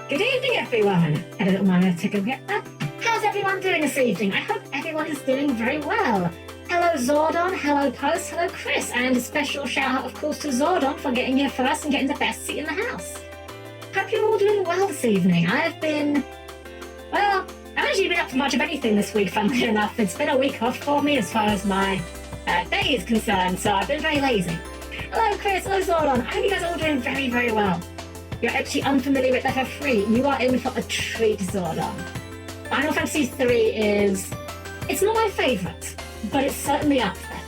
Good evening, everyone. Had a little moment to go here. How's everyone doing this evening? I hope everyone is doing very well. Hello, Zordon. Hello, Post. Hello, Chris. And a special shout out, of course, to Zordon for getting here first and getting the best seat in the house. Hope you're all doing well this evening. I haven't actually been up to much of anything this week, funnily enough. It's been a week off for me as far as my day is concerned, so I've been very lazy. Hello, Chris. Hello, Zordon. I hope you guys are all doing very, very well. You're actually unfamiliar with FF3. You are in for a treat, Zordon. Final Fantasy III it's not my favourite, but it's certainly up there.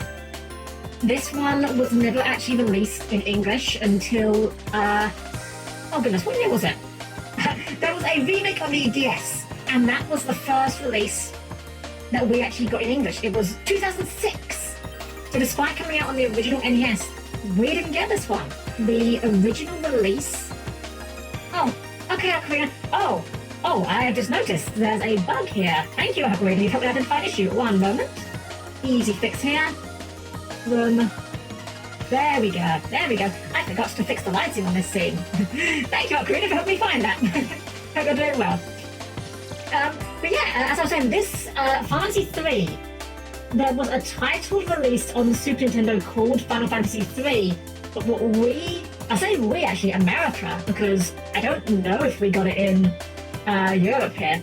This one was never actually released in English until, oh goodness, what year was it? There was a remake on the DS, and that was the first release that we actually got in English. It was 2006. So despite coming out on the original NES, we didn't get this one. The original release... Oh, okay, Ocarina. Oh, I have just noticed there's a bug here. Thank you, Ocarina. You've helped me identify an issue. One moment. Easy fix here. Room. There we go. There we go. I forgot to fix the lighting on this scene. Thank you, Ocarina, for helping me find that. Hope you're doing well. But yeah, as I was saying, this Final Fantasy III, there was a title released on the Super Nintendo called Final Fantasy III, but what I say we actually, America, because I don't know if we got it in Europe here.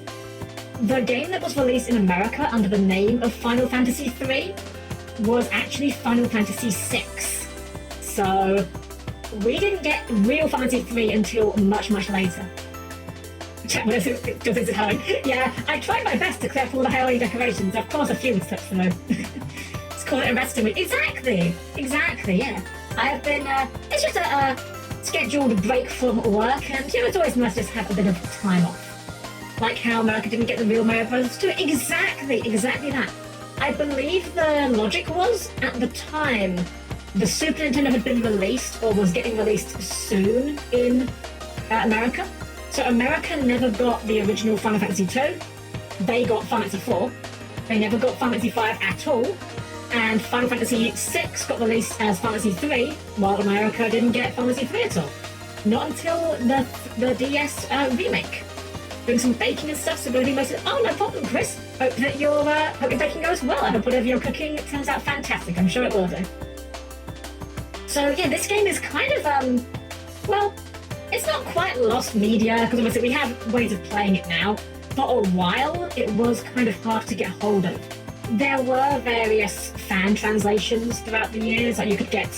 The game that was released in America under the name of Final Fantasy III was actually Final Fantasy VI. So we didn't get real Final Fantasy III until much, much later. Yeah, I tried my best to clear up all the Halloween decorations. Of course, a few slipped through. Let's call it a rest of it. Exactly, yeah. I have been, it's just a scheduled break from work, and you know, it's always nice to just have a bit of time off. Like how America didn't get the real Mario Bros. 2. Exactly that. I believe the logic was, at the time, the Super Nintendo had been released, or was getting released soon in America. So America never got the original Final Fantasy II. They got Final Fantasy IV. They never got Final Fantasy V at all. And Final Fantasy VI got released as Final Fantasy III, while America didn't get Final Fantasy III at all. Not until the DS remake. Doing some baking and stuff, so going to do most of it. Oh, no problem, Chris. Hope that your baking goes well. I hope whatever you're cooking turns out fantastic. I'm sure it will do. So yeah, this game is kind of, well, it's not quite lost media, because obviously we have ways of playing it now. For a while, it was kind of hard to get hold of. There were various fan translations throughout the years, like you could get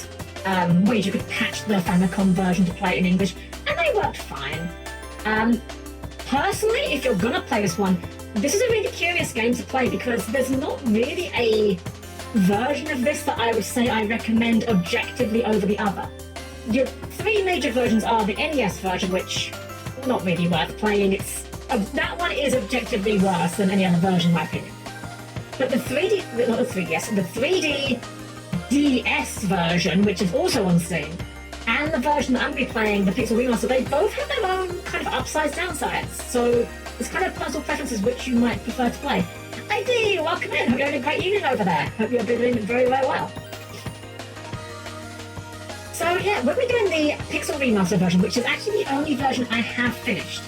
ways you could patch the Famicom version to play it in English, and they worked fine. Personally, if you're gonna play this one, this is a really curious game to play because there's not really a version of this that I would say I recommend objectively over the other. Your three major versions are the NES version, which not really worth playing. That one is objectively worse than any other version, in my opinion. But the 3D DS version, which is also on Steam, and the version that I'm going to be playing, the Pixel Remaster, they both have their own kind of upsides, downsides. So it's kind of personal preferences which you might prefer to play. ID, welcome in. Hope you're having a great evening over there. Hope you're doing very, very well. So yeah, we're doing the Pixel Remaster version, which is actually the only version I have finished.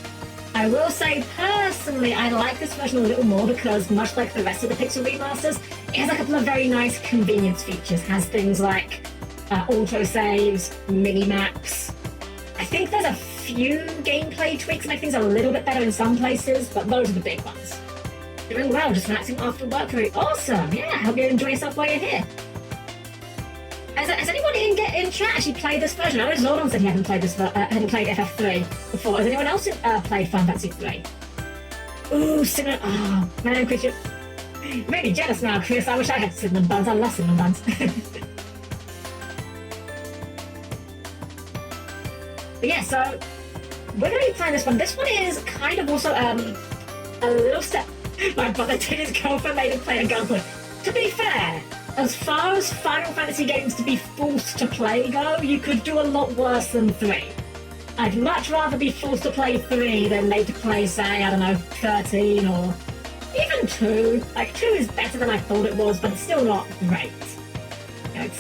I will say, personally, I like this version a little more because, much like the rest of the Pixel Remasters, it has a couple of very nice convenience features. It has things like auto-saves, mini-maps. I think there's a few gameplay tweaks that make things a little bit better in some places, but those are the big ones. Doing well, just relaxing after work. Very awesome. Yeah, hope you enjoy yourself while you're here. Has anyone in chat actually played this version? I know Zordon said he hadn't played FF3 before. Has anyone else played Final Fantasy 3? Ooh, cinnamon. Oh, man, Chris, you made me jealous now, Chris. I wish I had cinnamon buns. I love cinnamon buns. But yeah, so we're going to be playing this one. This one is kind of also a little step. My brother did his girlfriend made him play a gunplay. To be fair, as far as Final Fantasy games to be forced to play go, you could do a lot worse than 3. I'd much rather be forced to play 3 than made to play, say, I don't know, 13 or even 2. Like, 2 is better than I thought it was, but it's still not great. You know,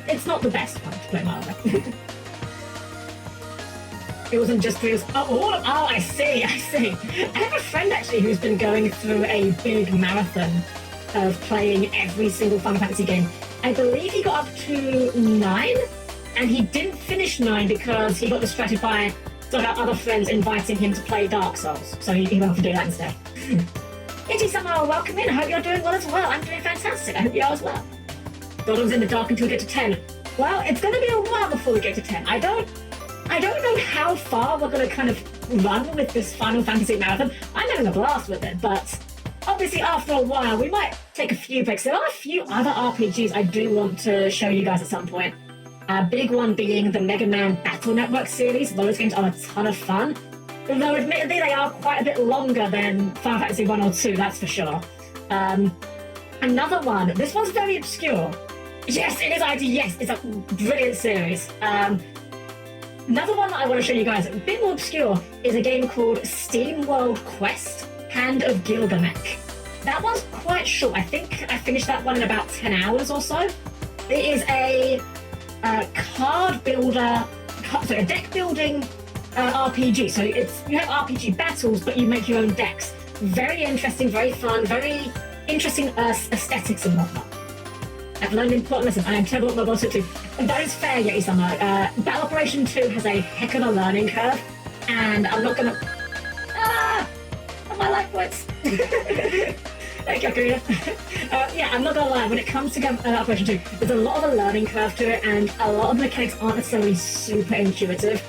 it's not the best one, to put it mildly. It wasn't just 3 years. Oh, I see. I have a friend actually who's been going through a big marathon of playing every single Final Fantasy game. I believe he got up to 9, and he didn't finish 9 because he got distracted by sort of other friends inviting him to play Dark Souls. So he went off to do that instead. Itchy Summer, welcome in. I hope you're doing well as well. I'm doing fantastic. I hope you are as well. Dodon's in the dark until we get to 10. Well, it's going to be a while before we get to 10. I don't know how far we're going to kind of run with this Final Fantasy marathon. I'm having a blast with it, but obviously after a while we might take a few breaks. There are a few other RPGs I do want to show you guys at some point. A big one being the Mega Man Battle Network series. Those games are a ton of fun. Although admittedly they are quite a bit longer than Final Fantasy 1 or 2, that's for sure. Another one, this one's very obscure. Yes, it is ID, yes, it's a brilliant series. Another one that I want to show you guys, a bit more obscure, is a game called SteamWorld Quest, Hand of Gilgamesh. That one's quite short. I think I finished that one in about 10 hours or so. It is a card builder, a deck building RPG. So you have RPG battles, but you make your own decks. Very interesting, very fun, very interesting aesthetics and whatnot. I've learned an important lesson. I am terrible at mobile too. And that is fair, Yeti Summer. Battle Operation 2 has a heck of a learning curve, and I'm not gonna... my life points! Thank you, Akira. Yeah, I'm not gonna lie, when it comes to Operation 2, there's a lot of a learning curve to it, and a lot of the mechanics aren't necessarily super intuitive.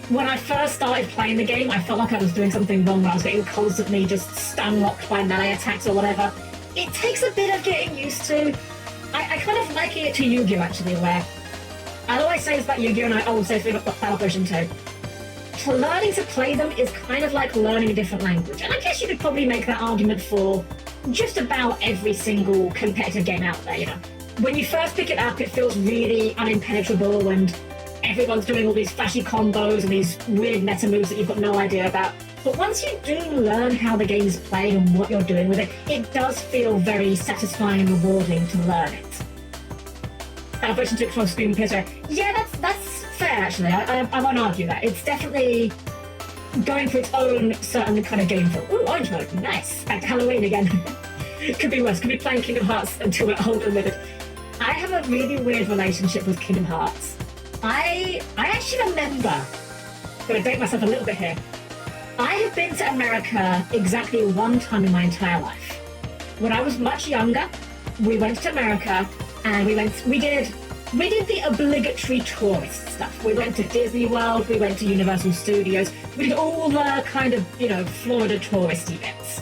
When I first started playing the game, I felt like I was doing something wrong, where I was getting constantly just stun-locked by melee attacks or whatever. It takes a bit of getting used to. I kind of liken it to Yu-Gi-Oh! Actually, where I always say this about Yu-Gi-Oh! And I always say this about Battle Operation 2. Learning to play them is kind of like learning a different language. And I guess you could probably make that argument for just about every single competitive game out there, you know. When you first pick it up, it feels really unimpenetrable and everyone's doing all these flashy combos and these weird meta moves that you've got no idea about. But once you do learn how the game is played and what you're doing with it, it does feel very satisfying and rewarding to learn it. Operation 2 control screen PS4. Yeah, that's fair actually. I won't argue that. It's definitely going for its own certain kind of game feel. Ooh, orange mode, nice. Back to Halloween again. Could be worse. Could be playing Kingdom Hearts until we're older with it. I have a really weird relationship with Kingdom Hearts. I actually remember, I'm going to date myself a little bit here. I have been to America exactly one time in my entire life. When I was much younger, we went to America and we did the obligatory tourist stuff. We went to Disney World, we went to Universal Studios, we did all the kind of, you know, Florida tourist events.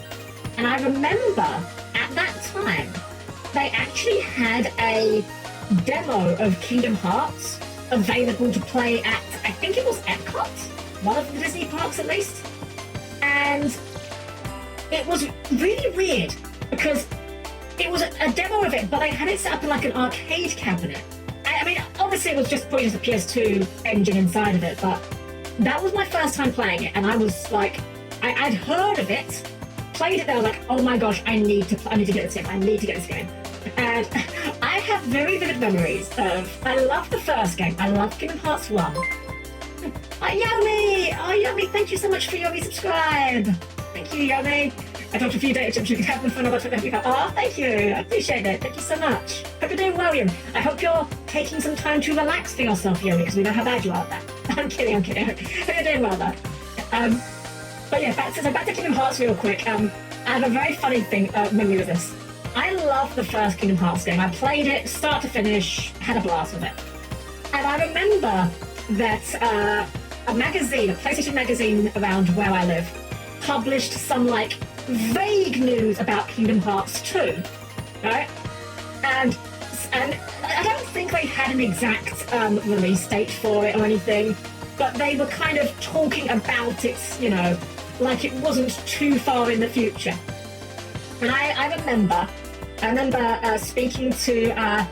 And I remember at that time, they actually had a demo of Kingdom Hearts available to play at, I think it was Epcot, one of the Disney parks at least. And it was really weird because it was a demo of it, but they had it set up in like an arcade cabinet. I mean, obviously it was probably just a PS2 engine inside of it, but that was my first time playing it, and I was like, I'd heard of it, played it there, I was like, oh my gosh, I need to get this game, I need to get this game. And I have very vivid memories of, I loved the first game, I loved Kingdom Hearts 1. Yummy! Oh, Yummy, thank you so much for your resubscribe. Thank you, Yummy. I dropped a few data chips. You can have them for another 20. Oh, thank you. I appreciate it. Thank you so much. Hope you're doing well, Ian. I hope you're taking some time to relax for yourself, Yummy, because we know how bad you are at that. I'm kidding. Hope you're doing well, though. But yeah, back to Kingdom Hearts real quick. I have a very funny memory with this. I love the first Kingdom Hearts game. I played it start to finish, had a blast with it. And I remember that a PlayStation magazine around where I live, published some like vague news about Kingdom Hearts 2, right? And I don't think they had an exact release date for it or anything, but they were kind of talking about it, you know, like it wasn't too far in the future. And I remember speaking to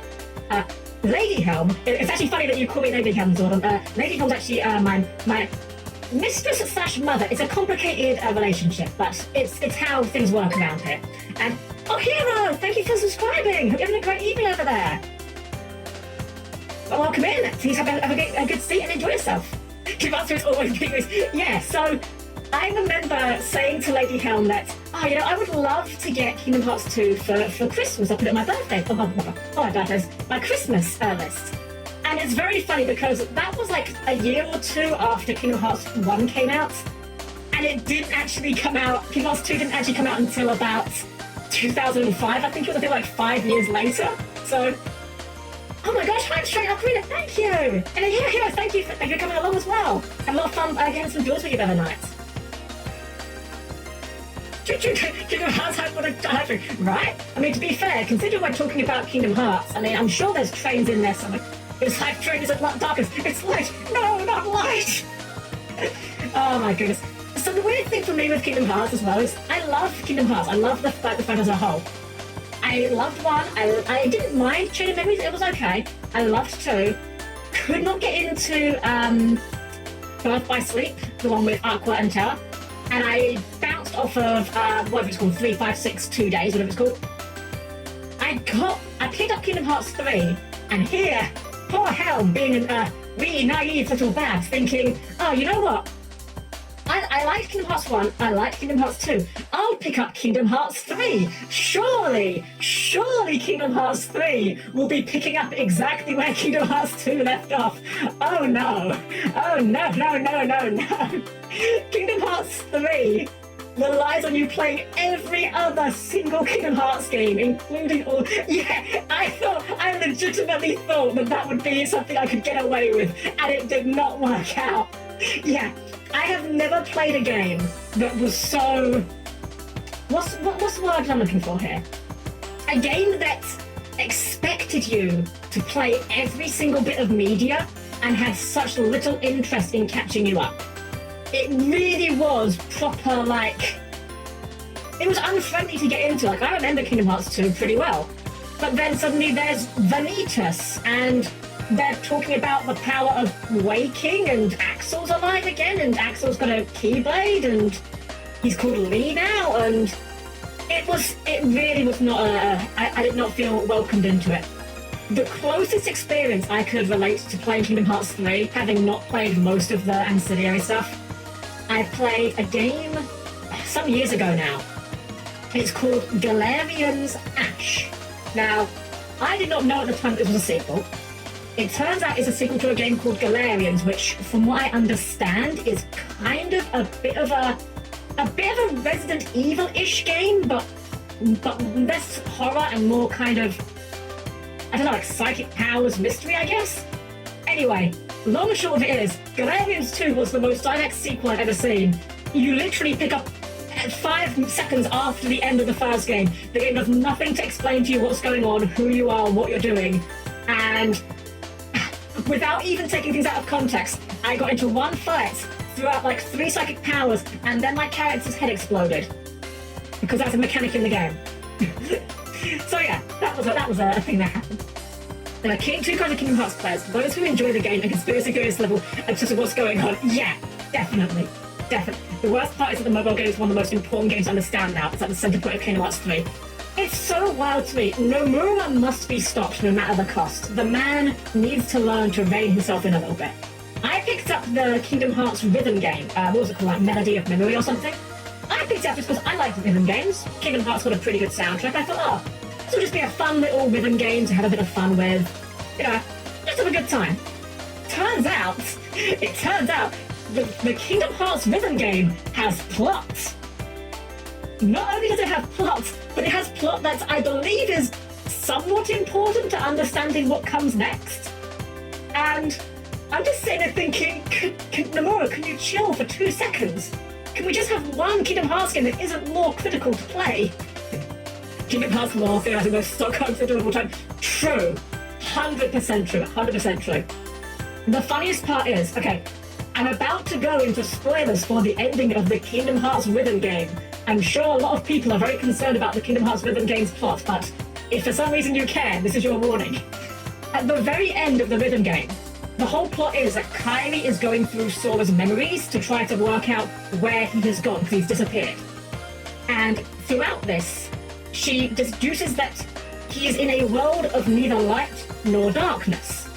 Lady Helm. It's actually funny that you call me Lady Helm, Zordon. Lady Helm's actually my mistress / mother. It's a complicated relationship, but it's how things work around here. And oh, Hero, thank you for subscribing. Hope you're having a great evening over there. Well, welcome in. Please have a good seat and enjoy yourself. Kingdom Hearts 2 is always being used. Yeah, so I remember saying to Lady Helm that, I would love to get Kingdom Hearts 2 for Christmas. I put it on my birthday. My birthday's my Christmas list. And it's very funny because that was like a year or two after Kingdom Hearts 1 came out. And it didn't actually come out, Kingdom Hearts 2 didn't actually come out until about 2005. I think it was like 5 years later. So, oh my gosh, hi, straight up reader, thank you. And then, yeah, thank you for coming along as well. Had a lot of fun getting some duels with you the other night. Kingdom Hearts had what a right? I mean, to be fair, considering we're talking about Kingdom Hearts, I mean, I'm sure there's trains in there somewhere. It's like train is at darkness. It's light. No, not light. Oh my goodness. So the weird thing for me with Kingdom Hearts as well is I love Kingdom Hearts. I love the franchise as a whole. I loved 1. I didn't mind Chain of Memories. It was okay. I loved 2. Could not get into Birth by Sleep, the one with Aqua and Terra. And I bounced off of, whatever it's called, 3, 5, 6, 2 days, whatever it's called. I picked up Kingdom Hearts 3, and here, poor Helm, being a really naive little bad, thinking, oh, you know what? I liked Kingdom Hearts 1, I liked Kingdom Hearts 2. I'll pick up Kingdom Hearts 3. Surely Kingdom Hearts 3 will be picking up exactly where Kingdom Hearts 2 left off. Oh no. Oh no. Kingdom Hearts 3 relies on you playing every other single Kingdom Hearts game, including all... Yeah, I legitimately thought that would be something I could get away with, and it did not work out. Yeah, I have never played a game that was so... What's the word I'm looking for here? A game that expected you to play every single bit of media and had such little interest in catching you up. It really was proper, like... It was unfriendly to get into. Like, I remember Kingdom Hearts 2 pretty well. But then suddenly there's Vanitas, and they're talking about the power of waking, and Axel's alive again, and Axel's got a Keyblade, and he's called Lee now, and it really was not I did not feel welcomed into it. The closest experience I could relate to playing Kingdom Hearts 3, having not played most of the ancillary stuff, I played a game some years ago now. It's called Galarian's Ash. Now, I did not know at the time that this was a sequel. It turns out it's a sequel to a game called Galarians, which, from what I understand, is kind of a bit of a Resident Evil-ish game, but less horror and more kind of, I don't know, like psychic powers mystery, I guess? Anyway, long and short of it is, Galarians 2 was the most direct sequel I've ever seen. You literally pick up 5 seconds after the end of the first game. The game does nothing to explain to you what's going on, who you are, what you're doing, and without even taking things out of context, I got into one fight, threw out like 3 psychic powers, and then my character's head exploded. Because that's a mechanic in the game. So yeah, that was a thing that happened. There are 2 kinds of Kingdom Hearts players. Those who enjoy the game and conspiracy theorist level obsessed with what's going on. Yeah, definitely. The worst part is that the mobile game is one of the most important games to understand now. It's at the center point of Kingdom Hearts 3. It's so wild to me. Nomura must be stopped no matter the cost. The man needs to learn to rein himself in a little bit. I picked up the Kingdom Hearts rhythm game. What was it called? Like Melody of Memory or something? I picked it up just because I like rhythm games. Kingdom Hearts got a pretty good soundtrack. I thought, this will just be a fun little rhythm game to have a bit of fun with. You know, just have a good time. It turns out, the Kingdom Hearts rhythm game has plot. Not only does it have plot, but it has plot that I believe is somewhat important to understanding what comes next. And I'm just sitting there thinking, Nomura, can you chill for 2 seconds? Can we just have one Kingdom Hearts game that isn't more critical to play? Kingdom Hearts lore theorizing most Stockholm syndrome of all time. True. 100% true. 100% true. The funniest part is, okay, I'm about to go into spoilers for the ending of the Kingdom Hearts rhythm game. I'm sure a lot of people are very concerned about the Kingdom Hearts rhythm game's plot, but if for some reason you care, this is your warning. At the very end of the rhythm game, the whole plot is that Kairi is going through Sora's memories to try to work out where he has gone, because he's disappeared. And throughout this, she deduces that he is in a world of neither light nor darkness.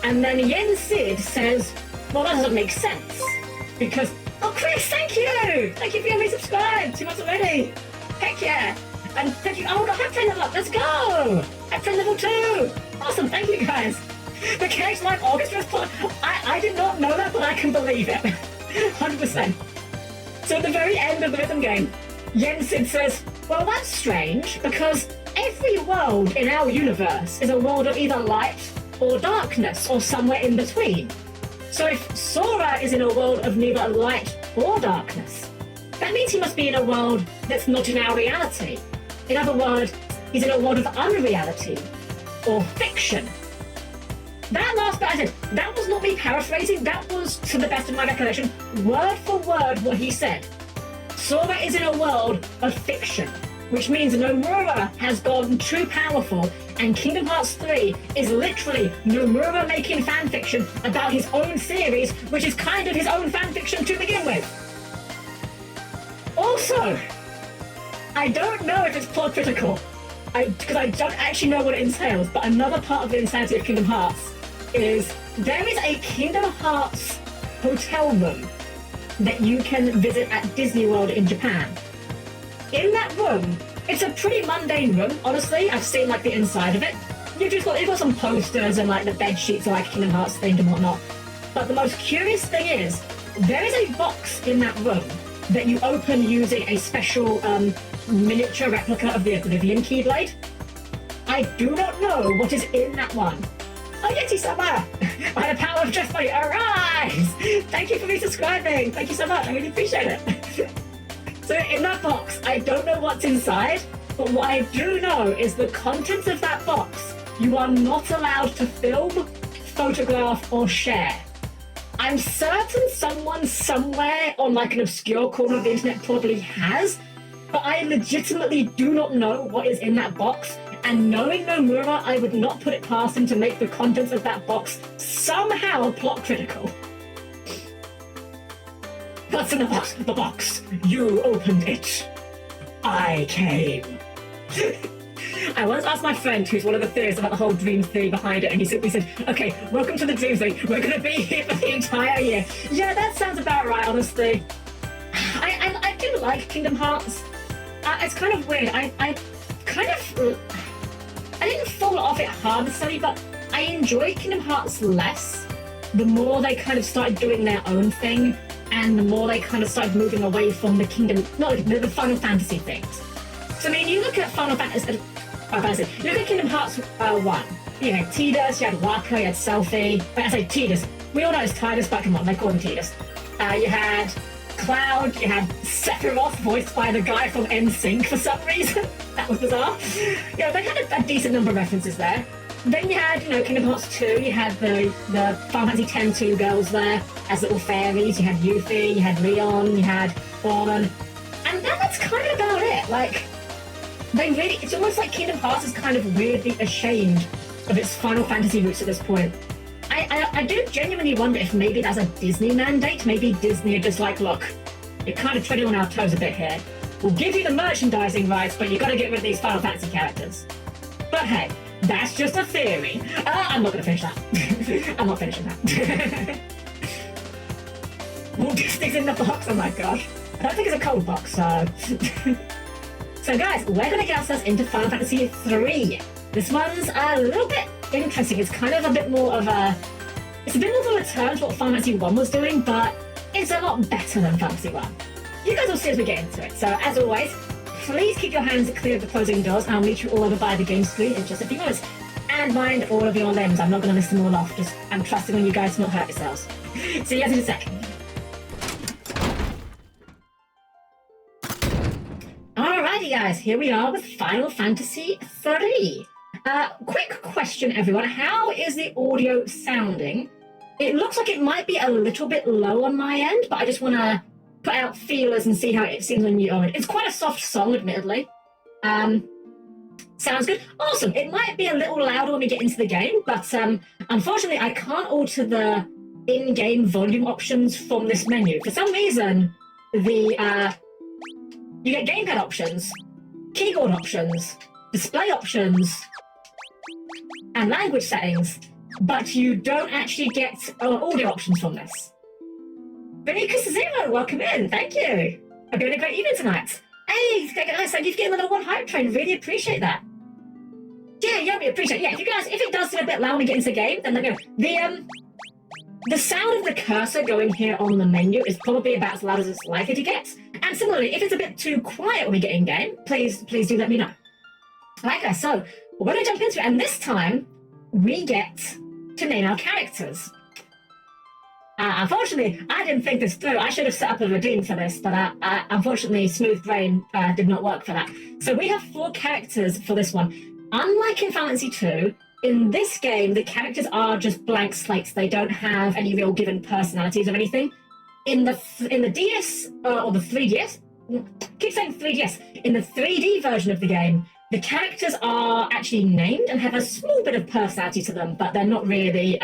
And then Yen Sid says, well, that doesn't make sense. Because, oh, Chris, thank you! Thank you for being resubscribed 2 months already. Heck yeah. And thank you. Oh, I have friend level up. Let's go. Have friend level 2. Awesome. Thank you, guys. The Chaos Live Orchestra. I did not know that, but I can believe it. 100%. So at the very end of the rhythm game, Yensid says, well, that's strange, because every world in our universe is a world of either light or darkness, or somewhere in between. So if Sora is in a world of neither light or darkness, that means he must be in a world that's not in our reality. In other words, he's in a world of unreality, or fiction. That last bit I said, that was not me paraphrasing, that was, to the best of my recollection, word for word what he said. Sora is in a world of fiction, which means Nomura has gone too powerful, and Kingdom Hearts 3 is literally Nomura making fanfiction about his own series, which is kind of his own fanfiction to begin with. Also, I don't know if it's plot critical, because I don't actually know what it entails, but another part of the insanity of Kingdom Hearts is there is a Kingdom Hearts hotel room that you can visit at Disney World in Japan. In that room, it's a pretty mundane room, honestly. I've seen like the inside of it. You've got some posters and like the bed sheets are like Kingdom Hearts themed and whatnot. But the most curious thing is, there is a box in that room that you open using a special miniature replica of the Oblivion Keyblade. I do not know what is in that one. Oh, Yeti-sama! By the power of Just Money, arise! Thank you for resubscribing. Thank you so much. I really appreciate it. So in that box, I don't know what's inside, but what I do know is the contents of that box, you are not allowed to film, photograph, or share. I'm certain someone somewhere on like an obscure corner of the internet probably has, but I legitimately do not know what is in that box. And knowing Nomura, I would not put it past him to make the contents of that box somehow plot critical. What's in the box? The box. You opened it. I came. I once asked my friend, who's one of the theorists, about the whole dream theory behind it, and he simply said, okay, welcome to the dream theory. We're going to be here for the entire year. Yeah, that sounds about right, honestly. I do like Kingdom Hearts. It's kind of weird. I didn't fall off it hard necessarily, but I enjoyed Kingdom Hearts less the more they kind of started doing their own thing, and the more they kind of started moving away from the the Final Fantasy things. So I mean, you look at Final Fantasy, you look at Kingdom Hearts 1. You had Tidus, you had Waka, you had Selphie. I say Tidus. We all know it's Tidus, but come on, they call him Tidus. You had Cloud, you had Sephiroth, voiced by the guy from NSYNC for some reason. That was bizarre. Yeah, they had a decent number of references there. Then you had, Kingdom Hearts 2, you had the Final Fantasy X-2 girls there as little fairies, you had Yuffie, you had Leon, you had Auron, and that's kind of about it. Like, it's almost like Kingdom Hearts is kind of weirdly ashamed of its Final Fantasy roots at this point. I do genuinely wonder if maybe that's a Disney mandate. Maybe Disney are just like, look, you're kind of treading on our toes a bit here. We'll give you the merchandising rights, but you've got to get rid of these Final Fantasy characters. But hey, that's just a theory. I'm not going to finish that. I'm not finishing that. Well, Disney's in the box, oh my gosh. I don't think it's a cold box, so... So guys, we're going to get ourselves into Final Fantasy 3. This one's a little bit interesting. It's kind of a bit more of a... It's a bit more of a return to what Final Fantasy 1 was doing, but it's a lot better than Fantasy 1. You guys will see as we get into it. So as always, please keep your hands clear of the closing doors. I'll meet you all over by the game screen in just a few minutes. And mind all of your limbs. I'm not going to list them all off. I'm trusting on you guys to not hurt yourselves. See you guys in a sec. Alrighty guys, here we are with Final Fantasy 3. Quick question everyone, how is the audio sounding? It looks like it might be a little bit low on my end, but I just want to put out feelers and see how it seems on your end. It's quite a soft song, admittedly. Sounds good. Awesome. It might be a little louder when we get into the game, but unfortunately I can't alter the in-game volume options from this menu. For some reason, you get gamepad options, keyboard options, display options, and language settings, but you don't actually get audio options from this. Benicus Zero, welcome in. Thank you. I'm having a great evening tonight. Hey, guys, thank you for getting a little one hype train. Really appreciate that. Yeah, Yummy, appreciate it. Yeah, if it does seem a bit loud when we get into the game, then let me know. The sound of the cursor going here on the menu is probably about as loud as it's likely to get. And similarly, if it's a bit too quiet when we get in game, please do let me know. Alright guys, so we're going to jump into it, and this time we get to name our characters. Unfortunately, I didn't think this through. I should have set up a redeem for this, but unfortunately, Smooth Brain did not work for that. So we have 4 characters for this one. Unlike in Final Fantasy 2, in this game, the characters are just blank slates. They don't have any real given personalities or anything. In the DS, or the 3DS, keep saying 3DS, in the 3D version of the game, the characters are actually named and have a small bit of personality to them, but they're not really,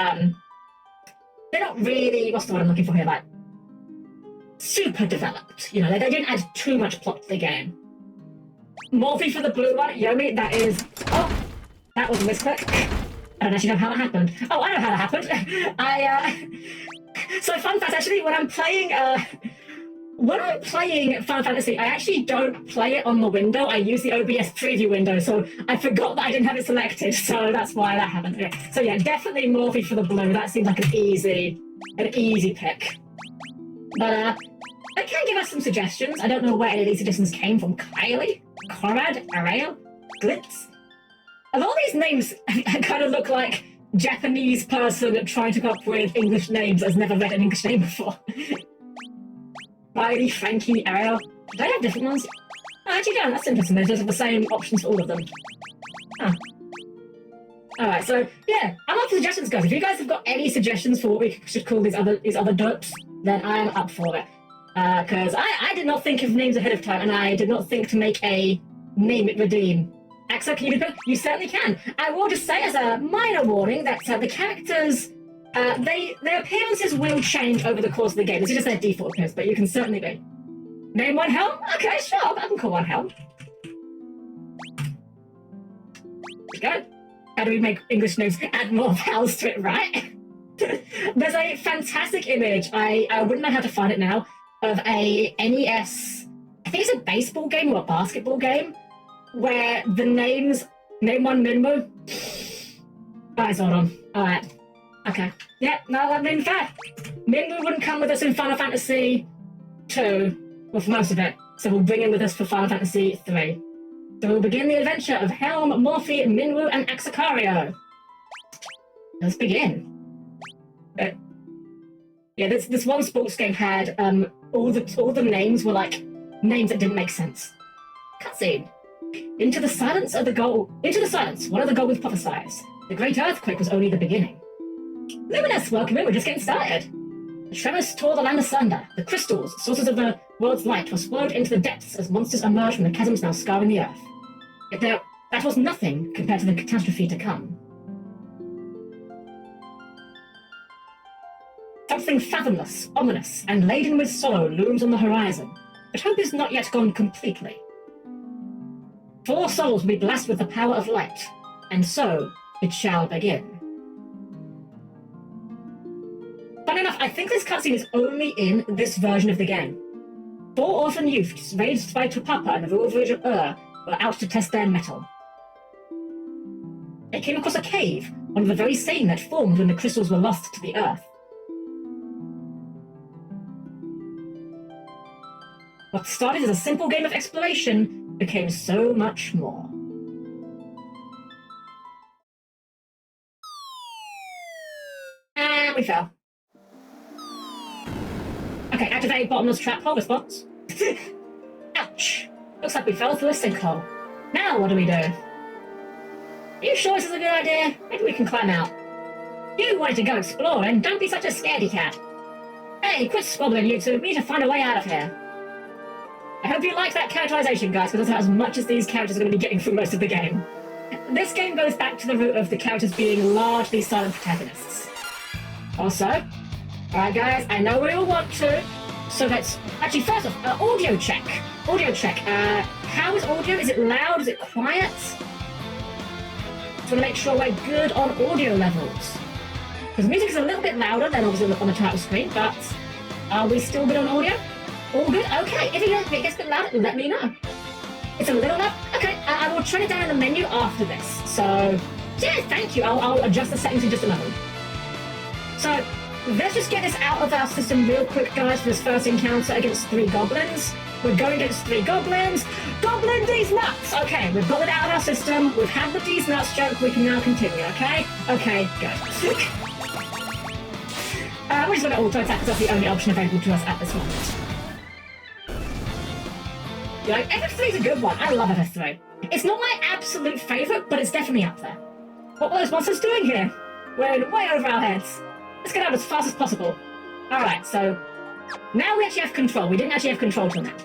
what's the word I'm looking for here, like, super developed. You know, they didn't add too much plot to the game. Morphe for the blue one, Yomi, that is... Oh, that was a misclick. I don't actually know how that happened. Oh, I know how that happened. So fun fact, actually, when I'm playing Final Fantasy, I actually don't play it on the window. I use the OBS preview window, so I forgot that I didn't have it selected, so that's why that happened. Okay. So yeah, definitely Morphe for the blue. That seems like an easy pick. But I can give us some suggestions. I don't know where any of these suggestions came from. Kylie, Conrad, Ariel, Glitz. A lot of these names kind of look like Japanese person trying to come up with English names has never read an English name before. Riley, Frankie, Ariel. Do they have different ones? Oh, actually, no, that's interesting. There's just the same options for all of them. Huh. Alright, so yeah, I'm up for suggestions, guys. If you guys have got any suggestions for what we should call these other derps, then I'm up for it. Because I did not think of names ahead of time, and I did not think to make a name it redeem. Axel, can you do it? You certainly can. I will just say as a minor warning that the characters, their appearances will change over the course of the game. This is just their default appearance, but you can certainly be. Name one Helm? Okay, sure, I can call one Helm. Go. How do we make English names add more vowels to it, right? There's a fantastic image, I wouldn't know how to find it now, of a NES, I think it's a baseball game or a basketball game, where the names, name one Minmu. Guys, hold on. Alright. Okay. Yeah, no, that means fair. Minmu wouldn't come with us in Final Fantasy 2, well, for most of it, so we'll bring him with us for Final Fantasy 3. So we'll begin the adventure of Helm, Morphe, Minwu, and Axacario. Let's begin. Yeah, this one sports game had all the names were like names that didn't make sense. Cutscene. Into the silence, one of the golems prophesies. The great earthquake was only the beginning. Luminous, welcome in, we're just getting started. The tremors tore the land asunder. The crystals, sources of the world's light, were swallowed into the depths as monsters emerged from the chasms now scarring the earth. Yet that was nothing compared to the catastrophe to come. Something fathomless, ominous, and laden with sorrow looms on the horizon, but hope is not yet gone completely. 4 souls will be blessed with the power of light, and so it shall begin. Funny enough, I think this cutscene is only in this version of the game. 4 orphan youths, raised by Tupapa and the rural village of were out to test their mettle. They came across a cave, one of the very same that formed when the crystals were lost to the earth. What started as a simple game of exploration became so much more. And we fell. Okay, activate bottomless trap hole response. Ouch! Looks like we fell through a sinkhole. Now what do we do? Are you sure this is a good idea? Maybe we can climb out. You wanted to go exploring, don't be such a scaredy cat. Hey, quit squabbling, you two. We need to find a way out of here. I hope you liked that characterization, guys, because that's as much as these characters are going to be getting through most of the game. This game goes back to the root of the characters being largely silent protagonists. Also, alright guys, I know we all want to, so let's... Actually, first off, audio check. Audio check. How is audio? Is it loud? Is it quiet? Just want to make sure we're good on audio levels. Because the music is a little bit louder than obviously on the title screen, but are we still good on audio? All good? Okay, if it gets a bit louder, let me know. It's a little loud? Okay, I will turn it down in the menu after this. So, yeah, thank you. I'll adjust the settings in just a moment. So, let's just get this out of our system real quick, guys, for this first encounter against 3 goblins. We're going against 3 goblins. Goblin D's nuts! Okay, we've got it out of our system. We've had the D's nuts joke. We can now continue, okay? Okay, go. We're just going to auto-attack because that's the only option available to us at this moment. You know, FF3 is a good one. I love FF3. It's not my absolute favourite, but it's definitely up there. What were those monsters doing here? We're way over our heads. Let's get out as fast as possible. Alright, so now we actually have control. We didn't actually have control till now.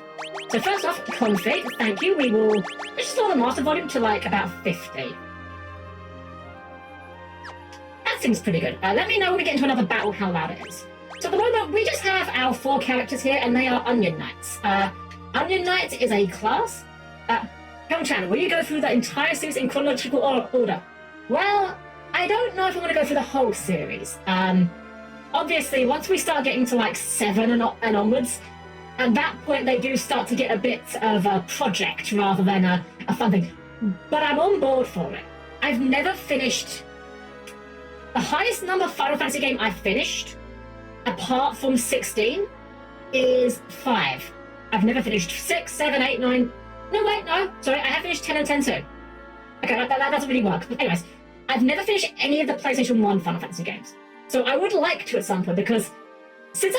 So first off, config, thank you. Let's just lower the master volume to like about 50. That seems pretty good. Let me know when we get into another battle how loud it is. So at the moment, we just have our 4 characters here, and they are Onion Knights. Onion Knight is a class. Helm-Chan, will you go through the entire series in chronological order? Well, I don't know if I want to go through the whole series. Obviously, once we start getting to like 7 and onwards, at that point they do start to get a bit of a project rather than a fun thing. But I'm on board for it. I've never finished... The highest number Final Fantasy game I've finished, apart from 16, is 5. I've never finished 6, 7, 8, 9... No, wait, no. Sorry, I have finished 10 and 10 too. Okay, that doesn't really work. But anyways, I've never finished any of the PlayStation 1 Final Fantasy games. So I would like to at some point, because since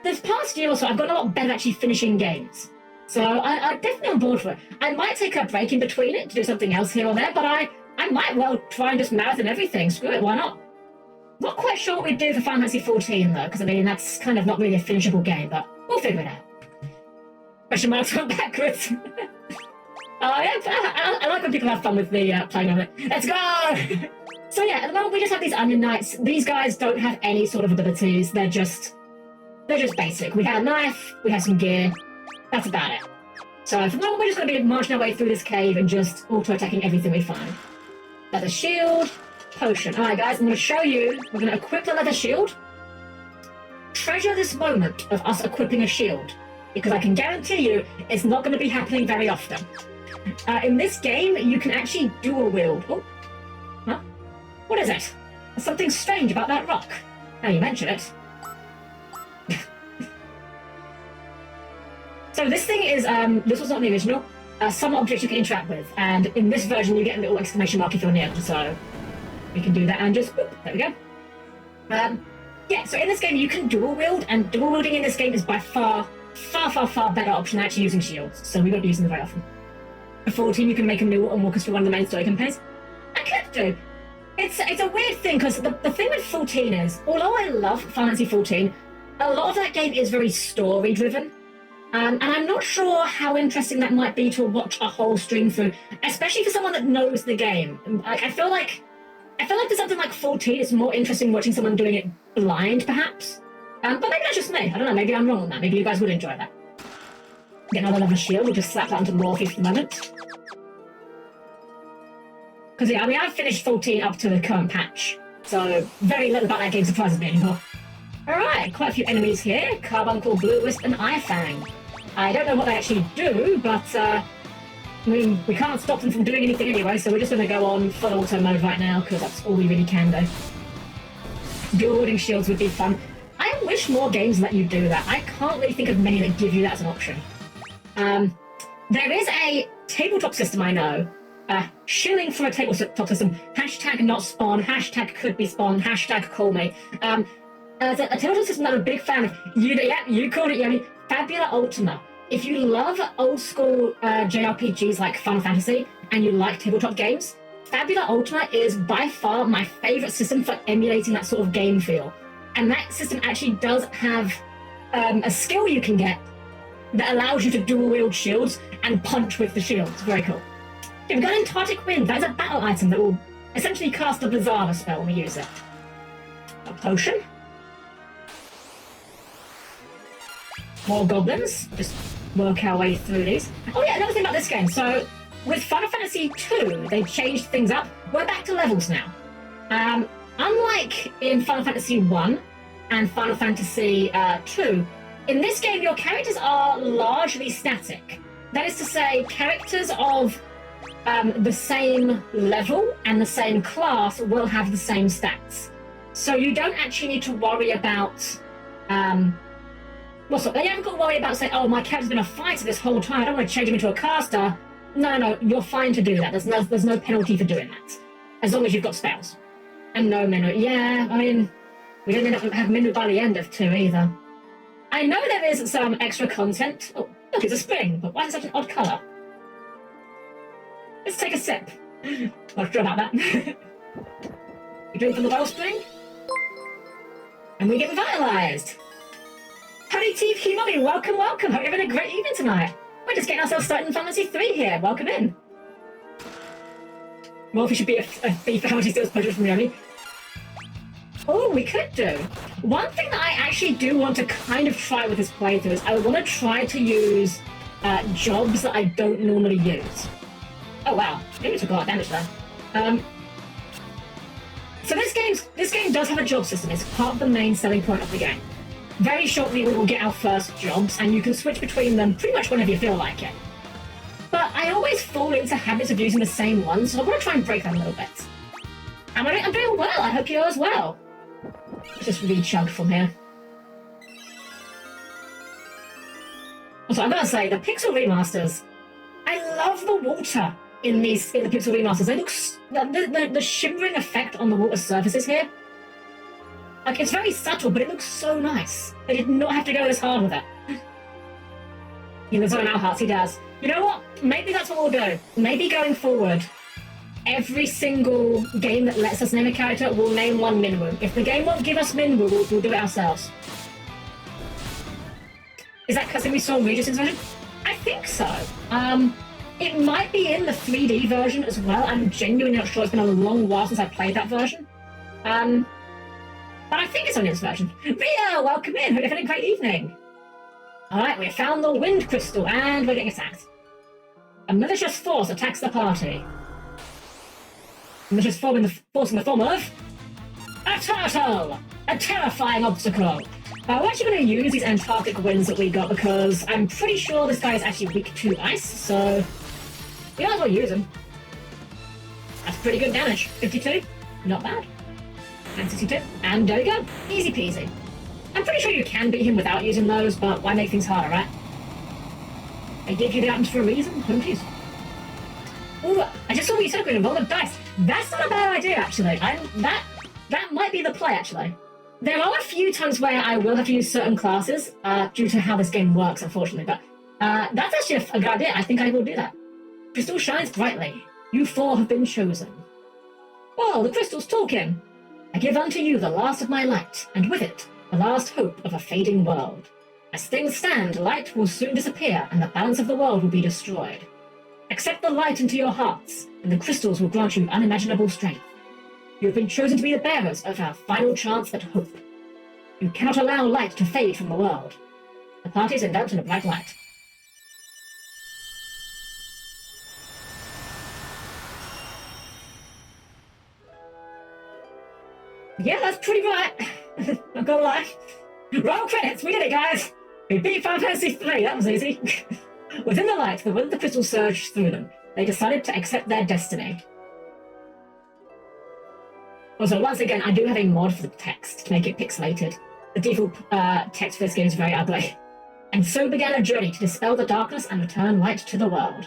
this past year or so, I've gotten a lot better at actually finishing games. So I'm definitely on board for it. I might take a break in between it to do something else here or there, but I might well try and just marathon everything. Screw it, why not? Not quite sure what we'd do for Final Fantasy 14 though, because I mean, that's kind of not really a finishable game, but we'll figure it out. Question marks went backwards. I like when people have fun with the playing of it. Let's go! So yeah, at the moment we just have these Onion Knights. These guys don't have any sort of abilities. They're just basic. We have a knife, we have some gear. That's about it. So for the moment we're just going to be marching our way through this cave and just auto-attacking everything we find. Leather shield, potion. Alright guys, I'm going to show you. We're going to equip the leather shield. Treasure this moment of us equipping a shield, because I can guarantee you it's not going to be happening very often. In this game, you can actually dual wield. Oh, huh? What is it? There's something strange about that rock. Now you mention it. So this thing is, this was not the original. Some objects you can interact with, and in this version you get a little exclamation mark if you're near them, so we can do that and just, whoop, there we go. Yeah, so in this game you can dual wield, and dual wielding in this game is by far better option than actually using shields, so we won't be using them very often. For 14, you can make a new and walk us through one of the main story campaigns. I could do. It's a weird thing, because the thing with 14 is, although I love Final Fantasy 14, a lot of that game is very story-driven. And I'm not sure how interesting that might be to watch a whole stream through, especially for someone that knows the game. I feel like for something like 14, it's more interesting watching someone doing it blind, perhaps. But maybe that's just me. I don't know, maybe I'm wrong on that. Maybe you guys would enjoy that. Get another leather shield, we'll just slap that onto Morphe for the moment. Because, yeah, I mean, I've finished 14 up to the current patch, so very little about that game surprises me anymore. Alright, quite a few enemies here. Carbuncle, Blue Wisp, and Eyefang. I don't know what they actually do, but, I mean, we can't stop them from doing anything anyway, so we're just going to go on full auto mode right now, because that's all we really can do. Dual wielding shields would be fun. I wish more games let you do that. I can't really think of many that give you that as an option. There is a tabletop system I know. Shilling for a tabletop system. Hashtag not spawn. Hashtag could be spawn. Hashtag call me. A tabletop system that I'm a big fan of. You called it, Yoni. Fabula Ultima. If you love old school JRPGs like Final Fantasy and you like tabletop games, Fabula Ultima is by far my favorite system for emulating that sort of game feel. And that system actually does have a skill you can get that allows you to dual wield shields and punch with the shields. Very cool. Okay, we've got Antarctic Wind. That is a battle item that will essentially cast a Blizzard spell when we use it. A potion. More goblins. Just work our way through these. Oh yeah, another thing about this game. So with Final Fantasy 2, they changed things up. We're back to levels now. Unlike in Final Fantasy 1 and Final Fantasy 2, in this game your characters are largely static. That is to say, characters of the same level and the same class will have the same stats. So you don't actually need to worry about you haven't got to worry about saying, oh, my character's been a fighter this whole time, I don't want to change him into a caster. No, you're fine to do that. There's no penalty for doing that. As long as you've got spells. And no Minwu. Yeah, I mean, we didn't have Minwu by the end of 2 either. I know there is some extra content. Oh, look, it's a spring, but why is it such an odd colour? Let's take a sip. Not sure about that. We drink from the wellspring, and we get revitalised. Honey Teeth Humami, welcome. Hope you're having a great evening tonight. We're just getting ourselves started in Fantasy 3 here. Welcome in. Morphe should be a thief for how much he steals punches from Yomi. Oh, we could do. One thing that I actually do want to kind of try with this playthrough is I want to try to use jobs that I don't normally use. Oh wow, maybe took a lot of damage there. So this game does have a job system. It's part of the main selling point of the game. Very shortly we will get our first jobs, and you can switch between them pretty much whenever you feel like it. But I always fall into habits of using the same ones, so I want to try and break that a little bit. I'm doing well, I hope you are as well. Let's just re-chug from here. Also, I've got to say, the Pixel Remasters, I love the water in the Pixel Remasters. They look the shimmering effect on the water surfaces here. Like, it's very subtle, but it looks so nice. They did not have to go this hard with it. He lives on our hearts, he does. You know what? Maybe that's what we'll do. Maybe going forward, every single game that lets us name a character, we'll name one Minwu. If the game won't give us Minwu, we'll do it ourselves. Is that because we saw Regis' version? I think so. It might be in the 3D version as well. I'm genuinely not sure. It's been a long while since I played that version. But I think it's on this version. Ria, welcome in. Hope you're having a great evening. Alright, we found the wind crystal and we're getting attacked. A malicious force attacks the party. A malicious force in the form of a turtle! A terrifying obstacle. We're actually going to use these Antarctic winds that we got because I'm pretty sure this guy is actually weak to ice, so we might as well use him. That's pretty good damage. 52, not bad. And 62, and there we go. Easy peasy. I'm pretty sure you can beat him without using those, but why make things harder, right? I give you the items for a reason, don't you? Ooh, I just saw what you said, Green, roll the dice. That's not a bad idea, actually. That might be the play, actually. There are a few times where I will have to use certain classes, due to how this game works, unfortunately, but that's actually a good idea. I think I will do that. Crystal shines brightly. You 4 have been chosen. Oh, the crystal's talking. I give unto you the last of my light, and with it, the last hope of a fading world. As things stand, light will soon disappear, and the balance of the world will be destroyed. Accept the light into your hearts, and the crystals will grant you unimaginable strength. You have been chosen to be the bearers of our final chance at hope. You cannot allow light to fade from the world. The party is enveloped in a bright light. Yeah, that's pretty bright. Not gonna lie. Roll credits, we did it, guys. We beat Final Fantasy 3, that was easy. Within the light, the wind of the crystal surged through them. They decided to accept their destiny. Also, once again, I do have a mod for the text to make it pixelated. The default text for this game is very ugly. And so began a journey to dispel the darkness and return light to the world.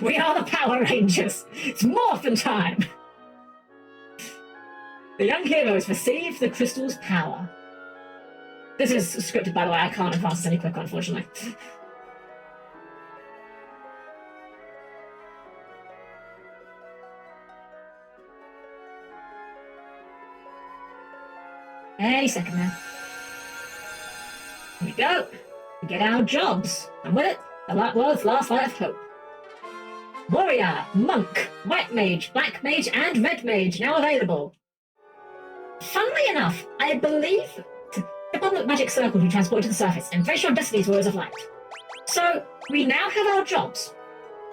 We are the Power Rangers! It's morphin' time! The young heroes receive the crystal's power. This is scripted, by the way. I can't advance this any quicker, unfortunately. Any second now. Here we go. We get our jobs. And with it, the world's last light of hope. Warrior, Monk, White Mage, Black Mage, and Red Mage now available. Funnily enough, I believe tip on the magic circle to transport to the surface and face your destiny's Warriors of Light. So, we now have our jobs.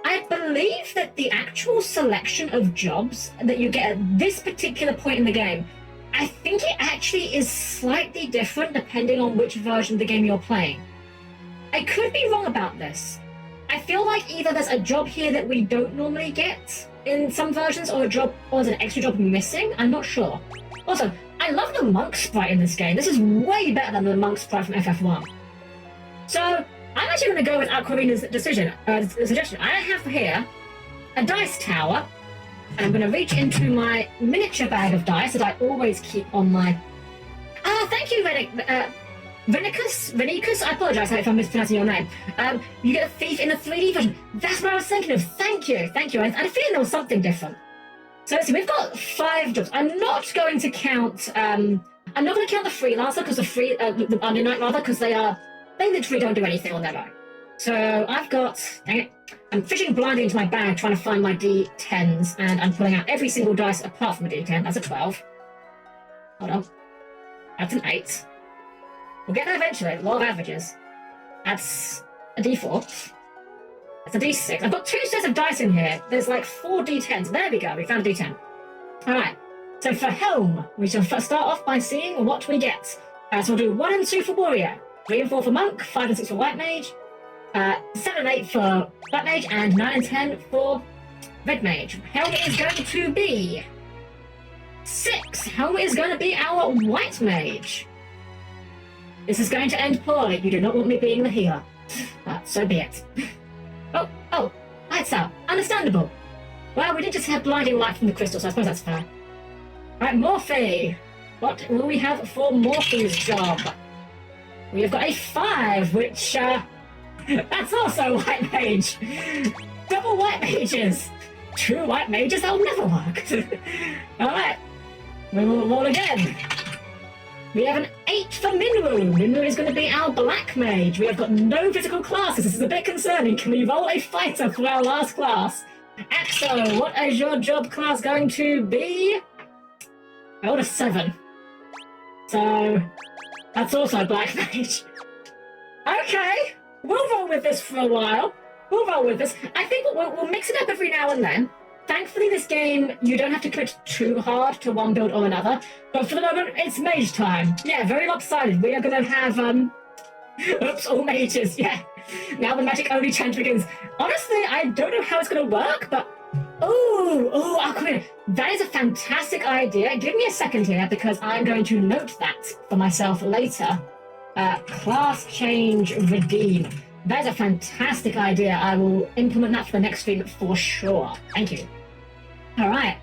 I believe that the actual selection of jobs that you get at this particular point in the game I think it actually is slightly different depending on which version of the game you're playing. I could be wrong about this. I feel like either there's a job here that we don't normally get in some versions, or there's an extra job missing. I'm not sure. Also, I love the monk sprite in this game. This is way better than the monk sprite from FF1. So, I'm actually going to go with Aquarina's suggestion. I have here a dice tower, and I'm going to reach into my miniature bag of dice that I always keep on my... thank you, Venicus, I apologise if I'm mispronouncing your name. You get a thief in the 3D version. That's what I was thinking of. Thank you. I had a feeling there was something different. So let's see, we've got 5 jobs. I'm not going to count the freelancer, because the Monday night rather, because they literally don't do anything on their own. So I've got, dang it, I'm fishing blindly into my bag trying to find my D10s, and I'm pulling out every single dice apart from a D10. That's a 12. Hold on. That's an 8. We'll get there eventually. Law of averages. That's a D4. That's a D6. I've got 2 sets of dice in here. There's like 4 D10s. There we go. We found a D10. All right. So for Helm, we shall start off by seeing what we get. So we'll do 1 and 2 for Warrior, 3 and 4 for Monk, 5 and 6 for White Mage, 7 and 8 for Black Mage, and 9 and 10 for Red Mage. Helm is going to be 6. Helm is going to be our White Mage. This is going to end poorly. You do not want me being the healer. So be it. Oh, lights out. Understandable. Well, we did just have blinding light from the crystal, so I suppose that's fair. Right, Morphe. What will we have for Morphe's job? We have got a 5, which, that's also White Mage. Double White Mages. 2 White Mages, that'll never work. Alright. We will roll again. We have an 8 for Minwu. Minwu is going to be our Black Mage. We have got no physical classes. This is a bit concerning. Can we roll a fighter for our last class? Axo, what is your job class going to be? I rolled a 7. So, that's also Black Mage. Okay, we'll roll with this for a while. I think we'll mix it up every now and then. Thankfully, this game, you don't have to commit too hard to one build or another. But for the moment, it's mage time. Yeah, very lopsided. We are going to have, oops, all mages, yeah. Now the magic only challenge begins. Honestly, I don't know how it's going to work, but... Oh, Aquaman, that is a fantastic idea. Give me a second here, because I'm going to note that for myself later. Class change redeem. That is a fantastic idea. I will implement that for the next stream for sure. Thank you. Alright.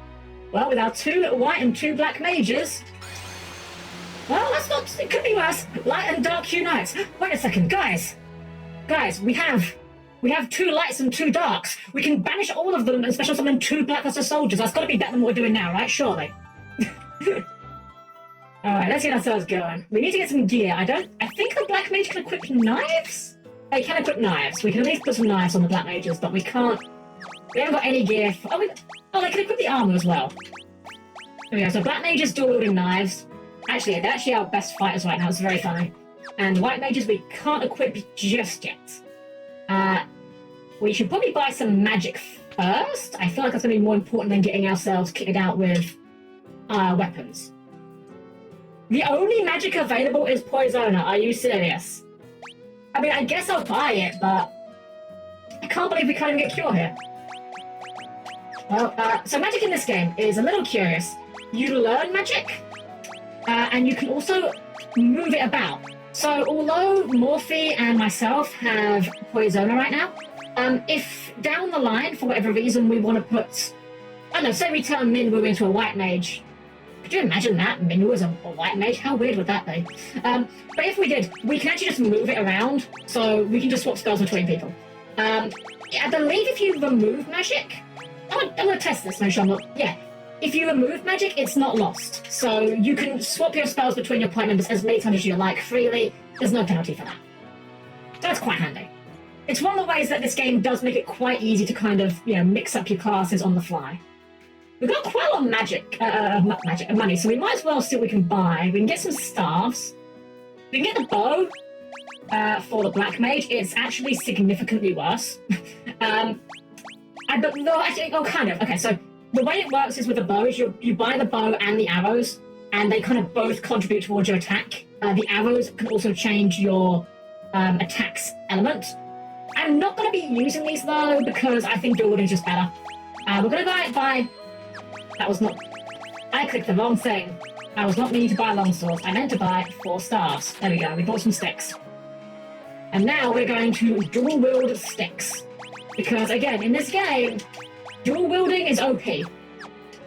Well, with our 2 white and 2 black mages... Well, that's not... It could be worse. Light and dark unites. Wait a second, guys. Guys, we have 2 lights and 2 darks. We can banish all of them and special summon 2 blackluster soldiers. That's got to be better than what we're doing now, right? Surely. Alright, let's get ourselves going. We need to get some gear. I think the black mage can equip knives? They can equip knives. We can at least put some knives on the black mages, but we can't... We haven't got any gear for... they can equip the armor as well. There we go. So black mages dual wielding knives. Actually, they're actually our best fighters right now. It's very funny. And white mages we can't equip just yet. We should probably buy some magic first. I feel like that's going to be more important than getting ourselves kitted out with weapons. The only magic available is Poisona. Are you serious? I mean, I guess I'll buy it, but I can't believe we can't even get Cure here. Well, so magic in this game is a little curious. You learn magic, and you can also move it about. So although Morphe and myself have Poisona right now, if down the line, for whatever reason, we want to put... I don't know, say we turn Minwu into a white mage. Could you imagine that? Minwu as a white mage? How weird would that be? But if we did, we can actually just move it around, so we can just swap spells between people. I believe if you remove magic... I'm going to test this, make sure I'm not... Yeah. If you remove magic, it's not lost. So you can swap your spells between your party members as many times as you like freely. There's no penalty for that. That's quite handy. It's one of the ways that this game does make it quite easy to kind of, mix up your classes on the fly. We've got quite a lot of money, so we might as well see what we can buy. We can get some staves. We can get the bow for the black mage. It's actually significantly worse. Okay, so the way it works is with the bow is you buy the bow and the arrows, and they kind of both contribute towards your attack. The arrows can also change your attack's element. I'm not going to be using these though because I think dual wielding is just better. We're going to buy. That was not. I clicked the wrong thing. I was not meaning to buy longswords. I meant to buy 4 staves. There we go. We bought some sticks. And now we're going to dual wield sticks. Because again, in this game, dual wielding is OP.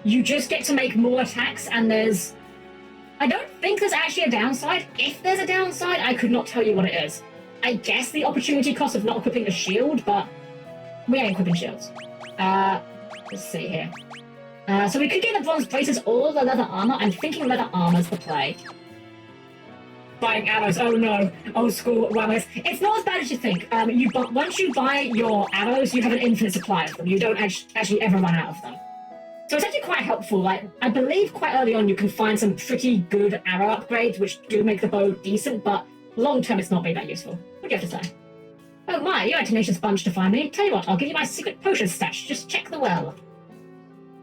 You just get to make more attacks, and there's... I don't think there's actually a downside. If there's a downside, I could not tell you what it is. I guess the opportunity cost of not equipping a shield, but we ain't equipping shields. Let's see here. So we could get the bronze braces or the leather armor. I'm thinking leather armor's the play. Buying arrows, oh no, old school whammers. It's not as bad as you think. Once you buy your arrows, you have an infinite supply of them. You don't actually ever run out of them. So it's actually quite helpful. Like, I believe quite early on you can find some pretty good arrow upgrades, which do make the bow decent, but long term it's not very that useful. What do you have to say? Oh my, you're a tenacious bunch to find me. Tell you what, I'll give you my secret potion stash. Just check the well.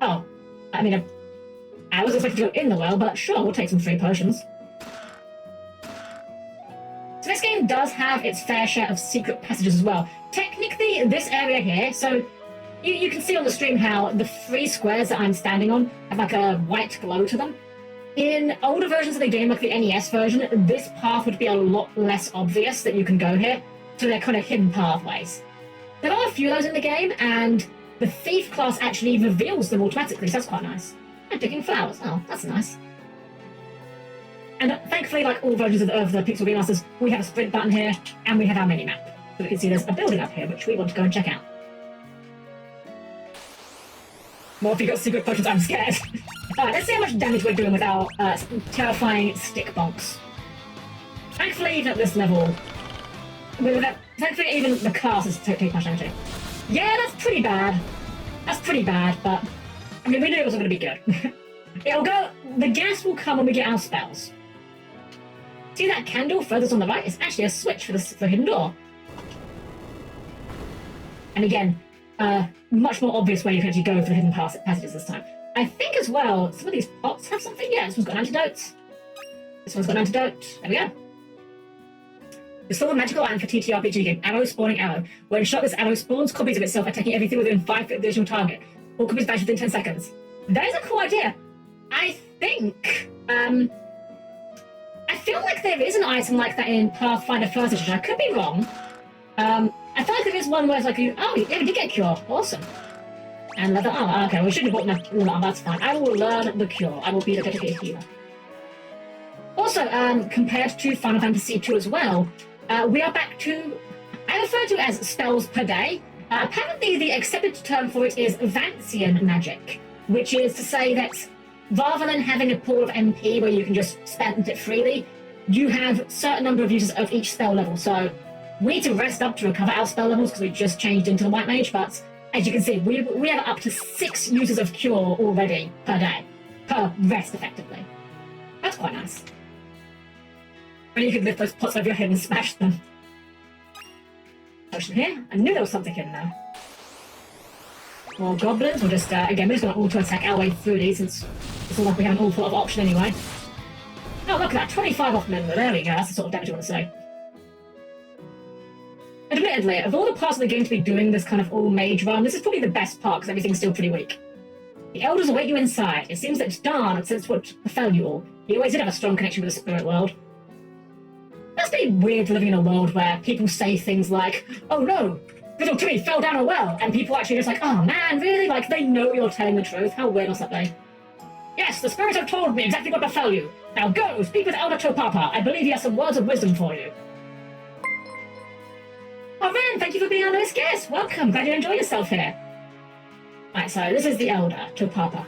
Oh, I mean, I was expecting to go in the well, but sure, we'll take some free potions. So this game does have its fair share of secret passages as well. Technically, this area here, so you can see on the stream how the 3 squares that I'm standing on have like a white glow to them. In older versions of the game, like the NES version, this path would be a lot less obvious that you can go here, so they're kind of hidden pathways. There are a few of those in the game, and the Thief class actually reveals them automatically, so that's quite nice. I'm picking flowers. Oh, that's nice. And thankfully, like all versions of the Pixel Remasters, we have a sprint button here, and we have our mini-map. So we can see there's a building up here, which we want to go and check out. More if you got secret potions, I'm scared. Alright, let's see how much damage we're doing with our terrifying stick bonks. Thankfully, even at this level, thankfully even the classes take much damage. Yeah, that's pretty bad. That's pretty bad, but I mean, we knew it wasn't going to be good. It'll go. The gas will come when we get our spells. See that candle furthest on the right? It's actually a switch for the hidden door. And again, much more obvious way you can actually go for the hidden passages this time. I think as well, some of these pots have something. Yeah, this one's got an antidote. This one's got an antidote. There we go. Restore a magical item for TTRPG game. Arrow spawning arrow. When shot, this arrow spawns copies of itself, attacking everything within 5 feet of the original target. All copies vanish within 10 seconds. That is a cool idea. I think, I feel like there is an item like that in Pathfinder First Edition. I could be wrong. I feel like there is one where it's like, oh, yeah, we did get a cure. Awesome. And leather armor. Okay, we shouldn't have bought leather armor. That's fine. I will learn the cure. I will be the dedicated healer. Also, compared to Final Fantasy II as well, we are back to, I refer to as spells per day. Apparently, the accepted term for it is Vancian magic, which is to say that rather than having a pool of MP where you can just spend it freely, you have a certain number of uses of each spell level. So we need to rest up to recover our spell levels because we just changed into the White Mage, but as you can see, we have up to 6 uses of Cure already per day, per rest effectively. That's quite nice. And you can lift those pots over your head and smash them. Potion here. I knew there was something in there. More goblins. We'll just, again, we're just going to auto-attack our way through these since it's not like we have an awful lot of option anyway. Oh, look at that. 25 off minimum. There we go. That's the sort of damage I want to say. Admittedly, of all the parts of the game to be doing this kind of all-mage run, this is probably the best part because everything's still pretty weak. The elders await you inside. It seems that Darn had sensed what befell you all. He always did have a strong connection with the spirit world. Must be weird living in a world where people say things like, oh no, little Timmy fell down a well, and people actually just like, oh man, really? Like, they know you're telling the truth. How weird must that be? Yes, the spirits have told me exactly what befell you. Now go, speak with Elder Topapa. I believe he has some words of wisdom for you. Oh Ren, thank you for being our newest guest. Welcome, glad you enjoy yourself here. Right, so this is the Elder Topapa.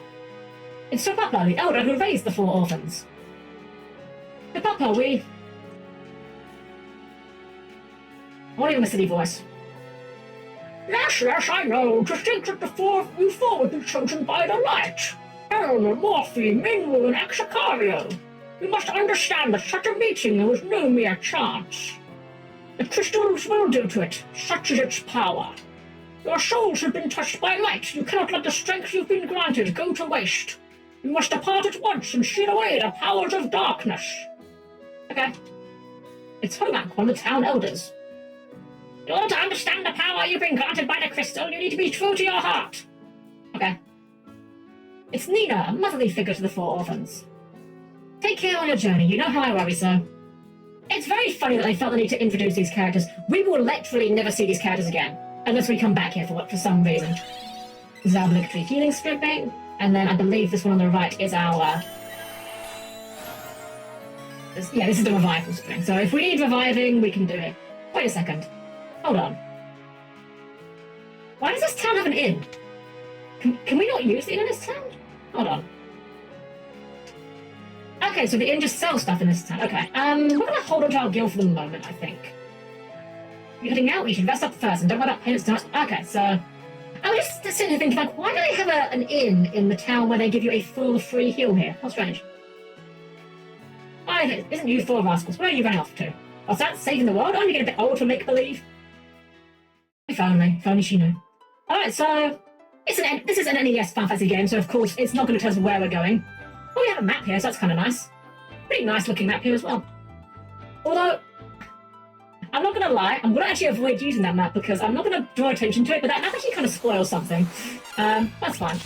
It's Topapa, the Elder who raised the 4 orphans. Topapa, we... I want to give him a silly voice. Yes, yes, I know. To think that the 4 of you 4 would be chosen by the light. Helm, Morphe, Minwu, and Axacario. You must understand that such a meeting was no mere chance. The crystals will do to it, such is its power. Your souls have been touched by light. You cannot let the strength you've been granted go to waste. You must depart at once and seal away the powers of darkness. Okay. It's Homak, one of the town elders. In order to understand the power you've been granted by the crystal, you need to be true to your heart. Okay. It's Nina, a motherly figure to the four orphans. Take care on your journey. You know how I worry, so. It's very funny that they felt the need to introduce these characters. We will literally never see these characters again, unless we come back here for some reason. This is our obligatory healing stripping, and then I believe this one on the right is our... this is the revival spring. So if we need reviving, we can do it. Wait a second. Hold on. Why does this town have an inn? Can we not use the inn in this town? Hold on. Okay, so the inn just sells stuff in this town. Okay, we're gonna hold on to our guild for the moment, I think. You're heading out, you should rest up first and don't worry about payments too much. Okay, so I was just sitting here thinking, like, why do they have an inn in the town where they give you a full free heal here? How strange. Why isn't you four rascals? Where are you running off to? What's that? Saving the world? Oh, you get a bit old for make-believe? If only she knew. Alright, so this is an NES Final Fantasy game, so of course it's not going to tell us where we're going. Oh, we have a map here, so that's kind of nice. Pretty nice looking map here as well. Although, I'm not going to lie, I'm going to actually avoid using that map because I'm not going to draw attention to it, but that map actually kind of spoils something. That's fine.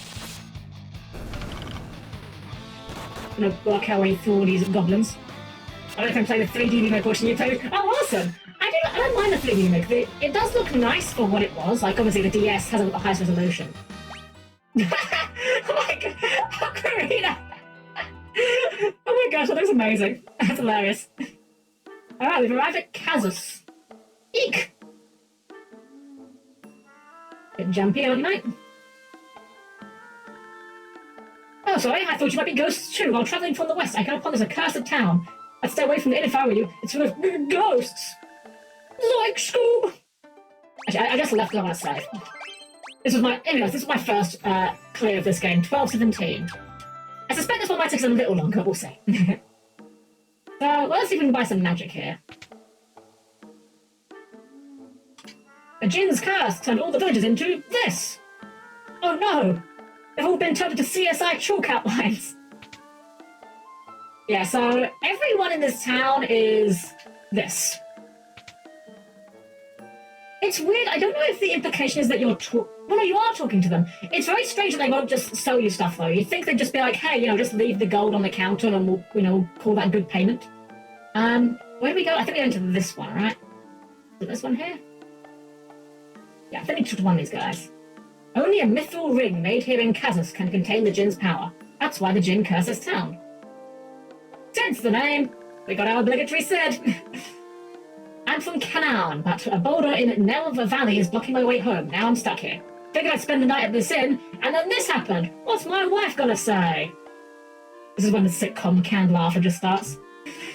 I'm going to work our way through all these goblins. I don't know if I'm playing the 3D remake watching you play. Oh, awesome! I don't mind the 3D remake. It does look nice for what it was. Like, obviously, the DS hasn't got the highest resolution. Oh my god! Karina! Oh my gosh, that looks amazing. That's hilarious. Alright, we've arrived at Kazus. Eek! Bit jumpy, aren't you, mate? Oh, sorry, I thought you might be ghosts too. While travelling from the west, I came upon this accursed town. I'd stay away from the inn if I were you. It's full of ghosts. Like Scoob! Actually, I just left it on a save. This was my first clear of this game, 12:17. I suspect this one might take us a little longer, we'll see. So, let's see if we can buy some magic here. A Jin's curse turned all the villagers into this! Oh no! They've all been turned into CSI chalk outlines! Yeah, so everyone in this town is this. It's weird, I don't know if the implication is that you're well, no, you are talking to them. It's very strange that they won't just sell you stuff, though. You'd think they'd just be like, hey, just leave the gold on the counter and we'll, call that good payment. Where do we go? I think we go into this one, right? Is it this one here? Yeah, I think we took one of these guys. Only a mithril ring made here in Kazus can contain the Jin's power. That's why the Jin curses town. Since the name, we got our obligatory Sid. I'm from Canaan, but a boulder in Nelva Valley is blocking my way home. Now I'm stuck here. Figured I'd spend the night at this inn, and then this happened. What's my wife gonna say? This is when the sitcom canned laughter just starts.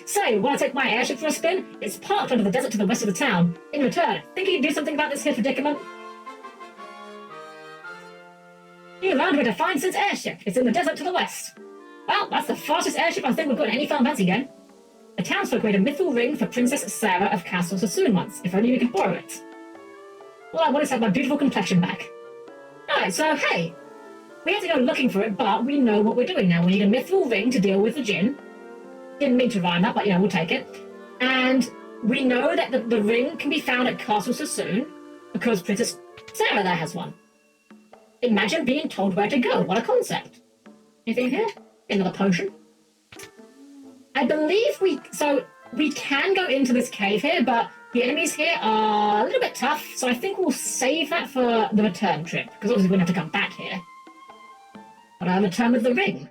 Say, wanna take my airship for a spin? It's parked under the desert to the west of the town. In return, think you can do something about this here predicament? You learned where to find Sid's airship. It's in the desert to the west. Well, that's the fastest airship I think we've got in any Final Fantasy game. The townsfolk made a mithril ring for Princess Sarah of Castle Sassoon once. If only we could borrow it. All I want is to have my beautiful complexion back. Alright, so hey, we have to go looking for it, but we know what we're doing now. We need a mithril ring to deal with the Jin. Didn't mean to rhyme that, but we'll take it. And we know that the ring can be found at Castle Sassoon because Princess Sarah there has one. Imagine being told where to go. What a concept. Anything here? Another potion? I believe we can go into this cave here, but the enemies here are a little bit tough, so I think we'll save that for the return trip, because obviously we're going to have to come back here. But I'll return with the ring.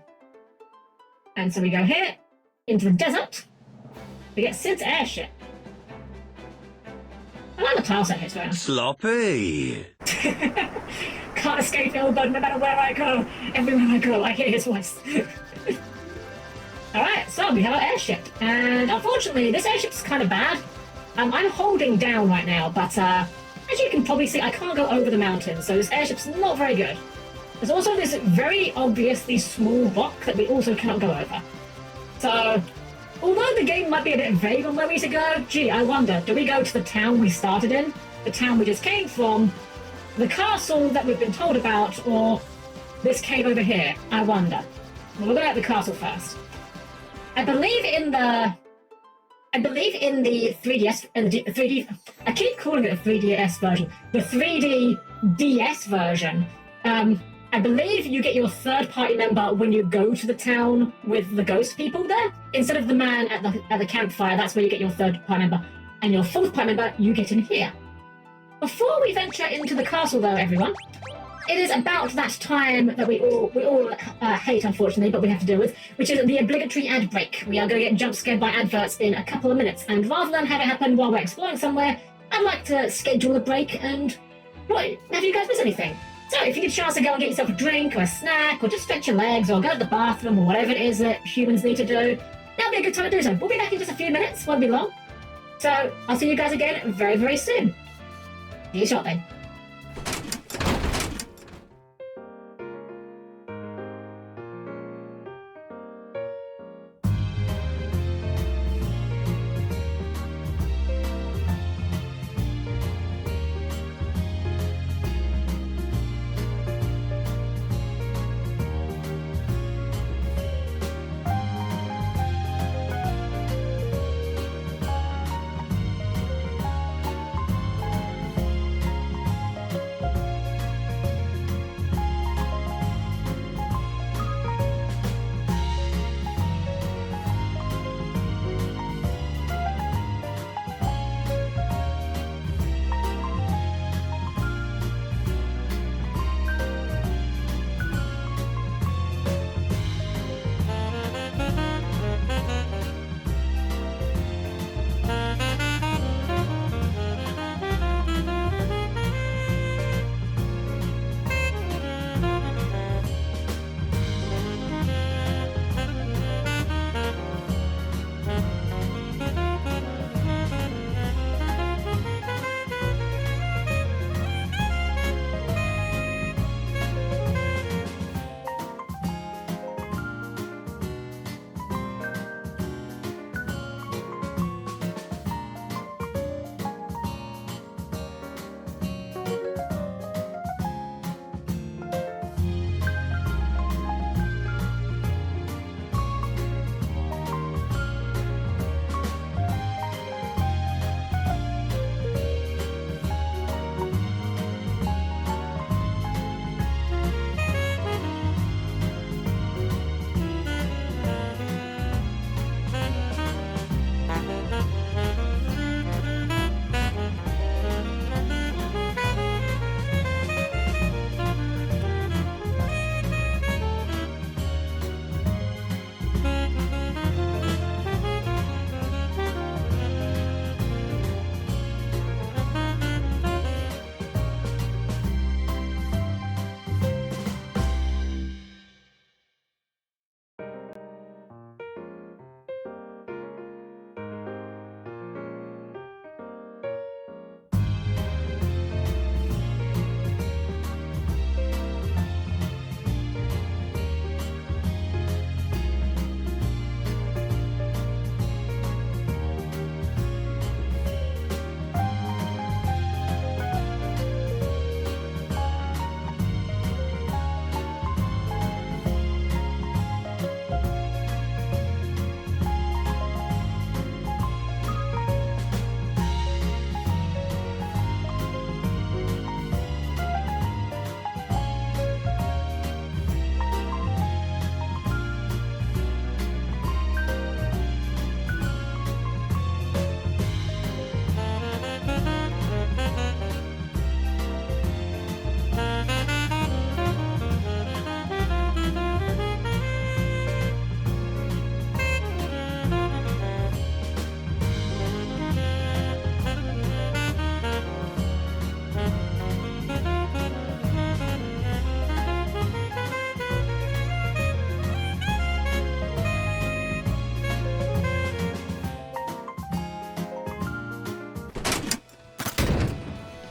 And so we go here, into the desert. We get Sid's airship. I like the tile set here, so Sloppy! Can't escape Elbud no matter where I go. Everywhere I go, I hear his voice. Alright, so we have our airship. And unfortunately, this airship's kind of bad. I'm holding down right now, but as you can probably see, I can't go over the mountain, so this airship's not very good. There's also this very obviously small rock that we also cannot go over. So, although the game might be a bit vague on where we should go, gee, I wonder, do we go to the town we started in? The town we just came from? The castle that we've been told about? Or this cave over here? I wonder. we'll go at the castle first. I believe in the 3DS and the 3D. I keep calling it a 3DS version. The 3D DS version. I believe you get your third party member when you go to the town with the ghost people there. Instead of the man at the campfire, that's where you get your third party member. And your fourth party member, you get in here. Before we venture into the castle, though, everyone, it is about that time that we all hate, unfortunately, but we have to deal with, which is the obligatory ad break. We are going to get jump scared by adverts in a couple of minutes, and rather than have it happen while we're exploring somewhere, I'd like to schedule a break and, right, have you guys miss anything? So if you get a chance to go and get yourself a drink or a snack, or just stretch your legs, or go to the bathroom, or whatever it is that humans need to do, that'll be a good time to do so. We'll be back in just a few minutes, won't be long. So I'll see you guys again very, very soon. See you shortly.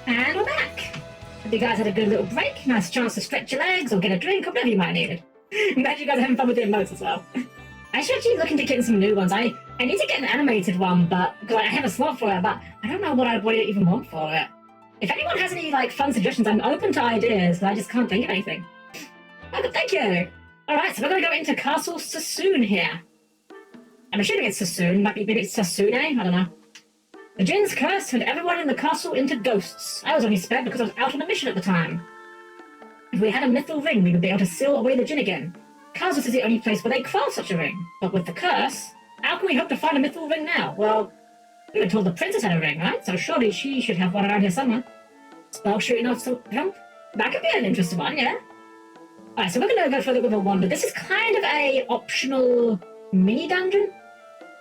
And we're back! Hope you guys had a good little break, nice chance to stretch your legs or get a drink or whatever you might need. Glad you guys are having fun with doing modes as well. I should actually look into getting some new ones. I need to get an animated one, but because I have a slot for it, but I don't know what I even want for it. If anyone has any fun suggestions, I'm open to ideas, but I just can't think of anything. Oh, thank you! Alright, so we're going to go into Castle Sassoon here. I'm assuming it's Sassoon, maybe it's Sasune, I don't know. The Jinn's curse turned everyone in the castle into ghosts. I was only spared because I was out on a mission at the time. If we had a mithril ring, we would be able to seal away the Jinn again. Kazus is the only place where they craft such a ring. But with the curse, how can we hope to find a mithril ring now? Well, we were told the princess had a ring, right? So surely she should have one around here somewhere. Spell shooting off some help? That could be an interesting one, yeah? Alright, so we're going to go for a little bit of a wander. This is kind of a optional mini-dungeon.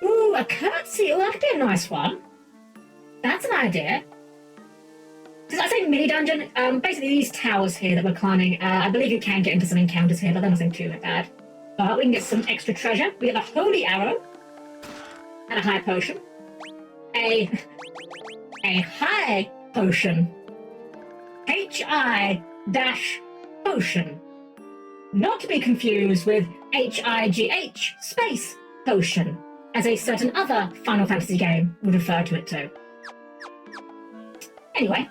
Ooh, a curtsy. Oh, that could be a nice one. That's an idea. Does I say mini-dungeon? Basically these towers here that we're climbing, I believe you can get into some encounters here, but they're nothing too bad. But we can get some extra treasure. We get the Holy Arrow. And a high potion. A high potion. H-I-potion. Not to be confused with H-I-G-H space potion, as a certain other Final Fantasy game would refer to it too. Anyway.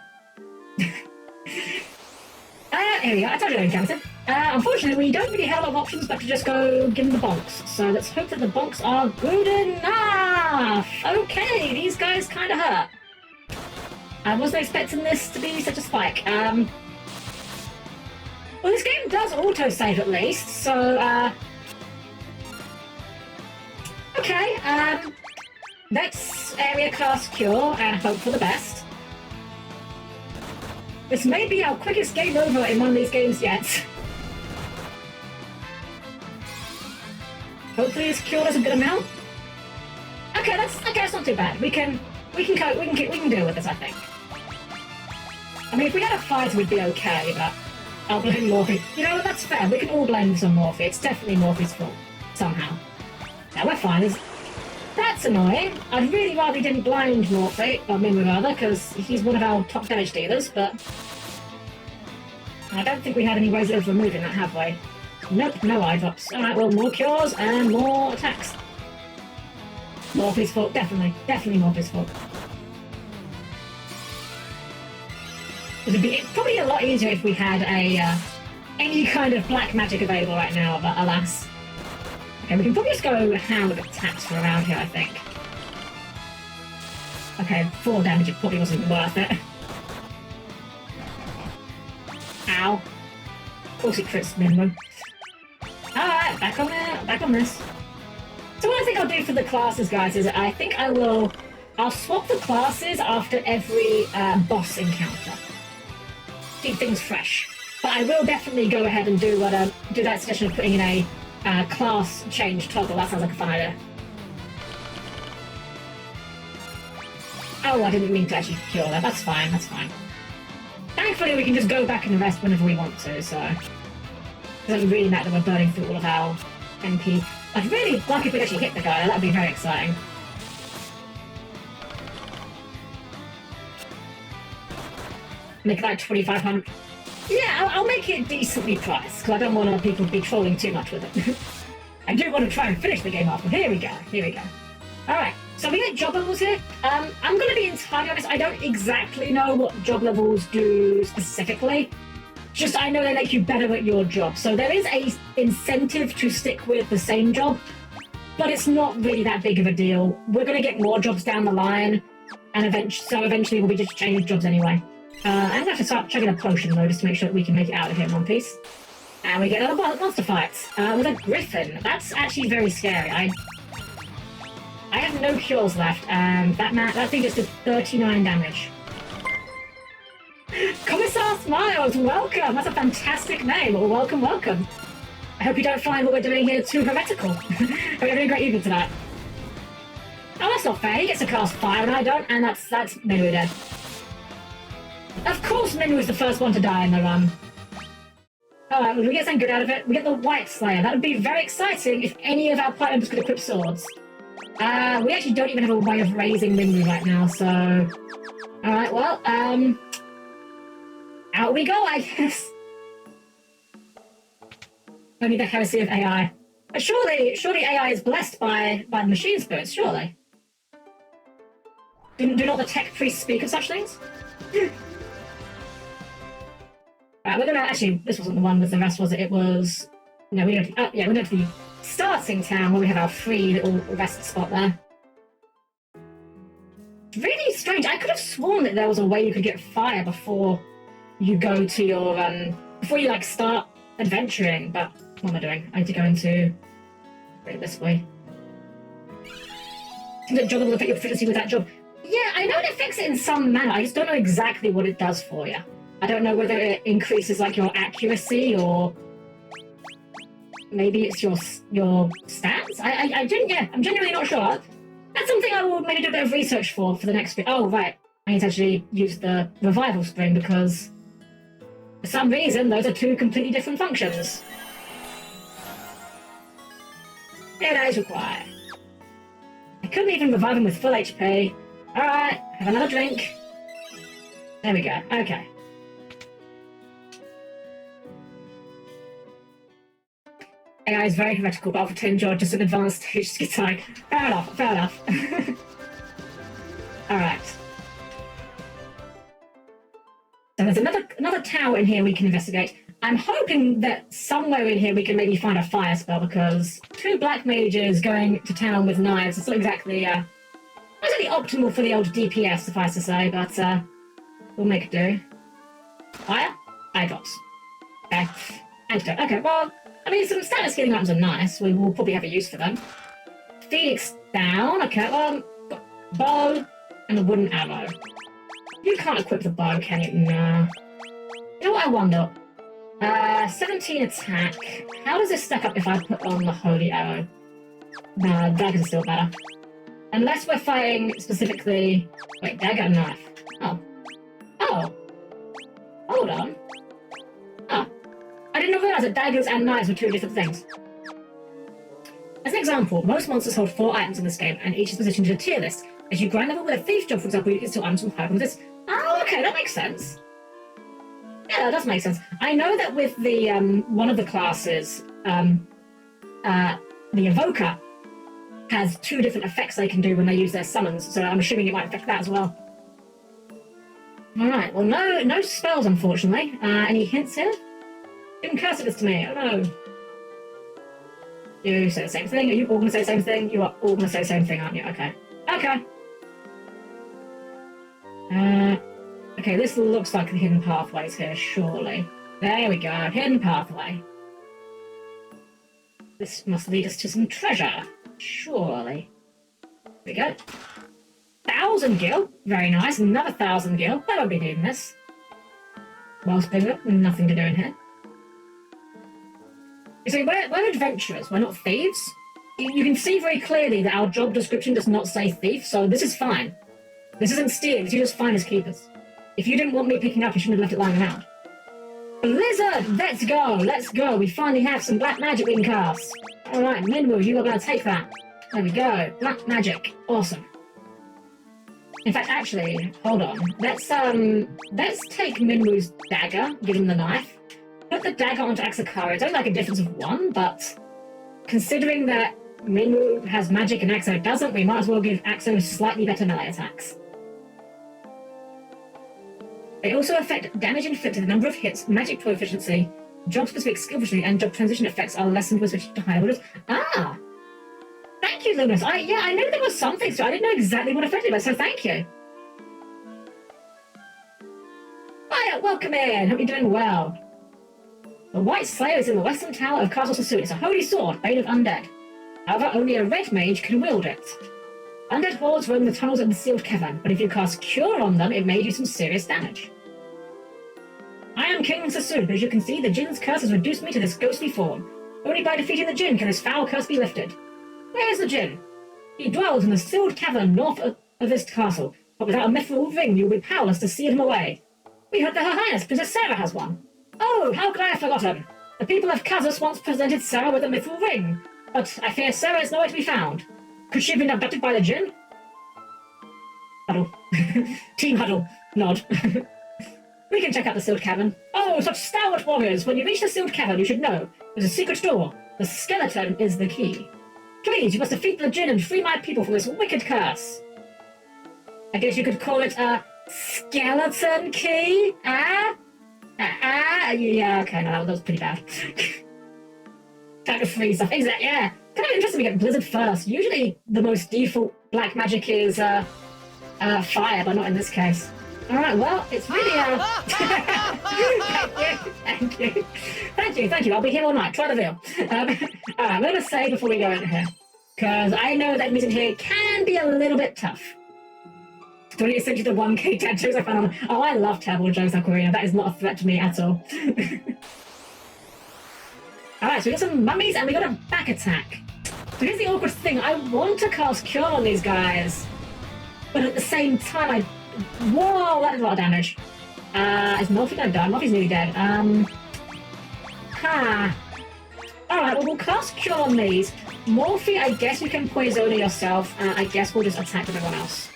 Here we go. I told you to encounter. Unfortunately, we don't really have a lot of options but to just go give them the bonks. So let's hope that the bonks are good enough. Okay, these guys kind of hurt. I wasn't expecting this to be such a spike. Well, this game does autosave at least, so, okay, let's area cast Cure and hope for the best. This may be our quickest game over in one of these games yet. Hopefully this Cure does a good amount. Okay, that's not too bad. We can deal with this, I think. I mean, if we had a fight, we'd be okay, but I'll blame Morphe. You know, that's fair. We can all blame this on Morphe. It's definitely Morphe's fault, somehow. Yeah, we're fine. That's annoying. I'd really rather he didn't blind Morphe, or Minwu rather, because he's one of our top damage dealers, but I don't think we had any ways of removing that, have we? Nope, no eye drops. Alright, well, more cures and more attacks. Morphe's fault, definitely. Definitely Morphe's fault. It would be probably a lot easier if we had any kind of black magic available right now, but alas. Okay, we can probably just go hand with attacks for around here, I think. Okay, 4 damage, it probably wasn't worth it. Ow. Of course it crits Minwu. Alright, back on this. So what I think I'll do for the classes, guys, is I think I'll swap the classes after every boss encounter. Keep things fresh. But I will definitely go ahead and do that suggestion of putting in a class change toggle. That sounds like a fun idea. Oh, I didn't mean to actually cure that. That's fine, that's fine. Thankfully, we can just go back and rest whenever we want to, so it doesn't really matter that we're burning through all of our MP. I'd really like if we actually hit the guy. That'd be very exciting. Make that 2,500. Yeah, I'll make it decently priced, because I don't want people to be trolling too much with it. I do want to try and finish the game off, but here we go. Alright, so we get job levels here. I'm going to be entirely honest, I don't exactly know what job levels do specifically. Just I know they make you better at your job. So there is a incentive to stick with the same job, but it's not really that big of a deal. We're going to get more jobs down the line, and eventually we'll be just changing jobs anyway. I'm going to have to start checking a potion though, just to make sure that we can make it out of here in one piece. And we get another monster fight with a griffin. That's actually very scary. I have no cures left, and that thing just did 39 damage. Commissar Smiles, welcome! That's a fantastic name. Well, welcome. I hope you don't find what we're doing here too heretical. Hope you're having a great evening tonight. Oh, that's not fair. He gets to cast fire and I don't, and that's Minwu dead. Of course Minwu is the first one to die in the run. Alright, well, we get something good out of it. We get the White Slayer. That would be very exciting if any of our party members could equip swords. We actually don't even have a way of raising Minwu right now, so... Alright, well, out we go, I guess. Only the heresy of AI. But surely AI is blessed by the machine spirits, surely. Do not the tech priests speak of such things? Right, we're gonna actually. This wasn't the one with the rest, was it? It was No, we don't. Yeah, we go to the starting town where we have our free little rest spot there. Really strange. I could have sworn that there was a way you could get fire before you go to your before you like start adventuring. But what am I doing? I need to go into this way. The job will affect your proficiency with that job. Yeah, I know it affects it in some manner. I just don't know exactly what it does for you. I don't know whether it increases like your accuracy or maybe it's your stats. I'm genuinely not sure. That's something I will maybe do a bit of research for the next bit. Oh right, I need to actually use the revival spring because for some reason those are two completely different functions. Yeah, that is required. I couldn't even revive him with full HP. Alright, have another drink. There we go, okay. AI is very heretical, but often to enjoy just an advanced stage schizoid. Fair enough, fair enough. Alright. So there's another tower in here we can investigate. I'm hoping that somewhere in here we can maybe find a fire spell because two black mages going to town with knives is not exactly optimal for the old DPS, suffice to say, but we'll make it do. Fire? Eye drops. Okay. Antidote. Okay, well, I mean, some status scaling items are nice. We will probably have a use for them. Phoenix down. Okay, well, got bow and a wooden arrow. You can't equip the bow, can you? Nah. You know what I wonder? 17 attack. How does this stack up if I put on the holy arrow? Nah, daggers are still better. Unless we're fighting specifically... Wait, dagger and knife. Oh. Oh. Hold on. Oh. I didn't realize that daggers and knives were two different things. As an example, most monsters hold 4 items in this game, and each is positioned in a tier list. As you grind level with a thief job, for example, you can steal items from higher from this. Oh, okay, that makes sense. Yeah, that does make sense. I know that with the one of the classes, the Evoker has 2 different effects they can do when they use their summons, so I'm assuming it might affect that as well. Alright, well, no spells, unfortunately. Any hints here? You can curse this to me, I don't know. You say the same thing? Are you all going to say the same thing? You are all going to say the same thing, aren't you? Okay. Okay. Okay, this looks like the hidden pathways here, surely. There we go, hidden pathway. This must lead us to some treasure, surely. Here we go. 1,000 gil, very nice, another 1,000 gil. That would be needing this. Well, bigger, nothing to do in here. You see, we're adventurers, we're not thieves. You can see very clearly that our job description does not say thief, so this is fine. This isn't stealing, you're just fine as keepers. If you didn't want me picking up, you shouldn't have left it lying around. Blizzard! Let's go! Let's go! We finally have some black magic we can cast. Alright, Minwu, you are going to take that. There we go. Black magic. Awesome. In fact, actually, hold on. Let's take Minwu's dagger, give him the knife. Put the dagger onto Axakari. It's only like a difference of 1, but considering that Minwu has magic and Axo doesn't, we might as well give Axo slightly better melee attacks. They also affect damage inflicted, the number of hits, magic proficiency, job-specific skill proficiency, and job transition effects are lessened with switching to higher orders. Ah! Thank you, Luminous. I knew there was something, so I didn't know exactly what affected it, so thank you. Hiya, welcome in. Hope you're doing well. The White Slayer is in the western tower of Castle Sassoon. It's a holy sword, made of undead. However, only a red mage can wield it. Undead hordes roam the tunnels of the sealed cavern, but if you cast Cure on them, it may do some serious damage. I am King Sassoon, but as you can see, the Jinn's curse has reduced me to this ghostly form. Only by defeating the Jinn can this foul curse be lifted. Where is the Jinn? He dwells in the sealed cavern north of this castle, but without a mithril ring, you will be powerless to seal him away. We heard that Her Highness, Princess Sarah, has one. Oh, how could I have forgotten? The people of Kazus once presented Sarah with a mithril ring, but I fear Sarah is nowhere to be found. Could she have been abducted by the Jinn? Huddle. Team huddle. Nod. We can check out the sealed cavern. Oh, such stalwart warriors! When you reach the sealed cavern, you should know. There's a secret door. The skeleton is the key. Please, you must defeat the Jinn and free my people from this wicked curse. I guess you could call it a skeleton key? Yeah, okay, no, that was pretty bad. time to freeze stuff. Exactly, yeah. Kind of interesting we get Blizzard first. Usually the most default black magic is fire, but not in this case. Alright, well, it's really Thank you. I'll be here all night. Try the veil. Alright, I'm going to say before we go in here, because I know that music here can be a little bit tough. 20th century the 1K dad jokes I found on. Oh, I love terrible jokes, Aquarina. That is not a threat to me at all. Alright, so we got some mummies and we got a back attack. So here's the awkward thing. I want to cast Cure on these guys, but at the same time, whoa, that is a lot of damage. Is Morphe gonna die? Morphe's nearly dead. Alright, well, we'll cast Cure on these. Morphe, I guess you can poison yourself. I guess we'll just attack with everyone else.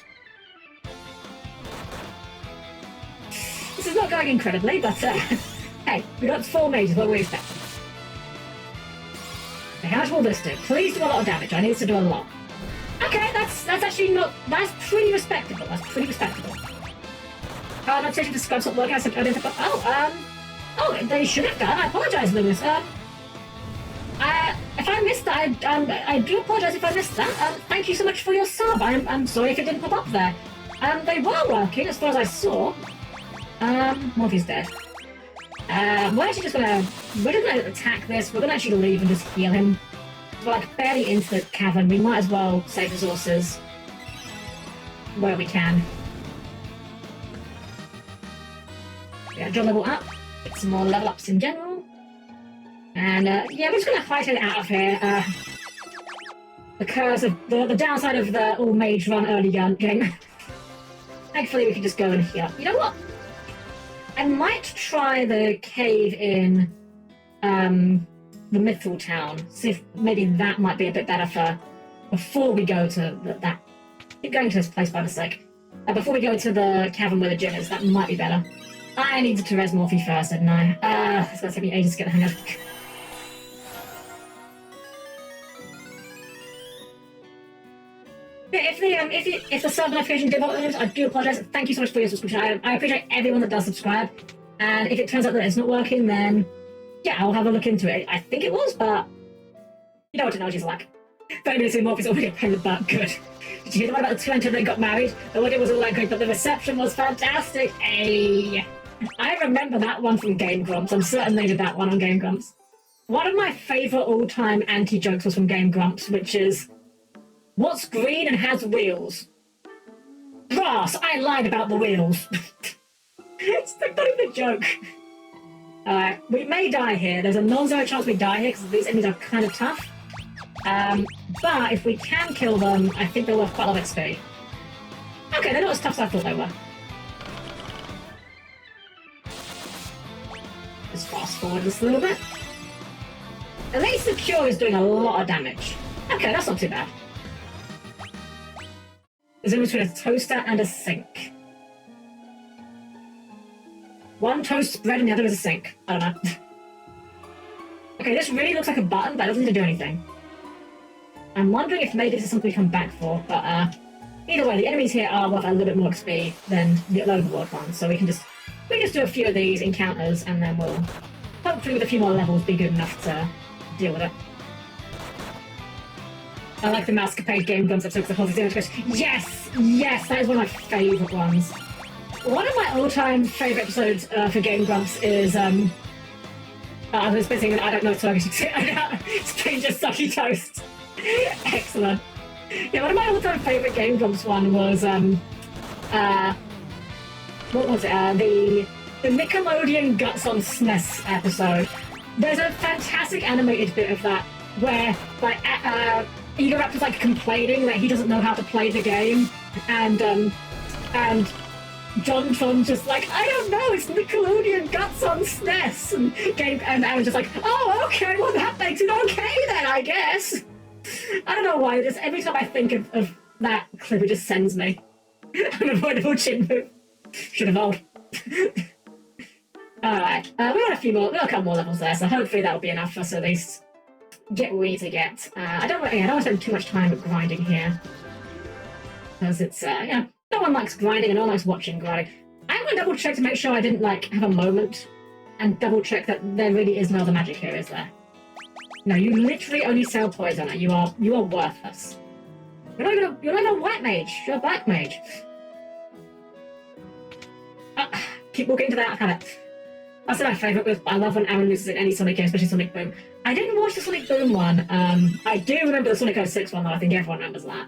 This is not going incredibly, but hey, we got 4 mages, what do we expect? Okay, how much will this do? Please do a lot of damage. I need to do a lot. Okay, that's actually not... That's pretty respectable. Not taking the scrubs not working. I didn't... Oh, they should have done. I apologise, Lewis. If I missed that, I do apologise if I missed that. Thank you so much for your sub. I'm sorry if it didn't pop up there. They were working, as far as I saw. Morphe's dead. We're actually just gonna attack this. We're gonna actually leave and just heal him. We're like barely into the cavern. We might as well save resources where we can. Yeah, draw level up. Get some more level ups in general. And yeah, we're just gonna hightail it out of here. Because of the downside of the all mage run early game. Thankfully, we can just go and heal. You know what? I might try the cave in the Mythal Town. See if maybe that might be a bit better for before we go to that. Keep going to this place by mistake. Before we go to the cavern where the gym is, that might be better. I needed to res Morphe first, didn't I? It's gonna take me ages to get the hang of. If the sub notification did pop up, I do apologise. Thank you so much for your subscription. I appreciate everyone that does subscribe. And if it turns out that it's not working, then yeah, I'll have a look into it. I think it was, but you know what technology's like. 30 minutes in Morphe's already a pain in the butt. Good. Did you hear the one about the 2 enter that got married? The wedding wasn't that good, but the reception was fantastic. Hey, I remember that one from Game Grumps. I'm certain they did that one on Game Grumps. One of my favourite all-time anti-jokes was from Game Grumps, which is, what's green and has wheels? Brass, I lied about the wheels. It's not even a joke. We may die here. There's a non-zero chance we die here because these enemies are kind of tough. But if we can kill them, I think they're worth quite a lot of XP. Okay, they're not as tough as I thought they were. Just fast forward just a little bit. At least the cure is doing a lot of damage. Okay, that's not too bad. There's in between a toaster and a sink. One toast bread and the other is a sink. I don't know. Okay, this really looks like a button, but it doesn't need to do anything. I'm wondering if maybe this is something we come back for, but either way, the enemies here are worth a little bit more XP than the overworld ones, so we can just do a few of these encounters, and then we'll, hopefully with a few more levels, be good enough to deal with it. I like the Mousecapade Game Grumps episode because the whole image goes, yes! Yes! That is one of my favourite ones. One of my all-time favourite episodes for Game Grumps is, I was thinking, I don't know what to Stranger Sucky Toast. Excellent. Yeah, one of my all-time favourite Game Grumps one was, what was it? The Nickelodeon Guts on SNES episode. There's a fantastic animated bit of that where, like, Egoraptor's like complaining that he doesn't know how to play the game, and John's just like, I don't know, it's Nickelodeon Guts on SNES, and I was just like, oh, okay, well that makes it okay then, I guess. I don't know why, just every time I think of that clip, it just sends me. Unavoidable chin move. Should have rolled. Alright, we got a couple more levels there, so hopefully that'll be enough for us at least get what we need to get. I don't want to spend too much time grinding here. Because it's, yeah, no one likes grinding and no one likes watching grinding. I'm going to double check to make sure I didn't, like, have a moment and double check that there really is no other magic here, is there? No, you literally only sell poison. You are worthless. You're not even a white mage. You're a black mage. Keep walking into that. Have it. That's my favourite. I love when Aaron loses in any Sonic game, especially Sonic Boom. I didn't watch the Sonic Boom one. I do remember the Sonic 06 one, though. I think everyone remembers that.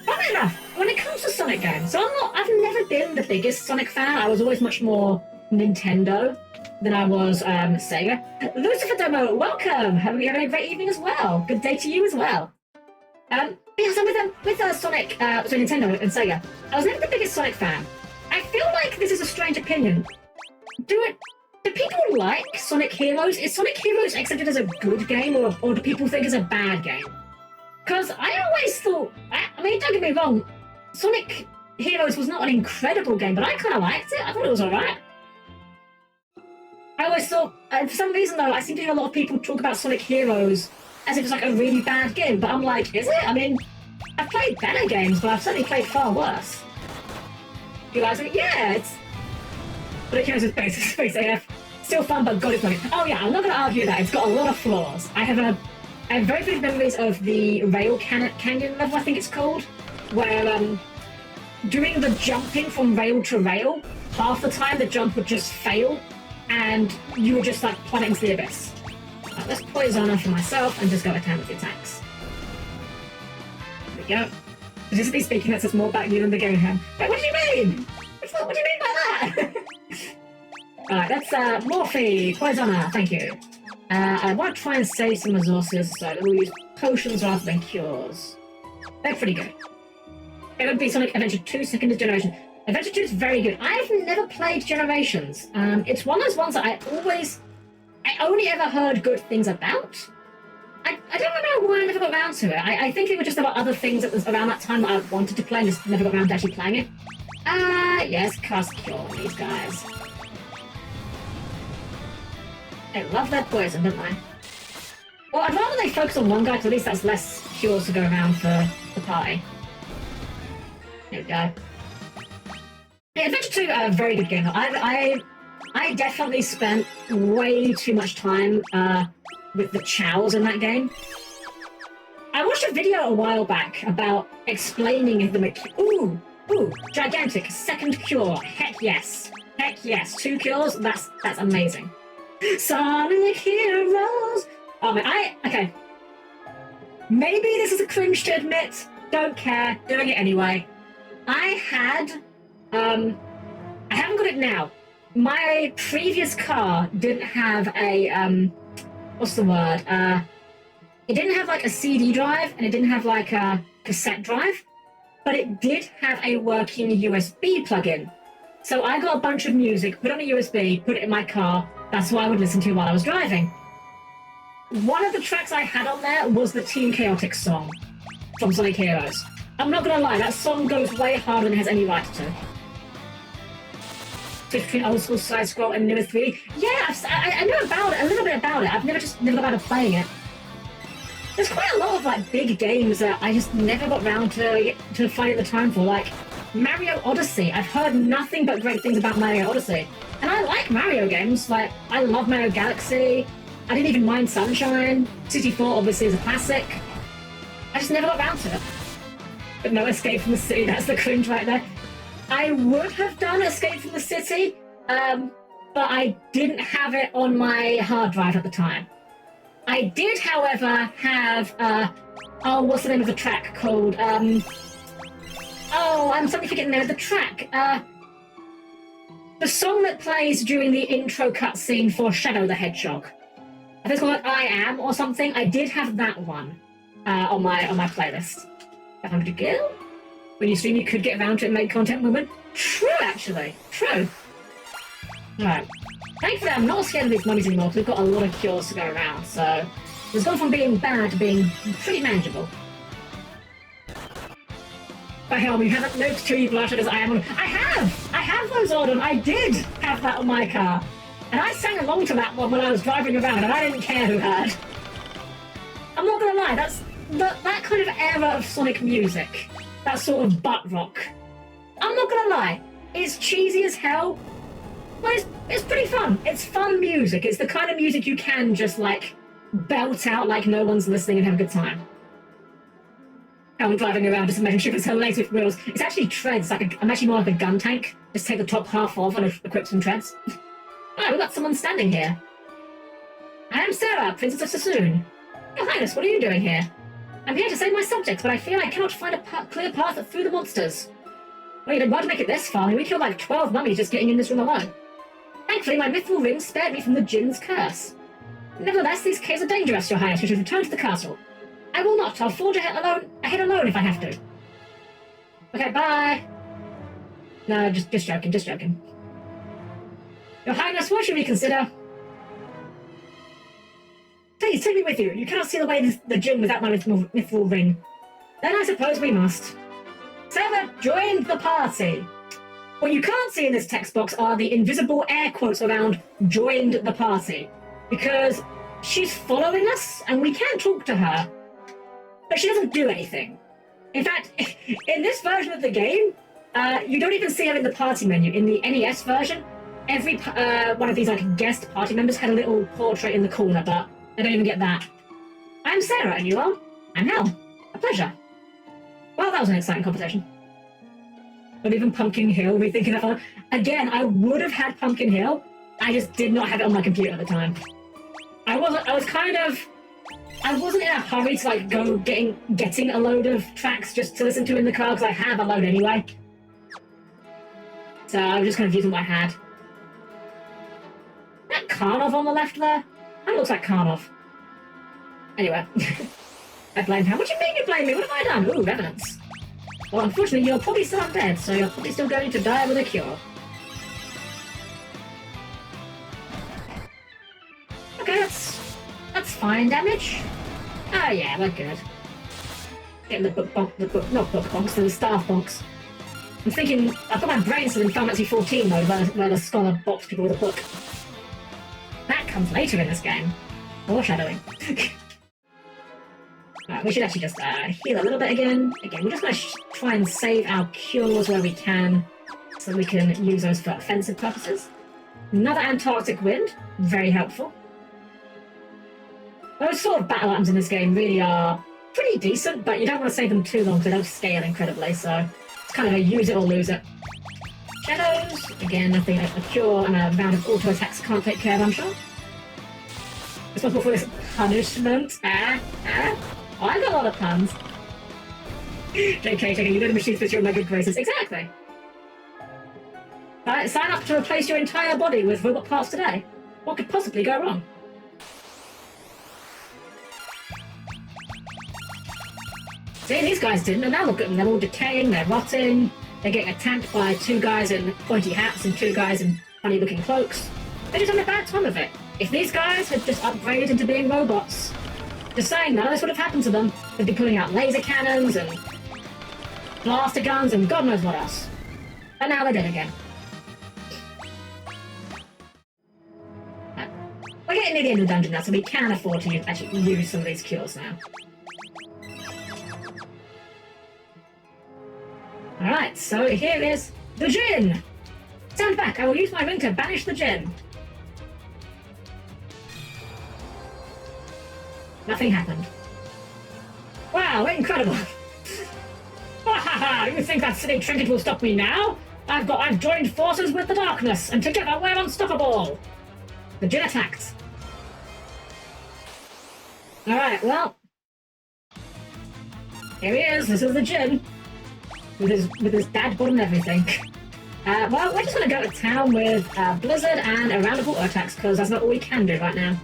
Funny enough, when it comes to Sonic games, I've never been the biggest Sonic fan. I was always much more Nintendo than I was Sega. Lucifer Domo, welcome! Hope you're having a great evening as well. Good day to you as well. Yeah, so with Sonic, so Nintendo and Sega, I was never the biggest Sonic fan. I feel like this is a strange opinion. Do people like Sonic Heroes? Is Sonic Heroes accepted as a good game, or do people think it's a bad game? Because I always thought, I mean, don't get me wrong, Sonic Heroes was not an incredible game, but I kind of liked it. I thought it was alright. I always thought, for some reason though, I seem to hear a lot of people talk about Sonic Heroes as if it's like a really bad game, but I'm like, is it? I mean, I've played better games, but I've certainly played far worse. You guys are like, yeah, it's... Sonic Heroes is Space AF. Still fun, but God, it's not. Oh yeah, I'm not going to argue that. It's got a lot of flaws. I have very vivid memories of the Rail Canyon level, I think it's called, where doing the jumping from rail to rail, half the time the jump would just fail, and you would just like plummet into the abyss. Let's poison for myself and just go to town with the attacks. There we go. Statistically speaking, that says more about you than the game hand. Wait, what do you mean? What do you mean by that? Alright, that's Morphe, Poisona, thank you. I want to try and save some resources, so we'll use potions rather than cures. They're pretty good. It would be Sonic Adventure 2 Second Generation. Adventure 2 is very good. I've never played Generations. It's one of those ones that I only ever heard good things about. I don't remember why I never got around to it. I think it was just about other things that was around that time that I wanted to play and just never got around to actually playing it. Yes, cast Cure on these guys. I love their poison, don't I? Well, I'd rather they focus on one guy, because at least that's less cures to go around for the party. There we go. Yeah, Adventure 2, a very good game. I definitely spent way too much time with the chows in that game. I watched a video a while back about explaining the Ooh, gigantic second cure. Heck yes. Heck yes. 2 cures, that's amazing. Sonic Heroes! Oh man, okay. Maybe this is a cringe to admit. Don't care. Doing it anyway. I haven't got it now. My previous car didn't have a, what's the word? It didn't have like a CD drive, and it didn't have like a cassette drive, but it did have a working USB plug-in. So I got a bunch of music, put on a USB, put it in my car. That's what I would listen to while I was driving. One of the tracks I had on there was the Team Chaotix song from Sonic Heroes. I'm not gonna lie, that song goes way harder than it has any right to. Switch between old school side scroll and newer 3D. Yeah, I know about it, a little bit about it. I've never got around to playing it. There's quite a lot of like big games that I just never got round to finding the time for. Like Mario Odyssey. I've heard nothing but great things about Mario Odyssey. And I like Mario games, like, I love Mario Galaxy, I didn't even mind Sunshine, 64 obviously is a classic. I just never got around to it. But no Escape from the City, that's the cringe right there. I would have done Escape from the City, but I didn't have it on my hard drive at the time. I did, however, have, what's the name of the track called? I'm suddenly forgetting the name of the track. The song that plays during the intro cutscene for Shadow the Hedgehog. I think it's called I Am or something. I did have that one on my playlist. 100 Gil? When you stream, you could get around to it and make content movement. True, actually. True. Alright. Thankfully, I'm not scared of these mummies anymore because we've got a lot of cures to go around, so it's gone from being bad to being pretty manageable. But Helm, you haven't noticed till you've lashed as I am on. I have those on. I did have that on my car. And I sang along to that one when I was driving around, and I didn't care who heard. I'm not gonna lie, that kind of era of Sonic music, that sort of butt rock, I'm not gonna lie, it's cheesy as hell, but it's pretty fun. It's fun music. It's the kind of music you can just, like, belt out like no one's listening and have a good time. I'm driving around just making sure it's her legs with wheels. It's actually treads. I'm actually more like a gun tank. Just take the top half off and equip some treads. Alright, we've got someone standing here. I am Sarah, Princess of Sassoon. Your Highness, what are you doing here? I'm here to save my subjects, but I fear I cannot find a clear path through the monsters. Well, you did well to make it this far. We killed like 12 mummies just getting in this room alone. Thankfully, my mithril ring spared me from the Jinn's curse. Nevertheless, these caves are dangerous, Your Highness. You should return to the castle. I will not. I'll forge ahead alone if I have to. Okay, bye. No, just joking. Your Highness, what should we consider? Please, take me with you. You cannot see the way to the Jinn without my mithril ring. Then I suppose we must. Sarah joined the party. What you can't see in this text box are the invisible air quotes around joined the party. Because she's following us and we can talk to her. But she doesn't do anything. In fact, in this version of the game, you don't even see her in the party menu. In the NES version, every one of these like guest party members had a little portrait in the corner, but I don't even get that. I'm Sarah, and you are? I'm Hel. A pleasure. Well, that was an exciting conversation. But even Pumpkin Hill, we're thinking of her. Again, I would have had Pumpkin Hill. I just did not have it on my computer at the time. I wasn't in a hurry to like go getting a load of tracks just to listen to in the car because I have a load anyway. So I was just kind of using what I had. That Karnov on the left there? That looks like Karnov. Anyway. I blame her. What do you mean you blame me? What have I done? Ooh, evidence. Well, unfortunately, you're probably still undead, so you're probably still going to die with a cure. Okay, that's fine damage. Oh yeah, we're good. Getting the not book bonks, the staff bonks. I'm thinking, I've got my brain still in Final Fantasy 14 mode, where the scholar bops people with a book. That comes later in this game. Foreshadowing. Right, we should actually just heal a little bit again. Again, we're just going to try and save our cures where we can, so we can use those for offensive purposes. Another Antarctic Wind, very helpful. Those sort of battle items in this game really are pretty decent, but you don't want to save them too long because they don't scale incredibly, so it's kind of a use it or lose it. Shadows, again, nothing a cure and a round of auto attacks can't take care of, I'm sure. Responsible for this punishment. Oh, I got a lot of puns. JK, you know the machines put you in my good graces. Exactly. Sign up to replace your entire body with robot parts today. What could possibly go wrong? See, these guys didn't, and now look at them. They're all decaying, they're rotting, they're getting attacked by 2 guys in pointy hats and 2 guys in funny-looking cloaks. They're just having a bad time of it. If these guys had just upgraded into being robots, just saying, none of this would have happened to them. They'd be pulling out laser cannons and blaster guns and God knows what else. But now they're dead again. We're getting near the end of the dungeon now, so we can afford to actually use some of these cures now. Alright, so here is the Jinn! Stand back, I will use my ring to banish the Jinn. Nothing happened. Wow, incredible! Wahaha! You think that silly trinket will stop me now? I've joined forces with the darkness, and together we're unstoppable! The Jinn attacked. Alright, well. Here he is, this is the Jinn. With his dad bod and everything. Well, we're just gonna go to town with Blizzard and a round of auto attacks, because that's not all we can do right now.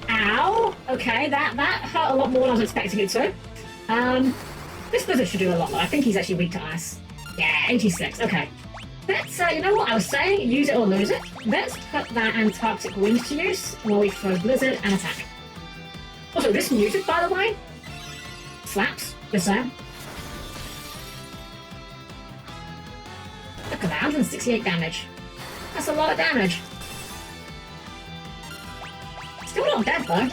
Ow! Okay, that hurt a lot more than I was expecting it to. This Blizzard should do a lot more. I think he's actually weak to ice. Yeah, 86, okay. Let's, you know what I was saying? Use it or lose it. Let's put that Antarctic Wind to use while we throw Blizzard and attack. Also, this music, by the way, slaps, just saying. Look at that, 168 damage. That's a lot of damage. Still not dead though.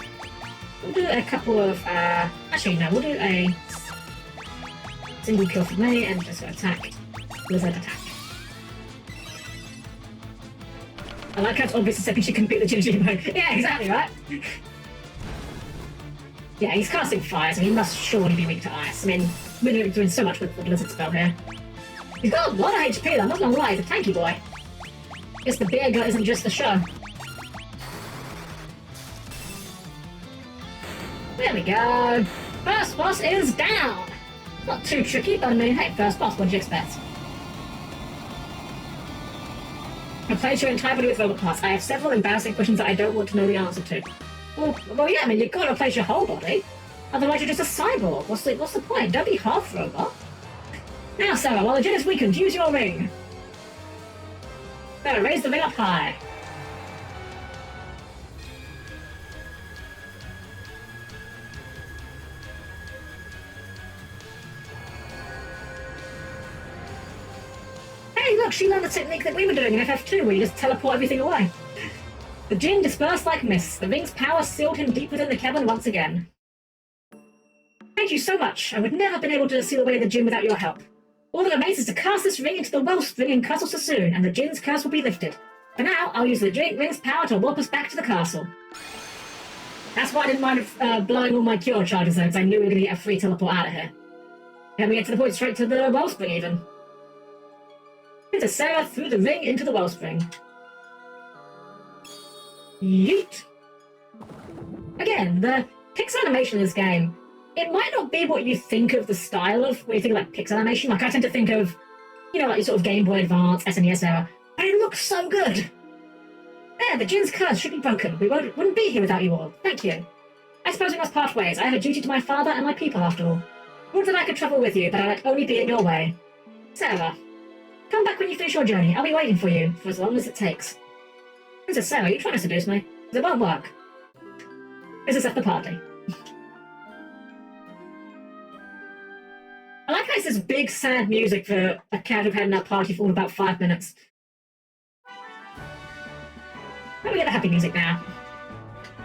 We'll do a couple of, actually no, we'll do a single kill for me and just attack, Blizzard attack. I like how it's obvious second she can beat the Jinjimbo. Yeah, exactly, right? Yeah, he's casting fire, so he must surely be weak to ice. I mean, we're doing so much with the Blizzard spell here. He's got a lot of HP, though, I'm not gonna lie, he's a tanky boy. Guess the beer gut isn't just the show. There we go. First boss is down. Not too tricky, but I mean, hey, first boss, what did you expect? Replace your entire body with robot parts. I have several embarrassing questions that I don't want to know the answer to. Well, yeah, I mean, you've got to replace your whole body. Otherwise, you're just a cyborg. What's the point? Don't be half robot. Now, Sarah, while the gin is weakened, use your ring. Better raise the ring up high. Hey, look, she learned the technique that we were doing in FF2, where you just teleport everything away. The djinn dispersed like mist. The ring's power sealed him deep within the cavern once again. Thank you so much. I would never have been able to seal away the djinn without your help. All that remains is to cast this ring into the wellspring in Castle Sassoon, and the djinn's curse will be lifted. For now, I'll use the ring's power to warp us back to the castle. That's why I didn't mind blowing all my cure charges though, because I knew we were going to get a free teleport out of here. And we get to the point straight to the wellspring even. Princess Sarah threw the ring into the wellspring. Yeet! Again, the pixel animation in this game, it might not be what you think of the style of when you think about pixel animation. Like, I tend to think of, you know, like your sort of Game Boy Advance, SNES era, but it looks so good! There, the djinn's curse should be broken. We wouldn't be here without you all. Thank you. I suppose we must part ways. I have a duty to my father and my people, after all. Would that I could travel with you, but I'd only be in your way. Sarah, come back when you finish your journey. I'll be waiting for you, for as long as it takes. Princess Sarah, you trying to seduce me? It won't work. This is at the party. I like how it's this big, sad music for a cat who've had in that party for about 5 minutes. Let me get the happy music now.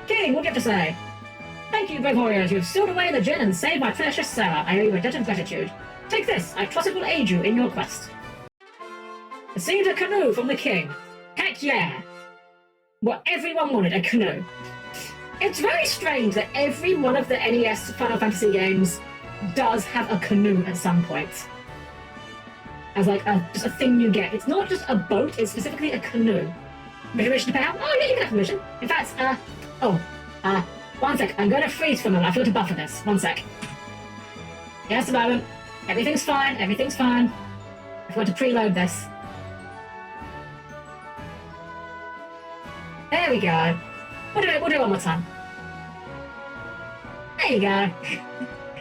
King, what do you have to say? Thank you, brave warriors. You have sealed away the djinn and saved my precious Sarah. I owe you a debt of gratitude. Take this. I trust it will aid you in your quest. Received a canoe from the king. Heck yeah! What everyone wanted, a canoe. It's very strange that every one of the NES Final Fantasy games does have a canoe at some point. As like just a thing you get. It's not just a boat, it's specifically a canoe. Permission to pay out? Oh yeah, you can have permission. In fact, one sec, I'm going to freeze for a moment. I forgot to buffer this. One sec. Just a moment. Everything's fine, everything's fine. I forgot to preload this. There we go. We'll do it one more time. There you go.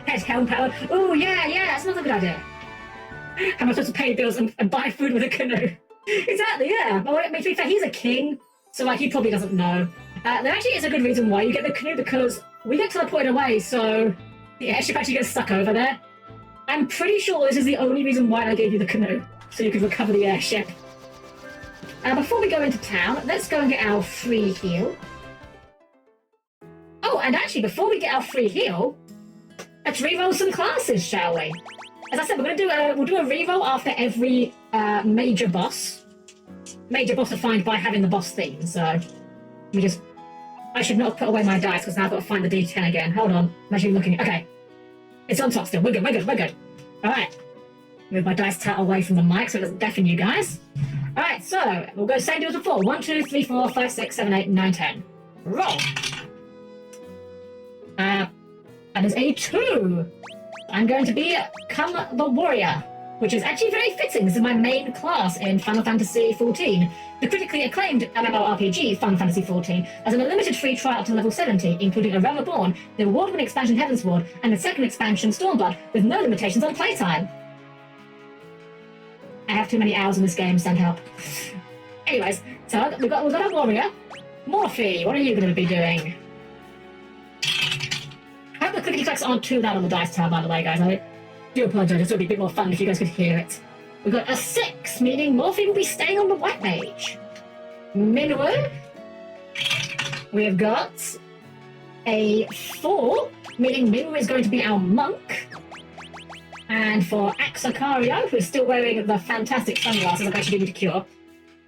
There's Helm power. Oh yeah, that's another good idea. How am I supposed to pay bills and buy food with a canoe? Exactly, yeah. Well, I mean, to be fair, he's a king, so like he probably doesn't know. There actually is a good reason why you get the canoe, because we get teleported away, so the airship actually gets stuck over there. I'm pretty sure this is the only reason why I gave you the canoe, so you could recover the airship. Before we go into town, let's go and get our free heal. Oh, and actually, before we get our free heal, let's reroll some classes, shall we? As I said, we'll do a reroll after every major boss. Major boss defined by having the boss theme. So I should not have put away my dice because now I've got to find the D10 again. Hold on, I'm actually looking. Okay, it's on top still. We're good. All right, move my dice towel away from the mic so it doesn't deafen you guys. All right, so we'll go same deal as before. 1, 2, 3, 4, 5, 6, 7, 8, 9, 10. Roll. That is a 2. I'm going to become the warrior, which is actually very fitting. This is my main class in Final Fantasy XIV. The critically acclaimed MMORPG Final Fantasy XIV has an unlimited free trial up to level 70, including A Realm Reborn, the award-winning expansion Heavensward, and the second expansion Stormblood, with no limitations on playtime. I have too many hours in this game, send help. Anyways, so we've got a warrior. Morphe, what are you going to be doing? I hope the clickety clacks aren't too loud on the dice towel, by the way, guys. I do apologise. This would be a bit more fun if you guys could hear it. We've got a 6, meaning Morphe will be staying on the White Mage. Minwu, we have got a 4, meaning Minwu is going to be our monk. And for Axacario, who's still wearing the fantastic sunglasses I've actually given to Cure,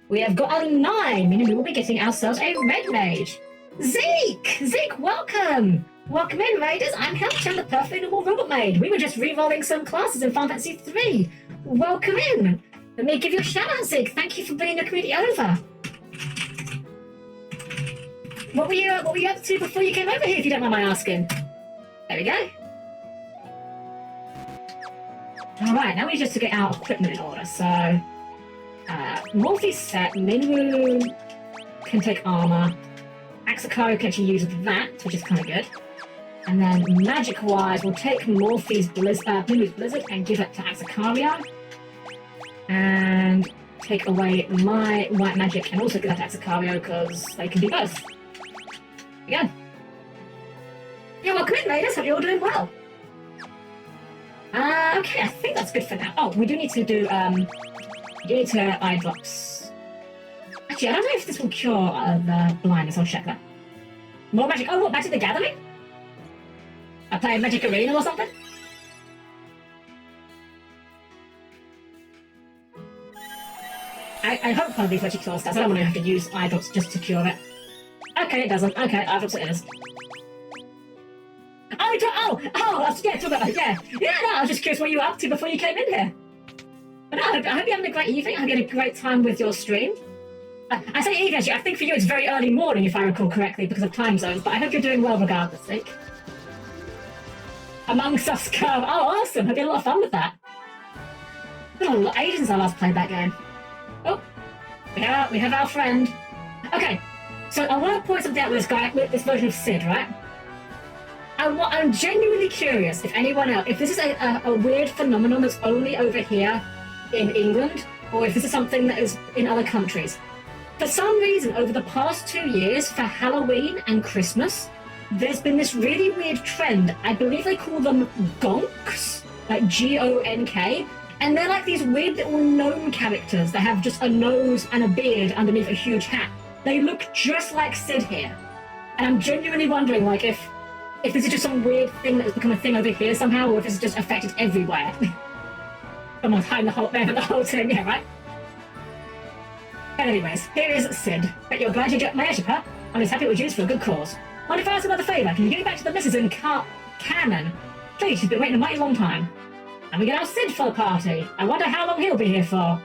We have got a 9, meaning we will be getting ourselves a red mage. Zeke! Zeke, welcome! Welcome in, raiders. I'm Helm-Chan, the perfectly normal robot maid. We were just re-rolling some classes in Final Fantasy 3. Welcome in. Let me give you a shout out, Zeke. Thank you for bringing your community over. What were you up to before you came over here, if you don't mind my asking? There we go. Alright, now we just to get our equipment in order. So, multi-set, Minwu can take armor. Axakaru can actually use that, which is kind of good. And then magic-wise, we'll take Morphe's Minwu's Blizzard and give it to Axakario. And take away my white magic and also give that to Axakario because they can do both. There we go. Yeah, welcome in, raiders. Hope you're all doing well. Okay, I think that's good for now. Oh, we do need to do, eye drops. Actually, I don't know if this will cure the blindness. I'll check that. More magic. Oh, what? Magic the Gathering? I play Magic Arena or something? I hope one of these magic cure stats. I don't want to have to use eye drops just to cure it. Okay, it doesn't. Okay, eye drops it is. Yeah, no, I was just curious what you were up to before you came in here. But no, I hope you're having a great evening. I hope you had a great time with your stream. I say evening, actually. I think for you it's very early morning, if I recall correctly, because of time zones, but I hope you're doing well regardless, Nick. Amongst Us Curve. Oh, awesome. Hope you had a lot of fun with that. It's been a lot of ages since I last played that game. Oh, we have our friend. Okay, so I want to point something out with this guy, with this version of Sid, right? I'm genuinely curious if anyone else, if this is a weird phenomenon that's only over here in England, or if this is something that is in other countries. For some reason, over the past 2 years, for Halloween and Christmas, there's been this really weird trend. I believe they call them gonks, like G-O-N-K, and they're like these weird little gnome characters that have just a nose and a beard underneath a huge hat. They look just like Sid here. And I'm genuinely wondering, like, if this is just some weird thing that has become a thing over here somehow, or if it's just affected everywhere. Someone's hiding the whole thing, yeah, right? But anyways, here is Sid. Bet you're glad you got my airship, huh? I'm as happy it was used for a good cause. Mind if I ask another favour? Can you get me back to the missus in Cannon? Please, she's been waiting a mighty long time. And we get our Sid for the party. I wonder how long he'll be here for.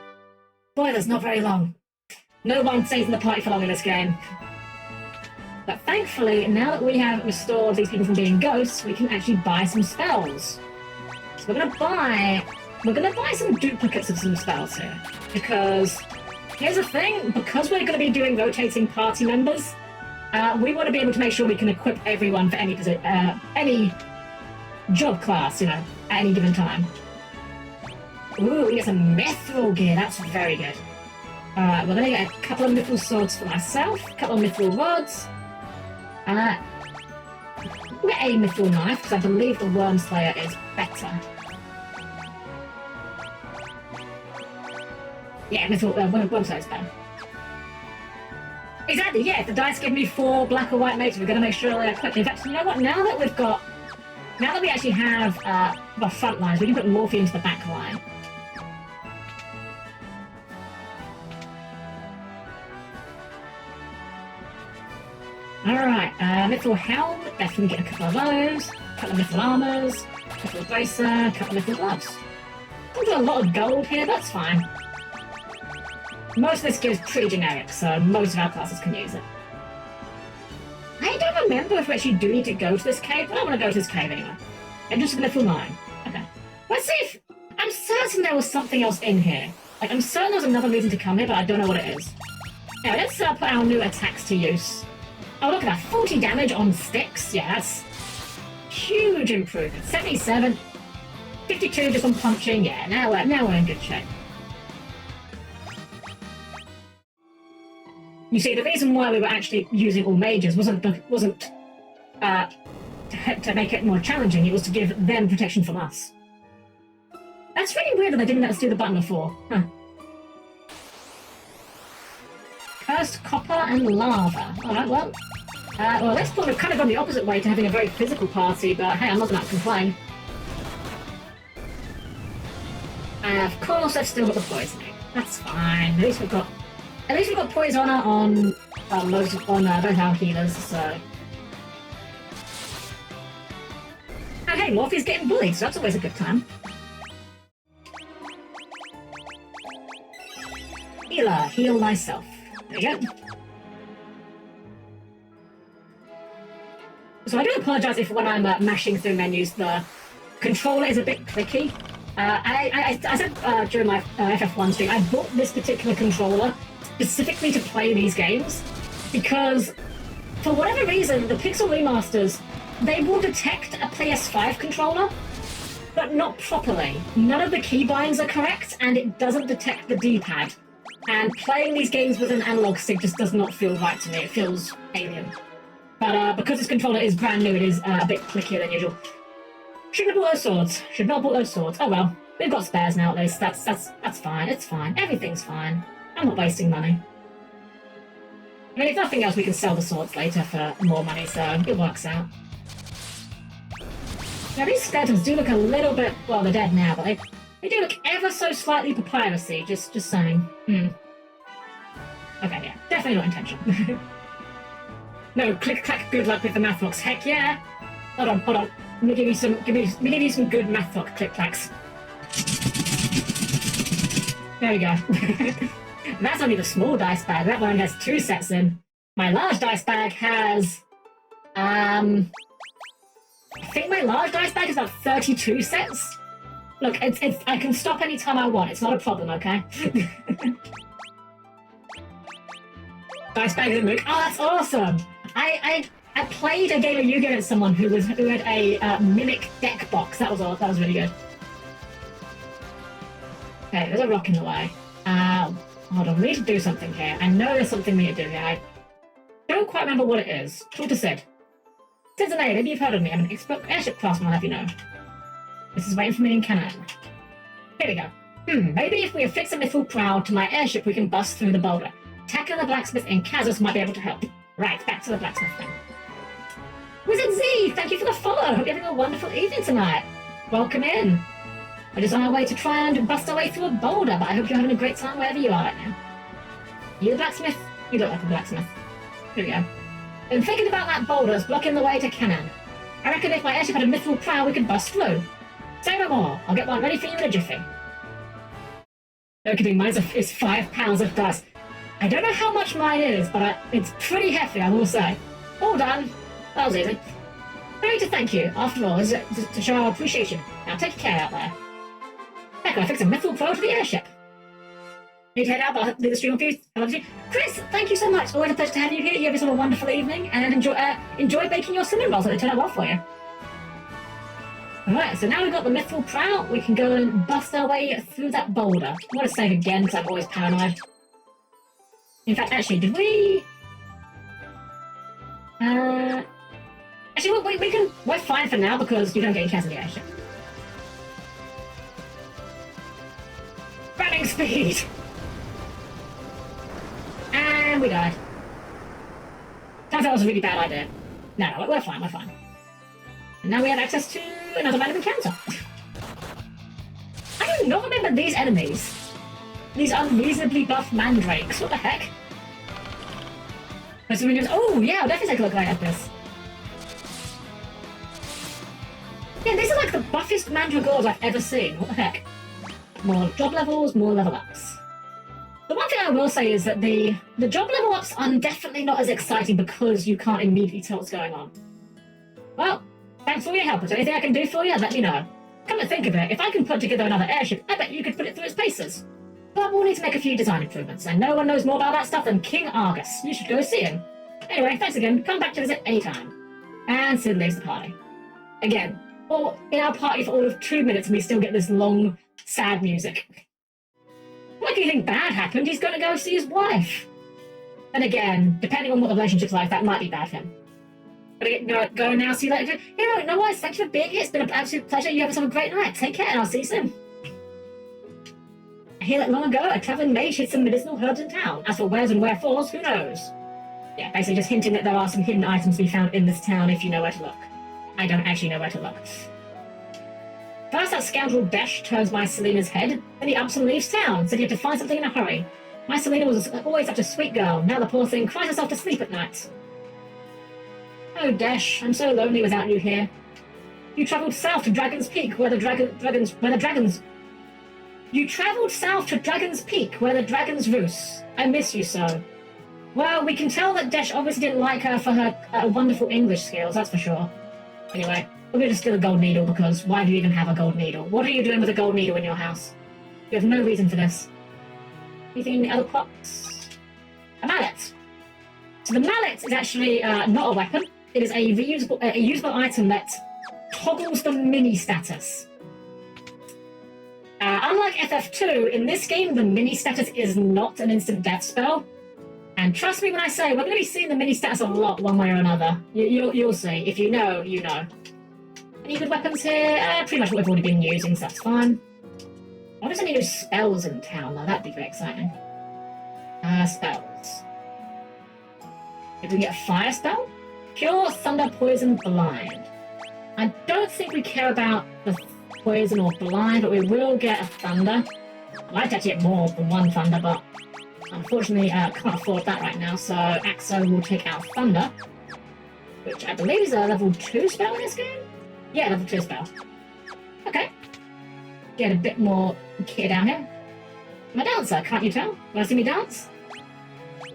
Boy, that's not very long. No one stays in the party for long in this game. But thankfully, now that we have restored these people from being ghosts, we can actually buy some spells. So we're gonna buy some duplicates of some spells here. Because here's the thing, because we're gonna be doing rotating party members, we want to be able to make sure we can equip everyone for any job class, you know, at any given time. Ooh, we get some mithril gear, that's very good. Alright, we're gonna get a couple of mithril swords for myself, a couple of mithril rods. We'll get a mithril knife, because I believe the Worm Slayer is better. Yeah, Worm Slayer is better. Exactly, yeah, if the dice give me 4 black or white mages, we're going to make sure they're quick. In fact, you know what, now that we actually have the front lines, we can put Morphe into the back line. Alright, mithril helm, definitely get a couple of those, a couple of mithril armors, a couple of bracer, a couple of mithril gloves. I've got a lot of gold here, that's fine. Most of this gear is pretty generic, so most of our classes can use it. I don't remember if we actually do need to go to this cave, but I want to go to this cave anyway. I'm just going to fill mine. Okay. Let's see if... I'm certain there was something else in here. Like, I'm certain there was another reason to come here, but I don't know what it is. Now, let's put our new attacks to use. Oh, look at that. 40 damage on sticks. Yeah, that's huge improvement. 77. 52 just on punching. Yeah, now we're in good shape. You see, the reason why we were actually using all mages wasn't to make it more challenging, it was to give them protection from us. That's really weird that they didn't let us do the button before. Huh. Cursed copper and lava. Alright, well, this point we've kind of gone the opposite way to having a very physical party, but hey, I'm not going to complain. And of course, I've still got the poisoning. That's fine. At At least we've got Poisona on both our healers, so... And hey, Morphe's getting bullied, so that's always a good time. Healer, heal myself. There you go. So I do apologise if when I'm mashing through menus, the controller is a bit clicky. I said during my FF1 stream, I bought this particular controller specifically to play these games because, for whatever reason, the Pixel remasters, they will detect a PS5 controller, but not properly. None of the keybinds are correct, and it doesn't detect the D-pad. And playing these games with an analog stick just does not feel right to me. It feels alien. But because this controller is brand new, it is a bit clickier than usual. Shouldn't have bought those swords. Should not have bought those swords. Oh well, we've got spares now at least. That's fine. It's fine. Everything's fine. I'm not wasting money. I mean, if nothing else, we can sell the swords later for more money, so it works out. Now these skeletons do look a little bit, well, they're dead now, but they do look ever so slightly papyrusy. Just saying. Okay, yeah, definitely not intentional. No, click clack. Good luck with the math locks. Heck yeah. Hold on. Let me give you some good math lock click clacks. There we go. That's only the small dice bag. That one has 2 sets in. My large dice bag has, I think my large dice bag is about 32 sets. Look, I can stop anytime I want. It's not a problem, okay? Dice bag in the mook. Oh, that's awesome! I played a game of Yu-Gi-Oh! With someone who had a mimic deck box. That was really good. Okay, there's a rock in the way. Hold on, we need to do something here. I know there's something we need to do here. I don't quite remember what it is. Torta said. Cincinnati, maybe you've heard of me. I'm an expert airship craftsman, I'll have you know. This is waiting for me in Canada. Here we go. Maybe if we affix a mithril prow to my airship, we can bust through the boulder. Taka the blacksmith in Kazus might be able to help. Right, back to the blacksmith then. Wizard Z, thank you for the follow. Hope you're having a wonderful evening tonight. Welcome in. We're just on our way to try and bust our way through a boulder, but I hope you're having a great time wherever you are right now. You the blacksmith? You look like a blacksmith. Here we go. Been thinking about that boulder that's blocking the way to Canaan. I reckon if my airship had a mithril prow, we could bust through. Say no more. I'll get one ready for you in a jiffy. No kidding, mine is 5 pounds of dust. I don't know how much mine is, but it's pretty hefty, I will say. All done. That was easy. I need to thank you, after all, to show our appreciation. Now take care out there. Heck, I fix a mithril prow to the airship. Need to head out, but I'll leave the stream on you. I love you. Chris, thank you so much. Always a pleasure to have you here. You have yourself a wonderful evening, and enjoy baking your cinnamon rolls. They turn out well for you. Alright, so now we've got the mithril prow, we can go and bust our way through that boulder. I want to save again, because I'm always paranoid. In fact, actually, did we... Actually, we're fine for now, because you don't get any chance in the airship. Running speed! And we died. Turns out that was a really bad idea. No, we're fine, we're fine. And now we have access to another random encounter. I do not remember these enemies. These unreasonably buff mandrakes. What the heck? Oh, yeah, I'll definitely take a look right at this. Yeah, these are like the buffest mandragores I've ever seen. What the heck? More job levels, more level ups. The one thing I will say is that the job level ups are definitely not as exciting because you can't immediately tell what's going on. Well, thanks for your help. Is there anything I can do for you? Let me know. Come to think of it, if I can put together another airship, I bet you could put it through its paces. But we'll need to make a few design improvements, and no one knows more about that stuff than King Argus. You should go see him. Anyway, thanks again. Come back to visit anytime. And Sid leaves the party. Again, or in our party for all of 2 minutes and we still get this long, sad music. What if anything bad happened, he's going to go see his wife. And again, depending on what the relationship's like, that might be bad for him. But go now, see you later. No worries, thank you for being here. It's been an absolute pleasure. You have yourself a great night. Take care, and I'll see you soon. I hear that long ago, a travelling mage hid some medicinal herbs in town. As for wheres and wherefores, who knows? Yeah, basically just hinting that there are some hidden items to be found in this town if you know where to look. I don't actually know where to look. First, that scoundrel Besh turns my Selena's head, then he ups and leaves town, said he had to find something in a hurry. My Selena was always such a sweet girl. Now the poor thing cries herself to sleep at night. Oh, Dash, I'm so lonely without you here. You travelled south to Dragon's Peak, where the dragons... You travelled south to Dragon's Peak, where the dragons roost. I miss you so. Well, we can tell that Dash obviously didn't like her for her wonderful English skills, that's for sure. Anyway, we're going to steal a gold needle, because why do you even have a gold needle? What are you doing with a gold needle in your house? You have no reason for this. Anything in the other plots? A mallet. So the mallet is actually not a weapon. It is a usable item that toggles the mini status. Unlike FF2, in this game, the mini status is not an instant death spell. And trust me when I say, we're going to be seeing the mini status a lot one way or another. You'll see. If you know, you know. Any good weapons here? Pretty much what we've already been using, so that's fine. What if any new spells in town, though? That'd be very exciting. Spells. If we get a fire spell? Cure, Thunder, Poison, Blind. I don't think we care about the Poison or Blind, but we will get a Thunder. I'd like to actually get more than one Thunder, but unfortunately can't afford that right now, so Axo will take out Thunder, which I believe is a level 2 spell in this game? Yeah, level 2 spell. Okay. Get a bit more kit down here. I'm a dancer, can't you tell? Want to see me dance?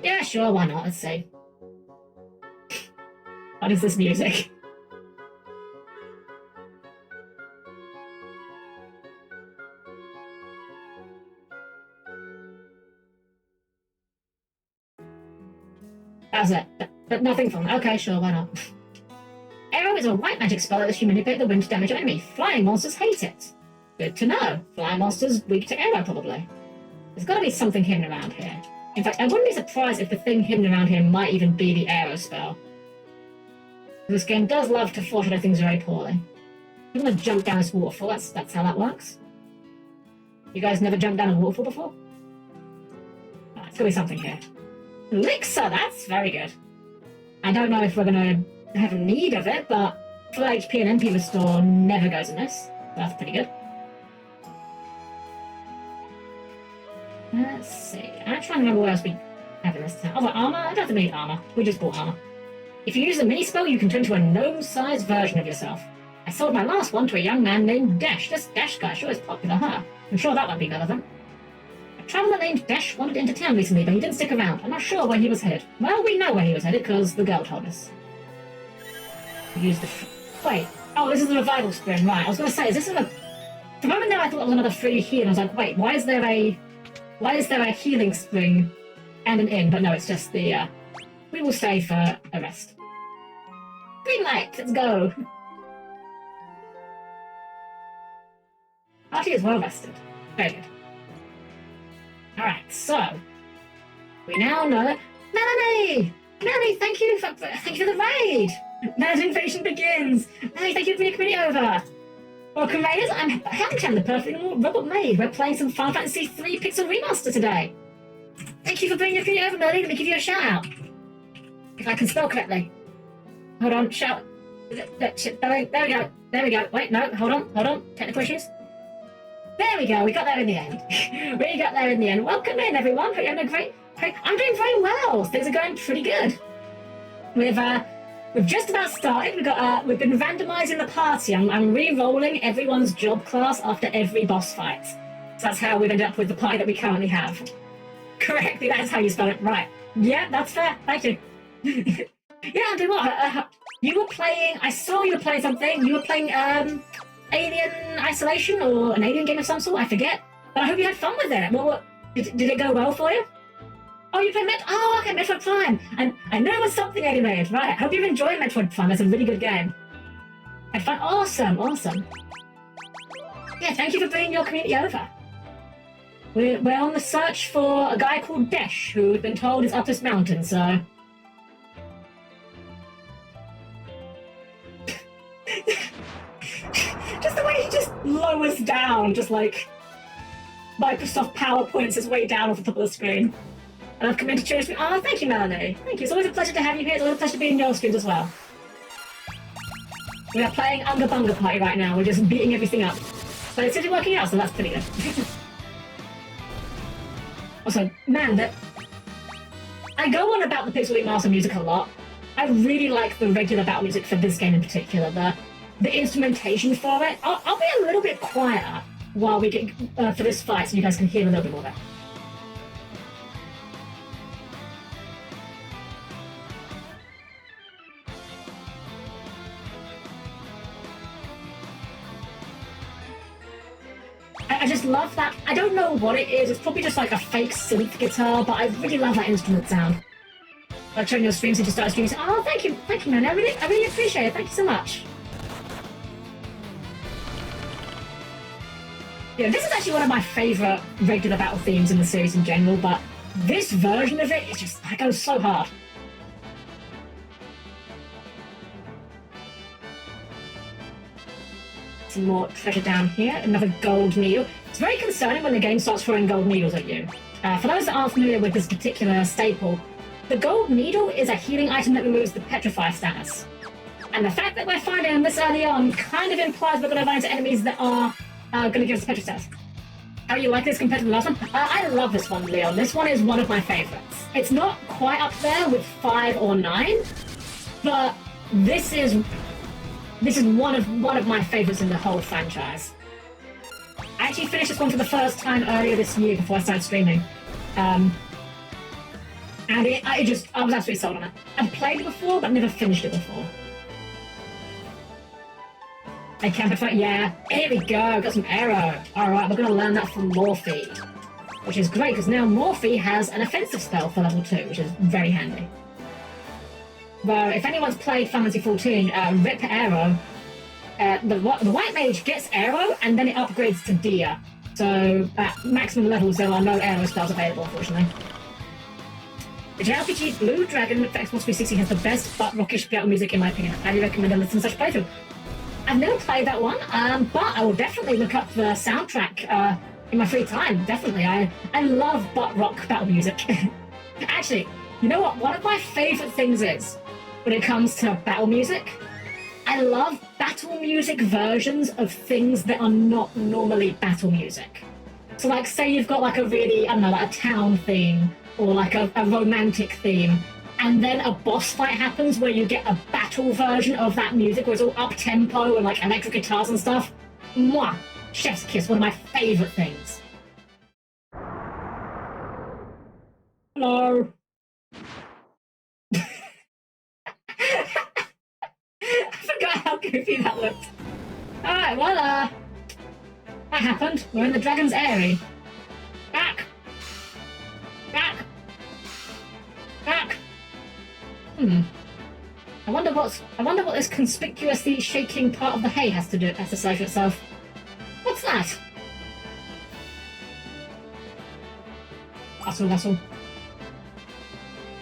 Yeah, sure, why not? Let's see. What is this music? That's it. But nothing fun. Okay, sure, why not? Arrow is a white magic spell that lets you manipulate the wind to damage your enemy. Flying monsters hate it. Good to know. Flying monsters weak to arrow, probably. There's got to be something hidden around here. In fact, I wouldn't be surprised if the thing hidden around here might even be the arrow spell. This game does love to foreshadow things very poorly. I'm going to jump down this waterfall. That's how that works. You guys never jumped down a waterfall before? Oh, there's got to be something here. Elixir, that's very good. I don't know if we're going to have a need of it, but full HP and MP restore never goes amiss. So that's pretty good. Let's see. I'm trying to remember what else we have in this town. Oh, armor? I don't think we need armor. We just bought armor. If you use the mini spell, you can turn into a gnome-sized version of yourself. I sold my last one to a young man named Dash. This Dash guy sure is popular, huh? I'm sure that won't be relevant. A traveller named Dash wandered into town recently, but he didn't stick around. I'm not sure where he was headed. Well, we know where he was headed, because the girl told us. We used the... Wait. Oh, this is the revival spring, right. I was going to say, is this a... For a moment there, I thought it was another free heal, and I was like, wait, why is there a healing spring and an inn? But no, it's just the, we will stay for a rest. Green light, let's go! Archie is well rested. Very good. Alright, so... We now know... Melanie! Melanie, thank you for the raid! Mad invasion begins! Melanie, thank you for bringing your community over! Welcome, Raiders. I'm Helm-Chan, the perfect robot maid. We're playing some Final Fantasy III Pixel Remaster today. Thank you for bringing your community over, Melanie. Let me give you a shout-out. If I can spell correctly. Hold on, shout. There we go. There we go. Wait, no, hold on. Technical issues. There we go. We got there in the end. We got there in the end. Welcome in, everyone. Hope you're having a great... I'm doing very well. Things are going pretty good. We've just about started. We've been randomizing the party. I'm re-rolling everyone's job class after every boss fight. So that's how we've ended up with the party that we currently have. Correctly, that's how you spell it. Right. Yeah, that's fair. Thank you. Yeah, I'm doing what? You were playing... I saw you were playing something. You were playing Alien Isolation or an alien game of some sort. I forget. But I hope you had fun with it. Did it go well for you? Oh, you played Metroid Prime. And I know it was something anyway. Right. I hope you're enjoying Metroid Prime. It's a really good game. Had fun. Awesome. Yeah, thank you for bringing your community over. We're on the search for a guy called Dash, who we've been told is up this mountain, so... Just the way he just lowers down, just like... Microsoft PowerPoints his way down off the top of the screen. And I've come in to cheer me. Oh, thank you, Melanie. Thank you. It's always a pleasure to have you here. It's always a pleasure to be in your streams as well. We are playing Unga Bunga Party right now. We're just beating everything up. But it's really working out, so that's pretty good. Also, man, I go on about the Pixel Remaster music a lot. I really like the regular battle music for this game in particular. The instrumentation for it. I'll be a little bit quieter while we get for this fight, so you guys can hear a little bit more of it. I just love that. I don't know what it is. It's probably just like a fake synth guitar, but I really love that instrument sound. Like showing your streams and just start streaming. Oh, thank you, man. I really appreciate it. Thank you so much. Yeah, this is actually one of my favorite regular battle themes in the series in general, but this version of it is just, that goes so hard. Some more treasure down here, another gold needle. It's very concerning when the game starts throwing gold needles at you. For those that aren't familiar with this particular staple, the gold needle is a healing item that removes the petrify status. And the fact that we're finding them this early on kind of implies we're going to run into enemies that are going to give us petrify status. How do you like this compared to the last one? I love this one, Leon. This one is one of my favorites. It's not quite up there with 5 or 9, but this is one of my favorites in the whole franchise. I actually finished this one for the first time earlier this year before I started streaming. And I was absolutely sold on it. I'd played it before, but never finished it before. I can't fight, yeah. Here we go, got some arrow. Alright, we're gonna learn that from Morphe. Which is great, because now Morphe has an offensive spell for level 2, which is very handy. Well, if anyone's played Final Fantasy XIV, Rip Arrow, the White Mage gets Arrow, and then it upgrades to Dia. So, at maximum levels, there are no Arrow spells available, unfortunately. The JRPG Blue Dragon for Xbox 360 has the best butt rockish battle music in my opinion. I highly recommend a listen to such playthrough. I've never played that one, but I will definitely look up the soundtrack in my free time, definitely. I love butt rock battle music. Actually, you know what? One of my favourite things is, when it comes to battle music, I love battle music versions of things that are not normally battle music. So like, say you've got like a really, I don't know, like a town theme, or like a romantic theme, and then a boss fight happens where you get a battle version of that music where it's all up-tempo and like electric guitars and stuff. Mwah! Chef's kiss, one of my favourite things. Hello. I forgot how goofy that looked. Alright, well, that happened. We're in the Dragon's Eyrie. Back! Back! Back! I wonder what this conspicuously shaking part of the hay has to say for itself. What's that? Hustle.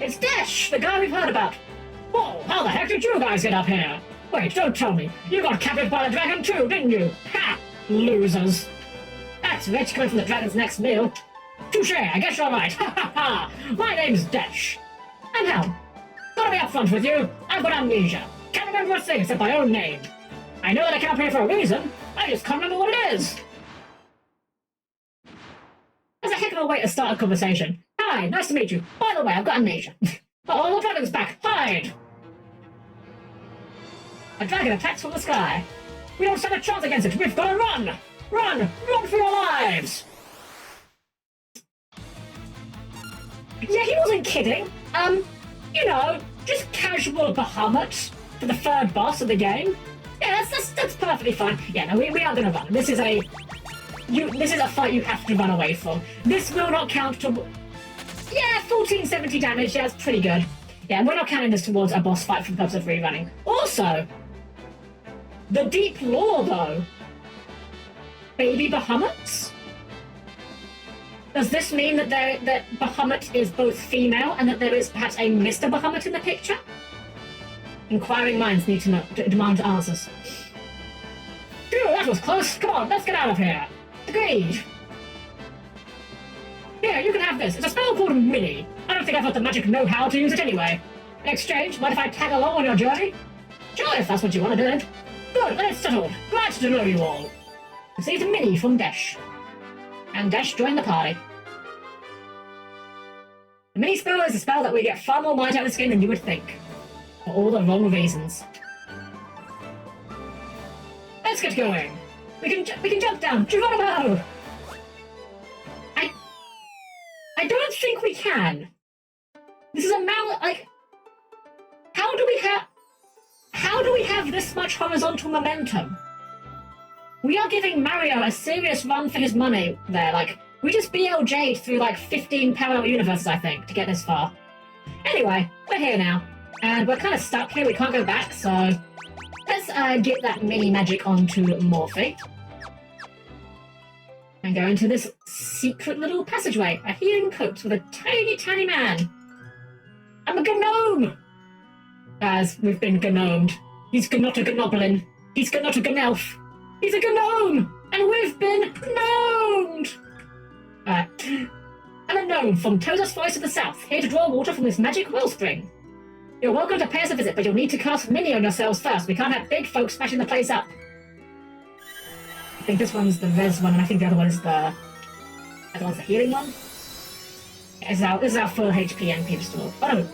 It's Dash, the guy we've heard about. Whoa, how the heck did you guys get up here? Wait, don't tell me. You got captured by the dragon too, didn't you? Ha! Losers. That's rich coming from the dragon's next meal. Touche, I guess you're right. Ha ha ha! My name's Dash. I'm Helm. Gotta be upfront with you, I've got amnesia. Can't remember a thing except my own name. I know that I came up here for a reason, I just can't remember what it is. That's a heck of a way to start a conversation. Hi, nice to meet you. By the way, I've got amnesia. Oh, the dragon's back. Hide! A dragon attacks from the sky. We don't stand a chance against it. We've got to run! Run! Run for your lives! Yeah, he wasn't kidding. You know, just casual Bahamut for the third boss of the game. Yeah, that's perfectly fine. Yeah, no, we aren't gonna run. This is a fight you have to run away from. This will not count to... Yeah, 1470 damage, yeah, that's pretty good. Yeah, we're not counting this towards a boss fight for the purpose of rerunning. Also, the deep lore, though. Baby Bahamuts? Does this mean that that Bahamut is both female and that there is perhaps a Mr. Bahamut in the picture? Inquiring minds need to know, demand answers. Phew, that was close. Come on, let's get out of here. Agreed. Here, you can have this. It's a spell called Mini. I don't think I've got the magic know-how to use it anyway. In exchange, mind if I tag along on your journey? Sure, if that's what you want to do. Good, then it's settled. Glad to know you all. Received a Mini from Dash. And Dash joined the party. The mini spell is a spell that we get far more might out of this game than you would think. For all the wrong reasons. Let's get going. We can jump down. Geronimo! I don't think we can. This is a like, how do we have this much horizontal momentum? We are giving Mario a serious run for his money there. Like, we just BLJ'd through like 15 parallel universes, I think, to get this far. Anyway, we're here now. And we're kind of stuck here. We can't go back, so let's get that mini magic onto Morphe. And go into this secret little passageway. A healing coat with a tiny, tiny man. I'm a gnome! As we've been gnomed. He's not a gnoblin. He's not a gnelf. He's a gnome! And we've been gnomed! I'm a gnome from Toza's Forest of the South, here to draw water from this magic wellspring. You're welcome to pay us a visit, but you'll need to cast Mini on yourselves first. We can't have big folks smashing the place up. I think this one's the res one, and I think the other one is the healing one. Yeah, this is our full HP NP restore. Oh no,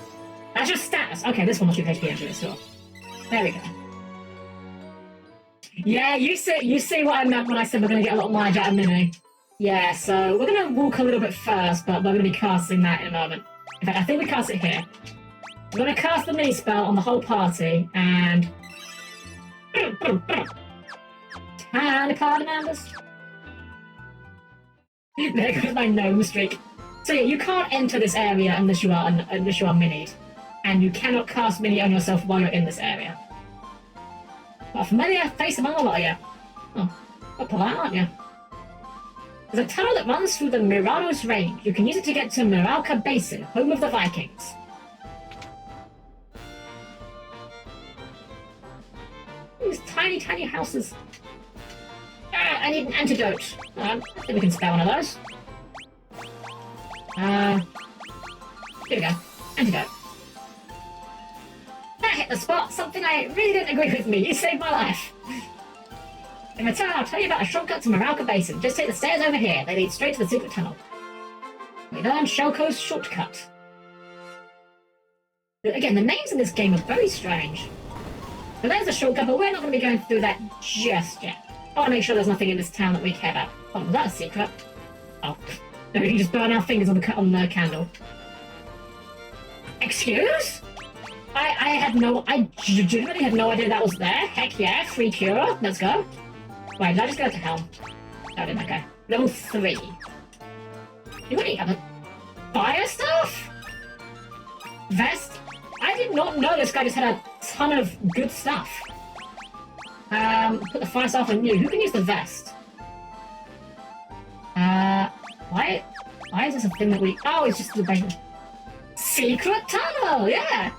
that's just status. Okay, this one must be HP NP restore. There we go. Yeah, you see what I meant when I said we're going to get a lot of mileage out of Mini. Yeah, so we're going to walk a little bit first, but we're going to be casting that in a moment. In fact, I think we cast it here. We're going to cast the mini spell on the whole party, and... Tiny Cardinanders. There goes my gnome streak. So yeah, you can't enter this area unless you are minied. And you cannot cast Mini on yourself while you're in this area. But a familiar face among a lot of you. Oh, what polite, aren't you? There's a tunnel that runs through the Mirados Range. You can use it to get to Miralka Basin, home of the Vikings. These tiny, tiny houses. I need an antidote. I think we can spare one of those. Here we go. Antidote. That hit the spot. Something I really didn't agree with me. You saved my life. In return, I'll tell you about a shortcut to Miralka Basin. Just take the stairs over here. They lead straight to the secret tunnel. We learned Shelko's shortcut. Again, the names in this game are very strange. So there's a shortcut, but we're not going to be going through that just yet. I want to make sure there's nothing in this town that we care about. Oh, was that a secret? Oh, no, we can just burn our fingers on the candle. Excuse? I legitimately had no idea that was there. Heck yeah, free cure. Let's go. Wait, did I just go to Helm? No, I didn't, okay. Level 3. You got any other fire stuff? Vest? I did not know this guy just had a ton of good stuff. Put the fire stuff on you. Who can use the vest? Why is this a thing that we... Oh, it's just the basic... Secret tunnel! Yeah!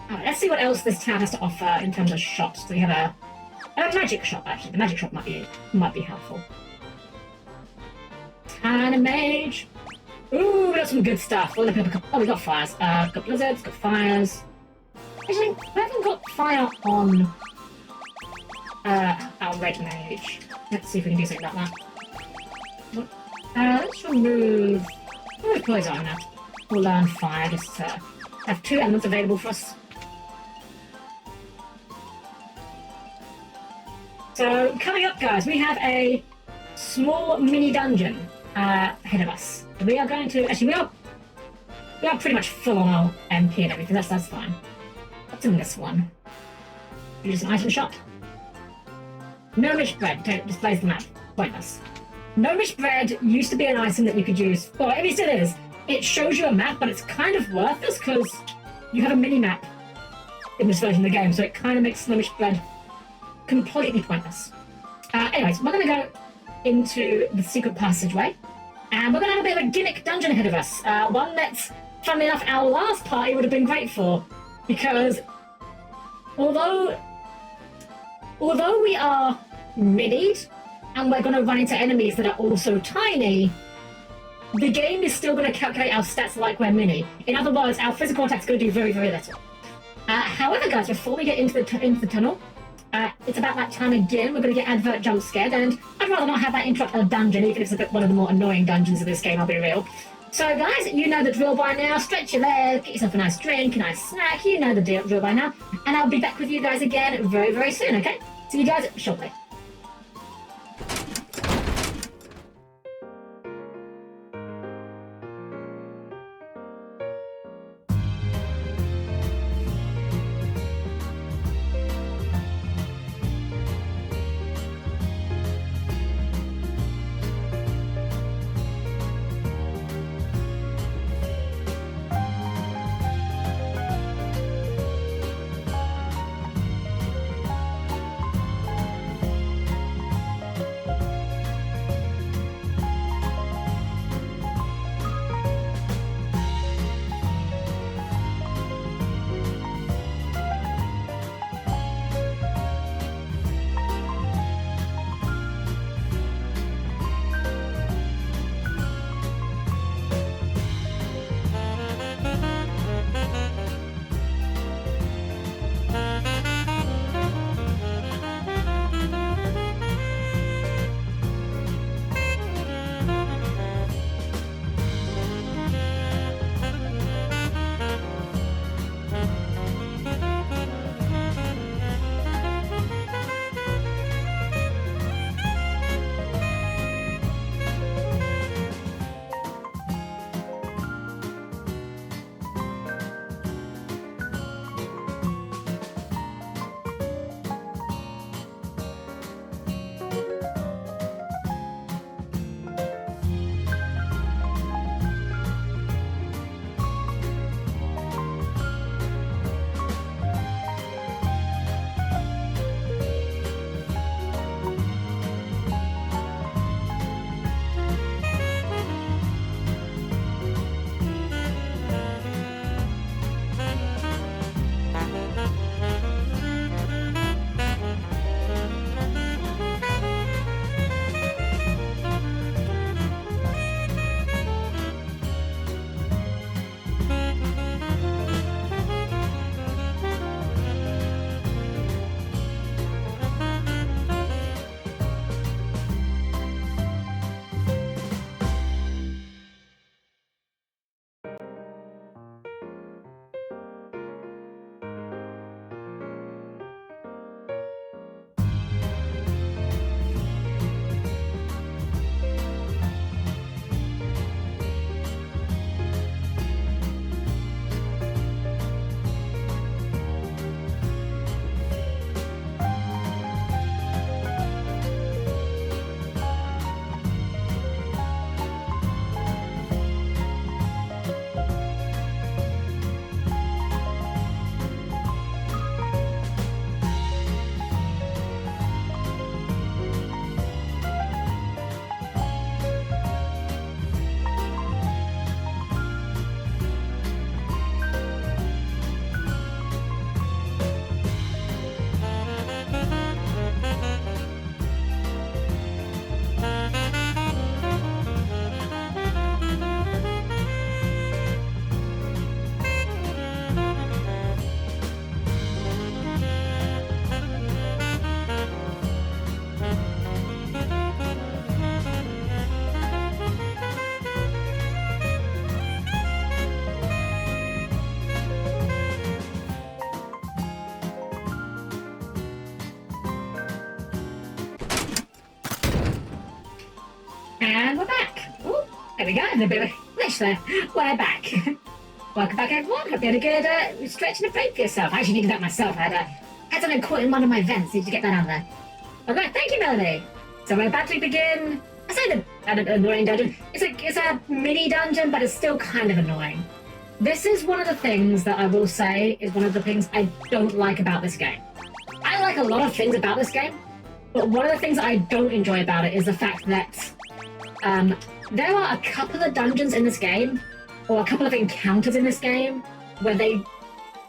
Alright, let's see what else this town has to offer in terms of shops. So we have a magic shop, actually. The magic shop might be helpful. Tiny mage. Ooh, we got some good stuff. Oh, we got fires. Got blizzards, got fires. Actually, we haven't got fire on our red mage. Let's see if we can do something about that. Let's remove poison now. We'll learn fire just to have 2 elements available for us. So, coming up, guys, we have a small mini dungeon ahead of us. We are going to... Actually, we are pretty much full on our MP and everything. That's fine. What's in this one? Just an item shop. Gnomish bread displays the map. Pointless. Gnomish bread used to be an item that you could use. Well, at least it is. It shows you a map, but it's kind of worthless because you have a mini map in this version of the game, so it kind of makes Gnomish bread completely pointless. Anyways, we're going to go into the secret passageway, and we're going to have a bit of a gimmick dungeon ahead of us. One that's, funnily enough, our last party would have been great for, because although we are minied, and we're going to run into enemies that are also tiny, the game is still going to calculate our stats like we're mini. In other words, our physical attack's going to do very, very little. However, guys, before we get into the tunnel, It's about that time again. We're going to get advert jump scared, and I'd rather not have that interrupt a dungeon, even if it's a bit one of the more annoying dungeons of this game, I'll be real. So guys, you know the drill by now. Stretch your legs, get yourself a nice drink, a nice snack. You know the drill by now. And I'll be back with you guys again very, very soon, okay? See you guys shortly. And we're back. Ooh, there we go. A bit of a glitch there. We're back. Welcome back, everyone. Hope you had a good stretch and a break for yourself. I actually needed that myself. I had something caught in one of my vents. Need to get that out there. Okay, thank you, Melanie. So we're about to begin. I say an annoying dungeon. It's a mini dungeon, but it's still kind of annoying. This is one of the things that I will say is one of the things I don't like about this game. I like a lot of things about this game, but one of the things I don't enjoy about it is the fact that there are a couple of dungeons in this game, or a couple of encounters in this game, where they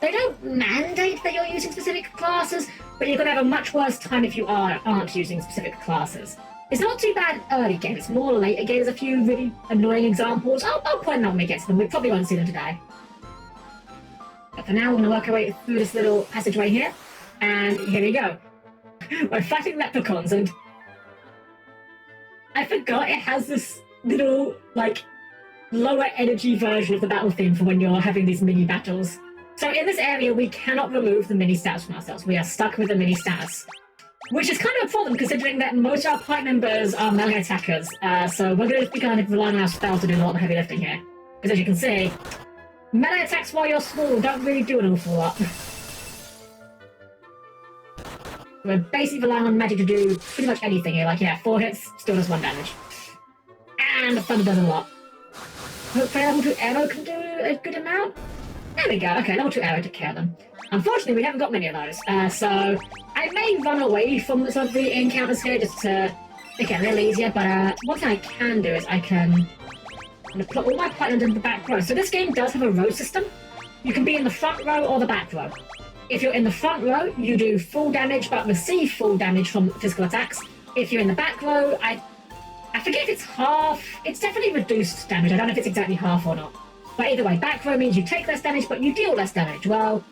don't mandate that you're using specific classes, but you're going to have a much worse time if you aren't using specific classes. It's not too bad early game, it's more later game. There's a few really annoying examples. I'll point them out when we get to them. We probably won't see them today. But for now, we're going to work our way through this little passageway here. And here we go. We're fighting leprechauns, and I forgot it has this little, like, lower energy version of the battle theme for when you're having these mini battles. So in this area, we cannot remove the mini status from ourselves. We are stuck with the mini status, which is kind of a problem considering that most of our party members are melee attackers. So we're going to be kind of relying on our spell to do a lot of the heavy lifting here. Because as you can see, melee attacks while you're small don't really do an awful lot. We're basically relying on magic to do pretty much anything here. Like, yeah, 4 hits, still does 1 damage. And the thunder does a lot. Hopefully level 2 arrow can do a good amount. There we go. Okay, level 2 arrow took care of them. Unfortunately, we haven't got many of those. So I may run away from some of the encounters here just to make it a little easier. But one thing I can do is I can put all my partners in the back row. So this game does have a row system. You can be in the front row or the back row. If you're in the front row, you do full damage but receive full damage from physical attacks. If you're in the back row, I forget if it's half. It's definitely reduced damage. I don't know if it's exactly half or not. But either way, back row means you take less damage but you deal less damage. Well,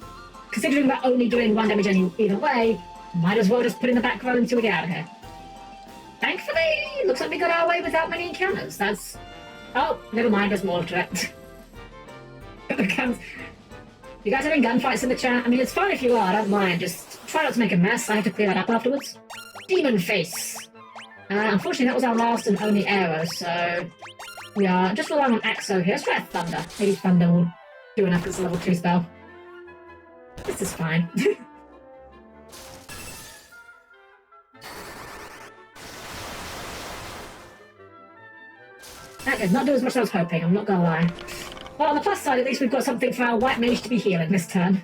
considering we're only doing 1 damage either way, might as well just put in the back row until we get out of here. Thankfully, looks like we got our way without many encounters. That's... Oh, never mind, there's more to it. You guys having gunfights in the chat? I mean, it's fine if you are, I don't mind. Just try not to make a mess. I have to clear that up afterwards. Demon Face. Unfortunately, that was our last and only arrow, so we are just relying on Axo here. Let's try Thunder. Maybe Thunder will do enough as a level 2 spell. This is fine. That did not do as much as I was hoping, I'm not gonna lie. Well, on the plus side, at least we've got something for our white mage to be healing this turn.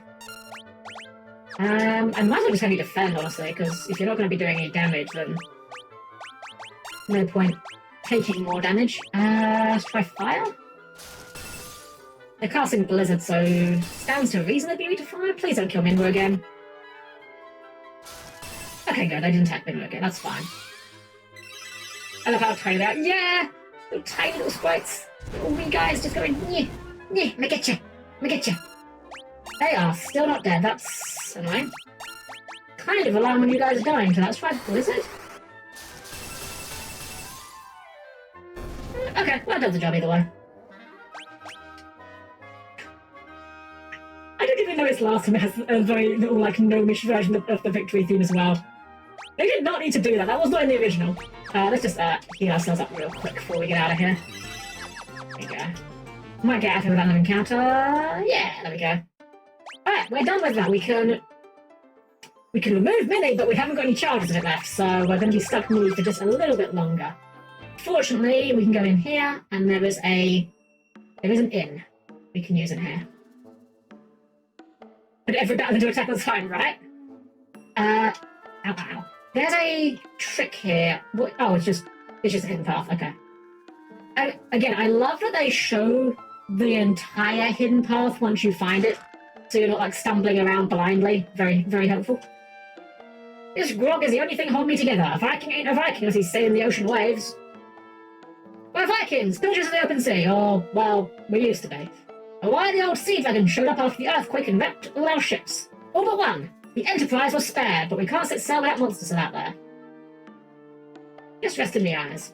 I might as well just have you defend, honestly, because if you're not going to be doing any damage, then no point taking more damage. Let's try Fire. They're casting Blizzard, so stands to reason they'd be weak to fire. Please don't kill Minwu again. Okay, good, they didn't attack Minwu again, that's fine. I love how tiny they are. Yeah! Little tiny little sprites. Little wee guys just going, nyeh, nyeh, me get you, me get you. They are still not dead, that's annoying. Kind of alarm when you guys are dying, so let's try Blizzard. Okay, well, that does the job either way. I don't even know its last time it has a very little, like, gnomish version of the victory theme as well. They did not need to do that, that was not in the original. Let's just heal ourselves up real quick before we get out of here. There we go. Might get out of here without an encounter. Yeah, there we go. Alright, we're done with that. We can remove melee, but we haven't got any charges in it left, so we're going to be stuck melee for just a little bit longer. Fortunately, we can go in here, and there is an inn we can use in here. But every battle into attack was fine, right? Ow, ow. There's a trick here. Oh, it's just a hidden path. Okay. Again, I love that they show the entire hidden path once you find it, so you're not like stumbling around blindly. Very, very helpful. This grog is the only thing holding me together. A Viking ain't a Viking, as he say in the ocean waves. We're Vikings, pillagers of the open sea, or, well, we used to be. A wily old sea dragon showed up after the earthquake and wrecked all our ships. All but one. The Enterprise was spared, but we can't set sail without monsters out there. Just rest in the eyes.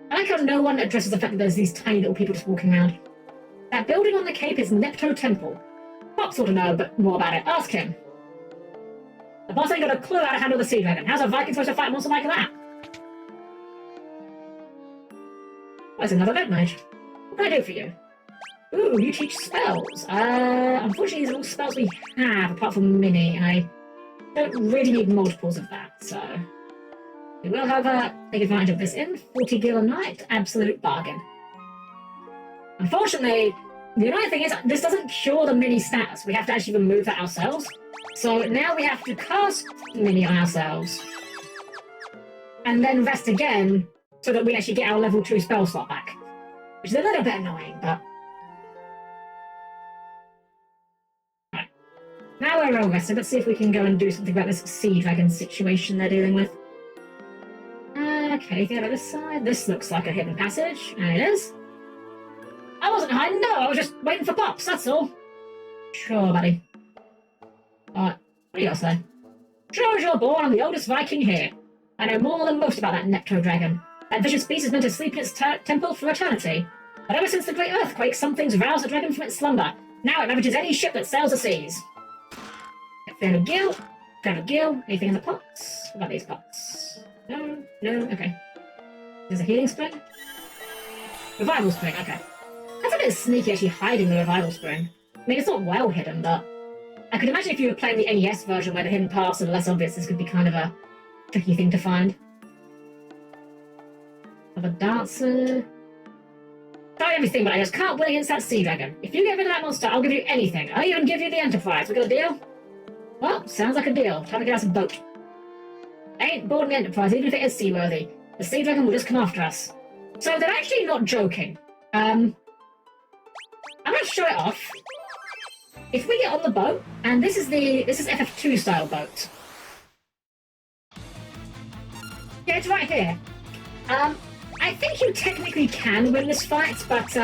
I like how no one addresses the fact that there's these tiny little people just walking around. That building on the cape is Nepto Temple. Pops ought to know more about it. Ask him. The boss ain't got a clue how to handle the sea dragon. How's a Viking supposed to fight a monster like that? Where's another vet mage? What can I do for you? Ooh, you teach spells. Unfortunately, these are all spells we have, apart from Mini, and I don't really need multiples of that, so... We will, however, take advantage of this inn. 40 gil a night, absolute bargain. Unfortunately, the annoying thing is, this doesn't cure the Mini status. We have to actually remove that ourselves. So now we have to cast Mini on ourselves, and then rest again, so that we actually get our level 2 spell slot back. Which is a little bit annoying, but... Right. Now we're all rested, let's see if we can go and do something about this sea dragon situation they're dealing with. Okay, anything on this side? This looks like a hidden passage, and it is. I wasn't hiding, no, I was just waiting for pops, that's all. Sure, buddy. Alright, what do you got to say? Sure as you're born, I'm the oldest Viking here. I know more than most about that Necto Dragon. That vicious beast is meant to sleep in its temple for eternity. But ever since the great earthquake, something's roused the dragon from its slumber. Now it ravages any ship that sails the seas. Fan of Gil. Fan of Gil. Anything in the pots? What about these pots? No, no, okay. There's a healing spring? Revival spring, okay. That's a bit sneaky actually hiding the revival spring. I mean, it's not well hidden, but I could imagine if you were playing the NES version where the hidden paths are less obvious, this could be kind of a tricky thing to find. Have a dancer. Try everything, but I just can't win against that sea dragon. If you get rid of that monster, I'll give you anything. I'll even give you the Enterprise. We got a deal? Well, sounds like a deal. Time to get us a boat. I ain't boarding the Enterprise, even if it is seaworthy. The sea dragon will just come after us. So they're actually not joking. I'm gonna show it off. If we get on the boat, and this is FF2 style boat. Yeah, it's right here. I think you technically can win this fight, but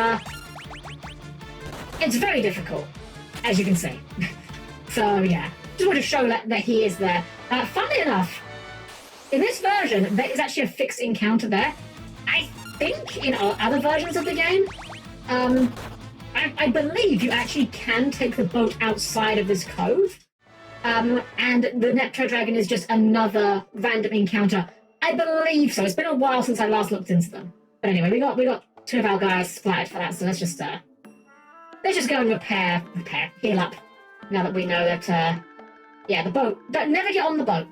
it's very difficult, as you can see. So yeah, just want to show that he is there. Funnily enough, in this version, there is actually a fixed encounter there. I think in other versions of the game, I believe you actually can take the boat outside of this cove, and the Necto Dragon is just another random encounter. I believe so. It's been a while since I last looked into them. But anyway, we got two of our guys splattered for that, so let's just go and heal up. Now that we know that, yeah, the boat. Never get on the boat.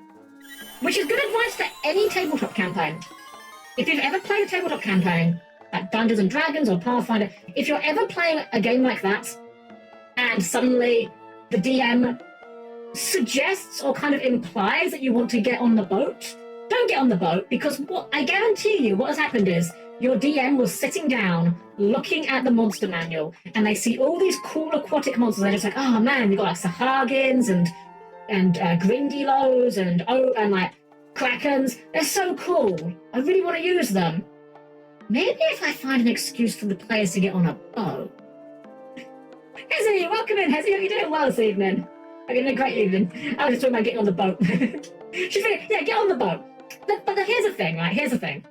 Which is good advice for any tabletop campaign. If you've ever played a tabletop campaign, like Dungeons and Dragons or Pathfinder, if you're ever playing a game like that, and suddenly the DM suggests or kind of implies that you want to get on the boat, don't get on the boat, because I guarantee you what has happened is your DM was sitting down looking at the monster manual and they see all these cool aquatic monsters. They're just like, oh man, we've got like Sahagins and Grindylows and like Krakens. They're so cool. I really want to use them. Maybe if I find an excuse for the players to get on a boat. Hezzy, welcome in. Hezzy, hope you're doing well this evening. I'm having a great evening. I was just talking about getting on the boat. She's like, yeah, get on the boat. But here's the thing, right? Here's the thing.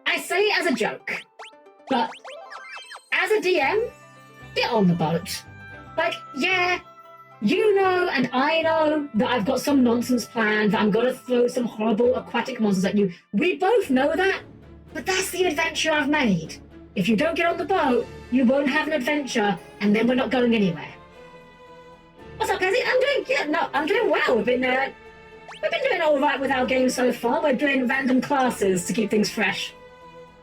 I say it as a joke, but as a DM, get on the boat. Like, yeah, you know and I know that I've got some nonsense planned, that I'm going to throw some horrible aquatic monsters at you. We both know that, but that's the adventure I've made. If you don't get on the boat, you won't have an adventure, and then we're not going anywhere. What's up, Hezzy? I'm doing well. We've been doing all right with our game so far. We're doing random classes to keep things fresh.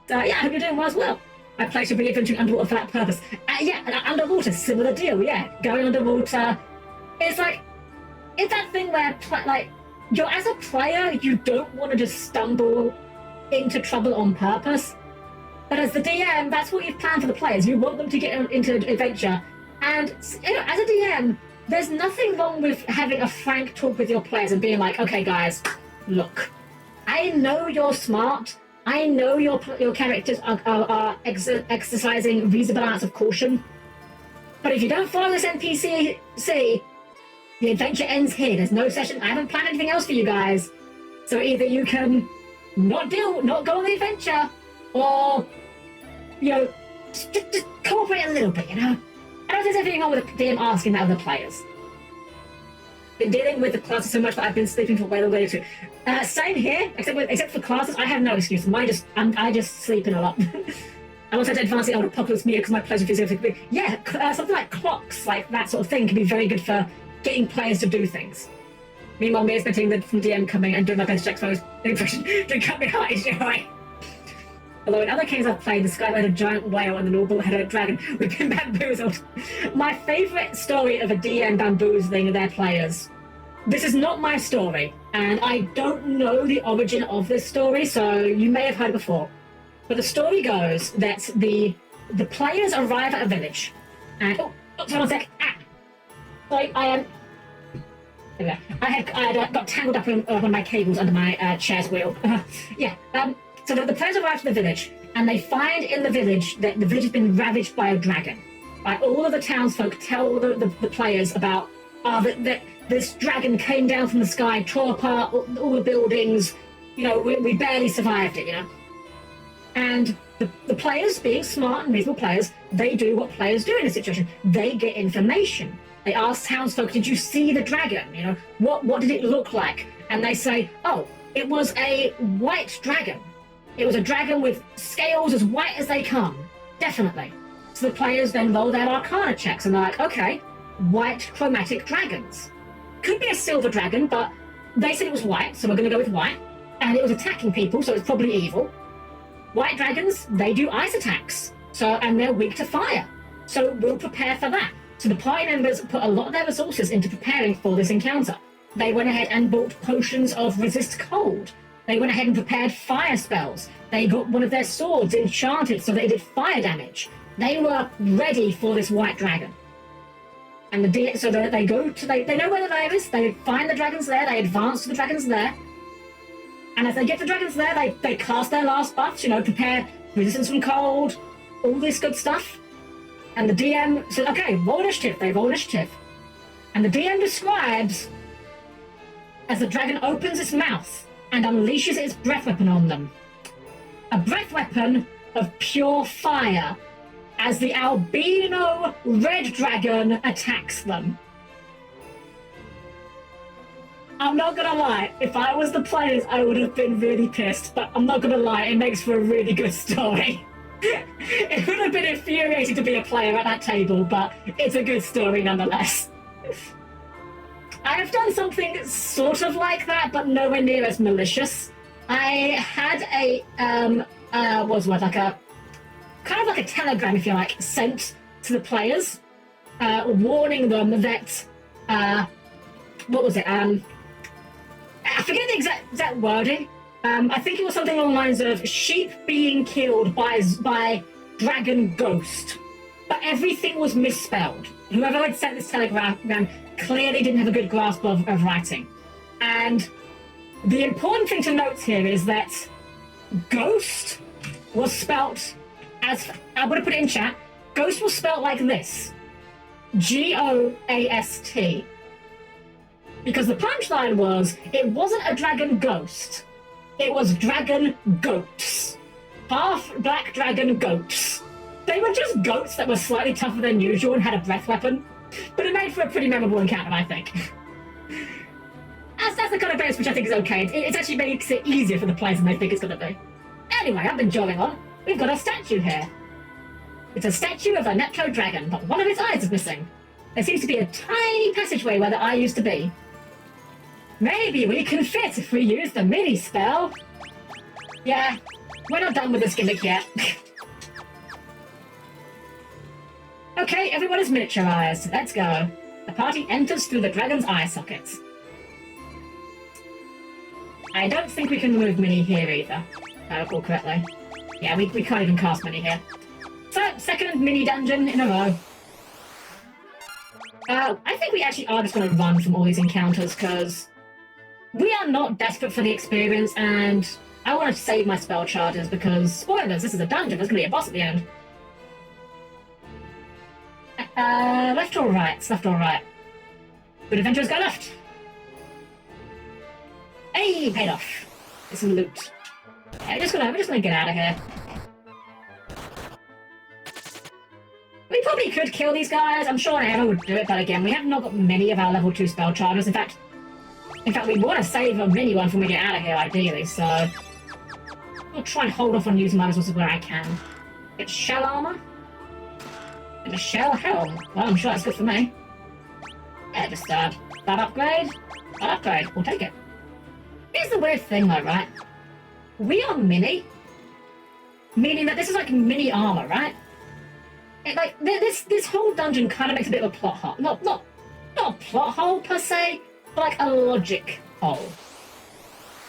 Yeah, I hope you're doing well as well. I play to be adventuring underwater for that purpose. Yeah, underwater, similar deal, yeah. Going underwater. It's that thing where, you're as a player, you don't want to just stumble into trouble on purpose. But as the DM, that's what you've planned for the players. You want them to get into adventure. And, as a DM, there's nothing wrong with having a frank talk with your players and being like, okay, guys, look, I know you're smart. I know your characters are exercising reasonable amounts of caution. But if you don't follow this NPC, the adventure ends here. There's no session. I haven't planned anything else for you guys. So either you can not go on the adventure, or, just cooperate a little bit, I don't think there's anything wrong with the DM asking that of the players. Been dealing with the classes so much that I've been sleeping for way longer too. Same here, except for classes, I have no excuse. I just sleep in a lot. I also had to advance the old apocalypse meter because my players are physically. Yeah, something like clocks, like that sort of thing, can be very good for getting players to do things. Meanwhile, me expecting the from DM coming and doing my best to expose the impression to cut me high, right? Although in other games I've played, the sky had a giant whale and the normal had a dragon. We've been bamboozled. My favourite story of a DM bamboozling their players. This is not my story, and I don't know the origin of this story, so you may have heard it before. But the story goes that the players arrive at a village, and hold on a sec. Sorry, I had got tangled up in one of my cables under my chair's wheel. So the players arrive to the village, and they find in the village that the village has been ravaged by a dragon. Like, all of the townsfolk tell the players about that this dragon came down from the sky, tore apart all the buildings. You know, we barely survived it, you know. And the players, being smart and reasonable players, they do what players do in a situation. They get information. They ask townsfolk, did you see the dragon? You know, what did it look like? And they say, oh, it was a white dragon. It was a dragon with scales as white as they come. Definitely. So the players then roll their arcana checks and they're like, okay, white chromatic dragons. Could be a silver dragon, but they said it was white, so we're going to go with white. And it was attacking people, so it's probably evil. White dragons, they do ice attacks, and they're weak to fire. So we'll prepare for that. So the party members put a lot of their resources into preparing for this encounter. They went ahead and bought potions of resist cold. They went ahead and prepared fire spells. They got one of their swords enchanted so that it did fire damage. They were ready for this white dragon. And so they go to, they know where the lair is, they find the dragon's lair, they advance to the dragon's lair. And as they get to the dragon's lair, they cast their last buffs, you know, prepare resistance from cold, all this good stuff. And the DM said, okay, roll initiative. They roll initiative. And the DM describes as the dragon opens its mouth and unleashes its breath weapon on them. A breath weapon of pure fire as the albino red dragon attacks them. I'm not gonna lie, if I was the players, I would have been really pissed, but I'm not gonna lie, it makes for a really good story. It would have been infuriating to be a player at that table, but it's a good story nonetheless. I have done something sort of like that, but nowhere near as malicious. I had a, kind of like a telegram, if you like, sent to the players, warning them that, what was it, I forget the exact wording. I think it was something along the lines of sheep being killed by dragon ghost. But everything was misspelled. Whoever had sent this telegram clearly didn't have a good grasp of writing. And the important thing to note here is that ghost was spelt as, I'm going to put it in chat, ghost was spelt like this. G-O-A-S-T. Because the punchline was, it wasn't a dragon ghost. It was dragon goats. Half black dragon goats. They were just goats that were slightly tougher than usual and had a breath weapon. But it made for a pretty memorable encounter, I think. That's the kind of base which I think is okay. It actually makes it easier for the players than they think it's going to be. Anyway, I've been jolling on. We've got a statue here. It's a statue of a Nepto dragon, but one of its eyes is missing. There seems to be a tiny passageway where the eye used to be. Maybe we can fit if we use the mini spell. Yeah, we're not done with this gimmick yet. Okay, everyone is miniaturized. Let's go. The party enters through the dragon's eye sockets. I don't think we can move mini here either, if I recall correctly. Yeah, we can't even cast mini here. So, second mini dungeon in a row. I think we actually are just going to run from all these encounters, because we are not desperate for the experience, and I want to save my spell charges, because, spoilers, this is a dungeon, there's going to be a boss at the end. Left or right? It's left or right. Good adventurers go left. Hey, paid off. Get some loot. Yeah, we're just gonna get out of here. We probably could kill these guys. I'm sure Emma would do it, but again, we have not got many of our level 2 spell charges. In fact, we want to save a mini one when we get out of here, ideally, so I'll try and hold off on using my resources where I can. Get shell armor. And a shell helm. Well, I'm sure that's good for me. Yeah, just that upgrade. That upgrade. We'll take it. Here's the weird thing though, right? We are mini. Meaning that this is like mini armor, right? Like this whole dungeon kind of makes a bit of a plot hole. Not a plot hole per se, but like a logic hole.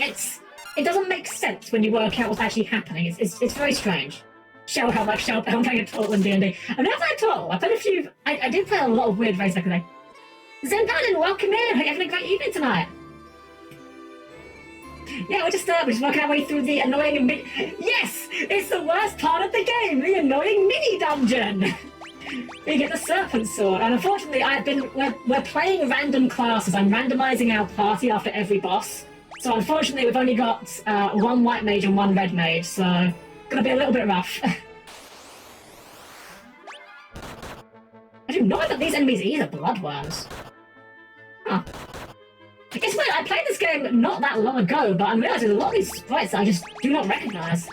It doesn't make sense when you work out what's actually happening. It's very strange. Shell helm, like shell helm, playing a turtle in D&D. I've never played a turtle. I played a few. I did play a lot of weird raids back in the day. Zen Paladin, welcome in. Hope you're having a great evening tonight. Yeah, we're just working our way through the annoying Yes! It's the worst part of the game, the annoying mini dungeon! We get the Serpent Sword, and unfortunately we're playing random classes. I'm randomizing our party after every boss. So unfortunately we've only got one white mage and one red mage, so gonna be a little bit rough. I didn't know that these enemies eat the bloodworms. Huh. It's weird, I played this game not that long ago, but I'm realizing a lot of these sprites I just do not recognize.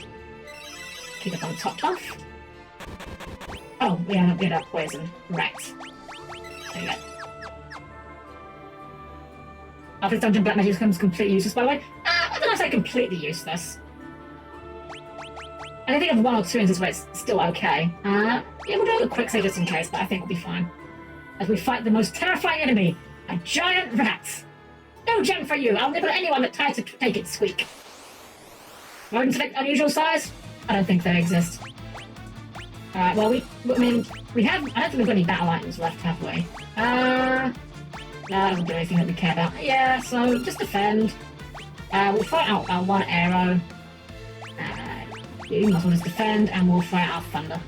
Keep it on top off. Oh, we have a bit of poison. Right. There you go. After this dungeon, black magic becomes completely useless, by the way. I don't know if I say completely useless. I think of one or two instances where it's still okay. Yeah, we'll do a quick save just in case, but I think we'll be fine. As we fight the most terrifying enemy, a giant rat. No gem for you. I'll nibble at anyone that tries to take its squeak. Rodents of unusual size? I don't think they exist. Alright, well, we have... I don't think we've got any battle items left, have we? No, I don't do anything that we care about. Yeah, so just defend. We'll fire out our one arrow. You might as well just defend, and we'll fire out thunder.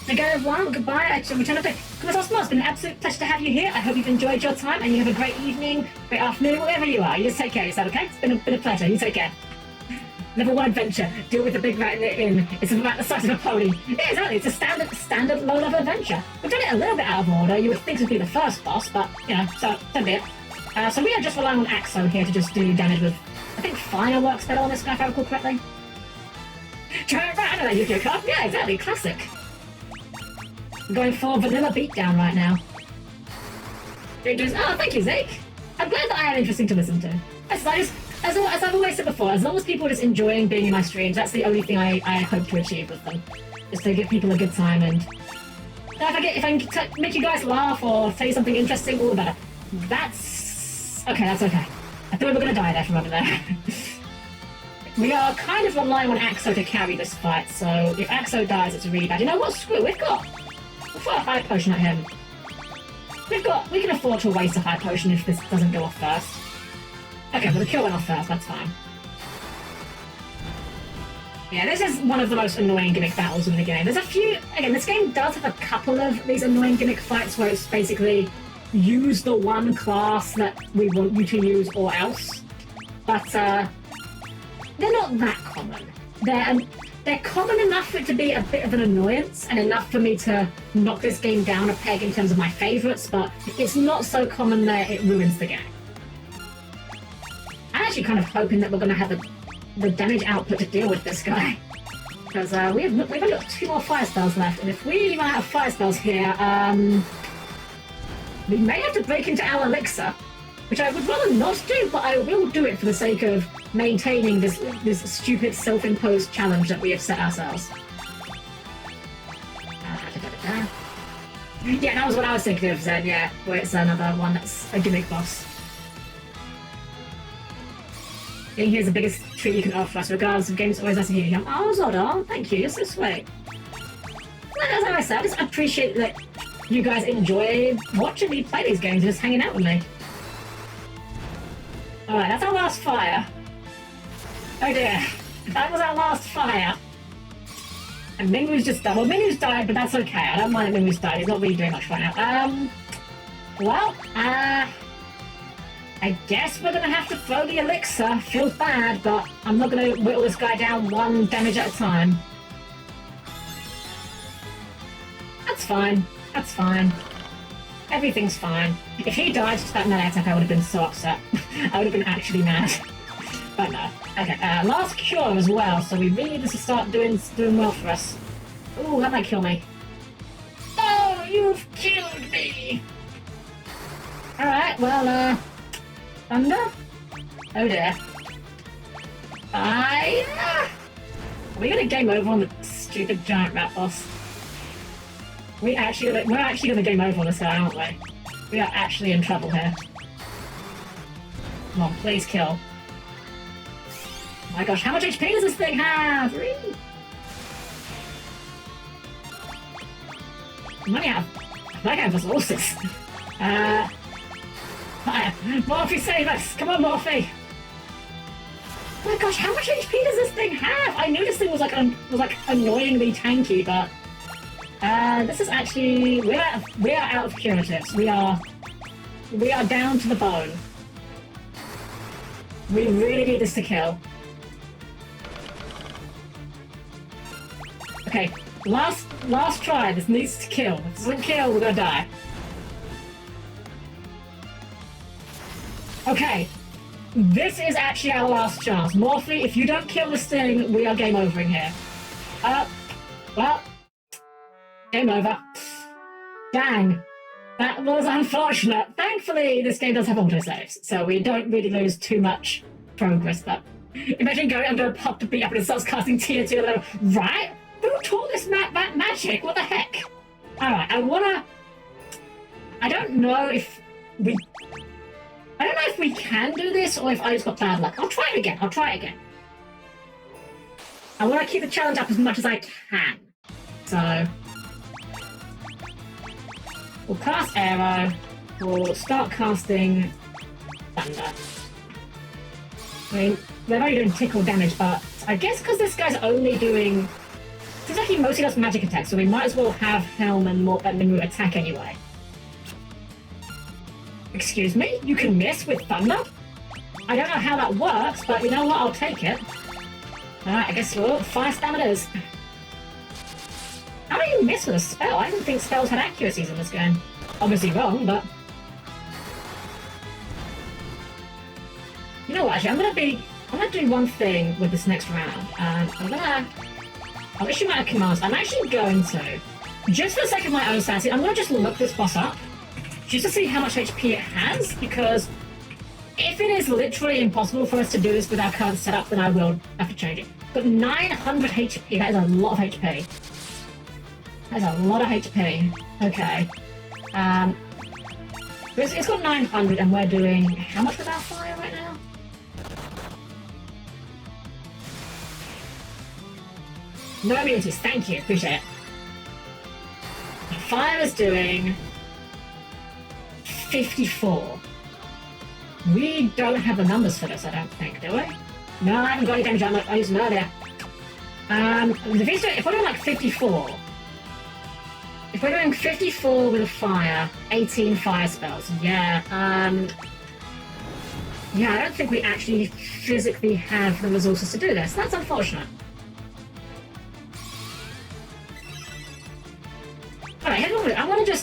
Again, everyone, goodbye. I shall return to Kumasosmo. It's been an absolute pleasure to have you here. I hope you've enjoyed your time, and you have a great evening, great afternoon, wherever you are. You just take care of yourself, okay? It's been a pleasure. You take care. Level 1 adventure. Deal with the big rat in the inn. It's about the size of a pony. Yeah, exactly. It's a standard low-level adventure. We've done it a little bit out of order. You would think it would be the first boss, but, you know, so be it. So we are just relying on Axo here to just do damage with... I think Fire works better on this guy, if I recall correctly. Giant rat, I don't know, Yu-Gi-Oh card. Yeah, exactly. Classic. I'm going for vanilla beatdown right now. Oh, thank you, Zeke. I'm glad that I am interesting to listen to. As I've always said before, as long as people are just enjoying being in my streams, that's the only thing I hope to achieve with them. Just to give people a good time, and if I can make you guys laugh or tell you something interesting, all the better. That's okay. I thought we were going to die there from over there. We are kind of relying on Axo to carry this fight, so if Axo dies, it's really bad. You know what? Screw it. We'll fire a high potion at him. We can afford to waste a high potion if this doesn't go off first. Okay, well the kill went off first, that's fine. Yeah, this is one of the most annoying gimmick battles in the game. There's a few... Again, this game does have a couple of these annoying gimmick fights where it's basically use the one class that we want you to use or else. But, they're not that common. They're common enough for it to be a bit of an annoyance and enough for me to knock this game down a peg in terms of my favourites, but it's not so common that it ruins the game. I'm actually kind of hoping that we're going to have the damage output to deal with this guy. Because we've only got 2 more fire spells left, and if we run out of fire spells here, we may have to break into our elixir, which I would rather not do, but I will do it for the sake of maintaining this stupid self-imposed challenge that we have set ourselves. Yeah, that was what I was thinking of, Zen, yeah, where it's another one that's a gimmick boss. Being here is the biggest treat you can offer us, regardless of games. Always nice to hear you. Oh, Zodon, thank you, you're so sweet. Well, as I said, I just appreciate that you guys enjoy watching me play these games and just hanging out with me. Alright, that's our last fire. Oh dear, that was our last fire. And Minwu's just died. Well, Minwu's died, but that's okay. I don't mind that Minwu's died. He's not really doing much right now. I guess we're gonna have to throw the elixir. Feels bad, but I'm not gonna whittle this guy down 1 damage at a time. That's fine. That's fine. Everything's fine. If he died to that melee attack, I would have been so upset. I would have been actually mad. But no. Okay, last cure as well, so we really need this to start doing well for us. Ooh, that might kill me. Oh, you've killed me! Alright, well, thunder? Oh dear. Are we gonna game over on the stupid giant rat boss? We're actually gonna game over on this guy, aren't we? We are actually in trouble here. Come on, please kill. Oh my gosh, how much HP does this thing have? I'm running out of resources. Fire! Morphe, save us! Come on, Morphe! Oh my gosh, how much HP does this thing have? I knew this thing was like annoyingly tanky, but This is actually we are out of curatives. We are down to the bone. We really need this to kill. Okay, last try. This needs to kill. If it doesn't kill, we're gonna die. Okay, this is actually our last chance. Morphe, if you don't kill this thing, we are game over in here. Well, game over. Dang. That was unfortunate. Thankfully, this game does have autosaves, so we don't really lose too much progress, but imagine going under a pub to beat up and it starts casting tier 2 level. Right? Who taught this that magic? What the heck? Alright, I don't know if we can do this or if I just got bad luck. I'll try it again. I want to keep the challenge up as much as I can. So we'll cast Arrow. We'll start casting Thunder. I mean, they're only doing tickle damage, but I guess because this guy's only doing... Seems like he mostly does magic attacks, so we might as well have Helm and Minwu attack anyway. Excuse me? You can miss with Thunder? I don't know how that works, but you know what? I'll take it. Alright, I guess we'll fire spam it is. How do you miss with a spell? I didn't think spells had accuracies in this game. Obviously wrong, but... You know what, actually, I'm gonna do one thing with this next round. I'll issue my commands. I'm actually going to, just for the sake of my own sanity, I'm gonna just look this boss up, just to see how much HP it has, because if it is literally impossible for us to do this with our current setup, then I will have to change it. But 900 HP, that is a lot of HP. That's a lot of HP. Okay. It's got 900 and we're doing how much with our fire right now? No immunities, thank you, appreciate it. Fire is doing 54. We don't have the numbers for this, I don't think, do we? No, I haven't got any damage on it. I used them earlier. If we're doing like 54, if we're doing 54 with a fire, 18 fire spells, yeah, yeah, I don't think we actually physically have the resources to do this. That's unfortunate. Alright, here's what I'm gonna do.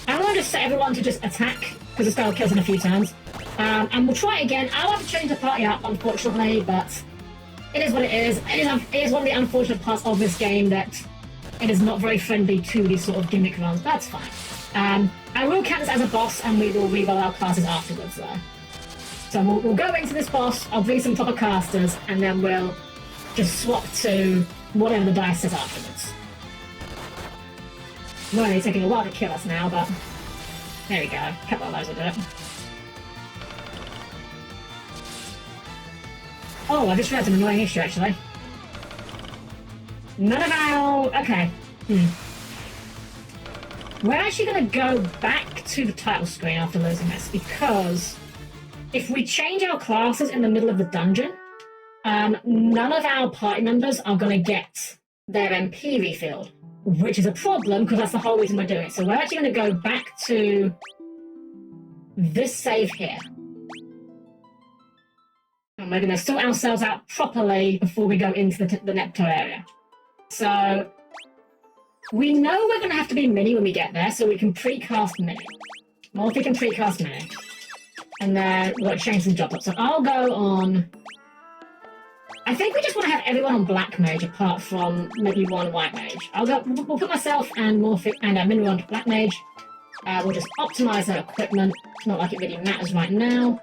I want to just set everyone to just attack, because the spell kills in a few turns. And we'll try it again. I'll have to change the party up, unfortunately, but it is what it is. It is one of the unfortunate parts of this game that it is not very friendly to these sort of gimmick runs. That's fine. I will count this as a boss, and we will reroll our classes afterwards, though. So we'll go into this boss, I'll bring some proper casters, and then we'll just swap to whatever the dice says afterwards. Well, it's taking a while to kill us now, but there we go. A couple of those will do it. Oh, I just realized an annoying issue, actually. None of our... Okay. We're actually going to go back to the title screen after losing this, because if we change our classes in the middle of the dungeon, none of our party members are going to get their MP refilled, which is a problem, because that's the whole reason we're doing it. So we're actually going to go back to this save here. And we're going to sort ourselves out properly before we go into the Nepto area. So we know we're going to have to be Mini when we get there, so we can pre-cast Mini. Well, if we can pre-cast Mini. And then we'll change some jobs up. So I'll go on... I think we just want to have everyone on Black Mage apart from maybe one White Mage. We'll put myself and Morphe and Minwu on Black Mage. We'll just optimize our equipment. It's not like it really matters right now.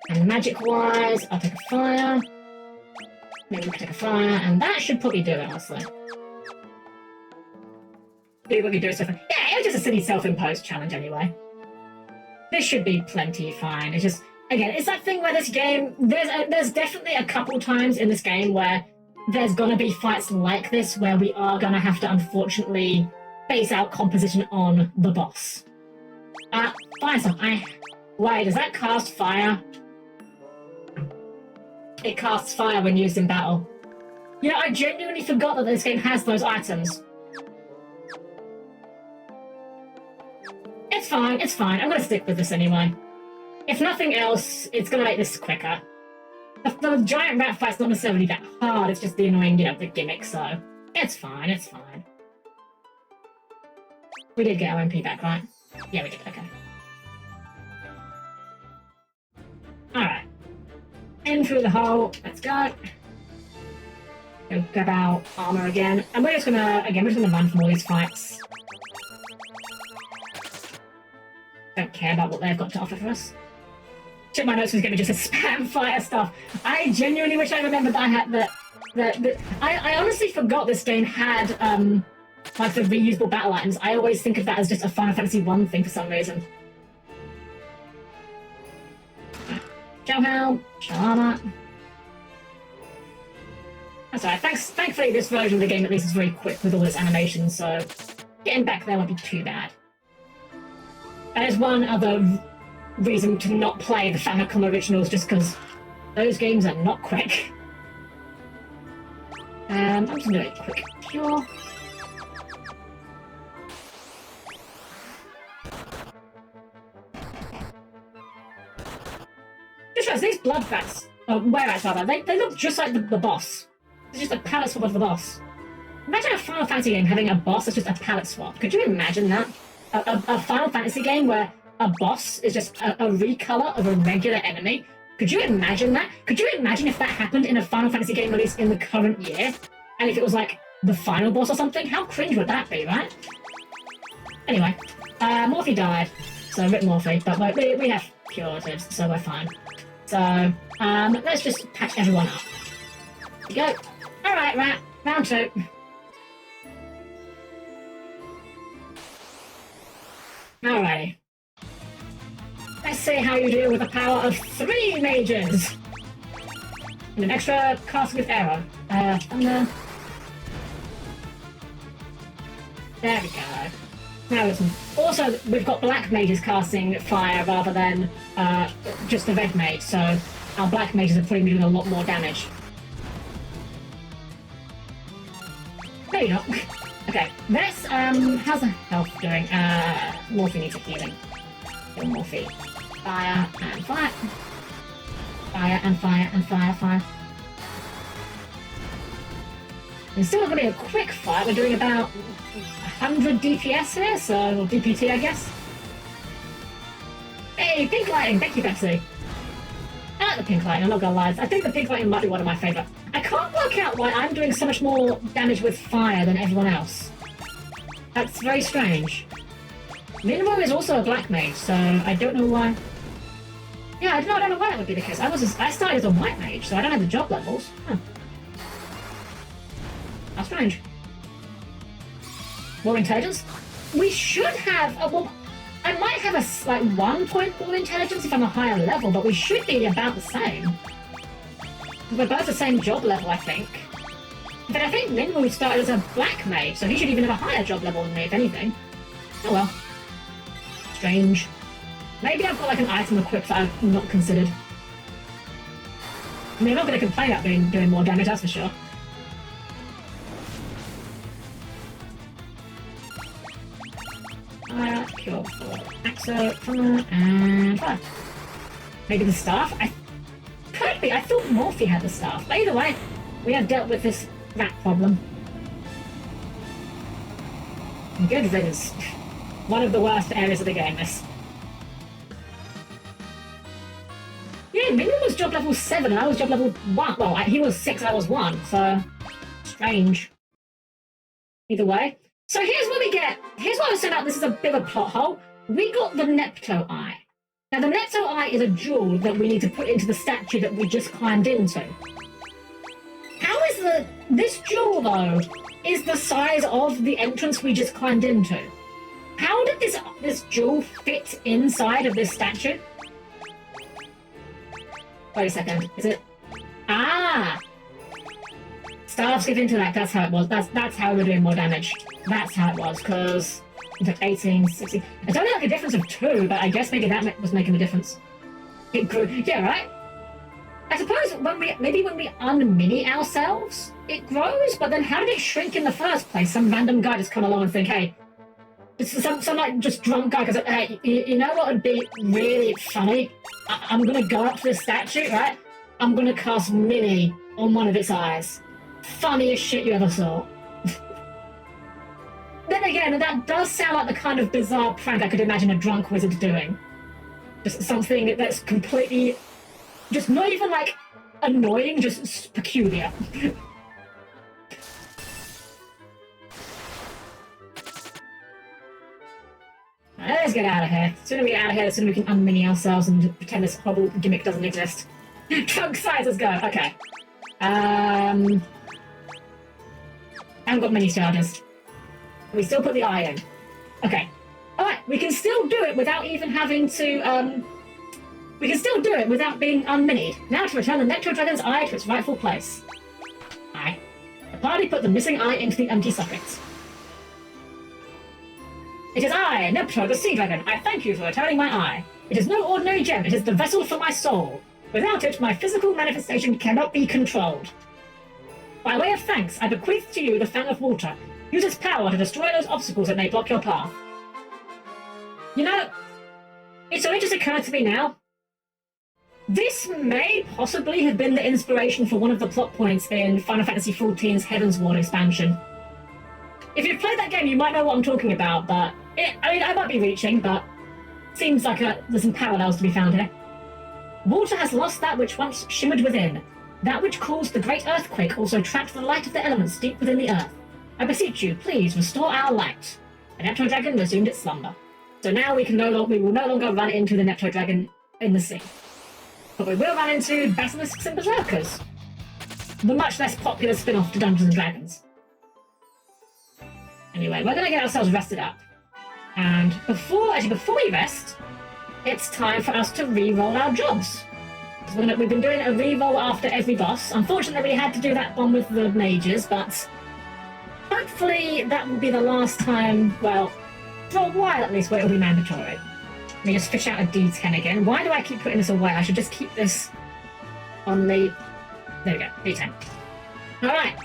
And magic-wise, I'll take a fire. Maybe we can take a fire, and that should probably do it, honestly. Do what we do so far. Yeah, it was just a silly self-imposed challenge anyway. This should be plenty fine. It's just... Again, it's that thing where this game, there's definitely a couple times in this game where there's gonna be fights like this where we are gonna have to unfortunately base out composition on the boss. Fire song. Wait, does that cast fire? It casts fire when used in battle. You know, I genuinely forgot that this game has those items. It's fine, it's fine. I'm gonna stick with this anyway. If nothing else, it's gonna make this quicker. The giant rat fight's not necessarily that hard, it's just the annoying, the gimmick, so it's fine, it's fine. We did get our MP back, right? Yeah, we did, okay. Alright. In through the hole, let's go. Go grab our armor again. And we're just gonna run from all these fights. Don't care about what they've got to offer for us. Check my notes was gonna be just a spam fire stuff. I genuinely wish I remembered that I had that. I honestly forgot this game had like the reusable battle items. I always think of that as just a Final Fantasy 1 thing for some reason. Shell Helm, Shell Armor. That's alright. Thankfully, this version of the game at least is very quick with all its animations, so getting back there won't be too bad. There's one other reason to not play the Famicom originals, just because those games are not quick. I'm just gonna do a quick cure. Just as these blood vats, were-rats rather, they look just like the boss. It's just a palette swap of the boss. Imagine a Final Fantasy game having a boss that's just a palette swap. Could you imagine that? A Final Fantasy game where a boss is just a recolor of a regular enemy? Could you imagine that? Could you imagine if that happened in a Final Fantasy game released in the current year? And if it was like the final boss or something? How cringe would that be, right? Anyway, Morphe died, so rip Morphe, but we have curatives, so we're fine. So, let's just patch everyone up. There you go. Alright, rat. Round 2. Alrighty. Let's see how you do with the power of 3 mages! And an extra cast with arrow. Thunder. There we go. Now listen. Also, we've got black mages casting fire rather than just the red mage, so our black mages are probably doing a lot more damage. Maybe not. Okay, let's, how's the health doing? Morphe needs a healing. Kill Morphe. Fire and fire. Fire and fire and fire, fire. It's still not going to be a quick fight. We're doing about 100 DPS here, so, or DPT, I guess. Hey, pink lighting! Thank you, Betsy. I like the pink lighting, I'm not gonna lie. I think the pink lighting might be one of my favourite. I can't work out why I'm doing so much more damage with fire than everyone else. That's very strange. Minimo is also a black mage, so I don't know why. Yeah, I don't know why that would be the case. I started as a white mage, so I don't have the job levels. Huh. How strange. More intelligence? We should have well, I might have a like 1 point more intelligence if I'm a higher level, but we should be about the same. We're both the same job level, I think. But I think Minwoo started as a black mage, so he should even have a higher job level than me, if anything. Oh well. Strange. Maybe I've got like an item equipped that I've not considered. I mean, I'm not going to complain about doing more damage, that's for sure. Fire, cure for Axo, Thunder, and fire. Maybe the staff? Could be. I thought Morphe had the staff. But either way, we have dealt with this rat problem. Good riddance. One of the worst areas of the game, this. Yeah, Minion was job level 7 and I was job level 1. Well, he was 6 and I was 1, so... strange. Either way. So here's what we get. Here's what I was saying about this is a bit of a plot hole. We got the Nepto Eye. Now, the Nepto Eye is a jewel that we need to put into the statue that we just climbed into. How is this jewel, though, is the size of the entrance we just climbed into? How did this jewel fit inside of this statue? Wait a second. Is it? Ah! Staffs give into that. That's how it was. That's how we're doing more damage. That's how it was, because it's like 18, 16. It's only like a difference of 2, but I guess maybe that was making the difference. It grew. Yeah, right? I suppose when we unmini ourselves, it grows, but then how did it shrink in the first place? Some random guy just come along and think, hey, Some like just drunk guy goes, hey, you know what would be really funny? I'm gonna go up to the statue, right? I'm gonna cast Mini on one of its eyes. Funniest shit you ever saw. Then again, that does sound like the kind of bizarre prank I could imagine a drunk wizard doing. Just something that's completely, just not even like annoying, just peculiar. Let's get out of here. The sooner we get out of here, the sooner we can unmini ourselves and pretend this horrible gimmick doesn't exist. Trunk size, let's go. Okay. I haven't got mini charges. We still put the eye in. Okay. Alright, we can still do it without even having to, we can still do it without being unminied. Now to return the Nectar Dragon's eye to its rightful place. Aye. The party put the missing eye into the empty socket. It is I, Neptune, the Sea Dragon. I thank you for returning my eye. It is no ordinary gem. It is the vessel for my soul. Without it, my physical manifestation cannot be controlled. By way of thanks, I bequeath to you the Fang of Water. Use its power to destroy those obstacles that may block your path. You know, it's only just occurred to me now. This may possibly have been the inspiration for one of the plot points in Final Fantasy XIV's Heaven's Ward expansion. If you've played that game, you might know what I'm talking about, but I might be reaching, but it seems like there's some parallels to be found here. Water has lost that which once shimmered within. That which caused the great earthquake also trapped the light of the elements deep within the earth. I beseech you, please restore our light. The Nectar Dragon resumed its slumber. So now we will no longer run into the Nectar Dragon in the sea. But we will run into Basilisks and Berserkers. The much less popular spin-off to Dungeons and Dragons. Anyway, we're going to get ourselves rested up. And before we rest, it's time for us to re-roll our jobs. We've been doing a re-roll after every boss. Unfortunately, we had to do that one with the mages, but hopefully that will be the last time, well, for a while at least, where it'll be mandatory. Let me just fish out a D10 again. Why do I keep putting this away? I should just keep this on the... There we go, D10. Alright,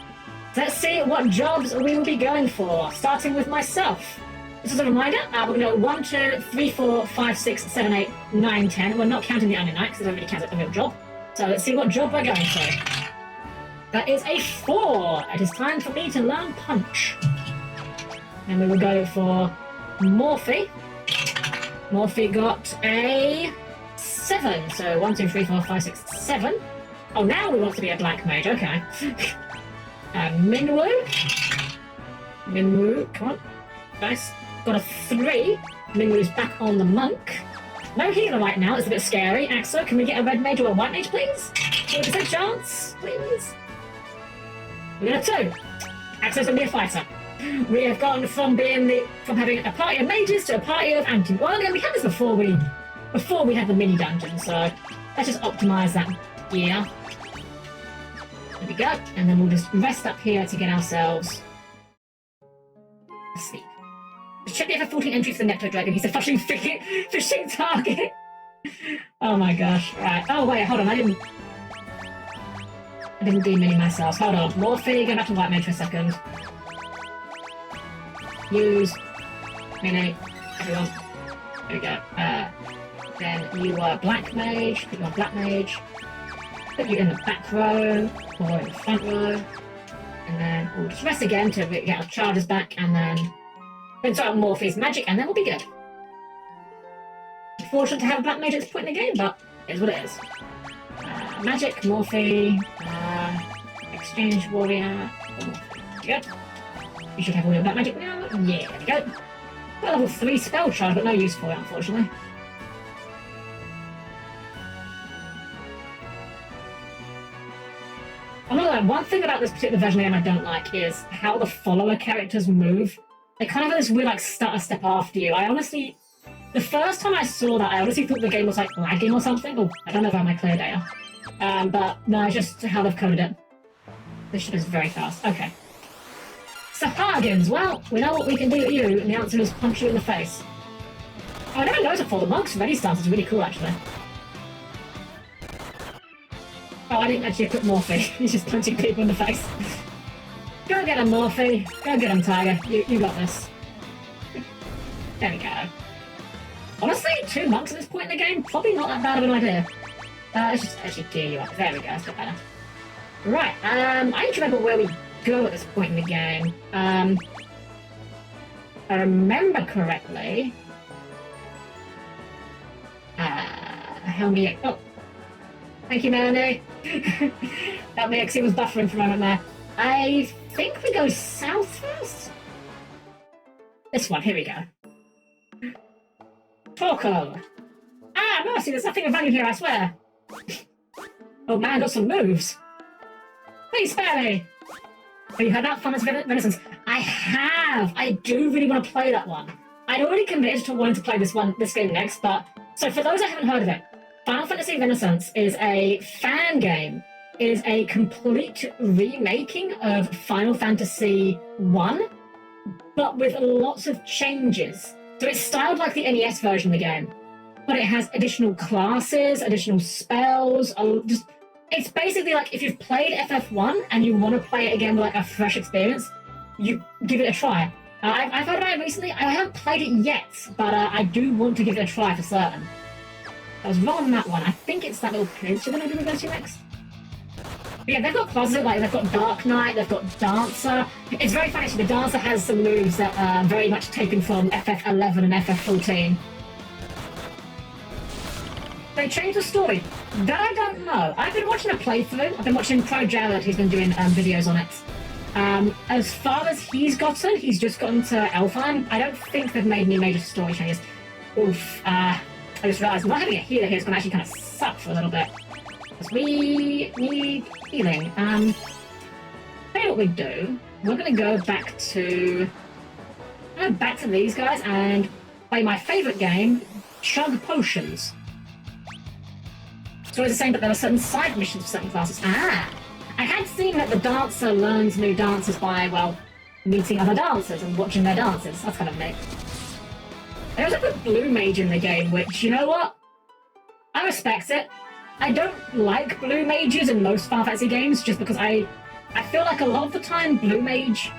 let's see what jobs we will be going for, starting with myself. Just as a reminder, we're going to go 1, 2, 3, 4, 5, 6, 7, 8, 9, 10. We're not counting the Onion Knight because it doesn't really count as a real job. So let's see what job we're going for. That is a 4. It is time for me to learn Punch. And we will go for Morphe. Morphe got a 7. So 1, 2, 3, 4, 5, 6, 7. Oh, now we want to be a Black Mage. Okay. Minwoo. Minwoo, come on. Nice. Got a 3. Minwoo's back on the Monk. No healer right now. It's a bit scary. Axo, can we get a Red Mage or a White Mage, please? 40% chance, please. We got a 2. Axo's gonna be a fighter. We have gone from having a party of mages to a party of anti. Well, again, we had this before we had the mini dungeon, so let's just optimize that gear. There we go, and then we'll just rest up here to get ourselves asleep. Check the F14 entry for the Nectar Dragon. He's a fishing target. Oh my gosh! Right. Oh wait, hold on. I didn't do mini myself. Hold on. Morphe, go back to White Mage for a second. Use mini. Everyone. There we go. Then you are Black Mage. Put you on Black Mage. Put you in the back row or in the front row, and then we'll just rest again to get our charges back, and then start Morphe's magic, and then we'll be good. Unfortunate to have a Black Mage at this point in the game, but it is what it is. Magic, Morphe, Exchange Warrior, Morphe. There we go. You should have all your Black Magic now. Yeah, there we go. Got level 3 spell charge, but no use for it, unfortunately. I'm not gonna lie, one thing about this particular version of the game I don't like is how the follower characters move. They kind of have this weird, like, stutter step after you. The first time I saw that, I honestly thought the game was, like, lagging or something. Oh, I don't know about my clear data. But, no, it's just how they've coded it. This ship is very fast. Okay. Sahagins, well, we know what we can do to you, and the answer is punch you in the face. Oh, I never noticed before. The Monk's ready stance is really cool, actually. Oh, I didn't actually equip Morphe. He's just punching people in the face. Go get him, Morphe. Go get him, Tiger. You got this. There we go. Honestly, 2 monks at this point in the game, probably not that bad of an idea. Let's just actually gear you up. There we go, that's got better. Right, I need to remember where we go at this point in the game. If I remember correctly... Helm-Chan. Oh, thank you, Melanie. Help me, he was buffering for a moment there. I think we go south first. This one, here we go. Torko. Ah, mercy, there's nothing of value here, I swear. Oh man, got some moves. Please spare me. Have you heard that? Finance Renaissance? I have. I do really want to play that one. I'd already committed to wanting to play this game next, but... So for those that haven't heard of it, Final Fantasy Renaissance is a fan game. It is a complete remaking of Final Fantasy 1, but with lots of changes. So it's styled like the NES version of the game, but it has additional classes, additional spells, it's basically like if you've played FF1 and you want to play it again with like a fresh experience, you give it a try. I've heard about it recently. I haven't played it yet, but I do want to give it a try for certain. I was wrong on that one. I think it's that little peninsula maybe we're going to next. But yeah, they've got classes like they've got Dark Knight, they've got Dancer. It's very funny. The Dancer has some moves that are very much taken from FF11 and FF14. They changed the story. That I don't know. I've been watching a playthrough. I've been watching Pro Jared. He's been doing videos on it. As far as he's just gotten to Elfheim. I don't think they've made any major story changes. Oof. I just realised not having a healer here is going to actually kind of suck for a little bit. Because we need healing. Tell you what we do. We're going to go back to these guys and play my favourite game, Chug Potions. So it's saying that there are certain side missions for certain classes. I had seen that the dancer learns new dances by, well, meeting other dancers and watching their dances. That's kind of neat. They also put Blue Mage in the game, which, you know what? I respect it. I don't like Blue Mages in most Final Fantasy games just because I feel like a lot of the time Blue Mage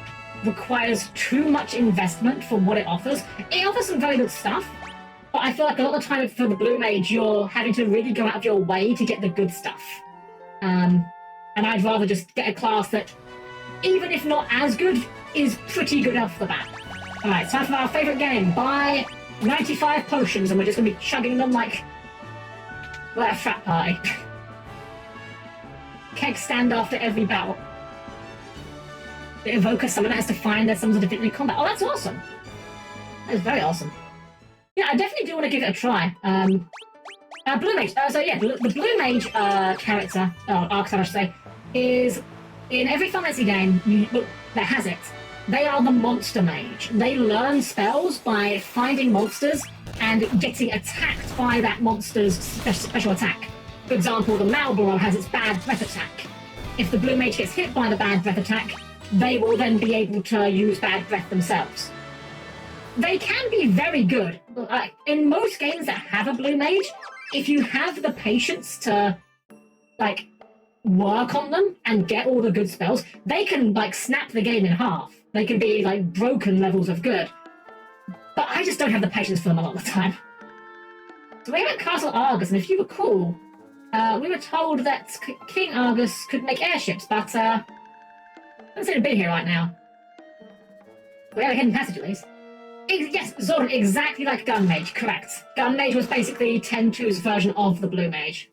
requires too much investment for what it offers. It offers some very good stuff, but I feel like a lot of the time for the Blue Mage, you're having to really go out of your way to get the good stuff. And I'd rather just get a class that, even if not as good, is pretty good off the bat. Alright, it's time for our favourite game. Buy 95 potions and we're just going to be chugging them like a frat party. Keg stand after every battle. The Evoker Summoner has to find their summons of different combat. Oh, that's awesome. That is very awesome. Yeah, I definitely do want to give it a try. Blue Mage. So yeah, the Blue Mage character, archetype I should say, is in every Final Fantasy game that has it. They are the Monster Mage. They learn spells by finding monsters and getting attacked by that monster's special attack. For example, the Malboro has its bad breath attack. If the Blue Mage gets hit by the bad breath attack, they will then be able to use bad breath themselves. They can be very good. In most games that have a Blue Mage, if you have the patience to, work on them and get all the good spells, they can, snap the game in half. They can be, broken levels of good. But I just don't have the patience for them a lot of the time. So we're at Castle Argus, and if you recall, we were told that King Argus could make airships, but, I don't seem to be here right now. We have a hidden passage, at least. Yes, Zordon, exactly like Gun Mage, correct. Gun Mage was basically 10-2's version of the Blue Mage.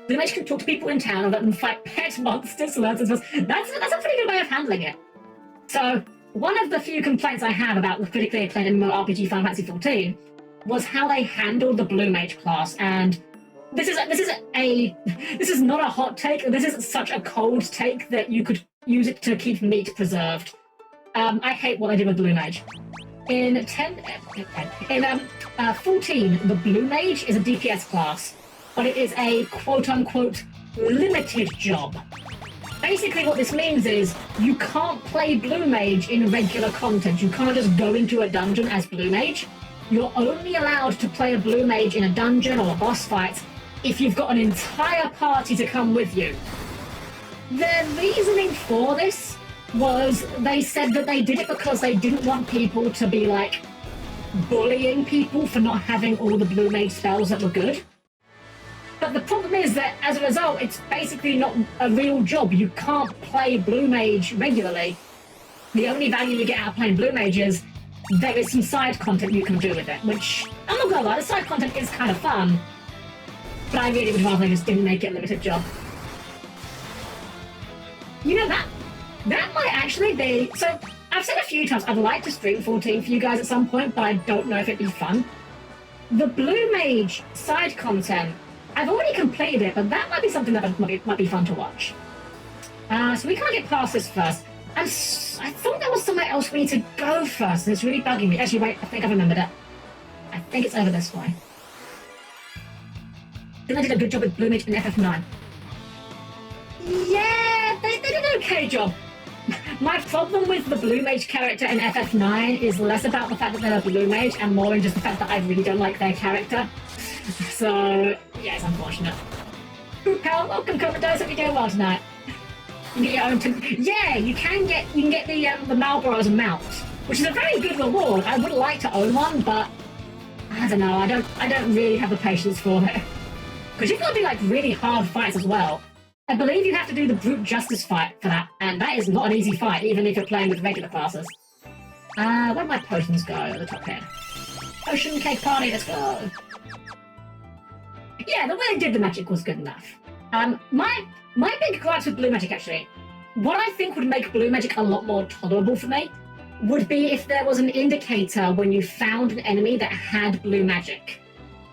Blue Mage can talk to people in town and let them fight pet monsters. That's a pretty good way of handling it. So, one of the few complaints I have about the critically acclaimed MMORPG Final Fantasy XIV was how they handled the Blue Mage class, and this is not a hot take. This is such a cold take that you could use it to keep meat preserved. I hate what they did with Blue Mage. In 14, the Blue Mage is a DPS class, but it is a quote-unquote limited job. Basically what this means is you can't play Blue Mage in regular content. You can't just go into a dungeon as Blue Mage. You're only allowed to play a Blue Mage in a dungeon or a boss fight if you've got an entire party to come with you. Their reasoning for this was they said that they did it because they didn't want people to be bullying people for not having all the blue mage spells that were good. But the problem is that as a result, it's basically not a real job. You can't play blue mage regularly. The only value you get out of playing blue mage is there is some side content you can do with it, which, I'm not gonna lie, the side content is kind of fun, but I really would rather they just didn't make it a limited job. You know, that might actually be... So, I've said a few times I'd like to stream 14 for you guys at some point, but I don't know if it'd be fun. The blue mage side content, I've already completed it, but that might be something that might be fun to watch. So we can't get past this first. I thought there was somewhere else we need to go first, and it's really bugging me. Actually, wait, I think I remembered it. I think it's over this way. I think I did a good job with blue mage in FF9. Yeah, they did an okay job. My problem with the blue mage character in FF9 is less about the fact that they're a blue mage and more in just the fact that I really don't like their character. So, yeah, it's unfortunate. Pal, welcome, Commodores. Hope you're doing well tonight. You get your own yeah, you can get the Marlboro as a mount, which is a very good reward. I would like to own one, but I don't know. I don't really have the patience for it. Because you've got to do like really hard fights as well. I believe you have to do the brute justice fight for that, and that is not an easy fight, even if you're playing with regular classes. Where do my potions go at the top here? Potion cake party, let's go. Yeah, the way they did the magic was good enough. My big gripes with blue magic, actually, what I think would make blue magic a lot more tolerable for me would be if there was an indicator when you found an enemy that had blue magic.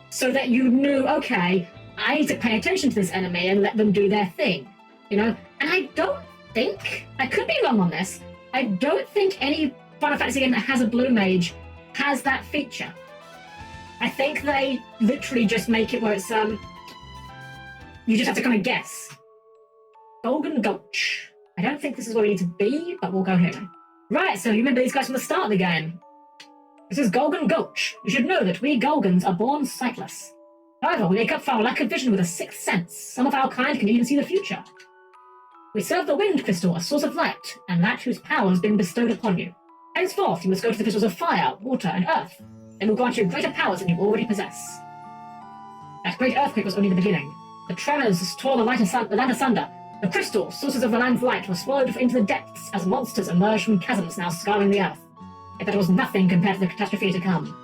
So that you knew, okay, I need to pay attention to this enemy and let them do their thing, you know? And I don't think, I could be wrong on this, I don't think any Final Fantasy game that has a blue mage has that feature. I think they literally just make it where it's, you just have to kind of guess. Golden Gulch. I don't think this is where we need to be, but we'll go here. Right, so you remember these guys from the start of the game. This is Golden Gulch. You should know that we Golgans are born sightless. However, we make up for our lack of vision with a sixth sense. Some of our kind can even see the future. We serve the Wind Crystal, a source of light, and that whose power has been bestowed upon you. Henceforth, you must go to the crystals of fire, water, and earth. They will grant you greater powers than you already possess. That great earthquake was only the beginning. The tremors tore the land asunder. The crystals, sources of the land's light, were swallowed into the depths as monsters emerged from chasms now scarring the earth. Yet that was nothing compared to the catastrophe to come.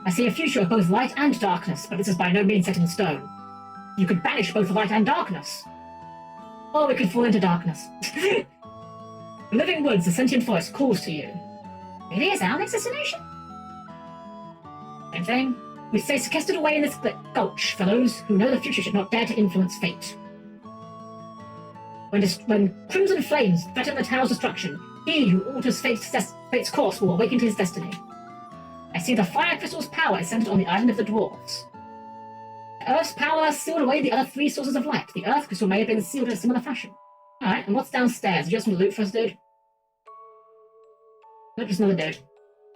I see a future of both light and darkness, but this is by no means set in stone. You could banish both light and darkness. Or we could fall into darkness. The living woods, the sentient forest, calls to you. Really, is our next destination? Same thing. We stay sequestered away in this gulch for those who know the future should not dare to influence fate. When crimson flames threaten the tower's destruction, he who alters fate's course will awaken to his destiny. I see the fire crystal's power is centered on the island of the dwarves. The earth's power sealed away the other three sources of light. The earth crystal may have been sealed in a similar fashion. Alright, and what's downstairs? You got some loot for us, dude? Nope, just another dude.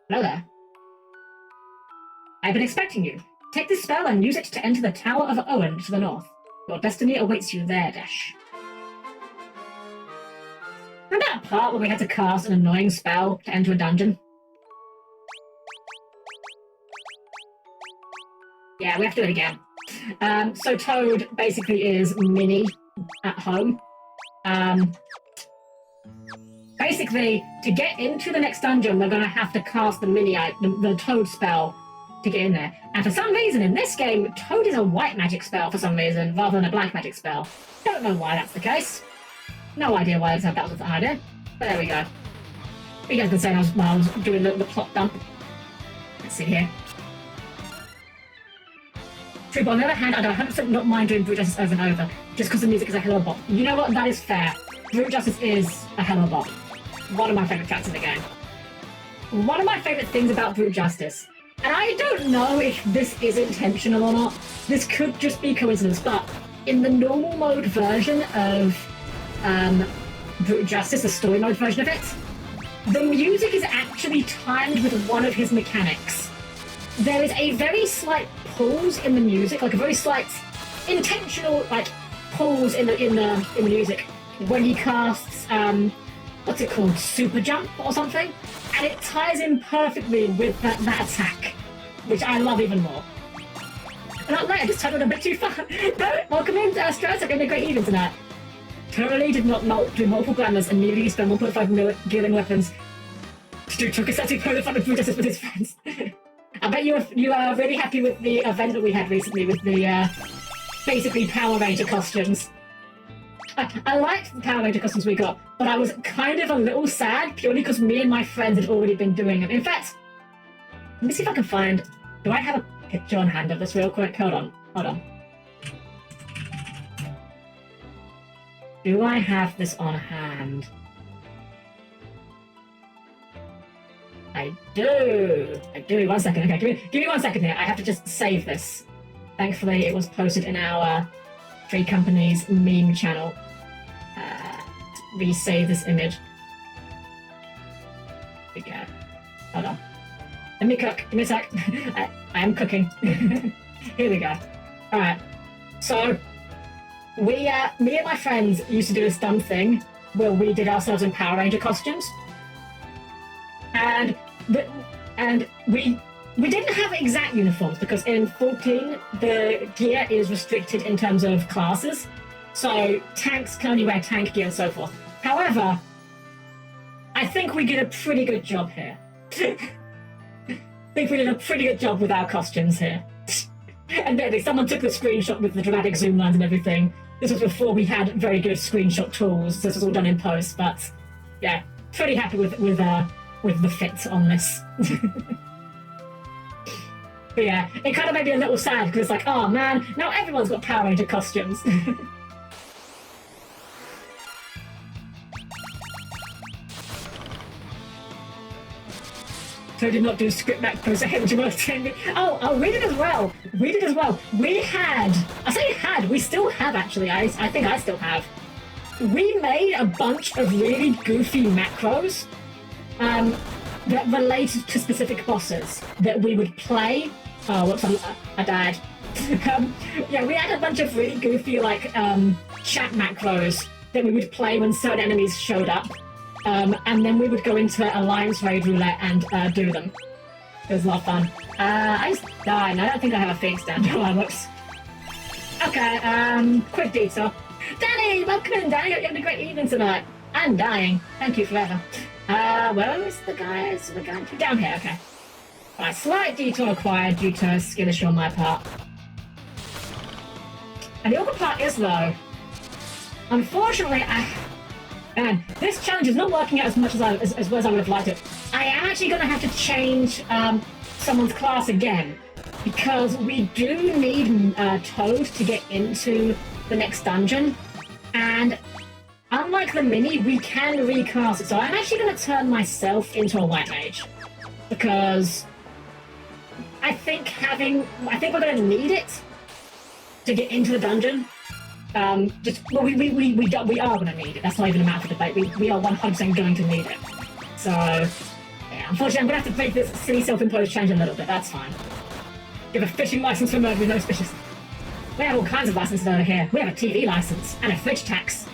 Hello there. I've been expecting you. Take this spell and use it to enter the Tower of Owen to the north. Your destiny awaits you there, Dash. Remember that part where we had to cast an annoying spell to enter a dungeon? Yeah, we have to do it again. So Toad basically is Minnie at home. Basically, to get into the next dungeon, we're going to have to cast the Toad spell to get in there. And for some reason, in this game, Toad is a white magic spell for some reason, rather than a black magic spell. Don't know why that's the case. No idea why that was the idea. But there we go. You guys can say while I was doing the plot dump. Let's see here. True, but on the other hand, I don't 100% not mind doing Brute Justice over and over, just because the music is a hell of a bop. You know what? That is fair. Brute Justice is a hell of a bop. One of my favourite tracks in the game. One of my favourite things about Brute Justice, and I don't know if this is intentional or not, this could just be coincidence, but in the normal mode version of Brute Justice, the story mode version of it, the music is actually timed with one of his mechanics. There is a very slight pause in the music, like a very slight intentional pause in the music when he casts what's it called, super jump or something, And it ties in perfectly with that attack, which I love even more. Not late, I just turned a bit too far. No, welcome in, Strauss. I'm having a great evening tonight. Totally did not do multiple glamours and nearly spend 1.5 million gearing weapons to do tokusatsu polo fun and protesters with his friends. I bet you are really happy with the event that we had recently with the basically Power Ranger costumes. I liked the Power Ranger costumes we got, but I was kind of a little sad purely because me and my friends had already been doing them. In fact, let me see if I can find... Do I have a picture on hand of this real quick? Hold on. Do I have this on hand? I do. 1 second. Okay, give me 1 second here. I have to just save this. Thankfully, it was posted in our Free Company's meme channel. Resave this image. Here we go. Hold on. Let me cook. Give me a sec. I am cooking. Here we go. Alright. So, me and my friends used to do this dumb thing where we did ourselves in Power Ranger costumes. And we didn't have exact uniforms because in 14 the gear is restricted in terms of classes. So tanks can only wear tank gear and so forth. However, I think we did a pretty good job here. I think we did a pretty good job with our costumes here. And then someone took the screenshot with the dramatic zoom lines and everything. This was before we had very good screenshot tools, so this was all done in post, but yeah, pretty happy with the fit on this. But yeah, it kind of made me a little sad because it's like, oh man, now everyone's got Power Ranger costumes. So did not do script macros at Helm-Chan. Oh, we did as well. We had, I say had, we still have actually, I think I still have. We made a bunch of really goofy macros that related to specific bosses that we would play. Oh, whoops, I died. Yeah, we had a bunch of really goofy, like, chat macros that we would play when certain enemies showed up. And then we would go into Alliance Raid Roulette and do them. It was a lot of fun. I just died, and I don't think I have a face down. Whoops. Okay, quick detour. Danny, welcome in, Danny. You're having a great evening tonight. I'm dying. Thank you forever. Where is the guy? Is the guy down here? Okay. Alright, slight detour acquired due to skill issue on my part. And the awkward part is though, unfortunately, man, this challenge is not working out as much as as well as I would have liked it. I am actually going to have to change someone's class again because we do need Toad to get into the next dungeon, and unlike the mini, we can recast it. So I'm actually going to turn myself into a white mage because I think we're going to need it to get into the dungeon. We are going to need it. That's not even a matter of debate. We are 100% going to need it. So, yeah, unfortunately, I'm going to have to break this silly self-imposed change a little bit. That's fine. Give a fishing license for murder with no suspicious. We have all kinds of licenses over here. We have a TV license, and a fridge tax,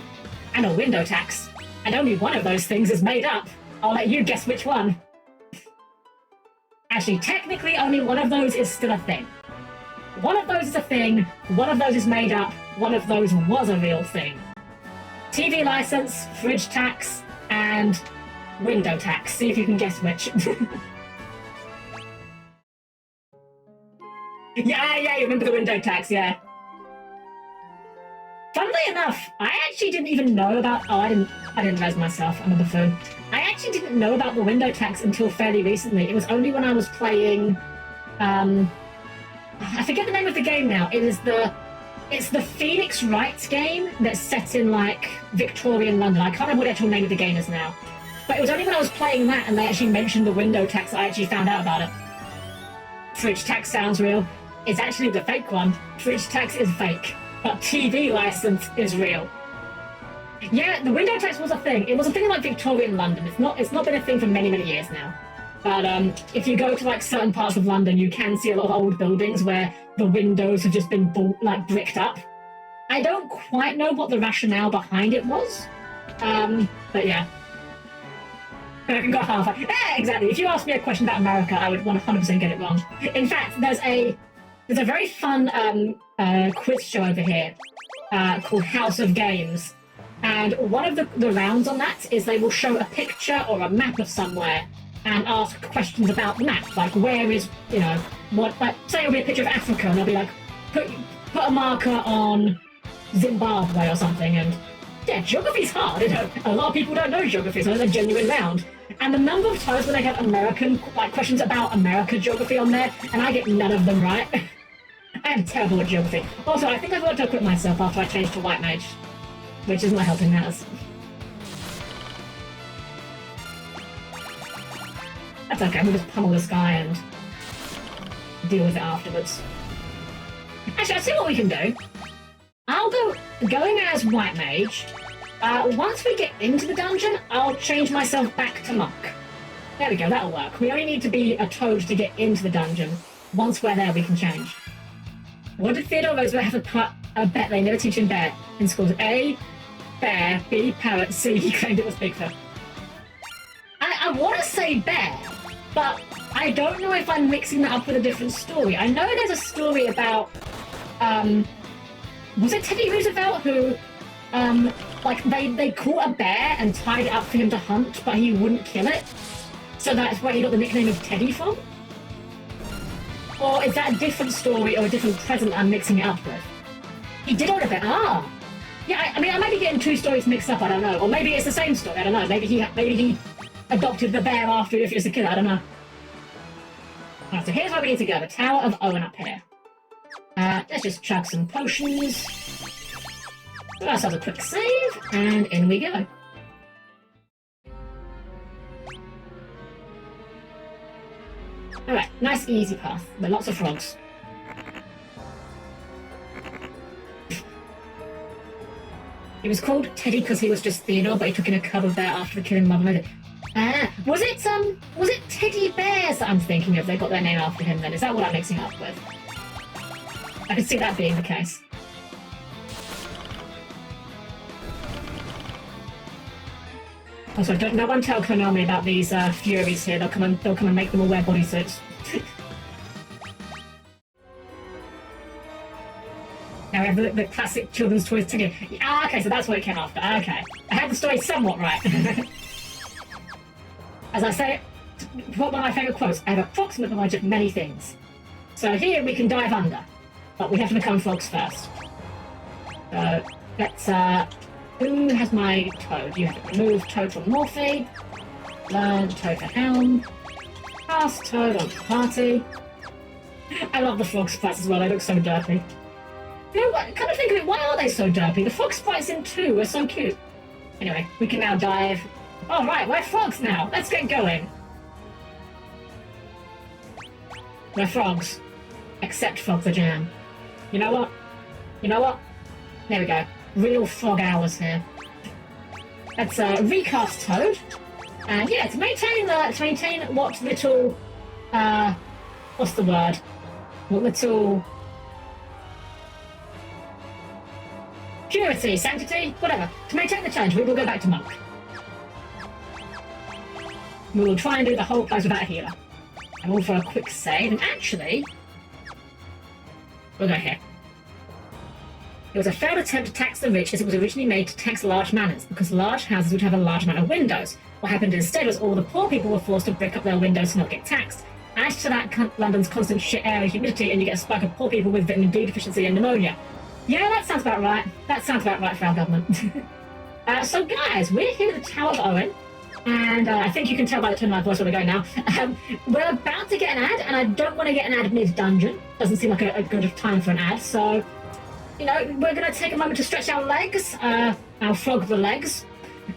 and a window tax. And only one of those things is made up. I'll let you guess which one. Actually, technically, only one of those is still a thing. One of those is a thing, one of those is made up, one of those was a real thing. TV license, fridge tax, and window tax. See if you can guess which. Yeah, you remember the window tax, yeah. Funnily enough, I actually didn't even know about... Oh, I didn't realize myself. I'm a buffoon. I actually didn't know about the window tax until fairly recently. It was only when I was playing... I forget the name of the game now. It's the Phoenix Wright game that's set in, like, Victorian London. I can't remember what the actual name of the game is now. But it was only when I was playing that and they actually mentioned the window tax that I actually found out about it. Fridge tax sounds real. It's actually the fake one. Fridge tax is fake. But TV license is real. Yeah, the window tax was a thing. It was a thing in, like, Victorian London. It's not been a thing for many, many years now. But if you go to, like, certain parts of London, you can see a lot of old buildings where the windows have just been, bricked up. I don't quite know what the rationale behind it was. But yeah. I got half. Yeah, exactly. If you ask me a question about America, I would 100% get it wrong. In fact, there's a very fun quiz show over here called House of Games. And one of the rounds on that is they will show a picture or a map of somewhere and ask questions about the map. Like, where is, what, like, say it'll be a picture of Africa and they'll be like, put a marker on Zimbabwe or something. And yeah, geography's hard. A lot of people don't know geography, so it's a genuine round. And the number of times when they have American, like, questions about American geography on there, and I get none of them right. I am terrible at geography. Also, I think I've got to equip myself after I changed to White Mage, which is not helping matters. That's okay, we'll just pummel this guy and deal with it afterwards. Actually, I'll see what we can do. I'll going as White Mage. Once we get into the dungeon, I'll change myself back to Monk. There we go, that'll work. We only need to be a toad to get into the dungeon. Once we're there, we can change. What did Theodore Roosevelt have a bet they never teach in bear in schools? A, bear, B, parrot, C, he claimed it was Bigfoot. I want to say bear, but I don't know if I'm mixing that up with a different story. I know there's a story about, was it Teddy Roosevelt who, like, they caught a bear and tied it up for him to hunt, but he wouldn't kill it? So that's where he got the nickname of Teddy from? Or is that a different story or a different present I'm mixing it up with? He did own a bear. Ah! Yeah, I mean, I might be getting two stories mixed up, I don't know. Or maybe it's the same story, I don't know. Maybe he adopted the bear after if he was a kid, I don't know. Alright, so here's where we need to go. The Tower of Owen up here. Let's just chug some potions. Give ourselves a quick save, and in we go. Alright, nice easy path, with lots of frogs. He was called Teddy because he was just Theodore, but he took in a cub of bear after killing Mother Mother. Was it Teddy Bears that I'm thinking of? They got their name after him then. Is that what I'm mixing up with? I could see that being the case. Also, no one tell Konami about these Furies here. They'll come and make them all wear bodysuits. Now we have the classic children's toys Teddy. Ah, okay, so that's what it came after. Okay, I had the story somewhat right. As I say, one of my favourite quotes, I have approximate knowledge of many things. So here we can dive under, but we have to become frogs first. So let's, who has my toad? You have to remove toad from Morphe, learn toad for Helm, pass toad onto party. I love the frog sprites as well, they look so derpy. You know what, kind of think of it, why are they so derpy? The frog sprites in 2 are so cute. Anyway, we can now dive. All right, we're frogs now. Let's get going. We're frogs. Except Frog the Jam. You know what? There we go. Real frog hours here. Let's recast Toad. And yeah, to maintain what little what's the word? What little purity, sanctity, whatever. To maintain the challenge, we will go back to Monk. We will try and do the whole place without a healer. I'm all for a quick save, and actually, we'll go here. It was a failed attempt to tax the rich as it was originally made to tax large manors, because large houses would have a large amount of windows. What happened instead was all the poor people were forced to brick up their windows to not get taxed. Add to that London's constant shit air and humidity, and you get a spike of poor people with vitamin D deficiency and pneumonia. Yeah, that sounds about right. That sounds about right for our government. So guys, we're here at the Tower of Owen. And I think you can tell by the tone of my voice where we're going now. We're about to get an ad, and I don't want to get an ad mid-dungeon. Doesn't seem like a good time for an ad, so, you know, we're going to take a moment to stretch our legs, our frog the legs,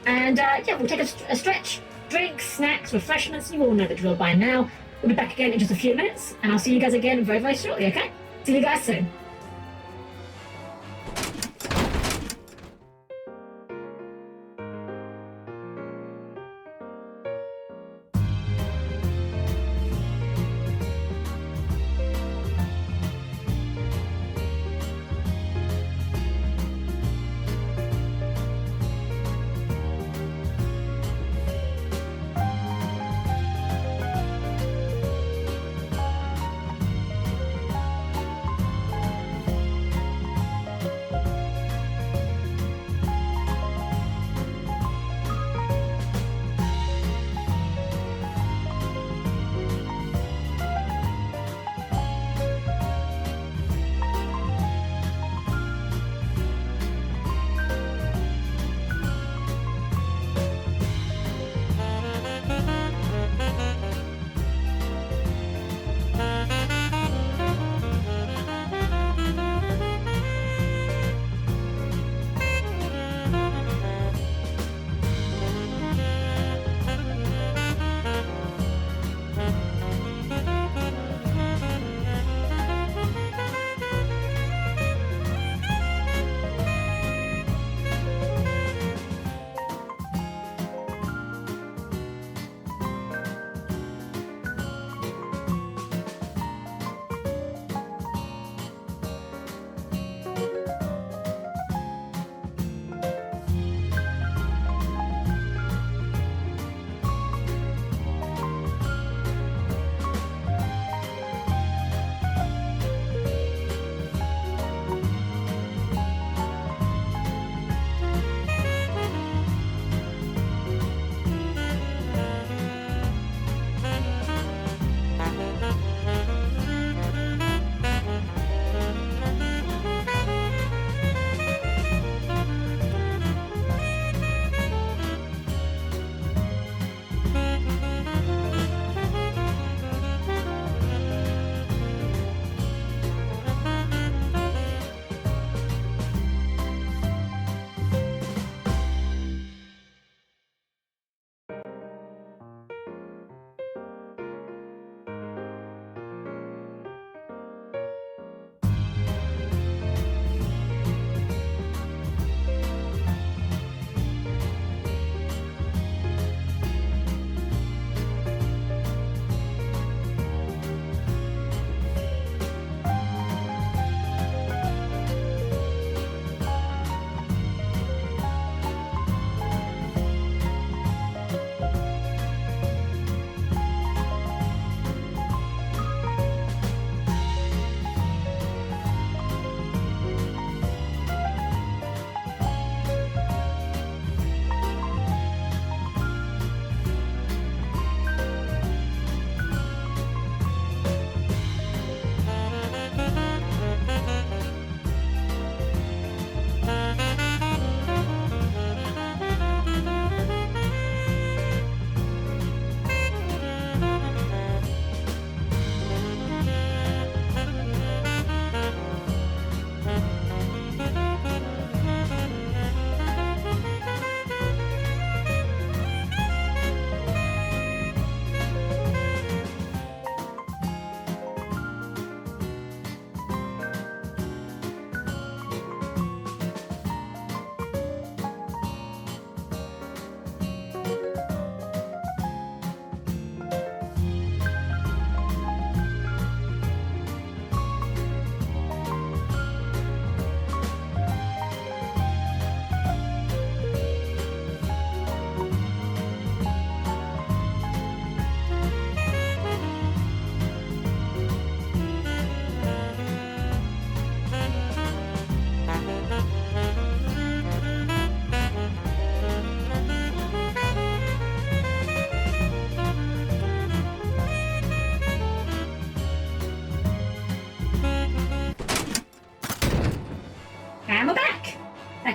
and yeah, we'll take a stretch, drinks, snacks, refreshments, you all know the drill by now. We'll be back again in just a few minutes, and I'll see you guys again very, very shortly, okay? See you guys soon.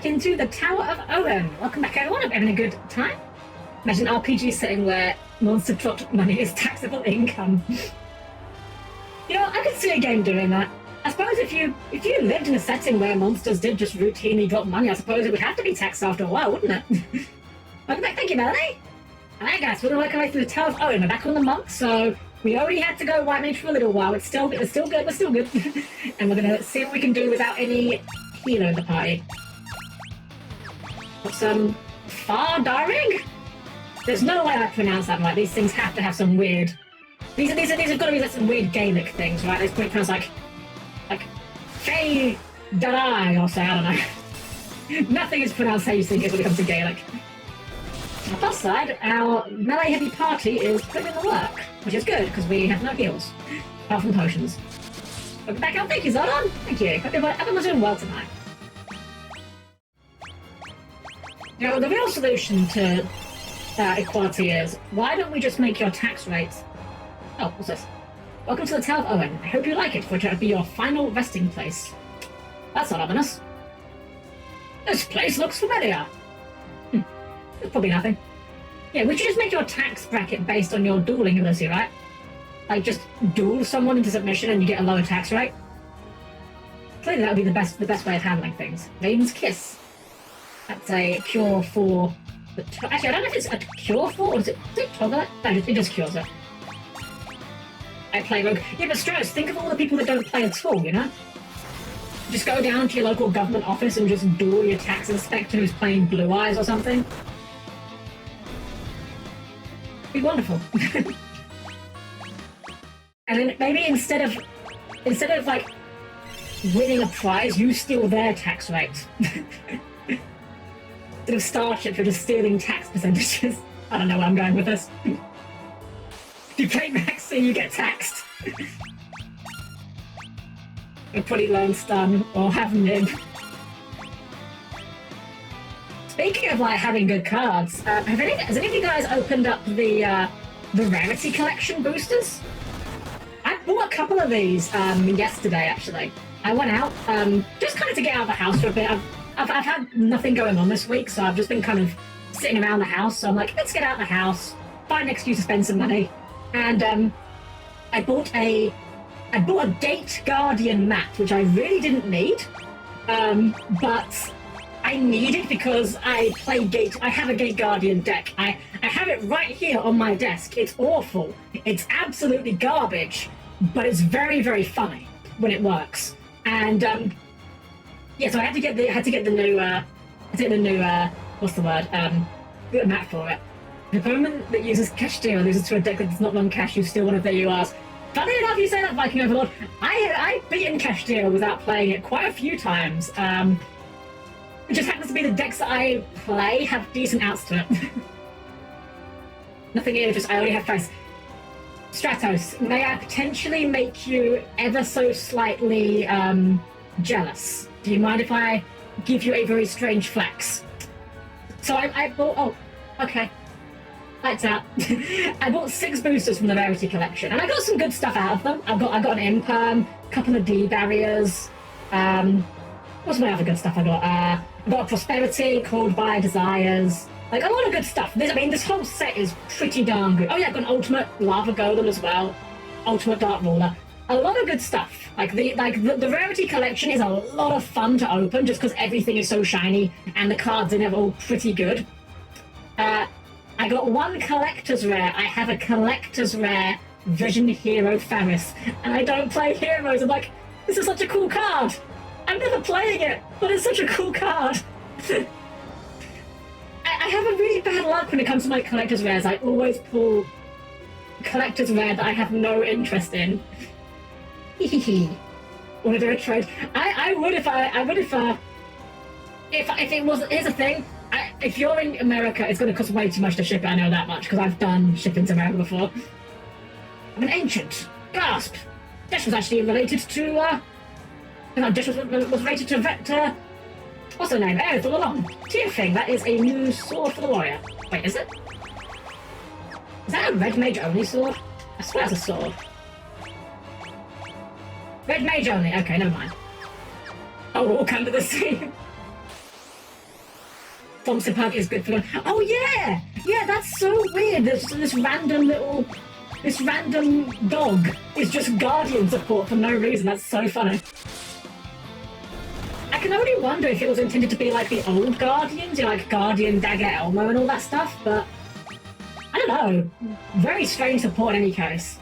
back into the Tower of Owen. Welcome back, everyone. I'm having a good time. Imagine an RPG setting where monster dropped money is taxable income. You know, I could see a game doing that. I suppose if you lived in a setting where monsters did just routinely drop money, I suppose it would have to be taxed after a while, wouldn't it? Welcome back, thank you, Melanie. Alright guys, we're gonna work our way through the Tower of Owen. We're back on the monk, so we already had to go white mage for a little while. We're still good, we're still good. And we're gonna see what we can do without any healer in the party. Got some Fardarig? There's no way I pronounce that right. These things have to have some weird... These have got to be like some weird Gaelic things, right? They probably pronounce like Fey Darai or so, I don't know. Nothing is pronounced how you think it when it comes to Gaelic. On the plus side, our melee heavy party is putting in the work, which is good because we have no heals, apart from potions. Welcome back out, thank you, Zordon. Thank you. Hope everyone's doing well tonight. You know, the real solution to equality is, why don't we just make your tax rates... Oh, what's this? Welcome to the Tower of Owen. I hope you like it, for it to be your final resting place. That's not ominous. This place looks familiar. There's probably nothing. Yeah, we should just make your tax bracket based on your dueling ability, right? Like, just duel someone into submission and you get a lower tax rate. Clearly that would be the best way of handling things. Raiden's Kiss. That's a cure for... Actually, I don't know if it's a cure for, or is it toggle it? No, it just cures it. I play rogue. Yeah, but Strauss, think of all the people that don't play at all, you know? Just go down to your local government office and just duel your tax inspector who's playing Blue Eyes or something. Be wonderful. And then maybe instead of like winning a prize, you steal their tax rate. Instead of Starship, you're just stealing tax percentages. I don't know where I'm going with this. If you play Maxi, you get taxed. Or pretty lone stun, or have nib. Speaking of like having good cards, has any of you guys opened up the rarity collection boosters? I bought a couple of these yesterday actually. I went out just kind of to get out of the house for a bit. I've had nothing going on this week, so I've just been kind of sitting around the house. So I'm like, let's get out of the house, find an excuse to spend some money, and I bought a Gate Guardian mat, which I really didn't need, but I need it because I play Gate. I have a Gate Guardian deck. I have it right here on my desk. It's awful. It's absolutely garbage, but it's very, very funny when it works. And yeah, so I had to get the new what's the word? Mat for it. The opponent that uses cash deal loses to a deck that does not run cash. You steal one of their URs. Funny enough, you say that, Viking Overlord. I've beaten cash deal without playing it quite a few times. It just happens to be the decks that I play have decent outs to it. Nothing here, just I already have price. Stratos, may I potentially make you ever so slightly jealous? Do you mind if I give you a very strange flex? So I bought... Oh, okay. Lights out. I bought 6 boosters from the Rarity Collection, and I got some good stuff out of them. I got an Imperm, a couple of D barriers. What's my other good stuff I got? I got a Prosperity, Called by Desires. Like, a lot of good stuff. This whole set is pretty darn good. Oh yeah, I got an Ultimate Lava Golem as well. Ultimate Dark Ruler. A lot of good stuff. The Rarity Collection is a lot of fun to open just because everything is so shiny and the cards in it are all pretty good. I got one Collector's Rare. I have a Collector's Rare Vision Hero Ferris, and I don't play heroes. I'm like, this is such a cool card. I'm never playing it, but it's such a cool card. I have a really bad luck when it comes to my Collector's Rares. I always pull Collector's Rare that I have no interest in. Want to do a trade? I would if it was. Here's the thing. If you're in America, it's going to cost way too much to ship it. I know that much because I've done shipping to America before. I'm an ancient. Gasp. Desh was actually related to. Desh was related to what's her name? Aerith all along. Tear thing. That is a new sword for the warrior. Wait, is it? Is that a red mage only sword? I swear it's a sword. Red mage only. Okay, never mind. Oh, we'll all come to the sea. Thompson Park is good for them. Oh yeah! Yeah, that's so weird. There's this random dog is just Guardian support for no reason. That's so funny. I can only wonder if it was intended to be like the old Guardians, you know, like Guardian, Dagger, Elmo and all that stuff, but I don't know. Very strange support in any case.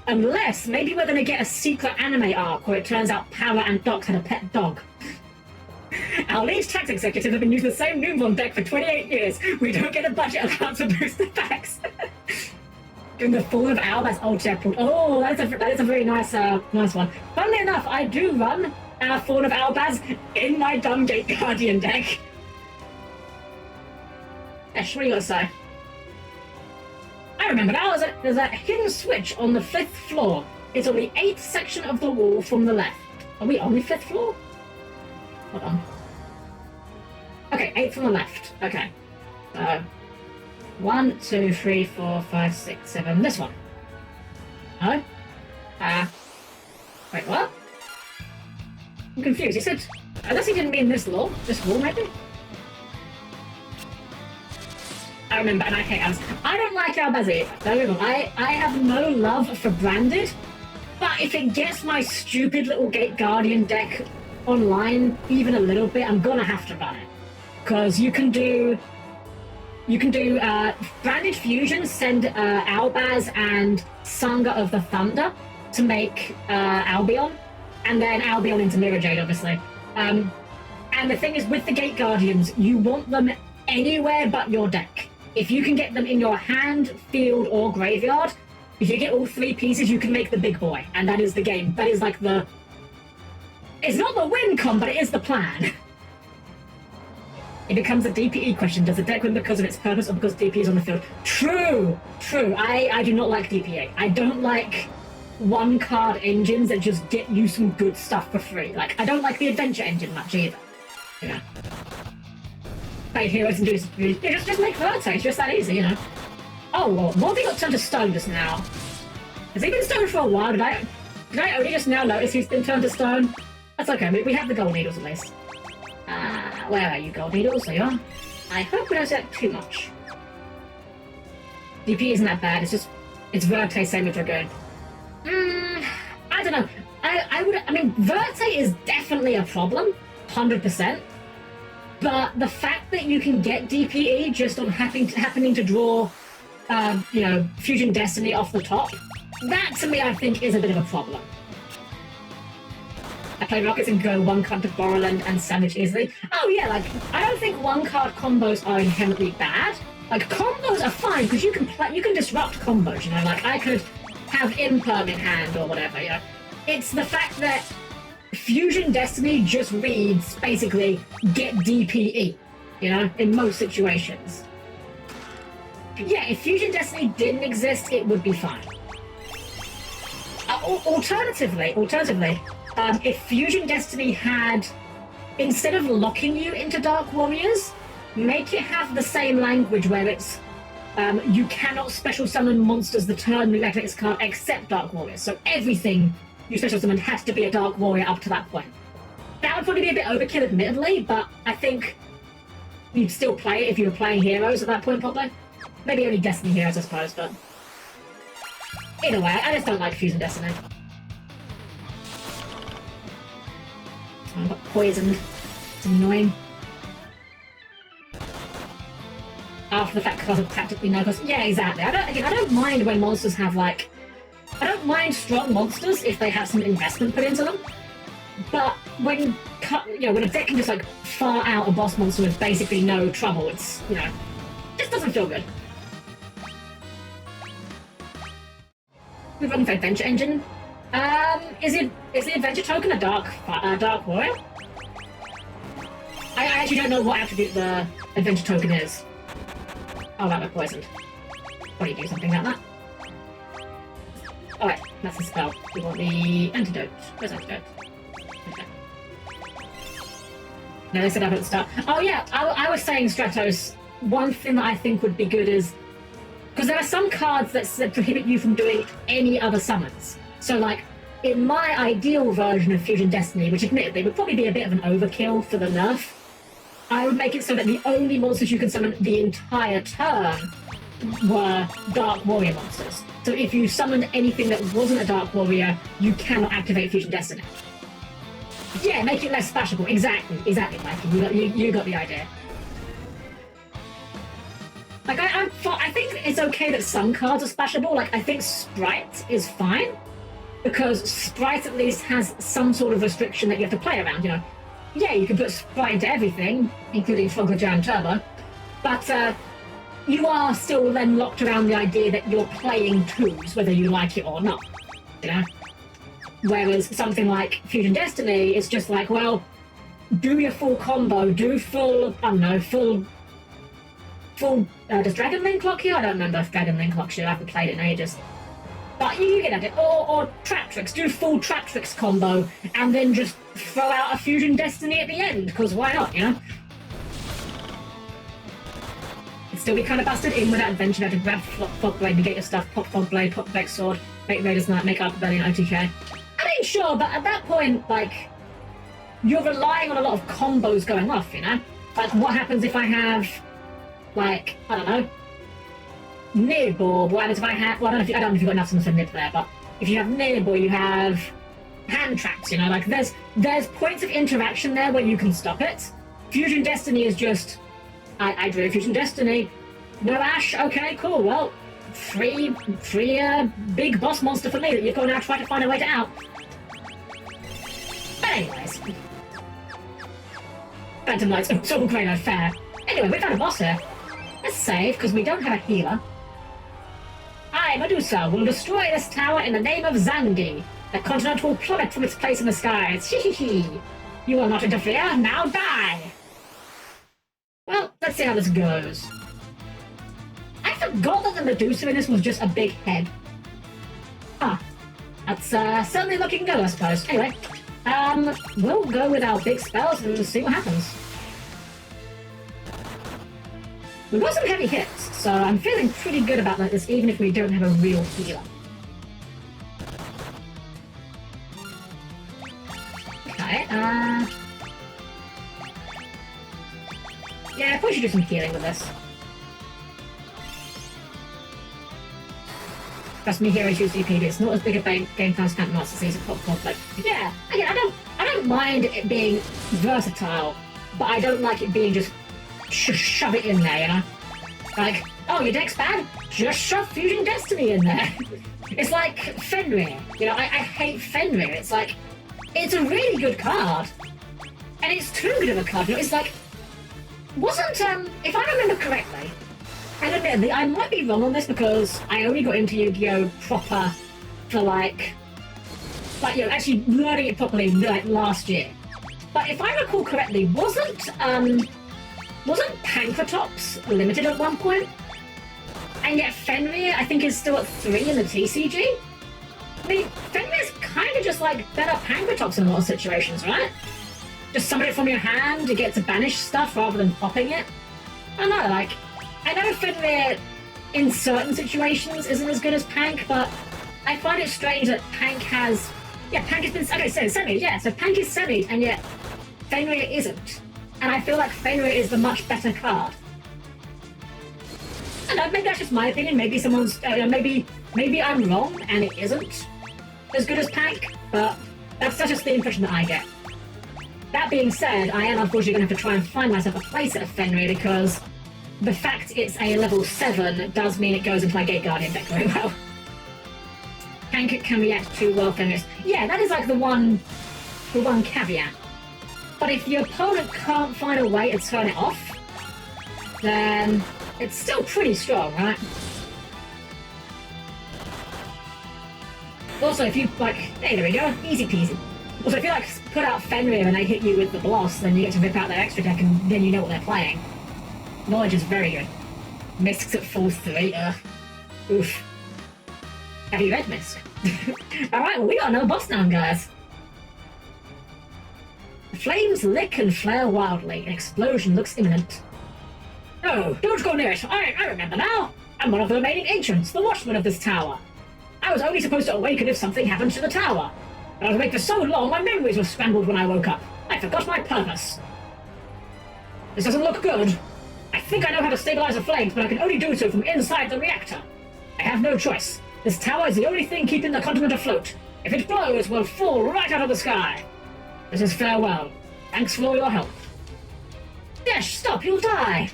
Unless, maybe we're going to get a secret anime arc where it turns out Power and Doc had a pet dog. Our lead tax executives have been using the same Noomblon deck for 28 years. We don't get a budget allowance to boost the packs. During the fall of Albaz Old Shepherd. Oh, that is a very nice one. Funnily enough, I do run Fall of Albaz in my dumb Gate Guardian deck. Ash, what do you got to say? I remember now, there's a hidden switch on the 5th floor. It's on the 8th section of the wall from the left. Are we on the 5th floor? Hold on. Okay, 8th from the left. Okay. 1, 2, 3, 4, 5, 6, 7. This one. No? Wait, what? I'm confused. He said, unless he didn't mean this wall, maybe? I remember, and I hate Albaz. I don't like Albaz either. Don't get me wrong. I have no love for Branded, but if it gets my stupid little Gate Guardian deck online even a little bit, I'm gonna have to run it. Because you can do Branded Fusion, send Albaz and Sanga of the Thunder to make Albion, and then Albion into Mirror Jade, obviously. And the thing is, with the Gate Guardians, you want them anywhere but your deck. If you can get them in your hand, field, or graveyard, if you get all 3 pieces, you can make the big boy, and that is the game. That is like the... It's not the win con, but it is the plan. It becomes a DPE question. Does the deck win because of its purpose or because DPE is on the field? True. I do not like DPA. I don't like one-card engines that just get you some good stuff for free. Like, I don't like the adventure engine much either. Yeah. Play heroes and do this. Yeah, just make Verte. It's just that easy, you know. Oh, well, Morby got turned to stone just now. Has he been stoned for a while? Did I only just now notice he's been turned to stone? That's okay. We have the gold needles at least. Where are you, gold needles? There you are. I hope we don't set too much. DP isn't that bad. It's Verte, same as Dragoon. I don't know. I mean, Verte is definitely a problem, 100%. But the fact that you can get DPE just on happening to draw, Fusion Destiny off the top, that to me I think is a bit of a problem. I play Rockets and go 1-card to Borderland and Savage easily. Oh yeah, like, I don't think 1-card combos are inherently bad. Like, combos are fine, because you can disrupt combos, you know, like, I could have Imperm in hand or whatever, you know. It's the fact that Fusion Destiny just reads, basically, get DPE, you know, in most situations. Yeah, if Fusion Destiny didn't exist, it would be fine. Alternatively, if Fusion Destiny had, instead of locking you into Dark Warriors, make it have the same language where it's, you cannot special summon monsters the turn you activate this card except Dark Warriors. So everything you special summon has to be a Dark Warrior up to that point. That would probably be a bit overkill, admittedly, but I think you'd still play it if you were playing Heroes at that point, probably. Maybe only Destiny Heroes, I suppose, but... Either way, I just don't like Fusion Destiny. I got poisoned. It's annoying. After the fact, because of practically no cost. Yeah, exactly. I don't mind when monsters have, like... I don't mind strong monsters if they have some investment put into them. But when a deck can just, like, far out a boss monster with basically no trouble, it's, you know... just doesn't feel good. We've run for Adventure Engine. Is the Adventure token a Dark Warrior? I actually don't know what attribute the Adventure token is. Oh, that got poisoned. Why do you do something like that? Oh wait, that's the spell. We want the antidote. Where's antidote? Okay. No, they said up at the start. Oh yeah, I was saying, Stratos, one thing that I think would be good is... because there are some cards that prohibit you from doing any other summons. So, like, in my ideal version of Fusion Destiny, which admittedly would probably be a bit of an overkill for the nerf, I would make it so that the only monsters you can summon the entire turn were Dark Warrior monsters. So if you summoned anything that wasn't a Dark Warrior, you cannot activate Fusion Destiny. Yeah, make it less splashable. Exactly, Mikey. You got the idea. Like, I think it's okay that some cards are splashable. Like, I think Sprite is fine, because Sprite at least has some sort of restriction that you have to play around, you know. Yeah, you can put Sprite into everything, including Frogger Turbo, but you are still then locked around the idea that you're playing twos, whether you like it or not, you know? Whereas something like Fusion Destiny is just like, well, do your full combo, do full, I don't know, full, does Dragon Link lock you? I don't remember if Dragon Link locks you, I haven't played it in ages. But you get at it. Or Trap Tricks, do full Trap Tricks combo, and then just throw out a Fusion Destiny at the end, because why not, you know? It'd still be kind of busted in with that adventure, you have to grab Fog Blade, negate your stuff, pop Fog Blade, pop Vex Sword, make Raiders Knight, make Arc Rebellion, OTK. I mean, sure, but at that point, like, you're relying on a lot of combos going off, you know? Like, what happens if I have, like, I don't know, Nib, or what happens if I have, well, I don't know if you've got enough for Nib there, but if you have Nib, or you have hand traps, you know, like, there's points of interaction there where you can stop it. Fusion Destiny is just, I drew Fusion Destiny, no Ash, okay, cool, well, free big boss monster for me that you've got to now try to find a way to out. But anyways. Phantom Lights, oh, so great, fair. Anyway, we found a boss here. Let's save, because we don't have a healer. I, Medusa, will destroy this tower in the name of Zangi. The continent will plummet from its place in the skies. Hee. You will not interfere, now die! Well, let's see how this goes. I forgot that the Medusa in this was just a big head. Ah, that's certainly looking good, I suppose. Anyway, we'll go with our big spells and see what happens. We've got some heavy hits, so I'm feeling pretty good about this, even if we don't have a real healer. Okay, yeah, I probably should do some healing with this. Trust me, Heroes use DP, it's not as big a game fans can't master season pop, but yeah, again, I don't mind it being versatile, but I don't like it being just shove it in there, you know? Like, oh, your deck's bad? Just shove Fusion Destiny in there. It's like Fenrir. You know, I hate Fenrir. It's like, it's a really good card. And it's too good of a card. You know, it's like, wasn't, if I remember correctly, and admittedly, I might be wrong on this because I only got into Yu-Gi-Oh! Proper for like, you know, actually learning it properly like last year. But if I recall correctly, wasn't Pankratops limited at one point? And yet Fenrir, I think, is still at 3 in the TCG? I mean, Fenrir's kind of just like better Pankratops in a lot of situations, right? Just summon it from your hand to get to banish stuff rather than popping it. I don't know, like, I know Fenrir in certain situations isn't as good as Pank, but I find it strange that Pank has... Yeah, Pank has been... Okay, so semi, yeah, so Pank is semi, and yet Fenrir isn't. And I feel like Fenrir is the much better card. And maybe that's just my opinion. Maybe someone's, maybe I'm wrong and it isn't as good as Pank, but that's just the impression that I get. That being said, I am unfortunately going to have to try and find myself a playset of Fenrir because the fact it's a level 7 does mean it goes into my Gate Guardian deck very well. Pank can react to well Fenrir's. Yeah, that is like the one caveat. But if your opponent can't find a way to turn it off, then it's still pretty strong, right? Also, if you, like, hey, there we go, easy peasy. Also, if you, like, put out Fenrir and they hit you with the Bloss, then you get to rip out their extra deck and then you know what they're playing. Knowledge is very good. Misk's at full 3, oof. Have you read Misk? Alright, well, we got another boss now, guys. The flames lick and flare wildly. An explosion looks imminent. No, don't go near it. I remember now. I'm one of the remaining ancients, the watchman of this tower. I was only supposed to awaken if something happened to the tower. But I was awake for so long, my memories were scrambled when I woke up. I forgot my purpose. This doesn't look good. I think I know how to stabilize the flames, but I can only do so from inside the reactor. I have no choice. This tower is the only thing keeping the continent afloat. If it blows, we'll fall right out of the sky. This is farewell. Thanks for all your help. Dash, stop, you'll die.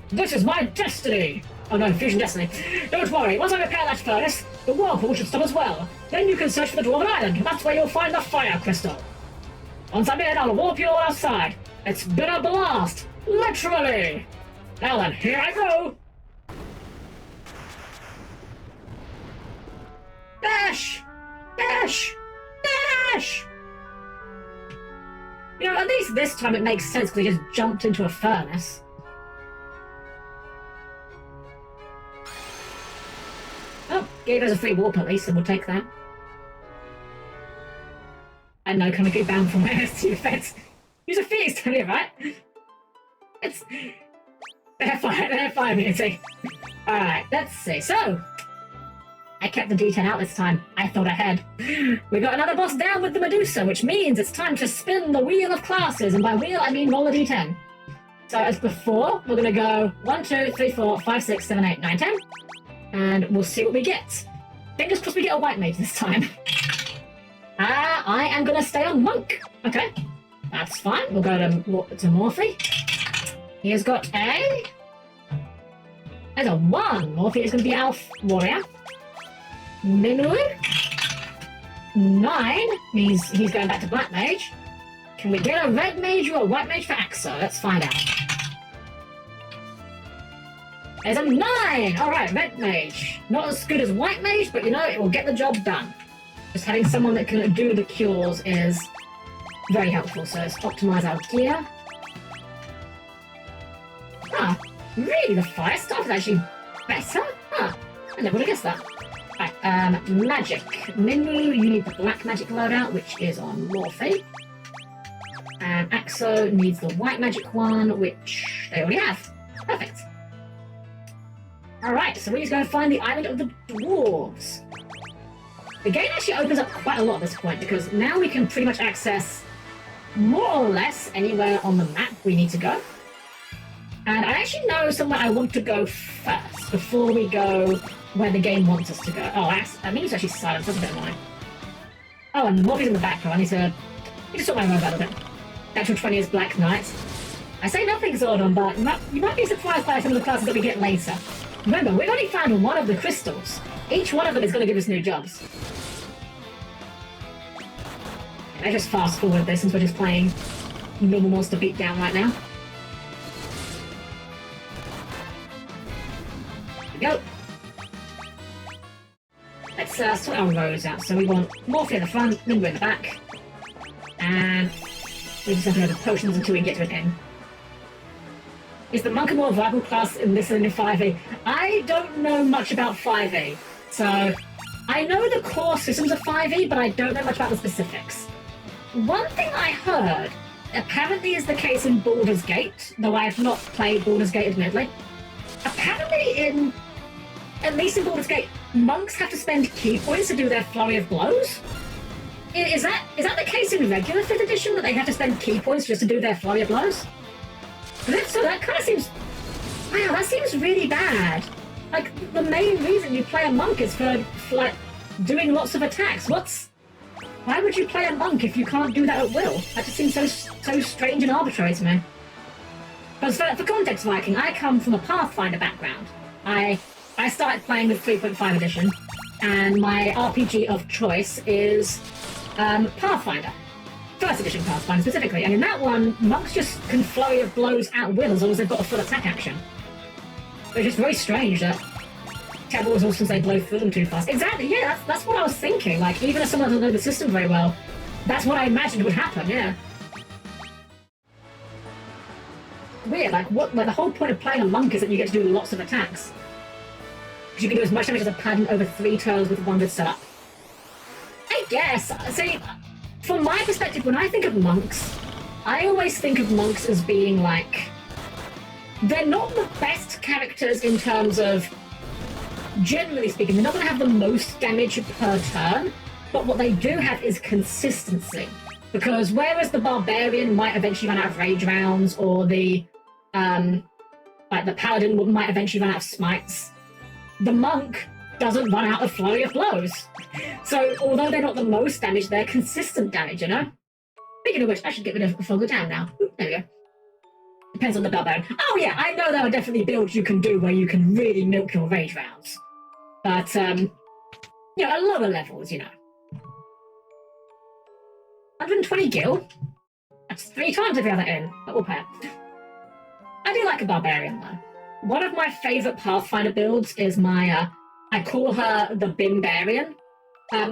This is my destiny. Oh no, fusion destiny. Don't worry, once I repair that furnace, the whirlpool should stop as well. Then you can search for the Dwarven Island. That's where you'll find the fire crystal. Once I'm in, I'll warp you all outside. It's been a blast. Literally. Now then, here I go. Dash! Dash! Dash! You know, at least this time it makes sense because he just jumped into a furnace. Oh, gave us a free warp at least, so we'll take that. I know, can we get banned from my ST effects? Use a Phoenix, tell you, right? It's... They're fine, Unity. Alright, let's see. So, I kept the D10 out this time. I thought ahead. We got another boss down with the Medusa, which means it's time to spin the wheel of classes. And by wheel, I mean roll a D10. So as before, we're going to go 1, 2, 3, 4, 5, 6, 7, 8, 9, 10. And we'll see what we get. Fingers crossed we get a white mage this time. I am going to stay on Monk. Okay, that's fine. We'll go to Morphe. He has got a... There's a 1. Morphe is going to be Elf Warrior. Minwu. 9 means he's going back to Black Mage. Can we get a Red Mage or a White Mage for Axo? Let's find out. There's a 9! Alright, Red Mage. Not as good as White Mage, but you know, it will get the job done. Just having someone that can do the cures is very helpful. So let's optimize our gear. Ah, really? The fire stuff is actually better? Huh, I never would have guessed that. Right, magic. Minwu, you need the black magic loadout, which is on Morphe. And Axo needs the white magic one, which they already have. Perfect. Alright, so we're just going to find the island of the dwarves. The game actually opens up quite a lot at this point, because now we can pretty much access more or less anywhere on the map we need to go. And I actually know somewhere I want to go first, before we go where the game wants us to go. Oh, I mean it's actually silent, that's a bit annoying. Oh, and Morphe's in the background, I need to sort my mobile a bit. Natural 20 is Black Knight. I say nothing, Zordon, but you might be surprised by some of the classes that we get later. Remember, we've only found one of the crystals. Each one of them is going to give us new jobs. Let's just fast forward this since we're just playing normal monster beatdown right now. There we go. Let's sort our rows out. So we want Morphe in the front, Minwu in the back. And we just have to go to potions until we get to an end. Is the monk a more viable class in this than in 5e? I don't know much about 5e. So, I know the core systems of 5e, but I don't know much about the specifics. One thing I heard, apparently is the case in Baldur's Gate, though I have not played Baldur's Gate admittedly. Apparently at least in Baldur's Gate, monks have to spend key points to do their flurry of blows. Is that the case in regular 5th edition, that they have to spend key points just to do their flurry of blows? So that kind of seems... Wow, that seems really bad. Like, the main reason you play a monk is for like, doing lots of attacks. Why would you play a monk if you can't do that at will? That just seems so strange and arbitrary to me. Because for context, Viking, I come from a Pathfinder background. I started playing with 3.5 edition, and my RPG of choice is Pathfinder. 1st edition Pathfinder specifically, and in that one, monks just can flurry of blows at will as long as they've got a full attack action. It's just very strange that Tabors also say blow through them too fast. Exactly, yeah, that's what I was thinking. Like, even as someone doesn't know the system very well, that's what I imagined would happen, yeah. Weird, like the whole point of playing a monk is that you get to do lots of attacks. Because you can do as much damage as a paladin over 3 turns with one good setup. I guess, see, from my perspective, when I think of monks, I always think of monks as being like... They're not the best characters in terms of... Generally speaking, they're not going to have the most damage per turn, but what they do have is consistency. Because whereas the barbarian might eventually run out of rage rounds, or the paladin might eventually run out of smites, the monk doesn't run out of flurry of blows. So although they're not the most damage, they're consistent damage, you know? Speaking of which, I should get rid of Fogger Down now. Ooh, there we go. Depends on the barbarian. Oh yeah, I know there are definitely builds you can do where you can really milk your rage rounds. But, you know, at lower levels, you know. 120 gil? That's 3 times if you have that in. That will pay. I do like a barbarian, though. One of my favourite Pathfinder builds is my, I call her the Bimbarian,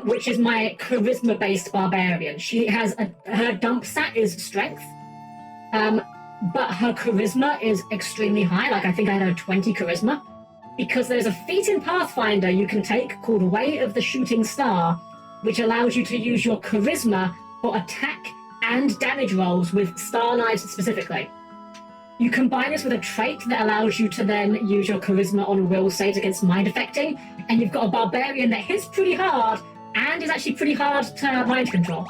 which is my charisma-based barbarian. She has her dump stat is strength, but her charisma is extremely high. Like, I think I had a 20 charisma, because there's a feat in Pathfinder you can take called Way of the Shooting Star, which allows you to use your charisma for attack and damage rolls with star knives specifically. You combine this with a trait that allows you to then use your charisma on will saves against mind affecting, and you've got a barbarian that hits pretty hard and is actually pretty hard to mind control.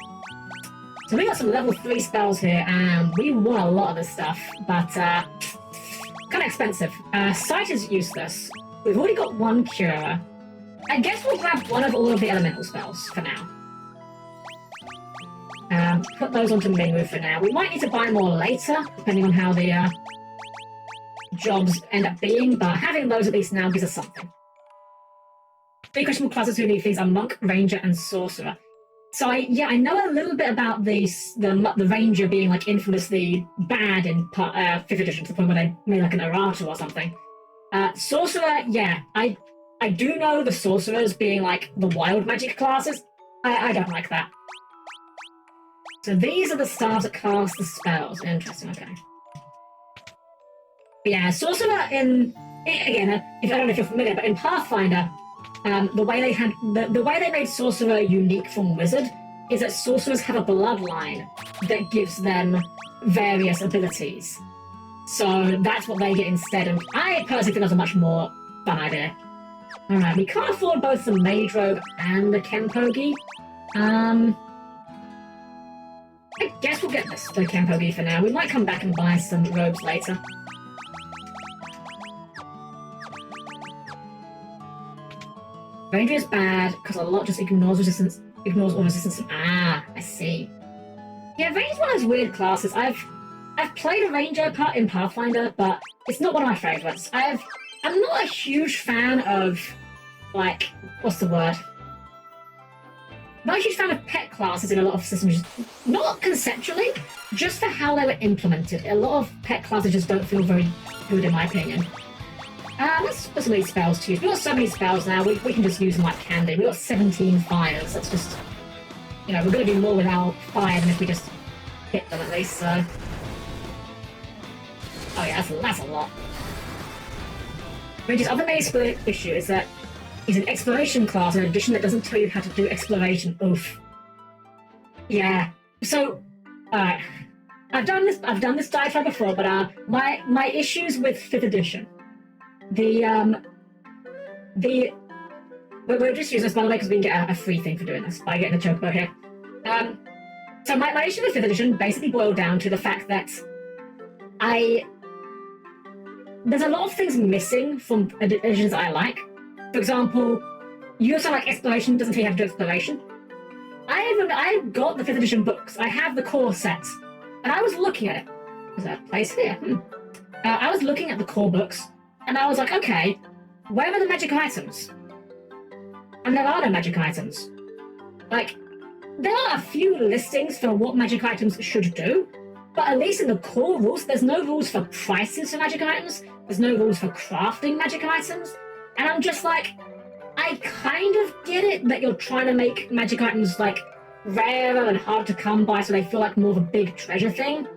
So we got some level 3 spells here, and we want a lot of this stuff, but kind of expensive. Sight is useless. We've already got 1 cure. I guess we'll grab one of all of the elemental spells for now. Put those onto Minwu for now. We might need to buy more later, depending on how the jobs end up being, but having those at least now gives us something. 3 questionable classes who need these are Monk, Ranger, and Sorcerer. So I know a little bit about the Ranger being like infamously bad in 5th edition, to the point where they made like an errata or something. Sorcerer, yeah, I do know the Sorcerers being like the wild magic classes. I don't like that. So these are the stars that cast the spells. Interesting, okay. But yeah, Sorcerer again, I don't know if you're familiar, but in Pathfinder, the way they made Sorcerer unique from Wizard is that Sorcerers have a bloodline that gives them various abilities. So that's what they get instead, and I personally think that's a much more fun idea. Alright, we can't afford both the Mage Robe and the Kenpogi. I guess we'll get the Kenpogi for now. We might come back and buy some robes later. Ranger is bad because a lot just ignores all resistance. Ah, I see. Yeah, Ranger's one of those weird classes. I've played a Ranger part in Pathfinder, but it's not one of my favourites. I'm not a huge fan of, like, what's the word? I'm not a huge fan of pet classes in a lot of systems. Not conceptually, just for how they were implemented. A lot of pet classes just don't feel very good, in my opinion. Let's put some of these spells to use. We've got so many spells now, we can just use them like candy. We've got 17 fires. That's just, you know, we're going to do more with our fire than if we just hit them at least, so. Oh yeah, that's a lot. Ranger's other main issue is that he's an exploration class in addition that doesn't tell you how to do exploration. Oof. Yeah. So, alright. I've done this diatribe before, but my issues with 5th edition. We'll just use this, by the way, because we can get a free thing for doing this by getting the chocobo here. So my issue with 5th edition basically boiled down to the fact that there's a lot of things missing from editions that I like. For example, you also like exploration, doesn't tell you how to do exploration. I've got the 5th edition books. I have the core set, and I was looking at it. Is there a place here? I was looking at the core books, and I was like, okay, where are the magic items? And there are no magic items. Like, there are a few listings for what magic items should do, but at least in the core rules, there's no rules for prices for magic items, there's no rules for crafting magic items, and I'm just like, I kind of get it that you're trying to make magic items, like, rarer and hard to come by so they feel like more of a big treasure thing.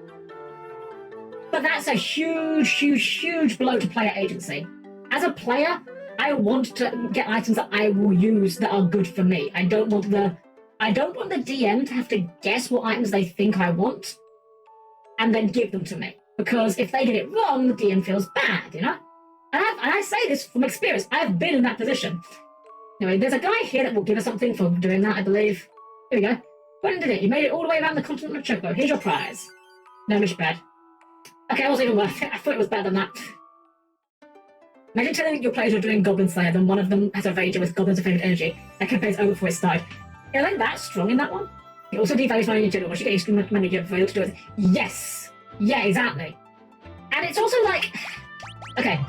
But that's a huge, huge, huge blow to player agency. As a player, I want to get items that I will use that are good for me. I don't want the DM to have to guess what items they think I want and then give them to me. Because if they get it wrong, the DM feels bad, you know? And I say this from experience. I've been in that position. Anyway, there's a guy here that will give us something for doing that, I believe. Here we go. When did it? You made it all the way around the continent of Choco. Here's your prize. No, mission bad. Okay, I wasn't even worth it. I thought it was better than that. Imagine telling your players you're doing Goblin Slayer, then one of them has a rager with Goblins of Favorite Energy. That campaign's over before it started. Is like that strong in that one? It also devalues money in general. Once you get extreme money, you're able to do it. Yes! Yeah, exactly. And it's also like... Okay.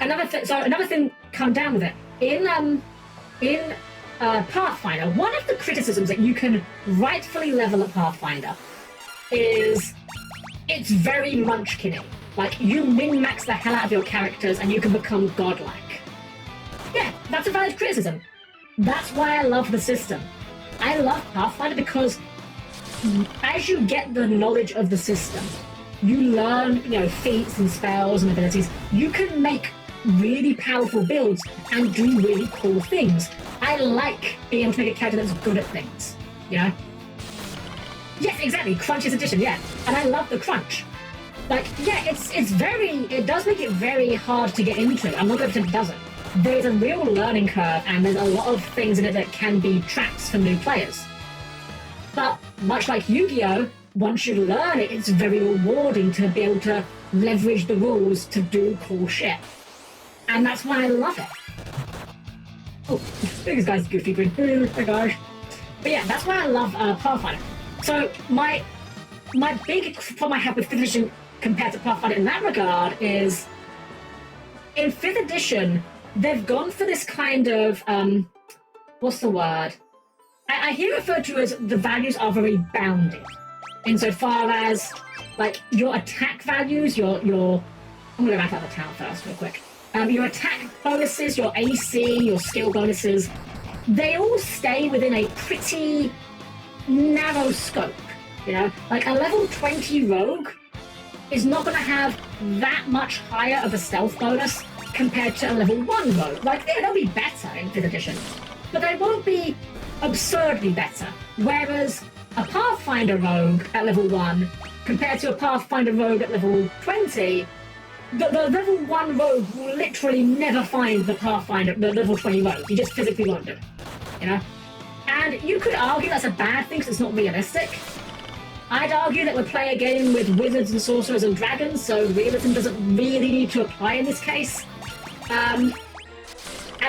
Another thing come down with it. In Pathfinder, one of the criticisms that you can rightfully level at Pathfinder is it's very munchkin-y. Like, you min-max the hell out of your characters and you can become godlike. Yeah, that's a valid criticism. That's why I love the system. I love Pathfinder because as you get the knowledge of the system, you learn, feats and spells and abilities. You can make really powerful builds and do really cool things. I like being able to make a character that's good at things, Yes, exactly. Crunch's edition, yeah. And I love the crunch. Like, yeah, it does make it very hard to get into. I'm not going to say it doesn't. There's a real learning curve, and there's a lot of things in it that can be traps for new players. But much like Yu-Gi-Oh!, once you learn it, it's very rewarding to be able to leverage the rules to do cool shit. And that's why I love it. Oh, this guy's goofy green. Oh my gosh. But yeah, that's why I love Pathfinder. So my big problem I have with 5th edition compared to Pathfinder in that regard is in 5th edition, they've gone for this kind of, what's the word? I hear it referred to as the values are very bounded. Insofar as, like, your attack values, I'm gonna go back out of the town first real quick. Your attack bonuses, your AC, your skill bonuses, they all stay within a pretty narrow scope, Like, a level 20 rogue is not going to have that much higher of a stealth bonus compared to a level 1 rogue. Like, they'll be better in 5th edition, but they won't be absurdly better. Whereas a Pathfinder rogue at level 1 compared to a Pathfinder rogue at level 20, the level 1 rogue will literally never find the level 20 rogue. You just physically won't do it, And you could argue that's a bad thing because it's not realistic. I'd argue that we play a game with wizards and sorcerers and dragons, so realism doesn't really need to apply in this case. And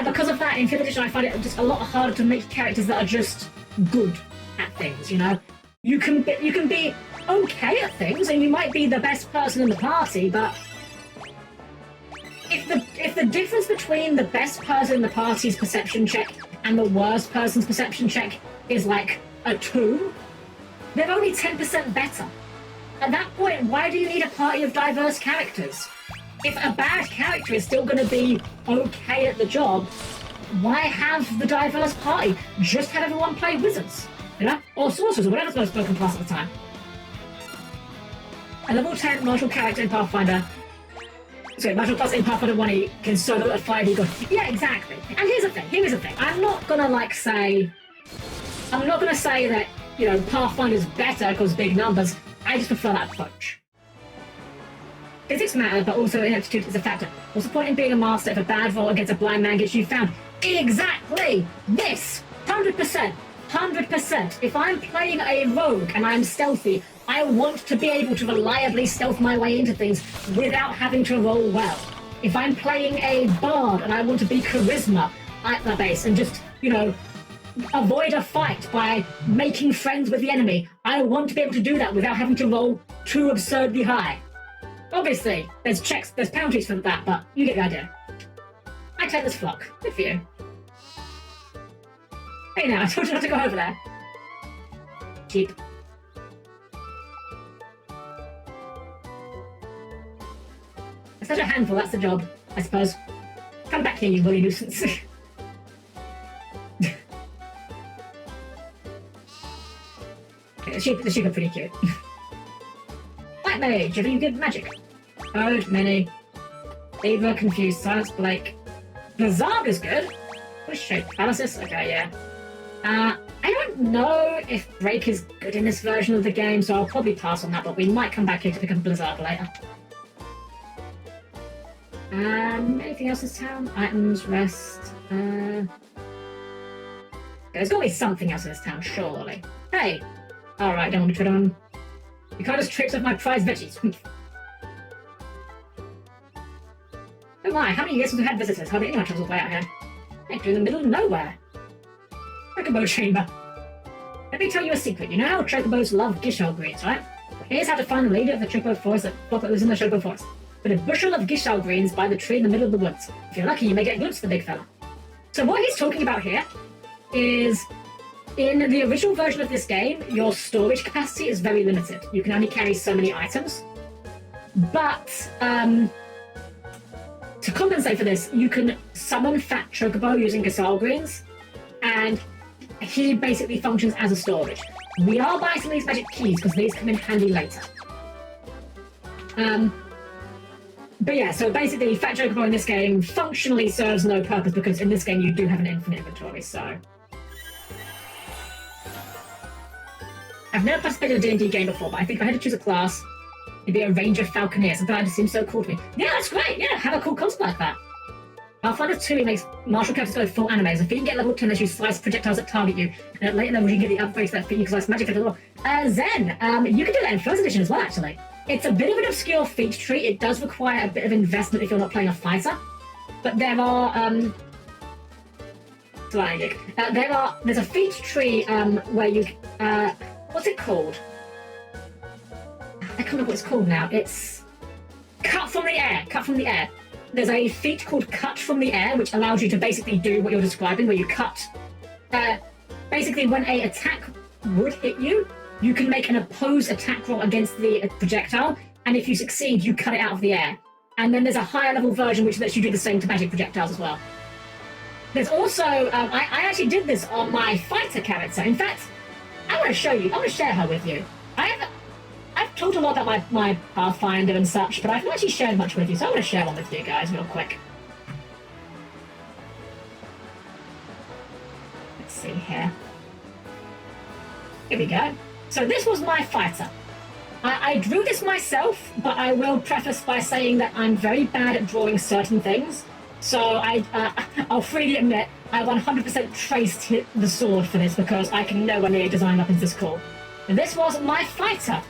because of that, in 5th edition, I find it just a lot harder to make characters that are just good at things, You can be okay at things, and you might be the best person in the party, but if the difference between the best person in the party's perception check and the worst person's perception check is like a 2, they're only 10% better. At that point, why do you need a party of diverse characters? If a bad character is still going to be okay at the job, why have the diverse party? Just have everyone play wizards, or sorcerers, or whatever's most broken class at the time. A level 10 martial character in Pathfinder. Sorry, martial class in Pathfinder 1E can solo at 5E go. Yeah, exactly. And here's the thing. I'm not gonna say that, Pathfinder's better because big numbers. I just prefer that approach. Physics matter, but also ineptitude is a factor. What's the point in being a master if a bad roll against a blind man gets you found? Exactly! This! 100%! 100%! If I'm playing a rogue and I'm stealthy, I want to be able to reliably stealth my way into things without having to roll well. If I'm playing a bard and I want to be charisma at the base and just, avoid a fight by making friends with the enemy, I want to be able to do that without having to roll too absurdly high. Obviously, there's penalties for that, but you get the idea. I take this flock. Good for you. Hey now, I told you not to go over there. Cheap. It's such a handful, that's the job, I suppose. Come back here, you bully nuisance. Okay, the sheep are pretty cute. Black Mage, have you good magic? Code, Mini. Eva, Confused, Silence, Blake. Blizzard is good. What shape? Paralysis? Okay, yeah. I don't know if Break is good in this version of the game, so I'll probably pass on that, but we might come back here to pick up Blizzard later. Anything else in this town? Items, rest. There's got to be something else in this town, surely. Hey! Alright, don't want to tread on. You can't just trick off my prized veggies. Oh my, how many years have we had visitors? Hardly anyone travels way out here. Hey, you're in the middle of nowhere. Chocobo chamber. Let me tell you a secret. You know how chocobos love gishal greens, right? Here's how to find the leader of the chocobo forest that lives in the chocobo forest. Put a bushel of gishal greens by the tree in the middle of the woods. If you're lucky, you may get a glimpse of the big fella. So what he's talking about here is, in the original version of this game, your storage capacity is very limited. You can only carry so many items. But, to compensate for this, you can summon Fat Chocobo using gishal greens, and he basically functions as a storage. We are buying some of these magic keys because these come in handy later. But yeah, so basically Fat Chocobo in this game functionally serves no purpose because in this game you do have an infinite inventory, so... I've never participated in a D&D game before, but I think if I had to choose a class, it'd be a Ranger Falconeer. Something that just seems so cool to me. Yeah, that's great! Yeah, have a cool concept like that. Pathfinder 2 makes martial characters go full anime. So if you can get level 10, you slice projectiles that target you. And at later levels, you can get the upgrades that fit you slice magic as well. Zen, you can do that in first edition as well, actually. It's a bit of an obscure feat tree. It does require a bit of investment if you're not playing a fighter. But there are, there's a feat tree, where you, what's it called? I can't remember what it's called now. It's Cut from the Air. Cut from the Air. There's a feat called Cut from the Air, which allows you to basically do what you're describing, where you cut. Basically, when an attack would hit you, you can make an opposed attack roll against the projectile, and if you succeed, you cut it out of the air. And then there's a higher level version which lets you do the same to magic projectiles as well. There's also, I actually did this on my fighter character. In fact, I want to show you, I want to share her with you. I've talked a lot about my Pathfinder and such, but I haven't actually shared much with you, so I'm going to share one with you guys real quick. Let's see here. Here we go. So this was my fighter. I drew this myself, but I will preface by saying that I'm very bad at drawing certain things. So I'll freely admit I 100% traced the sword for this because I can nowhere near design up into this cool. This was my fighter.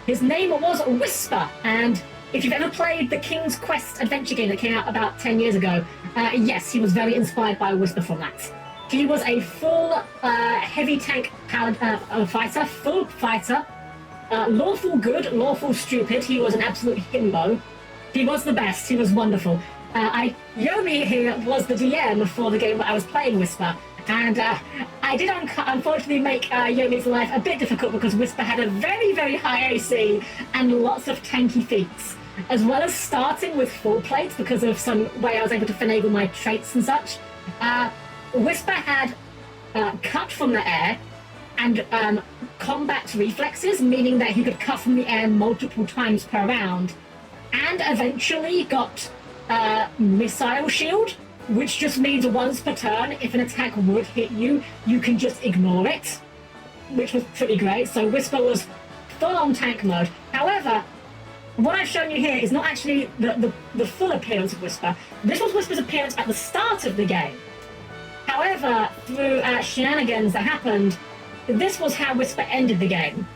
His name was Whisper, and if you've ever played the King's Quest adventure game that came out about 10 years ago, yes, he was very inspired by Whisper from that. He was a full heavy tank powered fighter, full fighter, lawful good, lawful stupid. He was an absolute himbo. He was the best. He was wonderful. Yomi here was the DM for the game that I was playing Whisper, and I did unfortunately make Yomi's life a bit difficult because Whisper had a very, very high AC and lots of tanky feats, as well as starting with full plates because of some way I was able to finagle my traits and such. Whisper had cut from the air and combat reflexes, meaning that he could cut from the air multiple times per round, and eventually got missile shield, which just means once per turn, if an attack would hit you, you can just ignore it, which was pretty great. So Whisper was full-on tank mode. However, what I've shown you here is not actually the full appearance of Whisper. This was Whisper's appearance at the start of the game. However, through shenanigans that happened, this was how Whisper ended the game.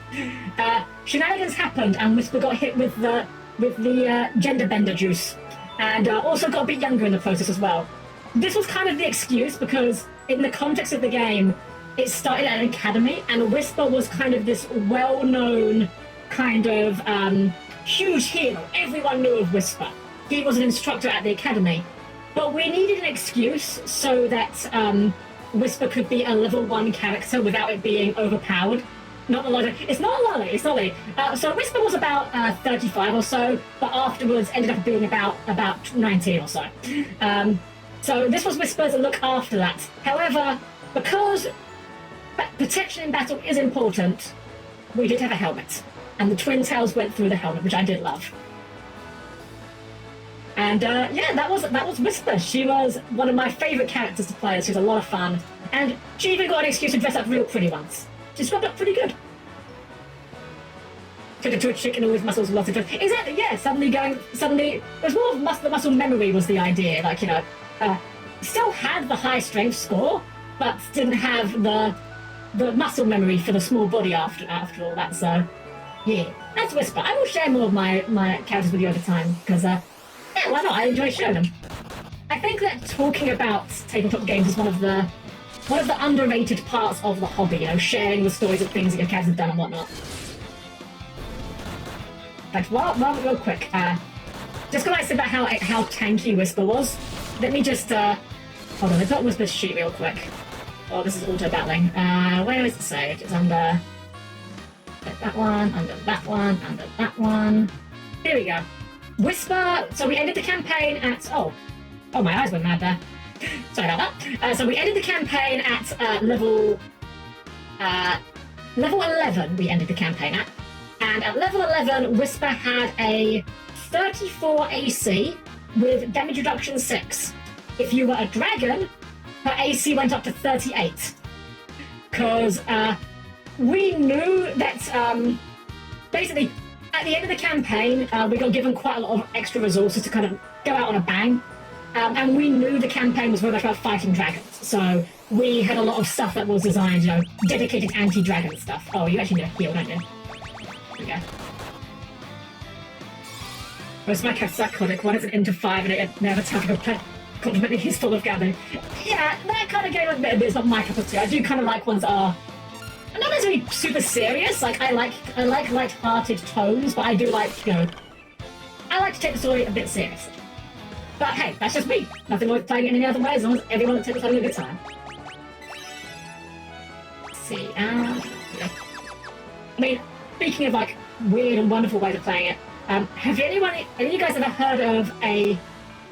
Shenanigans happened, and Whisper got hit with the gender bender juice, and also got a bit younger in the process as well. This was kind of the excuse because, in the context of the game, it started at an academy, and Whisper was kind of this well-known kind of huge hero. Everyone knew of Whisper. He was an instructor at the academy. But we needed an excuse so that Whisper could be a level 1 character without it being overpowered. Not a lot of... It's not a lolly, it's not a... So Whisper was about 35 or so, but afterwards ended up being about 19 or so. So this was Whisper's look after that. However, because protection in battle is important, we did have a helmet. And the twin tails went through the helmet, which I did love. And yeah, that was Whisper. She was one of my favourite characters to play. She was a lot of fun. And she even got an excuse to dress up real pretty once. She scrubbed up pretty good. Took her to a chicken with muscles, lots of dress. Exactly, yeah, suddenly, it was more of the muscle memory was the idea. Like, you know, still had the high strength score, but didn't have the muscle memory for the small body after all that. So yeah, that's Whisper. I will share more of my characters with you over time because yeah, why not? I enjoy sharing them. I think that talking about tabletop games is one of the underrated parts of the hobby. You know, sharing the stories of things that your characters have done and whatnot. But real quick, just because I said about how tanky Whisper was, let me just hold on. Let's not Whisper's sheet real quick. Oh, this is auto battling. Where is it saved? It's under that one, under that one, under that one. Here we go. Whisper. So we ended the campaign at oh, my eyes went mad there. Sorry about that. So we ended the campaign at level 11. We ended the campaign at. And at level 11, Whisper had a 34 AC with damage reduction 6. If you were a dragon, her AC went up to 38. Because we knew that basically at the end of the campaign, we got given quite a lot of extra resources to kind of go out on a bang. And we knew the campaign was very much about fighting dragons. So we had a lot of stuff that was designed, you know, dedicated anti-dragon stuff. Oh, you actually need to heal, don't you? There we go. Most of my cats are psychotic. One is an into 5 and it never time to completely he's full of gathering. Yeah, that kind of game is not my cup of tea. I do kind of like ones that are not necessarily super serious. Like I like light-hearted tones, but I do like, you know, I like to take the story a bit seriously. But hey, that's just me. Nothing wrong with playing it in any other way as long as everyone takes having a good time. Let's see, yeah. I mean, speaking of like weird and wonderful ways of playing it, have any of you guys ever heard of a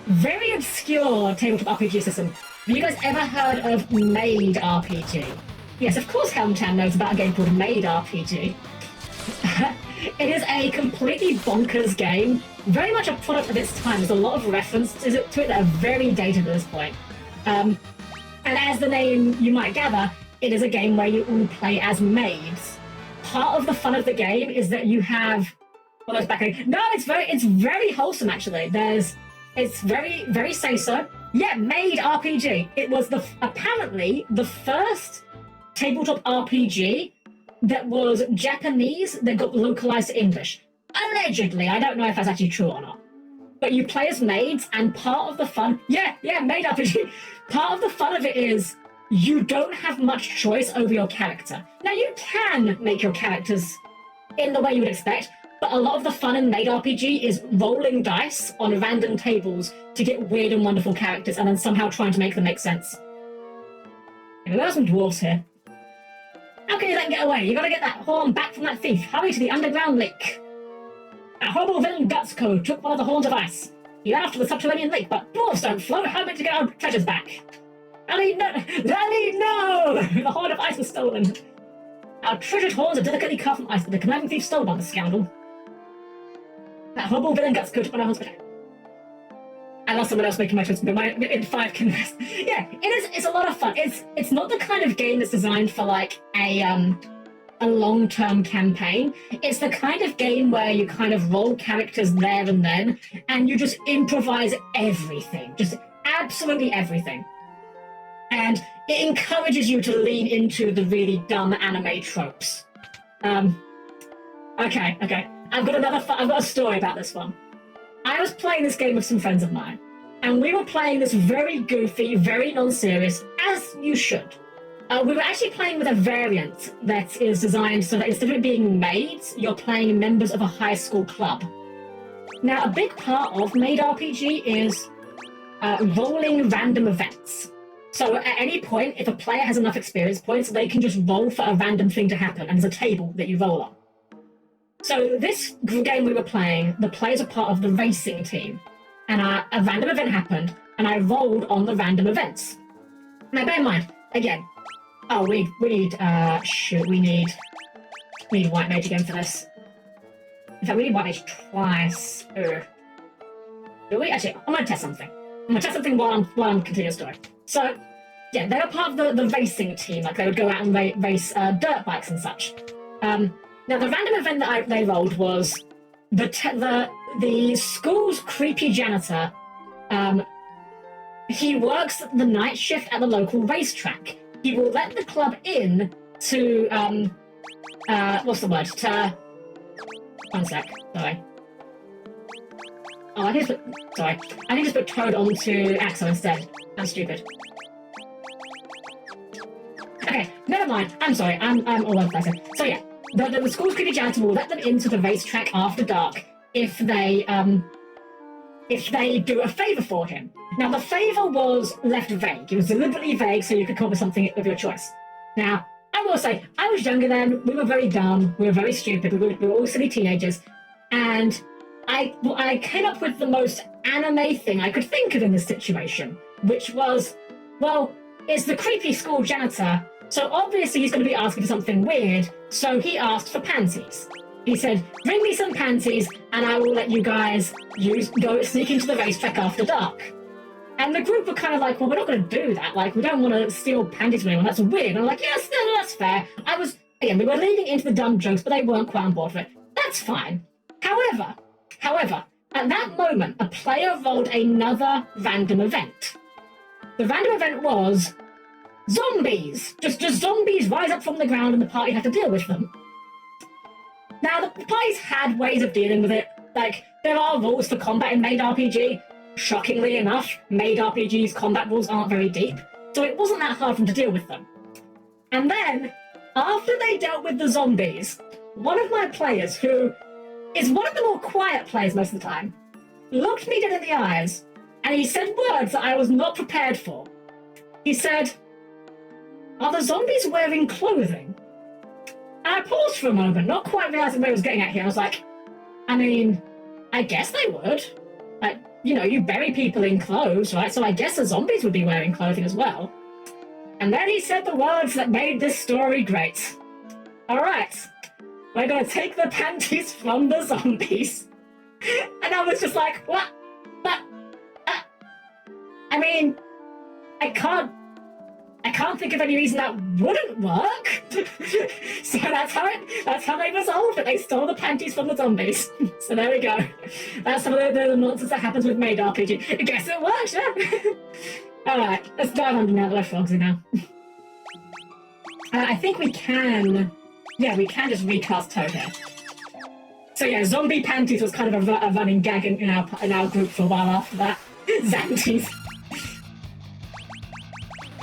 very obscure tabletop RPG system? Have you guys ever heard of Made RPG? Yes, of course Helm-Chan knows about a game called Made RPG. It is a completely bonkers game, very much a product of its time. There's a lot of references to it that are very dated at this point. And as the name you might gather, it is a game where you all play as maids. Part of the fun of the game is that you have all those back. No, it's very wholesome actually. It's very, very say-so. Yeah, Made RPG. It was apparently the first tabletop RPG that was Japanese that got localized to English. Allegedly, I don't know if that's actually true or not. But you play as maids, and part of the fun... Yeah, Maid RPG. Part of the fun of it is you don't have much choice over your character. Now, you can make your characters in the way you would expect, but a lot of the fun in Maid RPG is rolling dice on random tables to get weird and wonderful characters, and then somehow trying to make them make sense. Anyway, there are some dwarves here. How can you let him get away? You gotta get that horn back from that thief. Hurry to the underground lake. That horrible villain Gutsco took one of the horns of ice. He ran off to the subterranean lake, but dwarves don't float. How am I to get our treasures back? Ellie, no! The horn of ice was stolen. Our treasured horns are delicately carved from ice, but the conniving thief stole one, the scoundrel. That horrible villain Gutsco took one of our horns. I lost someone else making my choice, but in 5 can rest. Yeah, it is. It's a lot of fun. It's not the kind of game that's designed for like a long-term campaign. It's the kind of game where you kind of roll characters there and then, and you just improvise everything, just absolutely everything. And it encourages you to lean into the really dumb anime tropes. Okay. I've got a story about this one. I was playing this game with some friends of mine, and we were playing this very goofy, very non-serious, as you should. We were actually playing with a variant that is designed so that instead of it being maids, you're playing members of a high school club. Now, a big part of Made RPG is rolling random events. So at any point, if a player has enough experience points, they can just roll for a random thing to happen, and there's a table that you roll on. So this game we were playing, the players are part of the racing team, and a random event happened, and I rolled on the random events. Now bear in mind, again, we need white mage again for this. In fact, we need white mage twice. Do we? Actually, I'm going to test something. I'm going to test something while I'm continuing the story. So, yeah, they were part of the racing team, like they would go out and race dirt bikes and such. Now, the random event that they rolled was the school's creepy janitor. He works the night shift at the local racetrack, he will let the club in to, what's the word? To, one sec, sorry. Oh, I need to put, sorry. I need to put Toad onto Axel instead. I'm stupid. Okay, never mind. I'm sorry. I'm all over the place. So yeah, the school's creepy janitor will let them into the racetrack after dark if they do a favour for him. Now, the favour was left vague. It was deliberately vague so you could come up with something of your choice. Now, I will say, I was younger then, we were very dumb, we were very stupid, we were all silly teenagers, and I came up with the most anime thing I could think of in this situation, which was, well, it's the creepy school janitor, so obviously he's going to be asking for something weird, so he asked for panties. He said, bring me some panties and I will let you guys go sneak into the racetrack after dark. And the group were kind of like, well, we're not going to do that. Like, we don't want to steal panties from anyone. That's weird. And I'm like, yes, no, that's fair. Again, we were leaning into the dumb jokes, but they weren't quite on board for it. That's fine. However, at that moment, a player rolled another random event. The random event was zombies. Just zombies rise up from the ground and the party had to deal with them. Now, the parties had ways of dealing with it. Like, there are rules for combat in Made RPG. Shockingly enough, Made RPG's combat rules aren't very deep, so it wasn't that hard for them to deal with them. And then, after they dealt with the zombies, one of my players, who is one of the more quiet players most of the time, looked me dead in the eyes, and he said words that I was not prepared for. He said, "Are the zombies wearing clothing?" And I paused for a moment, not quite realizing where I was getting at here. I was like, I mean, I guess they would. Like, you know, you bury people in clothes, right? So I guess the zombies would be wearing clothing as well. And then he said the words that made this story great. All right, we're going to take the panties from the zombies. And I was just like, what? I mean, I can't think of any reason that wouldn't work. So that's how they resolved it. They stole the panties from the zombies. So there we go. That's some of the nonsense that happens with Made RPG. I guess it works, yeah. Alright, let's dive under now that we're frogsy now. I think we can just recast Toad here. So yeah, zombie panties was kind of a running gag in our group for a while after that. Zanties.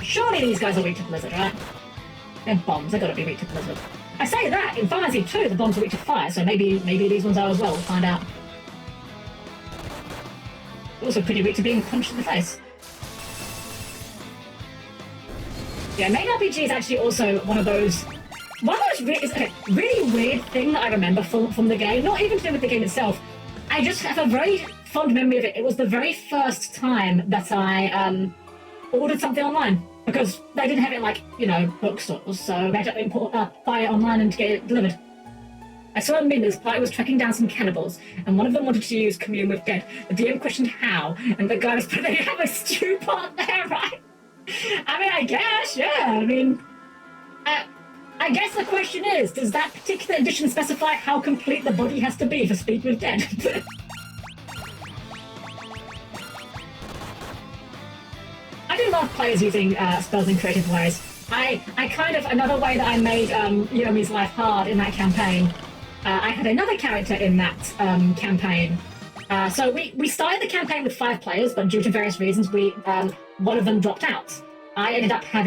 Surely these guys are weak to Blizzard, right? They're bombs, they've got to be weak to Blizzard. I say that, in Final Fantasy 2 the bombs are weak to fire, so maybe these ones are as well, we'll find out. Also pretty weak to being punched in the face. Yeah, Main RPG is actually also one of those really weird thing that I remember from the game, not even to do with the game itself. I just have a very fond memory of it. It was the very first time that I ordered something online, because they didn't have it in, like, you know, bookstores, so they had to buy it online and get it delivered. I saw a meme, this party was tracking down some cannibals, and one of them wanted to use Commune with Dead. The DM questioned how, and the guy was putting have a stew pot there, right? I mean, I guess, yeah, I mean, I guess the question is, does that particular edition specify how complete the body has to be for Speak with Dead? I do love players using spells in creative ways. I kind of, another way that I made Yomi's life hard in that campaign, I had another character in that campaign. So we started the campaign with 5 players, but due to various reasons, one of them dropped out. I ended up I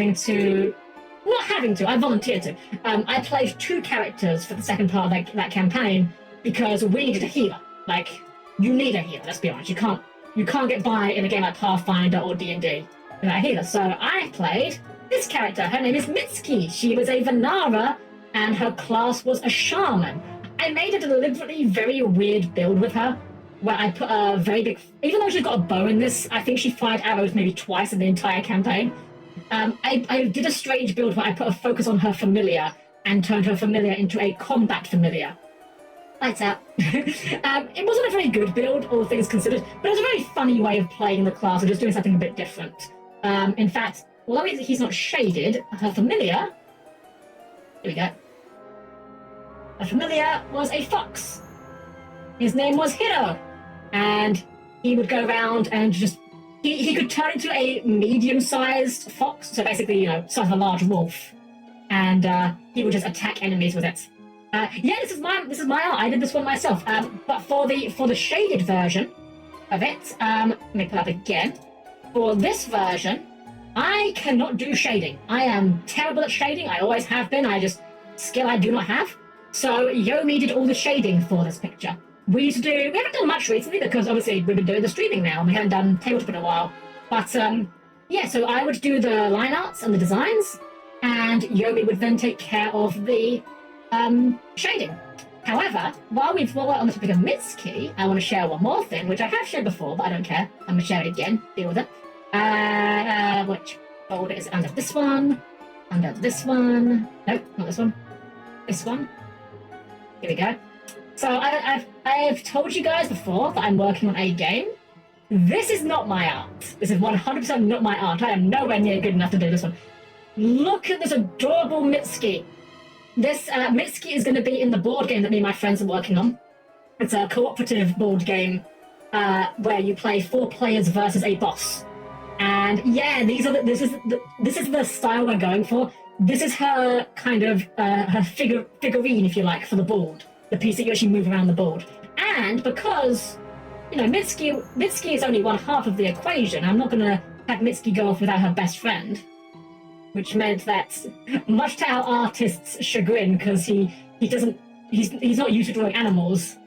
volunteered to. I played 2 characters for the second part of that campaign because we needed a healer. Like, you need a healer, let's be honest. You can't get by in a game like Pathfinder or D&D. Healer. So I played this character. Her name is Mitsuki. She was a Vanara, and her class was a shaman. I made a deliberately very weird build with her, where I put a very big... Even though she's got a bow in this, I think she fired arrows maybe twice in the entire campaign. I did a strange build where I put a focus on her familiar and turned her familiar into a combat familiar. Lights out. It wasn't a very good build, all things considered, but it was a very funny way of playing the class and just doing something a bit different. In fact, although he's not shaded, her familiar... Here we go. Her familiar was a fox. His name was Hiro, and he would go around and just he could turn into a medium-sized fox, so basically, you know, size of a large wolf, and he would just attack enemies with it. Yeah, this is my art. I did this one myself. But for the shaded version of it, let me pull up again. For this version, I cannot do shading. I am terrible at shading. I always have been. Skill I do not have. So Yomi did all the shading for this picture. We haven't done much recently because obviously we've been doing the streaming now and we haven't done tabletop in a while. But yeah, so I would do the line arts and the designs, and Yomi would then take care of the shading. However, while we're on the topic of Mitsuki, I want to share one more thing, which I have shared before, but I don't care. I'm going to share it again. Deal with it. Which folder is it? Under this one? Under this one? Nope, not this one. This one. Here we go. So I've told you guys before that I'm working on a game. This is not my art. This is 100% not my art. I am nowhere near good enough to do this one. Look at this adorable Mitsuki. This Mitsuki is going to be in the board game that me and my friends are working on. It's a cooperative board game where you play 4 players versus a boss. And yeah, this is the style we're going for. This is her kind of her figurine, if you like, for the board. The piece that you actually move around the board. And because, you know, Mitsuki is only one half of the equation, I'm not going to have Mitsuki go off without her best friend. Which meant that, much to our artist's chagrin, because he's not used to drawing animals.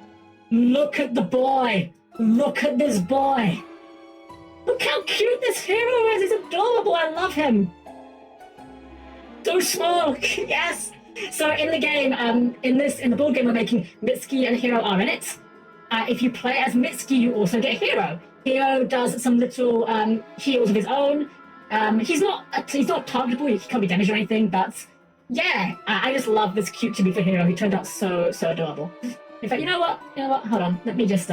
Look at the boy! Look at this boy! Look how cute this hero is! He's adorable! I love him! So small! Yes! So in the game, in the board game we're making, Mitsuki and Hero are in it. If you play as Mitsuki, you also get Hero. Hero does some little heals of his own. He's not targetable, he can't be damaged or anything, but yeah, I just love this cute chibi for Hero. He turned out so adorable. In fact, you know what? Hold on. Let me just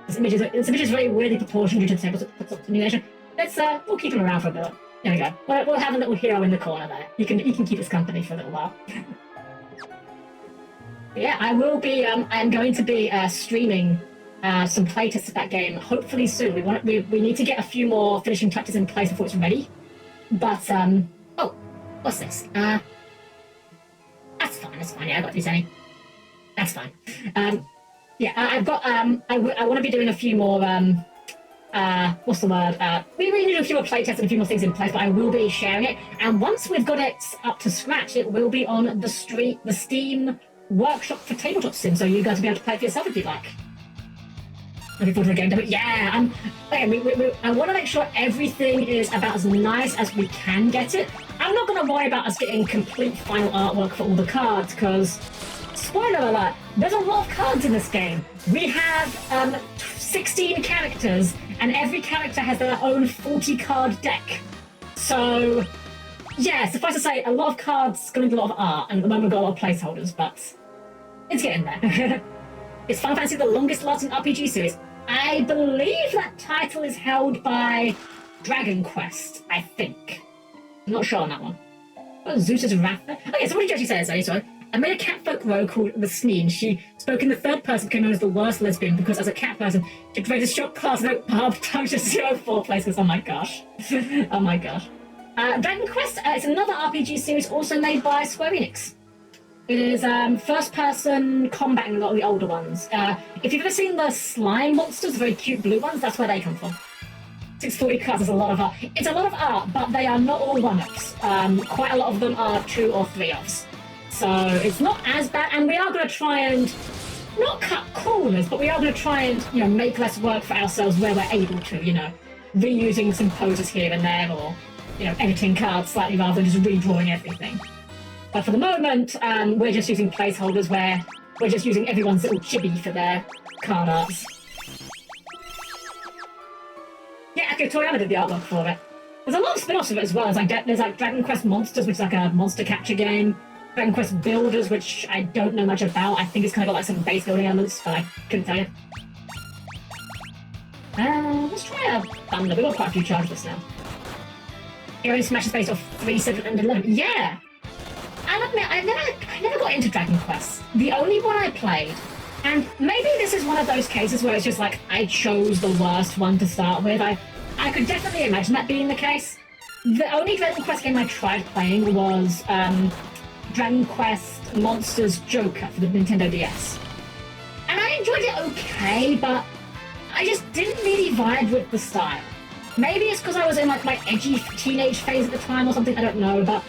this image is very weirdly proportioned due to the tabletop simulation. We'll keep him around for a bit. There we go. We'll have a little Hero in the corner there. You can keep us company for a little while. Yeah, I will be. I'm going to be streaming some playtests of that game hopefully soon. We need to get a few more finishing touches in place before it's ready. But oh, what's this? That's fine. Yeah, I got these any. That's fine. Yeah, I've got I want to be doing a few more what's the word? We really need to do a few more playtests and a few more things in place, but I will be sharing it. And once we've got it up to scratch, it will be on the Steam workshop for tabletop sim, so you guys will be able to play it for yourself if you'd like. Looking forward to the game. Yeah, I want to make sure everything is about as nice as we can get it. I'm not going to worry about us getting complete final artwork for all the cards, because, spoiler alert, there's a lot of cards in this game. We have 16 characters, and every character has their own 40-card deck. So, yeah, suffice to say, a lot of cards, going to be a lot of art, and at the moment we've got a lot of placeholders, but it's getting there. Is Final Fantasy the longest lasting RPG series? I believe that title is held by Dragon Quest, I think. I'm not sure on that one. Oh, Zeus's Wrath. Okay, so what did you actually say? Sorry. I made a catfolk row called The Sneen. She spoke in the third person, became known as the worst lesbian because as a cat person, she created a short class without half time to 0 places. Oh my gosh. Oh my gosh. Dragon Quest, it's another RPG series also made by Square Enix. It is first-person combat in a lot of the older ones. If you've ever seen the slime monsters, the very cute blue ones, that's where they come from. 640 cards is a lot of art. It's a lot of art, but they are not all one-offs. Quite a lot of them are 2 or 3-offs. So it's not as bad, and we are going to try and not cut corners, but we are going to try and, you know, make less work for ourselves where we're able to, you know, reusing some poses here and there, or, you know, editing cards slightly rather than just redrawing everything. But for the moment, we're just using placeholders where we're just using everyone's little chibi for their card arts. Yeah, okay, Toriyama did the artwork for it. There's a lot of spin-offs of it as well. There's like Dragon Quest Monsters, which is like a monster capture game. Dragon Quest Builders, which I don't know much about. I think it's kind of got like some base building elements, but I couldn't tell you. Let's try a Thunder. We've got quite a few charges now. Hero smashes base off 3, 7, and 11. Yeah! I'll admit, I never got into Dragon Quest. The only one I played And maybe this is one of those cases where it's just like I chose the worst one to start with. I could definitely imagine that being the case. The only Dragon Quest game I tried playing was Dragon Quest Monsters Joker for the Nintendo DS. And I enjoyed it okay, but I just didn't really vibe with the style. Maybe it's because I was in like my edgy teenage phase at the time or something, I don't know, but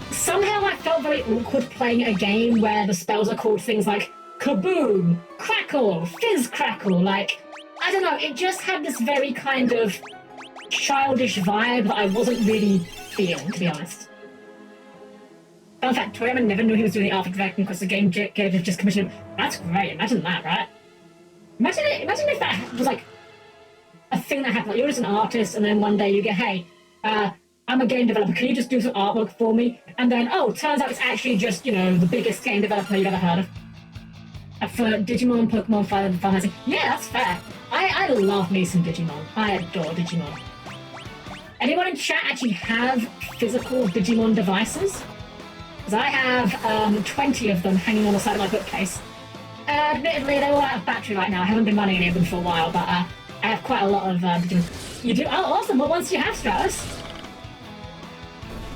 somehow I felt very awkward playing a game where the spells are called things like kaboom, crackle, fizz crackle, like, I don't know, it just had this very kind of childish vibe that I wasn't really feeling, to be honest. Fun fact, Toriyama never knew he was doing the art for Dragon Quest, the game gave him just commissioned. That's great, imagine that, right? Imagine if that was like a thing that happened, like you're just an artist and then one day you get, hey, I'm a game developer, can you just do some artwork for me? And then, oh, turns out it's actually just, you know, the biggest game developer you've ever heard of. For Digimon, Pokemon, Final Fantasy. Yeah, that's fair. I love me some Digimon. I adore Digimon. Anyone in chat actually have physical Digimon devices? Because I have 20 of them hanging on the side of my bookcase. Admittedly, they're all out of battery right now. I haven't been running any of them for a while, but I have quite a lot of Digimon. You do? Oh, awesome. What ones do you have, Stratus?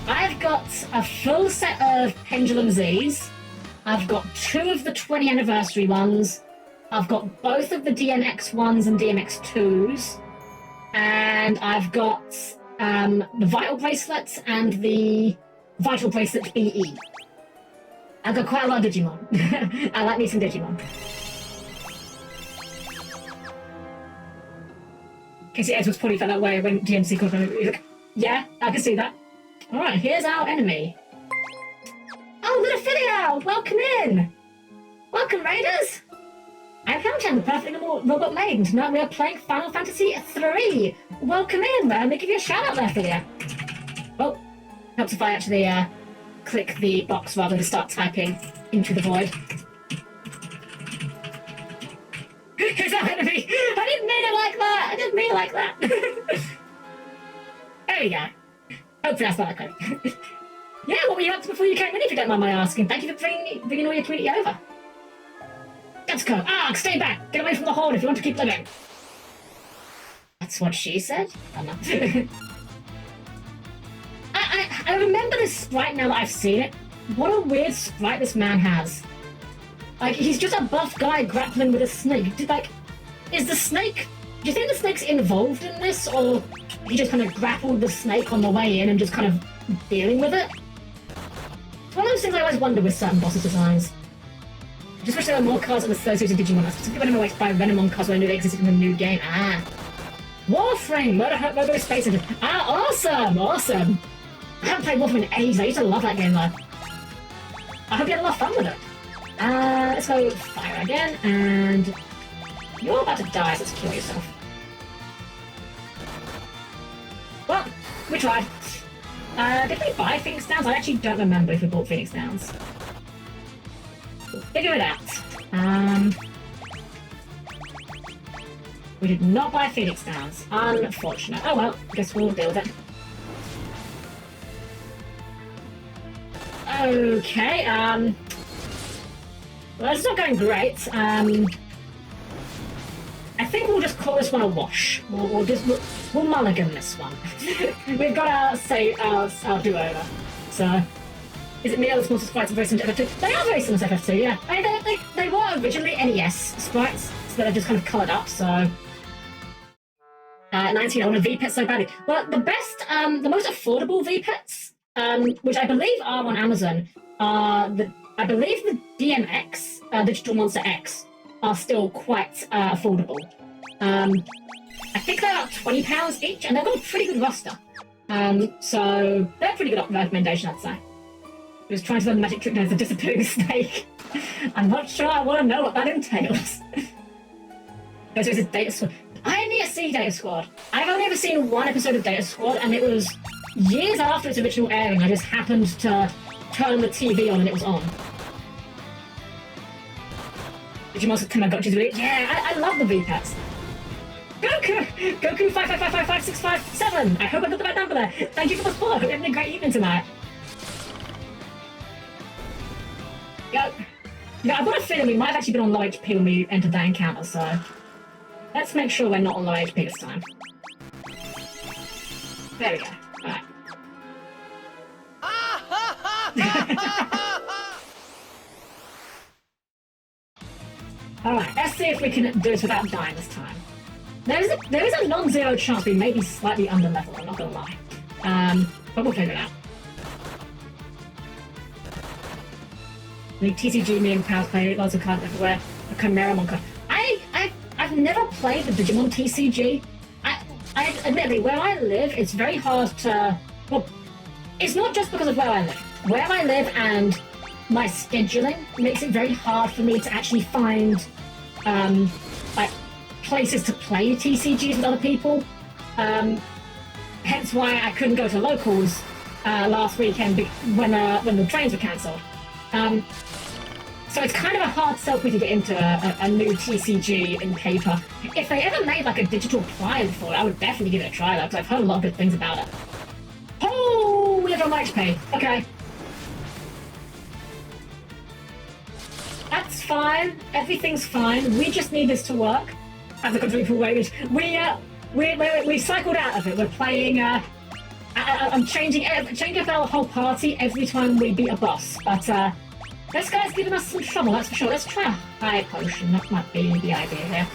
I've got a full set of Pendulum Zs. I've got 2 of the 20 anniversary ones. I've got both of the DMX ones and DMX 2s. And I've got the Vital Bracelets and the Vital Bracelet BE. I've got quite a lot of Digimon. I like me some Digimon. Casey Edwards probably felt that way when DMC called him. He's like, yeah, I can see that. Alright, here's our enemy. Oh, little Filial! Welcome in! Welcome, Raiders! I'm Helm-Chan, the perfect normal robot maiden. Tonight we are playing Final Fantasy III. Welcome in! Let me give you a shout out there, Filial. Oh, helps if I actually click the box rather than start typing into the void. Who's our enemy? I didn't mean it like that! I didn't mean it like that! There we go. Hopefully that's not okay. Yeah, what were you up to before you came in, if you don't mind my asking? Thank you for bringing all your Tweety over. Let's go. Arg, stay back. Get away from the horn if you want to keep living. That's what she said? I'm not. I remember this sprite now that I've seen it. What a weird sprite this man has. Like, he's just a buff guy grappling with a snake. Like, is the snake... Do you think the snake's involved in this, or he just kind of grappled the snake on the way in and just kind of dealing with it? It's one of those things I always wonder with certain bosses' designs. I just wish there were more cards in the third series of Digimon. I specifically when I went to buy Renamon cards when I knew they existed in the new game. Ah. Warframe! Murder Space Engine. Ah, awesome! Awesome! I haven't played Warframe in ages. I used to love that game, though. I hope you had a lot of fun with it. Let's go fire again, and... You're about to die, so let's kill yourself. Well, we tried. Did we buy Phoenix Downs? I actually don't remember if we bought Phoenix Downs. We'll figure it out. We did not buy Phoenix Downs. Unfortunate. Oh well, I guess we'll deal with it. Okay, well, it's not going great. I think we'll just call this one a wash. We'll mulligan this one. We've got our do-over. So, is it me or the smallest sprites are very similar to FF2? They are very similar to FF2, yeah. I mean, they were originally NES sprites, so they're just kind of coloured up, so... 19, I want a V-Pet so badly. Well, the best, the most affordable V-Pets, which I believe are on Amazon, are I believe the DMX, Digital Monster X, are still quite affordable. I think they're about £20 each, and they've got a pretty good roster. So they're a pretty good recommendation, I'd say. I was trying to learn the magic trick known as the disappearing snake. I'm not sure I want to know what that entails. This is Data Squad. I need to see Data Squad. I've only ever seen one episode of Data Squad, and it was years after its original airing. I just happened to turn the TV on and it was on. Digimon kind of got you to it. Yeah, I love the V-Pets. Goku! Goku 555555657! I hope I got the right number there. Thank you for the follow. Hope you're having a great evening tonight. Go. Yeah, I've got a feeling we might have actually been on low HP when we entered that encounter, so let's make sure we're not on low HP this time. There we go. Alright. Alright, let's see if we can do this without dying this time. There is a non-zero chance we may be slightly under level, I'm not gonna lie. But we'll figure it out. The TCG, me and pals play lots of cards everywhere. A Chimera Monka. I've never played the Digimon TCG. I admittedly, where I live, it's very hard to... Well, it's not just because of where I live. Where I live and my scheduling makes it very hard for me to actually find, like, places to play TCGs with other people. Hence why I couldn't go to locals last weekend when the trains were cancelled. So it's kind of a hard sell for me to get into a new TCG in paper. If they ever made like a digital client for it, I would definitely give it a try though, because I've heard a lot of good things about it. Oh, we live on HP. Okay. That's fine. Everything's fine. We just need this to work. As a quadruple weighted. We cycled out of it. We're playing, I'm changing up our whole party every time we beat a boss. But, this guy's giving us some trouble, that's for sure. Let's try a high potion. That might be the idea here.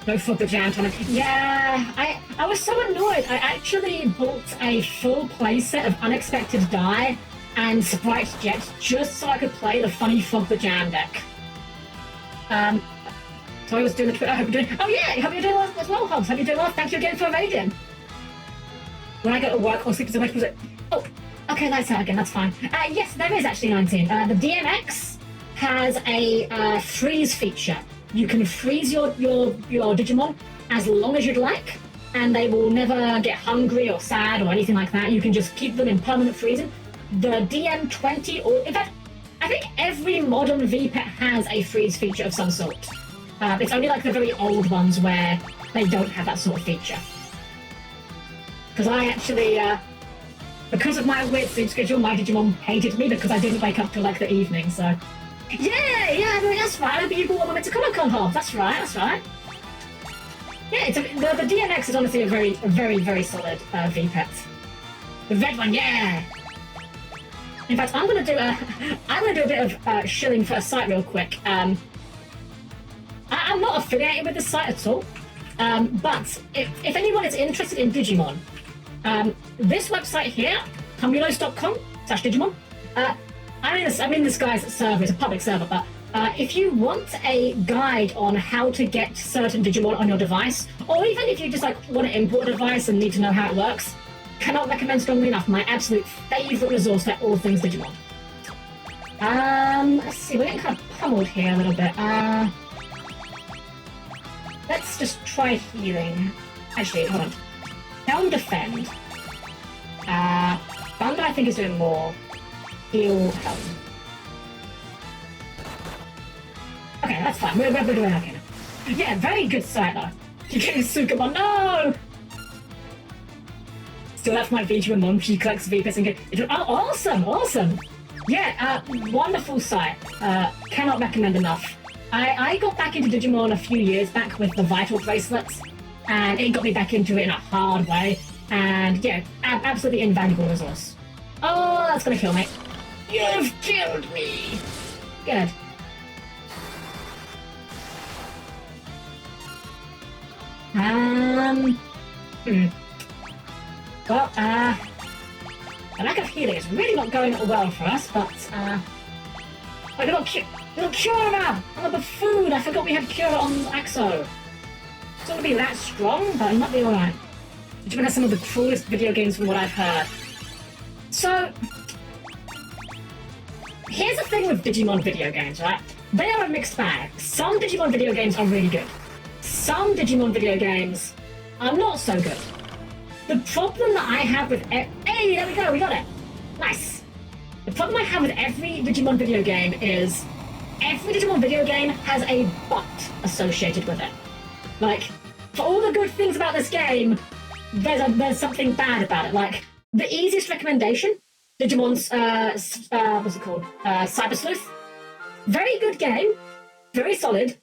No fuck the jam on it. Yeah, I was so annoyed. I actually bought a full playset of Unexpected Die and Sprite Jet just so I could play the funny Fog the Jam deck. So I was doing the Twitter. I hope you're doing. Oh yeah, hope you're doing well as well, Hobbs. Hope you're doing well. Thank you again for raiding. When I go to work or sleep so much, was it? Oh. Okay, lights out again, that's fine. Yes, there is actually 19. The DMX has a freeze feature. You can freeze your Digimon as long as you'd like, and they will never get hungry or sad or anything like that. You can just keep them in permanent freezing. The DM20, or in fact, I think every modern VPET has a freeze feature of some sort. It's only like the very old ones where they don't have that sort of feature. Because I actually... because of my weird sleep schedule, my Digimon hated me because I didn't wake up till like the evening, so... Yeah, I mean, that's right, people want me to Comic-Con Hob, that's right. Yeah, the DMX is honestly a very, very solid VPET. The red one, yeah! In fact, I'm gonna do a bit of shilling for a site real quick. I'm not affiliated with this site at all, but if anyone is interested in Digimon, this website here, Cumulos.com/Digimon. I'm in this guy's server, it's a public server, but if you want a guide on how to get certain Digimon on your device, or even if you just like want to import a device and need to know how it works, cannot recommend strongly enough my absolute favourite resource for all things Digimon. Let's see, we're getting kind of pummeled here a little bit. Let's just try healing. Actually, hold on. Helm Defend. Thunder I think is doing more. Heal Helm. Okay, that's fine. We're doing okay now. Yeah, very good site though. You're getting Sukamon. No! Still that's my Vijay mom. She collects VPS and get. Oh, awesome! Yeah, wonderful site. Cannot recommend enough. I got back into Digimon a few years back with the Vital bracelets, and it got me back into it in a hard way. And yeah, absolutely invaluable resource. Oh, that's gonna kill me. You've killed me! Good. Well, the lack of healing is really not going well for us, but, I got Cura! I'm a buffoon! I forgot we had Cura on Axo. It's not gonna be that strong, but it might be alright. Digimon has some of the cruelest video games from what I've heard. So, here's the thing with Digimon video games, right? They are a mixed bag. Some Digimon video games are really good. Some Digimon video games are not so good. The problem that I have with... Hey, there we go, we got it! Nice! The problem I have with every Digimon video game is every Digimon video game has a but associated with it. Like, for all the good things about this game, there's something bad about it. Like, the easiest recommendation, Digimon's, what's it called? Cyber Sleuth. Very good game, very solid,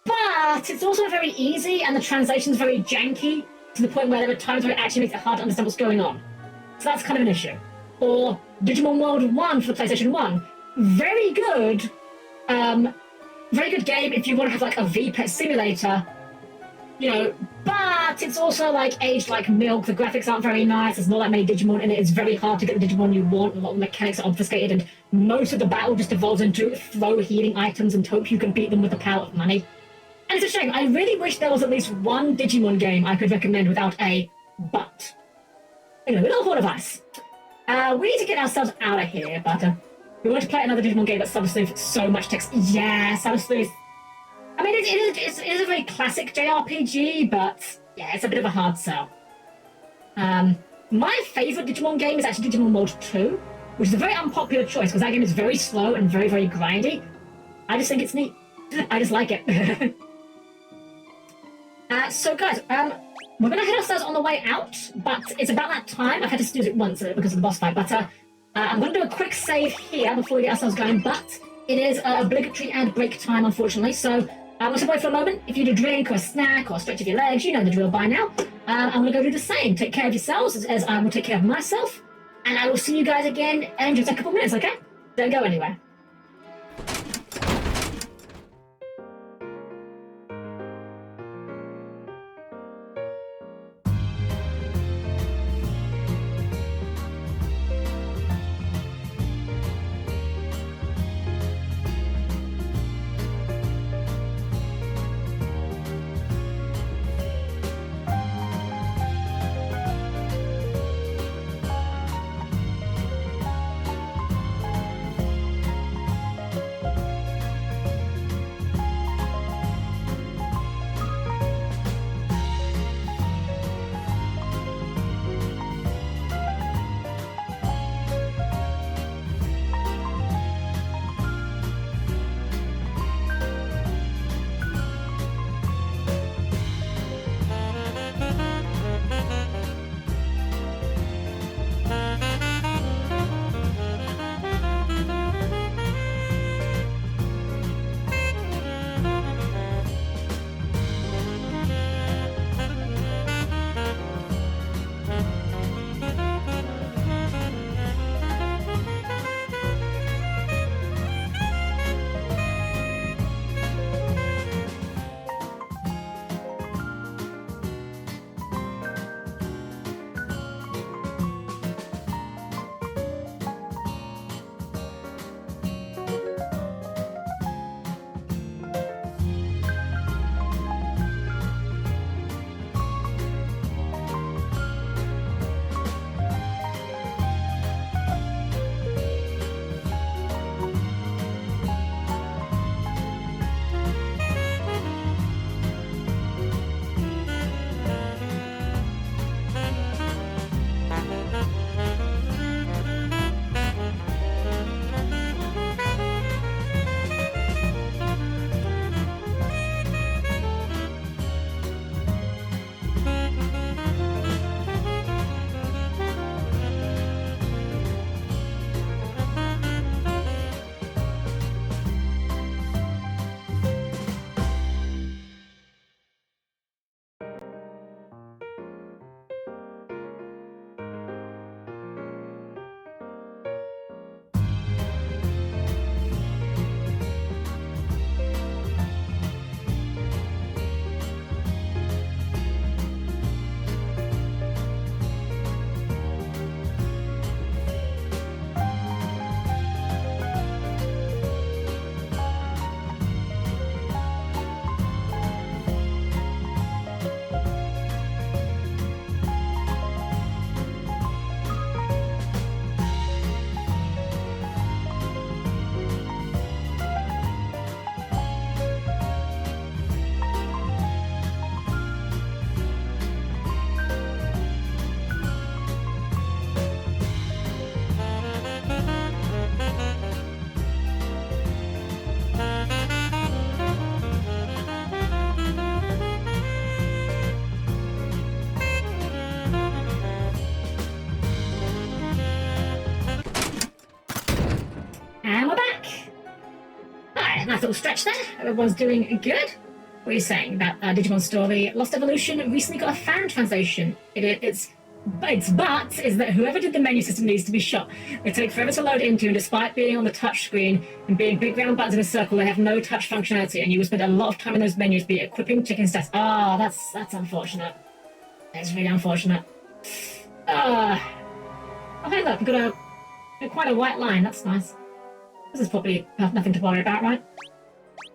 but it's also very easy and the translation's very janky to the point where there are times where it actually makes it hard to understand what's going on. So that's kind of an issue. Or Digimon World 1 for the PlayStation 1. Very good game if you want to have like a V-Pet simulator, you know, but it's also like aged like milk. The graphics aren't very nice. There's not that many Digimon in it. It's very hard to get the Digimon you want. A lot of the mechanics are obfuscated, and most of the battle just evolves into throw healing items and hope you can beat them with the power of money. And it's a shame. I really wish there was at least one Digimon game I could recommend without a but. Anyway, little Horn of Ice. We need to get ourselves out of here, but we want to play another Digimon game, but Saber Sleuth, so much text. Yeah, Saber Sleuth. I mean, it is a very classic JRPG, but yeah, it's a bit of a hard sell. My favourite Digimon game is actually Digimon World 2, which is a very unpopular choice because that game is very slow and very, very grindy. I just think it's neat. I just like it. So guys, we're going to head ourselves on the way out, but it's about that time. I've had to snooze it once because of the boss fight, but I'm going to do a quick save here before we get ourselves going, but it is obligatory ad break time, unfortunately, so I'm going to wait for a moment. If you need a drink or a snack or stretch of your legs, you know the drill by now. I'm going to go do the same. Take care of yourselves as I will take care of myself, and I will see you guys again in just a couple minutes, okay? Don't go anywhere. And we're back. Yeah, nice little stretch there. Everyone's doing good. What are you saying about Digimon Story? Lost Evolution recently got a fan translation. Its but is that whoever did the menu system needs to be shot. They take forever to load into, and despite being on the touch screen and being big round buttons in a circle, they have no touch functionality, and you will spend a lot of time in those menus, be it equipping, checking stats. Ah, that's unfortunate. That's really unfortunate. Oh, hey, look, we've got quite a white line. That's nice. This is probably nothing to worry about, right?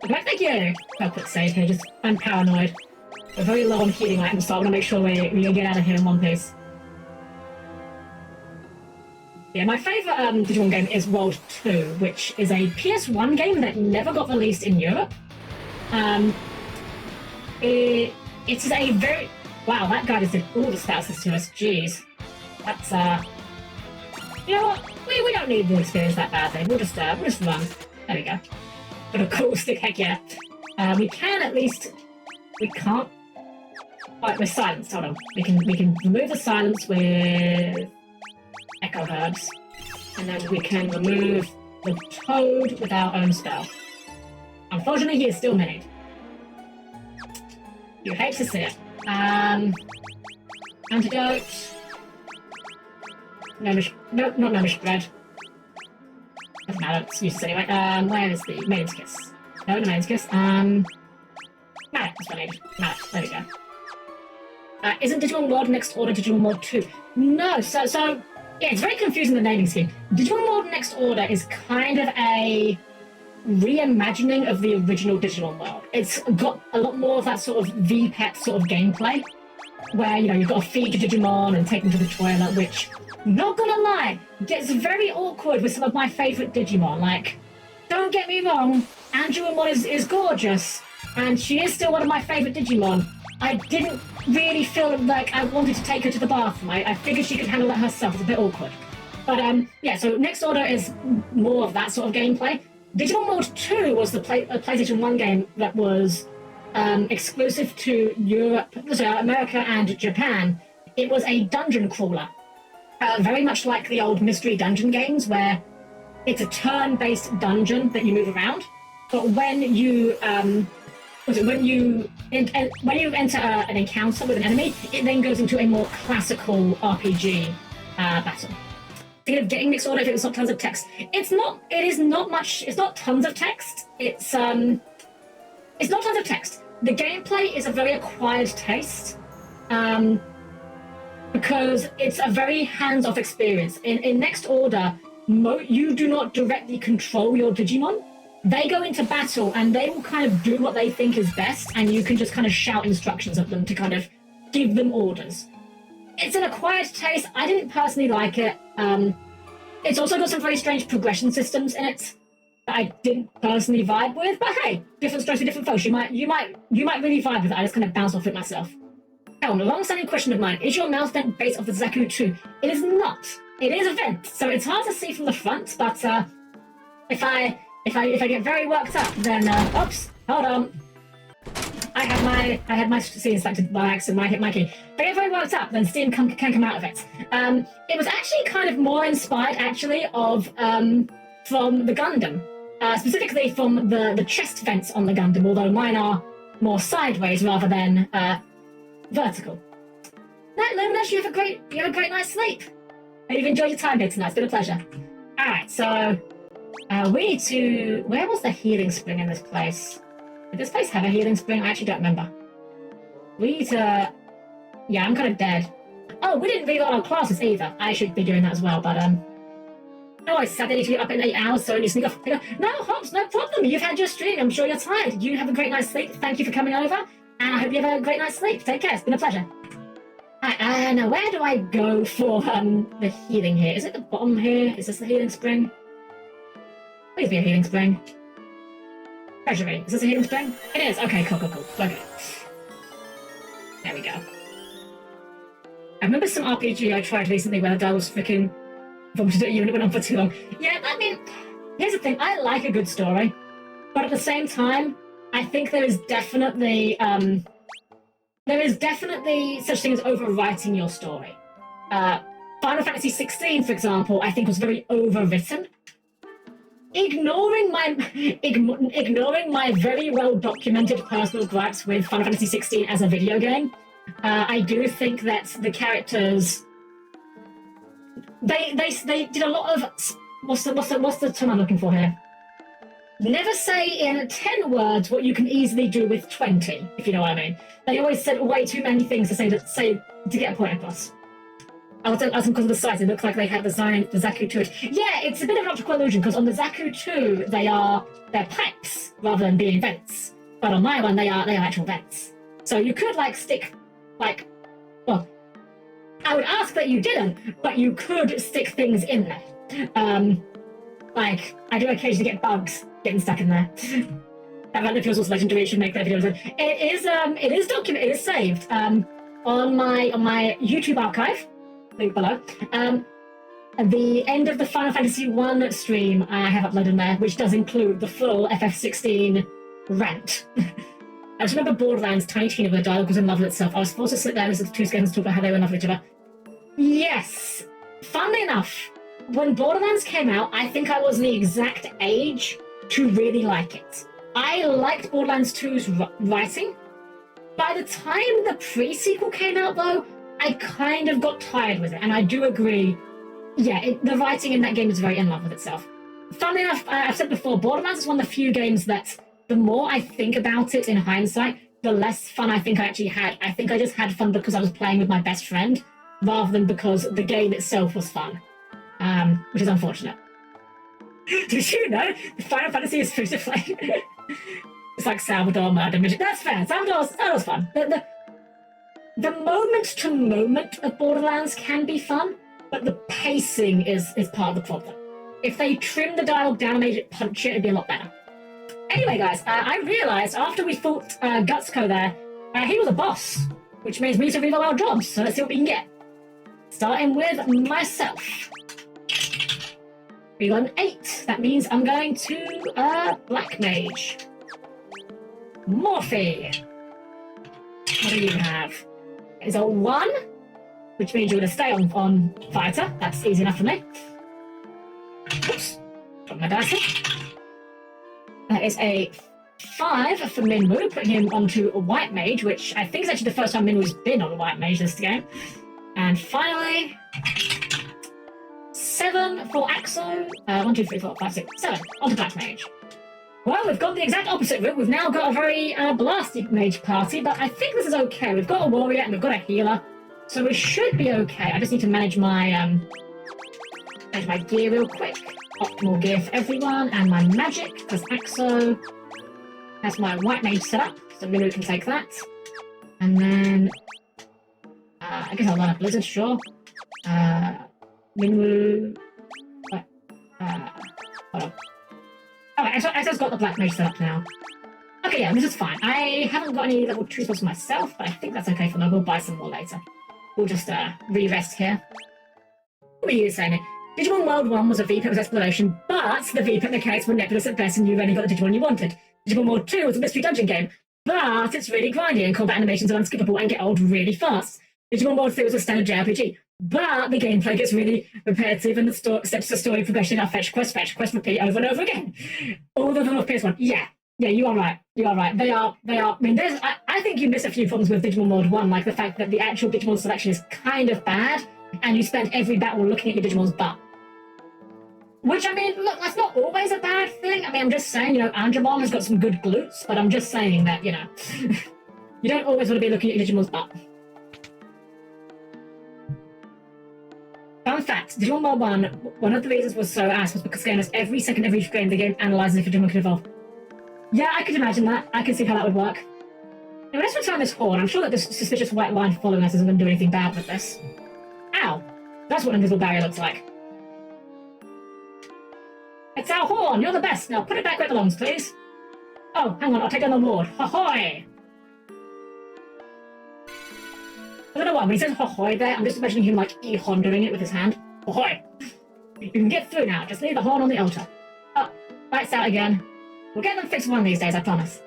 Okay, thank you! Oh, quick save here, just I'm paranoid. We're very low on healing items, so I want to make sure we get out of here in one piece. Yeah, my favourite Digimon game is World 2, which is a PS1 game that never got released in Europe. It's a very... Wow, that guy just did all the statuses to us, jeez. That's, You know what? We don't need to experience that badly. We'll just run. There we go. But a cool stick, heck yeah. We can at least... We can't... Alright, we're silenced, hold on. We can remove the silence with... Echo Herbs. And then we can remove the Toad with our own spell. Unfortunately, he is still minied. You hate to see it. Antidote. Gnomish... No, not Gnomish Bread. Doesn't matter, it's useless anyway. Where is the Maiden's Kiss? No, the Maiden's Kiss. Mallet, that's what I need. Mallet, there we go. Isn't Digimon World Next Order Digimon World 2? No, so, yeah, it's very confusing, the naming scheme. Digimon World Next Order is kind of a reimagining of the original Digimon World. It's got a lot more of that sort of VPET sort of gameplay, where, you know, you've got to feed your Digimon and take them to the toilet, which, not gonna lie, gets very awkward with some of my favourite Digimon. Like, don't get me wrong, Angelmon is gorgeous, and she is still one of my favourite Digimon. I didn't really feel like I wanted to take her to the bathroom. I figured she could handle that herself. It's a bit awkward. But, yeah, so Next Order is more of that sort of gameplay. Digimon World 2 was the PlayStation 1 game that was exclusive to Europe, America and Japan. It was a dungeon crawler. Very much like the old Mystery Dungeon games, where it's a turn-based dungeon that you move around. But when you when you enter an encounter with an enemy, it then goes into a more classical RPG battle. Thinking of getting Mixed Order if it's not tons of text. It's not tons of text. It's not tons of text. The gameplay is a very acquired taste. Because it's a very hands-off experience. In Next Order, you do not directly control your Digimon. They go into battle and they will kind of do what they think is best, and you can just kind of shout instructions at them to kind of give them orders. It's an acquired taste. I didn't personally like it. It's also got some very strange progression systems in it that I didn't personally vibe with, but hey, different strokes for different folks. You might really vibe with it. I just kind of bounce off it myself. Helm, a long-standing question of mine. Is your mouth vent based off the Zaku 2? It is not. It is a vent, so it's hard to see from the front, but if I get very worked up, then oops, hold on. I had my scene selected by accident when I hit my key. If I get very worked up, then steam can come out of it. It was actually kind of more inspired, actually, of from the Gundam, specifically from the chest vents on the Gundam, although mine are more sideways rather than vertical. Night, Luminous, you have a great night's sleep. You've enjoyed your time here tonight. It's been a pleasure. Alright, so we need to... Where was the healing spring in this place? Did this place have a healing spring? I actually don't remember. We need to... Yeah, I'm kind of dead. Oh, we didn't reload our classes either. I should be doing that as well, but Oh, I said I need to get up in 8 hours, so you sneak off. No, Hobbs, no problem. You've had your stream. I'm sure you're tired. You have a great night's sleep. Thank you for coming over. And I hope you have a great night's sleep. Take care. It's been a pleasure. Now where do I go for the healing here? Is it the bottom here? Is this the healing spring? Please be a healing spring. Treasury. Is this a healing spring? It is. Okay, cool. Okay. There we go. I remember some RPG I tried recently where the guy was freaking vomited at you and it went on for too long. Yeah, I mean, here's the thing. I like a good story, but at the same time, I think there is definitely such thing as overwriting your story. Final Fantasy XVI, for example, I think was very overwritten. ignoring my very well documented personal gripes with Final Fantasy 16 as a video game, I do think that the characters they did a lot of what's the term I'm looking for here? Never say in 10 words what you can easily do with 20, if you know what I mean. They always said way too many things to say to get a point across. I was because of the size, it looks like they have designed the Zaku 2. Yeah, it's a bit of an optical illusion, because on the Zaku 2, they're pipes rather than being vents. But on my one, they are actual vents. So you could, like, stick, like, well, I would ask that you didn't, but you could stick things in there. Like, I do occasionally get bugs getting stuck in there. That Random Fuels was legendary, should make their videos. It is documented, it is saved, on my YouTube archive, link below. At the end of the Final Fantasy 1 stream, I have uploaded there, which does include the full FF16 rant. I just remember Borderlands, Tiny Tina, where the dialogue was in love with itself. I was forced to sit there and listen to two skeletons talk about how they were in love with each other. Yes! Funnily enough, when Borderlands came out, I think I was the exact age to really like it. I liked Borderlands 2's writing. By the time the pre-sequel came out, though, I kind of got tired with it, and I do agree. Yeah, the writing in that game is very in love with itself. Funnily enough, I've said before, Borderlands is one of the few games that the more I think about it in hindsight, the less fun I think I actually had. I think I just had fun because I was playing with my best friend, rather than because the game itself was fun, which is unfortunate. Did you know Final Fantasy is free to play? It's like Salvador murder mission. That's fair. Salvador's fun. The moment-to-moment of Borderlands can be fun, but the pacing is part of the problem. If they trimmed the dialogue down and made it punchy, it'd be a lot better. Anyway, guys, I realised after we fought Gutsco there, he was a boss, which means we need to reroll our jobs, so let's see what we can get. Starting with myself. We got an 8. That means I'm going to Black Mage. Morphe. What do you have? It's a 1, which means you're going to stay on Fighter. That's easy enough for me. Oops. Got my dice in. That is a 5 for Minwoo, putting him onto a White Mage, which I think is actually the first time Minwoo's been on a White Mage this game. And finally, 7 for Axo. 1, 2, 3, 4, 5, 6, 7 onto Black Mage. Well, we've got the exact opposite route. We've now got a very blasty mage party, but I think this is okay. We've got a warrior and we've got a healer, so we should be okay. I just need to manage my gear real quick. Optimal gear for everyone, and my magic, because Axo has my white mage set up, so Minwoo can take that. And then, I guess I'll learn a blizzard, sure. Minwoo, hold on. Alright, Axo's got the black mage set up now. Okay, yeah, this is fine. I haven't got any level 2 spells for myself, but I think that's okay for now. We'll buy some more later. We'll just re-rest here. What were you saying? Digimon World 1 was a VPIP with exploration, but the VPIP mechanics were nebulous at best and you only got the Digimon you wanted. Digimon World 2 was a mystery dungeon game, but it's really grindy and combat animations are unskippable and get old really fast. Digimon World 3 was a standard JRPG, but the gameplay gets really repetitive and the steps to story progression are fetch, quest, repeat over and over again. All of them off PS1. Yeah, you are right. You are right. They are. I mean, I think you miss a few problems with Digimon World 1, like the fact that the actual Digimon selection is kind of bad, and you spend every battle looking at your Digimon's butt. Which, I mean, look, that's not always a bad thing. I mean, I'm just saying, Angemon has got some good glutes, but I'm just saying that, you don't always want to be looking at your Digimon's butt. Fun fact, Digimon World 1, one of the reasons was so ass was because every second of each game, the game analyzes if a Digimon could evolve. Yeah, I could imagine that. I can see how that would work. Now, let's return this horn. I'm sure that this suspicious white line following us isn't going to do anything bad with this. Ow! That's what an invisible barrier looks like. It's our horn! You're the best! Now put it back where it belongs, please. Oh, hang on, I'll take down the ward. Ahoy! I don't know why, when he says ahoy there, I'm just imagining him like E-Hondoing it with his hand. Ahoy! You can get through now, just leave the horn on the altar. Oh, lights out again. We'll get them fixed one of these days, I promise.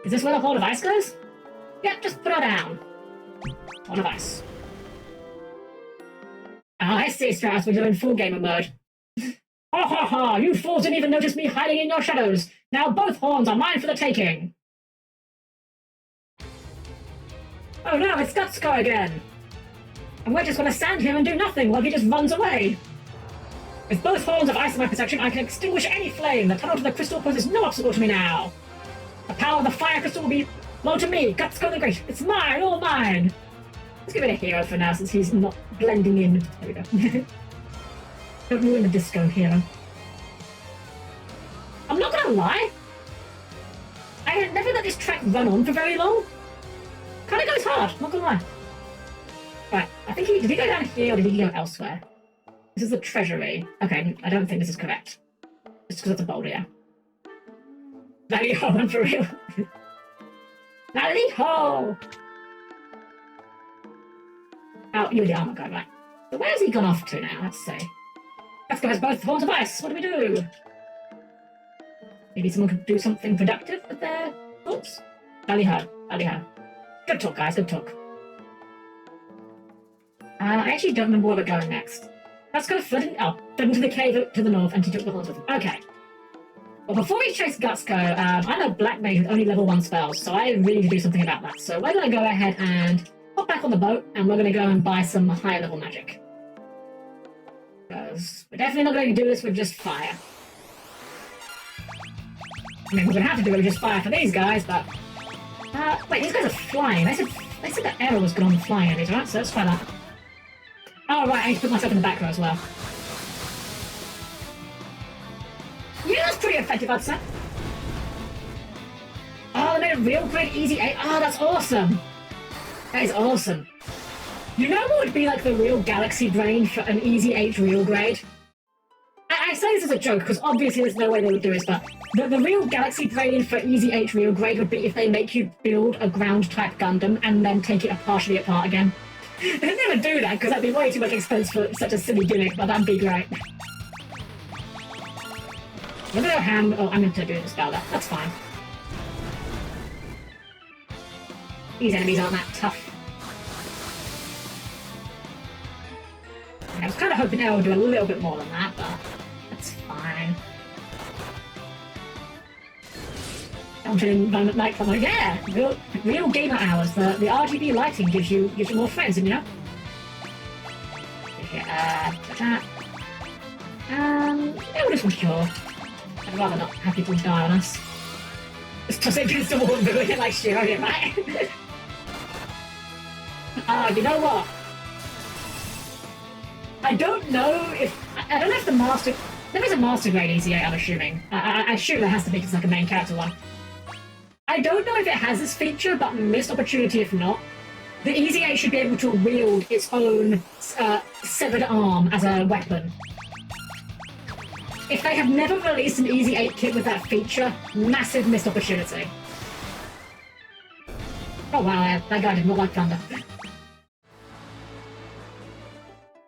Is this where the Horn of Ice goes? Yep, just put her down. Horn of Ice. Ah, I see, Strauss, we're doing full gamer mode. Ha ha ha! You fools didn't even notice me hiding in your shadows! Now both horns are mine for the taking! Oh no, it's Gutsko again! And we're just gonna stand here and do nothing while he just runs away! With both horns of ice in my possession, I can extinguish any flame! The tunnel to the crystal poses no obstacle to me now! The power of the fire crystal will be belong to me, Gutsko the Great! It's mine, all mine! Let's give it a hero for now, since he's not blending in. There we go. Don't ruin the disco hero. I'm not gonna lie. I had never let this track run on for very long. Kinda goes hard, not gonna lie. Right, I think did he go down here or did he go elsewhere? This is the treasury. Okay, I don't think this is correct. Just because it's a boulder, yeah. Valley Ho, for real. Valley Ho! Oh, you're the armor guy, right. So where's he gone off to now? Let's see. Let's go has both horns of ice. What do we do? Maybe someone could do something productive with their thoughts? Valley Ho. Valley Ho. Good talk, guys. Good talk. I actually don't remember where we're going next. Let's go flooding into the cave to the north and to the horns with him. Okay. Well, before we chase Gutsko, I'm a black mage with only level 1 spells, so I really need to do something about that. So we're going to go ahead and hop back on the boat, and we're going to go and buy some higher level magic. Because we're definitely not going to do this with just fire. I mean, we're going to have to do it with just fire for these guys, but... wait, these guys are flying. They said that arrow was good on the flying enemies, right? So let's try that. Oh, right, I need to put myself in the back row as well. Yeah, that's pretty effective, I'd say. Oh, they made a real great easy 8. Oh, that's awesome. That is awesome. You know what would be like the real galaxy brain for an easy 8 real grade? I say this as a joke, because obviously there's no way they would do this, but the real galaxy brain for easy 8 real grade would be if they make you build a ground-type Gundam and then take it partially apart again. They'd never do that, because that'd be way too much expense for such a silly gimmick, but that'd be great. I'm gonna hand... Oh, I'm going to do the spell there. That's fine. These enemies aren't that tough. I was kind of hoping I would do a little bit more than that, but that's fine. I'm feeling like, yeah, real gamer hours. The RGB lighting gives you more friends, you know? Yeah, we'll just cure. I'd rather not have people die on us. Just toss it against the wall and do it like shit on it, right? You know what? I don't know if the master... There is a master grade easy 8, I'm assuming. I assume there has to be, because it's like a main character one. I don't know if it has this feature, but missed opportunity if not. The easy 8 should be able to wield its own severed arm as a weapon. If they have never released an easy 8 kit with that feature, massive missed opportunity. Oh wow, that guy did not like thunder.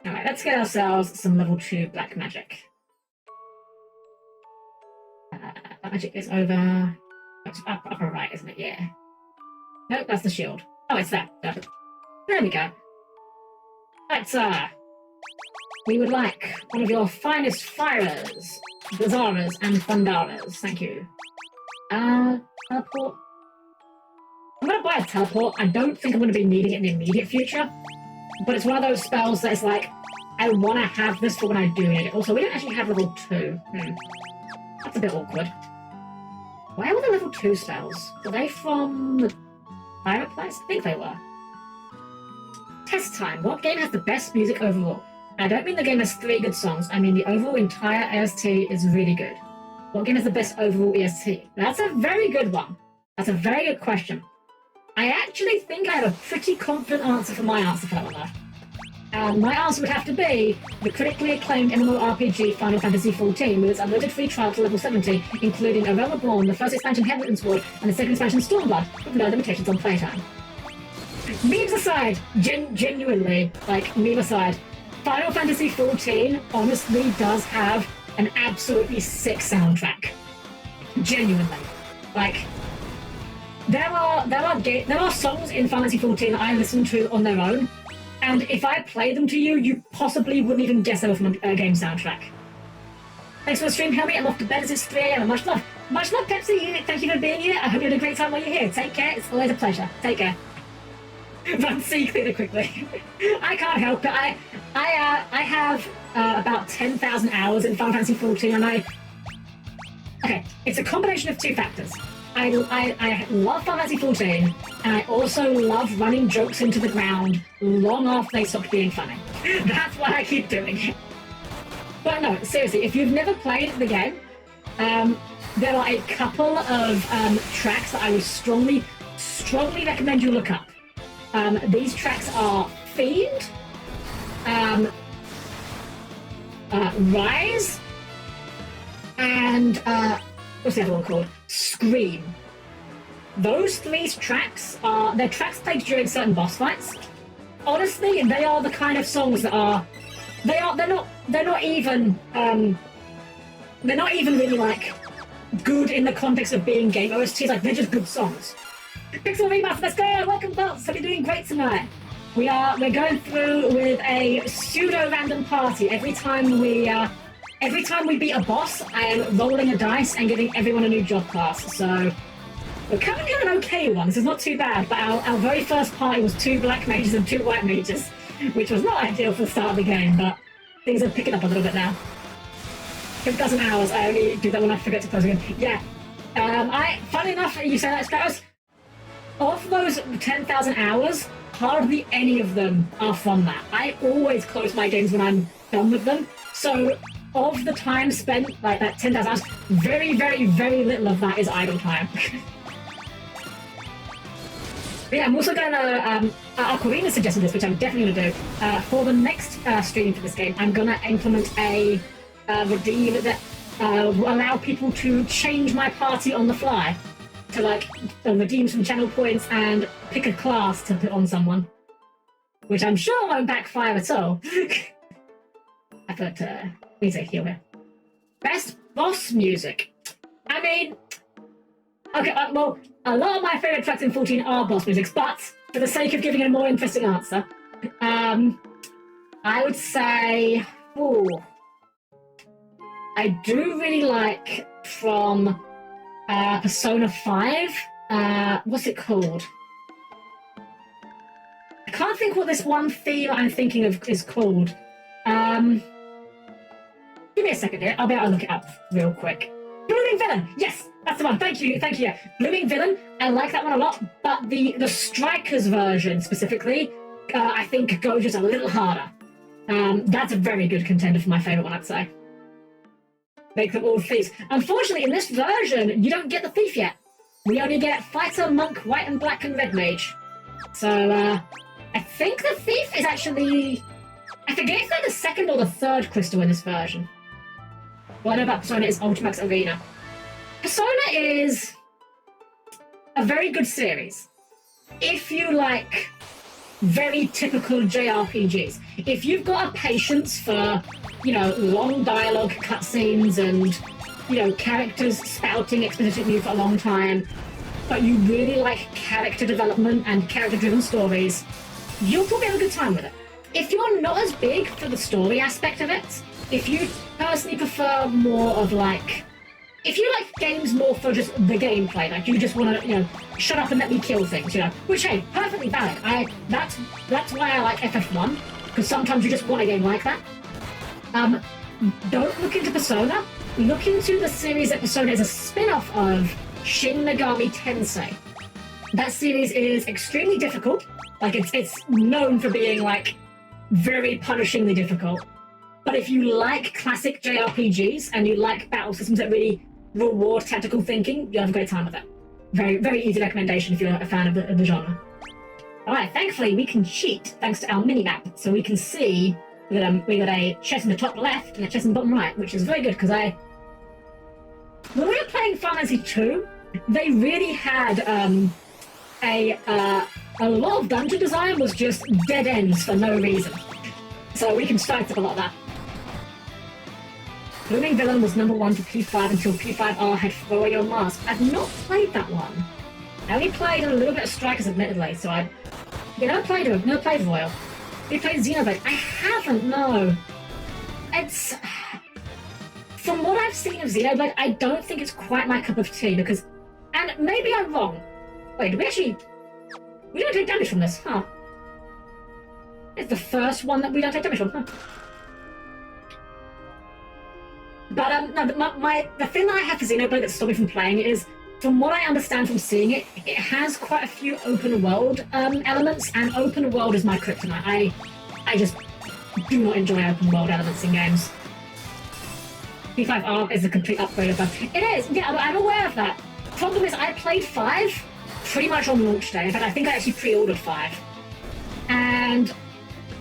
Alright, let's get ourselves some level 2 black magic. Black magic is over... It's upper right, isn't it? Yeah. Nope, that's the shield. Oh, it's that. There we go. Right, we would like one of your finest firers, Bazaras, and Thundaras. Thank you. Teleport. I'm going to buy a teleport. I don't think I'm going to be needing it in the immediate future. But it's one of those spells that is like, I want to have this for when I do need it. Also, we don't actually have level 2. That's a bit awkward. Where were the level 2 spells? Were they from the pirate place? I think they were. Test time. What game has the best music overall? I don't mean the game has 3 good songs. I mean the overall entire AST is really good. What game has the best overall EST? That's a very good one. That's a very good question. I actually think I have a pretty confident answer for my answer for that one, though. And my answer would have to be the critically acclaimed MMORPG Final Fantasy XIV with its unlimited free trial to level 70, including A Realm Reborn, the first expansion Heaven's Ward, and the second expansion Stormblood, with no limitations on playtime. Memes aside, genuinely, like, meme aside, Final Fantasy XIV honestly does have an absolutely sick soundtrack. Genuinely. Like, there are songs in Final Fantasy XIV that I listen to on their own, and if I play them to you, you possibly wouldn't even guess they were from a game soundtrack. Thanks for the stream, Helmy. I'm off to bed as it's 3 a.m. Much love. Much love, Pepsi. Thank you for being here. I hope you had a great time while you're here. Take care. It's always a pleasure. Take care. Run C clear quickly. I can't help it. I have about 10,000 hours in Final Fantasy 14, and okay, it's a combination of two factors. I love Final Fantasy 14, and I also love running jokes into the ground long after they stopped being funny. That's why I keep doing it. But no, seriously, if you've never played the game, there are a couple of tracks that I would strongly recommend you look up. These tracks are Fiend, Rise, and what's the other one called? Scream. Those three tracks they're tracks played during certain boss fights. Honestly, they are the kind of songs that they're not even really like good in the context of being game OSTs. Like, they're just good songs. Pixel Remaster, let's go! Welcome, Belts! So we're doing great tonight. We're going through with a pseudo-random party. Every time we beat a boss, I am rolling a dice and giving everyone a new job class. So we're currently on an okay one. This is not too bad, but our very first party was 2 black mages and 2 white mages, which was not ideal for the start of the game, but things are picking up a little bit now. 10,000 hours, I only do that when I forget to close again. Yeah. Funny enough, you say that, Stratus. Of those 10,000 hours, hardly any of them are from that. I always close my games when I'm done with them. So, of the time spent, like that 10,000 hours, very, very, very little of that is idle time. But yeah, I'm also going to, Aquarina suggested this, which I'm definitely going to do. For the next stream for this game, I'm going to implement a redeem that will allow people to change my party on the fly. To like redeem some channel points and pick a class to put on someone, which I'm sure won't backfire at all. I put music here. Best boss music. I mean, okay, well, a lot of my favorite tracks in 14 are boss musics, but for the sake of giving a more interesting answer, I would say, I do really like from Persona 5, what's it called? I can't think what this one theme I'm thinking of is called. Give me a second here, I'll be able to look it up real quick. Blooming Villain! Yes, that's the one, thank you, yeah. Blooming Villain, I like that one a lot, but the Strikers version specifically, I think goes just a little harder. That's a very good contender for my favourite one, I'd say. Make them all thieves. Unfortunately, in this version, you don't get the thief yet. We only get fighter, monk, white and black, and red mage. So, I think the thief is actually... I forget if they're the second or the third crystal in this version. What I know about Persona is Ultimax Arena. Persona is a very good series. If you like very typical JRPGs. If you've got a patience for, you know, long dialogue cutscenes and, you know, characters spouting exposition at you for a long time, but you really like character development and character-driven stories, you'll probably have a good time with it. If you're not as big for the story aspect of it, if you personally prefer more of like... If you like games more for just the gameplay, like you just want to, you know, shut up and let me kill things, you know, which, hey, perfectly valid. That's why I like FF1, because sometimes you just want a game like that. Don't look into Persona. Look into the series that Persona is a spin-off of Shin Megami Tensei. That series is extremely difficult. Like, it's known for being, like, very punishingly difficult. But if you like classic JRPGs and you like battle systems that really reward tactical thinking, you'll have a great time with it. Very, very easy recommendation if you're a fan of the genre. Alright, thankfully we can cheat thanks to our mini-map, so we can see that we got a chest in the top left and a chest in the bottom right, which is very good, because when we were playing Final Fantasy 2, they really had a lot of dungeon design was just dead ends for no reason. So we can strike up a lot of that. Blooming Villain was number 1 for P5 until P5R had Throw Your Mask. I've not played that one. I only played a little bit of Strikers, admittedly, so I... never played Royal. We played Xenoblade. I haven't, no. It's... from what I've seen of Xenoblade, I don't think it's quite my cup of tea because, and maybe I'm wrong. Wait, we don't take damage from this, huh? It's the first one that we don't take damage from, huh? But no, the thing that I have for Xenoblade that stopped me from playing it is, from what I understand from seeing it, it has quite a few open world elements, and open world is my kryptonite. I just do not enjoy open world elements in games. P5 ARM is a complete upgrade of that. It is, yeah, I'm aware of that. Problem is, I played 5 pretty much on launch day. In fact, I think I actually pre-ordered 5. And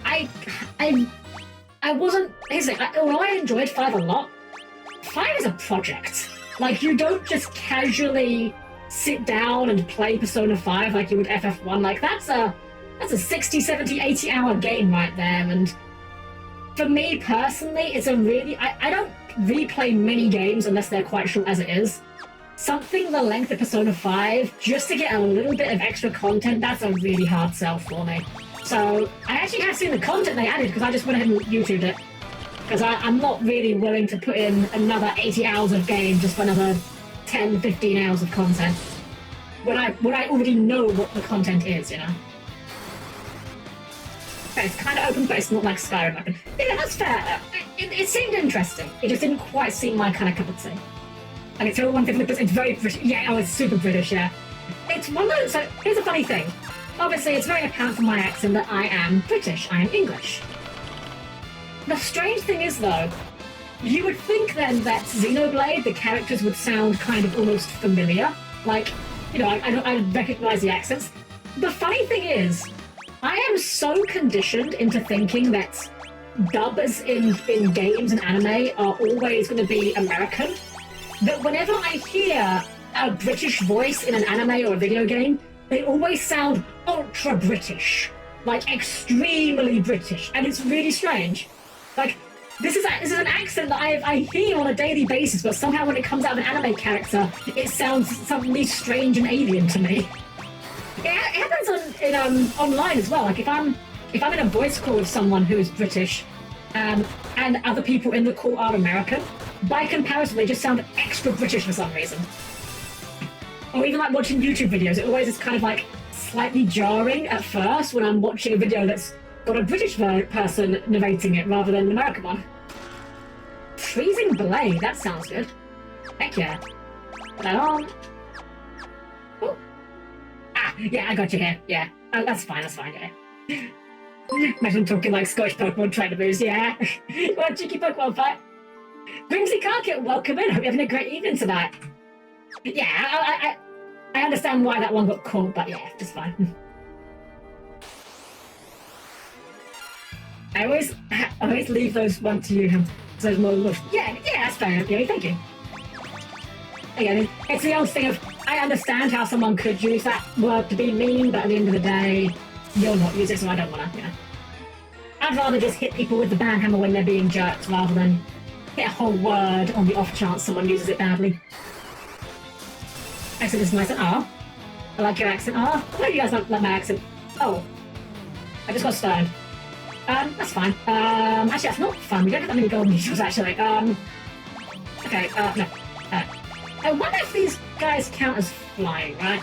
I wasn't, here's the thing, although I enjoyed 5 a lot, 5 is a project. Like, you don't just casually sit down and play Persona 5 like you would FF1. Like, that's a 60, 70, 80 hour game right there. And for me personally, it's a really, I don't replay many games unless they're quite short as it is. Something the length of Persona 5, just to get a little bit of extra content, that's a really hard sell for me. So, I actually have seen the content they added because I just went ahead and YouTubed it. Because I'm not really willing to put in another 80 hours of game just for another 10, 15 hours of content. When I already know what the content is, you know? Okay, it's kind of open, but it's not like Skyrim open. Yeah, that's fair. It seemed interesting. It just didn't quite seem my kind of cup of tea. And it's all one thing, it's very British. Yeah, oh, it's super British, yeah. It's one of those, so here's a funny thing. Obviously, it's very apparent from my accent that I am British. I am English. The strange thing is, though, you would think then that Xenoblade, the characters would sound kind of almost familiar. Like, you know, I recognize the accents. The funny thing is, I am so conditioned into thinking that dubs in games and anime are always going to be American, that whenever I hear a British voice in an anime or a video game, they always sound ultra British, like extremely British, and it's really strange. Like, this is an accent that I hear on a daily basis, but somehow when it comes out of an anime character, it sounds suddenly strange and alien to me. It happens online as well. Like, if I'm in a voice call with someone who is British, and other people in the call are American, by comparison, they just sound extra British for some reason. Or even like watching YouTube videos, it always is kind of like slightly jarring at first when I'm watching a video that's got a British person narrating it rather than an American one. Freezing Blade, that sounds good. Heck yeah. Put that on. Oh. Ah, yeah, I got you here. Yeah. Oh, that's fine, yeah. Imagine talking like Scottish Pokemon trainer moves, yeah. What a cheeky Pokemon fight. Grimsy Carkit, welcome in. Hope you're having a great evening tonight. Yeah, I understand why that one got caught, but yeah, it's fine. I always leave those one to you. Those more love. Yeah, that's fair. Yeah, thank you. Again, it's the old thing of I understand how someone could use that word to be mean, but at the end of the day, you're not using it, so I don't want to. You know, I'd rather just hit people with the banhammer when they're being jerked rather than hit a whole word on the off chance someone uses it badly. Accent is nice. I like your accent. Why do you guys not like my accent? Oh, I just got stoned. That's fine. Actually, that's not fun. We don't have that many golden needles, actually. Okay, no. I wonder if these guys count as flying, right?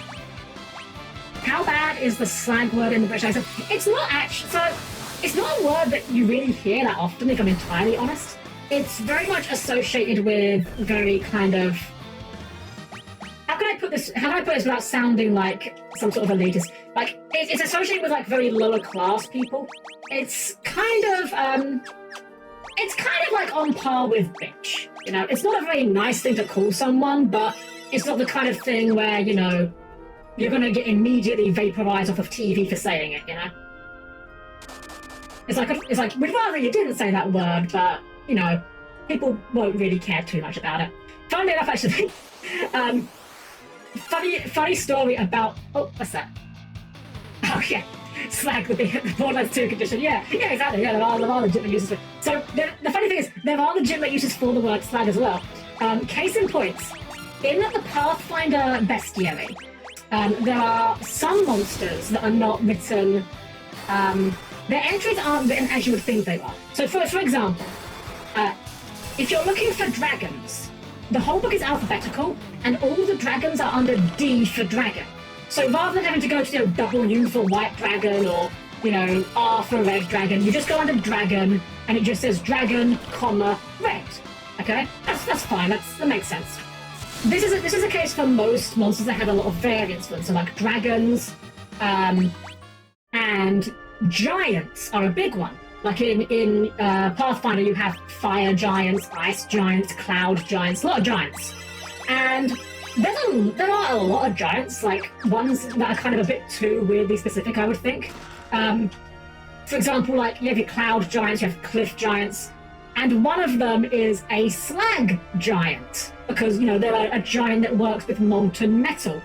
How bad is the slag word in the British accent? It's not actually, so it's not a word that you really hear that often, if I'm entirely honest. It's very much associated with very kind of, how can I put this without sounding like some sort of elitist? Like, it's associated with like very lower class people. It's kind of like on par with bitch, you know? It's not a very nice thing to call someone, but it's not the kind of thing where, you know, you're gonna get immediately vaporized off of TV for saying it, you know? It's like, we'd rather you didn't say that word, but, you know, people won't really care too much about it. Funnily enough, actually, funny story about, oh, what's that? Oh, yeah. Slag with the Borderlands 2 condition. Yeah, exactly. Yeah, there are legitimate uses for it. So the funny thing is, there are legitimate uses for the word slag as well. Case in point, in the Pathfinder bestiary, there are some monsters that are not written, their entries aren't written as you would think they are. So for example, if you're looking for dragons, the whole book is alphabetical, and all the dragons are under D for dragon. So rather than having to go to W for white dragon or R for red dragon, you just go under dragon, and it just says dragon, comma, red. Okay, that's fine. That makes sense. This is a case for most monsters that have a lot of variance for them. So like dragons, and giants are a big one. Like in Pathfinder, you have fire giants, ice giants, cloud giants, a lot of giants. And there are a lot of giants, like ones that are kind of a bit too weirdly specific, I would think. For example, like you have your cloud giants, you have cliff giants, and one of them is a slag giant, because they're a giant that works with molten metal,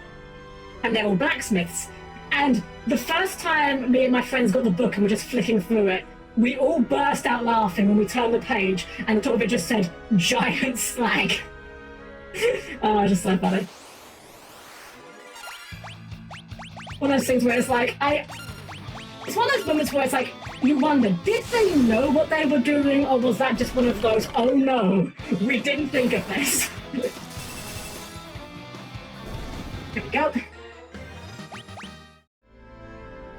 and they're all blacksmiths. And the first time me and my friends got the book and were just flicking through it, we all burst out laughing when we turned the page and the top of it just said, giant slag. Oh, just so funny. One of those things where it's like, it's one of those moments where it's like, you wonder, did they know what they were doing, or was that just one of those, oh no, we didn't think of this? Here we go.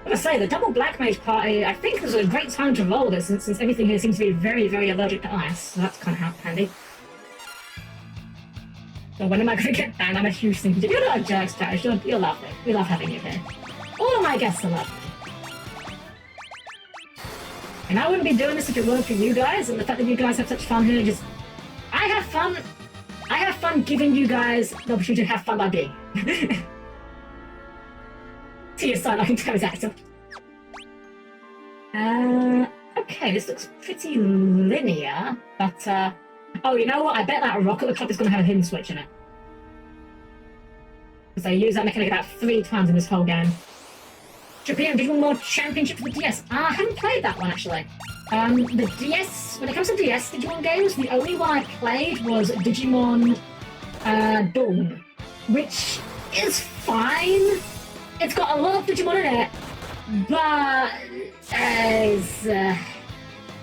I say, the double black mage party, I think was a great time to roll this, since everything here seems to be very, very allergic to ice, so that's kind of handy. So when am I going to get banned? I'm a huge thing. You're not a jerk, Stash. You're lovely. We love having you here. All of my guests are lovely. And I wouldn't be doing this if it weren't for you guys, and the fact that you guys have such fun here, just... I have fun giving you guys the opportunity to have fun by being. To your side, I can tell exactly. Okay, this looks pretty linear, but, oh, you know what? I bet that rock at the top is going to have a hidden switch in it. Because they use that mechanic about 3 times in this whole game. Japan Digimon World Championship for the DS. I haven't played that one, actually. The DS, when it comes to DS Digimon games, the only one I played was Digimon Dawn, which is fine. It's got a lot of Digimon in it, but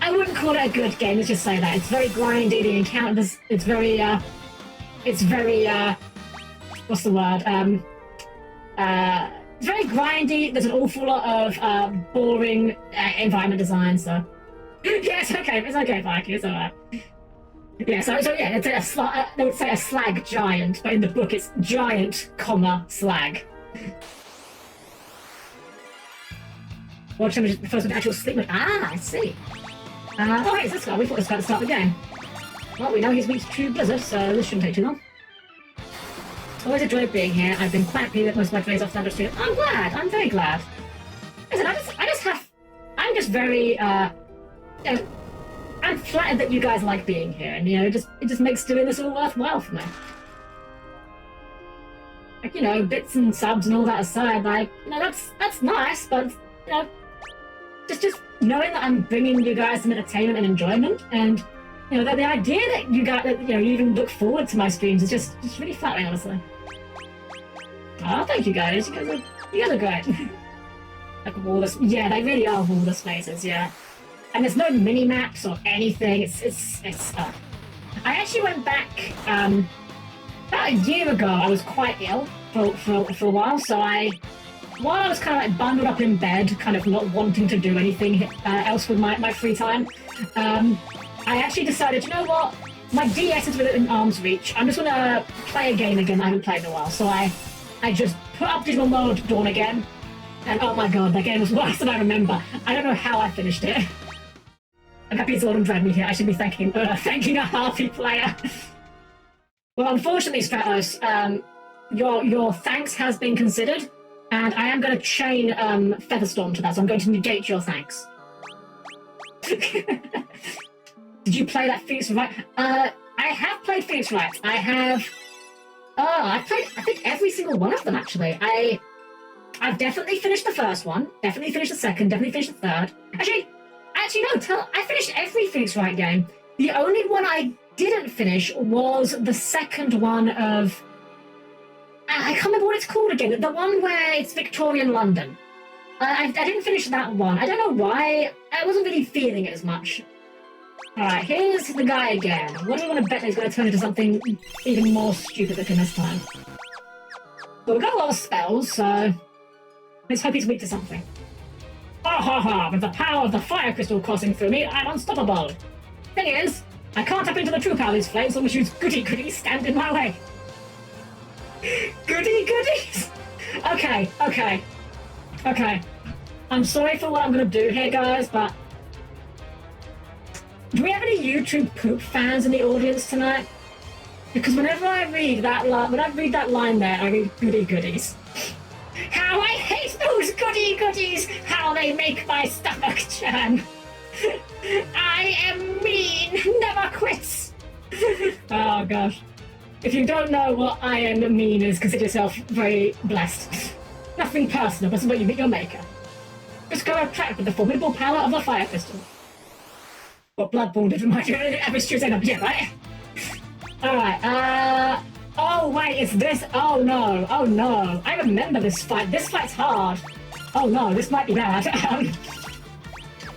I wouldn't call it a good game, let's just say that. It's very grindy, the encounters, it's very, what's the word? It's very grindy, there's an awful lot of boring environment design, so... Yeah, it's okay, Mikey, it's alright. Yeah, so yeah, they would say a slag giant, but in the book it's giant, comma, slag. Watch him the first with actual sleep mode. Ah, I see. Oh, hey, it's this guy. We thought it was about to start the game. Well, we know he's weak to True Blizzard, so this shouldn't take too long. Always enjoyed being here. I've been quite happy with most of my days off Sandra Street. I'm glad. I'm very glad. Listen, I'm just very, I'm flattered that you guys like being here, and, it just makes doing this all worthwhile for me. Like, bits and subs and all that aside, like, that's nice, but, just knowing that I'm bringing you guys some entertainment and enjoyment, and that the idea that you guys, you even look forward to my streams is just really flattering, honestly. Oh, thank you guys. You guys are great. Like water, yeah, they really are water spaces, yeah. And there's no mini maps or anything. It's I actually went back about a year ago. I was quite ill for a while, so while I was kind of like bundled up in bed, kind of not wanting to do anything else with my free time, I actually decided, you know what? My DS is within arm's reach. I'm just gonna play a game again I haven't played in a while. So I just put up Digimon World Dawn again, and oh my god, that game was worse than I remember. I don't know how I finished it. I'm happy Zordon dragged me here. I should be thanking a Harpy player. Well, unfortunately, Stratos, your thanks has been considered. And I am going to chain Featherstorm to that, so I'm going to negate your thanks. Did you play that Phoenix Wright? I have played Phoenix Wright. I've played, I think, every single one of them, actually. I've definitely finished the first one, definitely finished the second, definitely finished the third. Actually, no, I finished every Phoenix Wright game. The only one I didn't finish was the second one of... I can't remember what it's called again. The one where it's Victorian London. I didn't finish that one. I don't know why. I wasn't really feeling it as much. Alright, here's the guy again. What do we want to bet he's going to turn into something even more stupid looking this time? But we've got a lot of spells, so let's hope he's weak to something. Ha ha ha! With the power of the fire crystal coursing through me, I'm unstoppable! Thing is, I can't tap into the true power of these flames, so these goody goodies stand in my way. Goody goodies! Okay. I'm sorry for what I'm going to do here, guys, but do we have any YouTube poop fans in the audience tonight? Because whenever I read that line there, I read goody goodies. How I hate those goody goodies! How they make my stomach churn! I am mean, never quits! Oh gosh. If you don't know what I am mean is, consider yourself very blessed. Nothing personal, but you meet your maker. Just go attract with the formidable power of the fire crystal. What Bloodborne did remind you of average Tuesday up here, right? Alright, oh wait, it's this. Oh no. I remember this fight. This fight's hard. Oh no, this might be bad.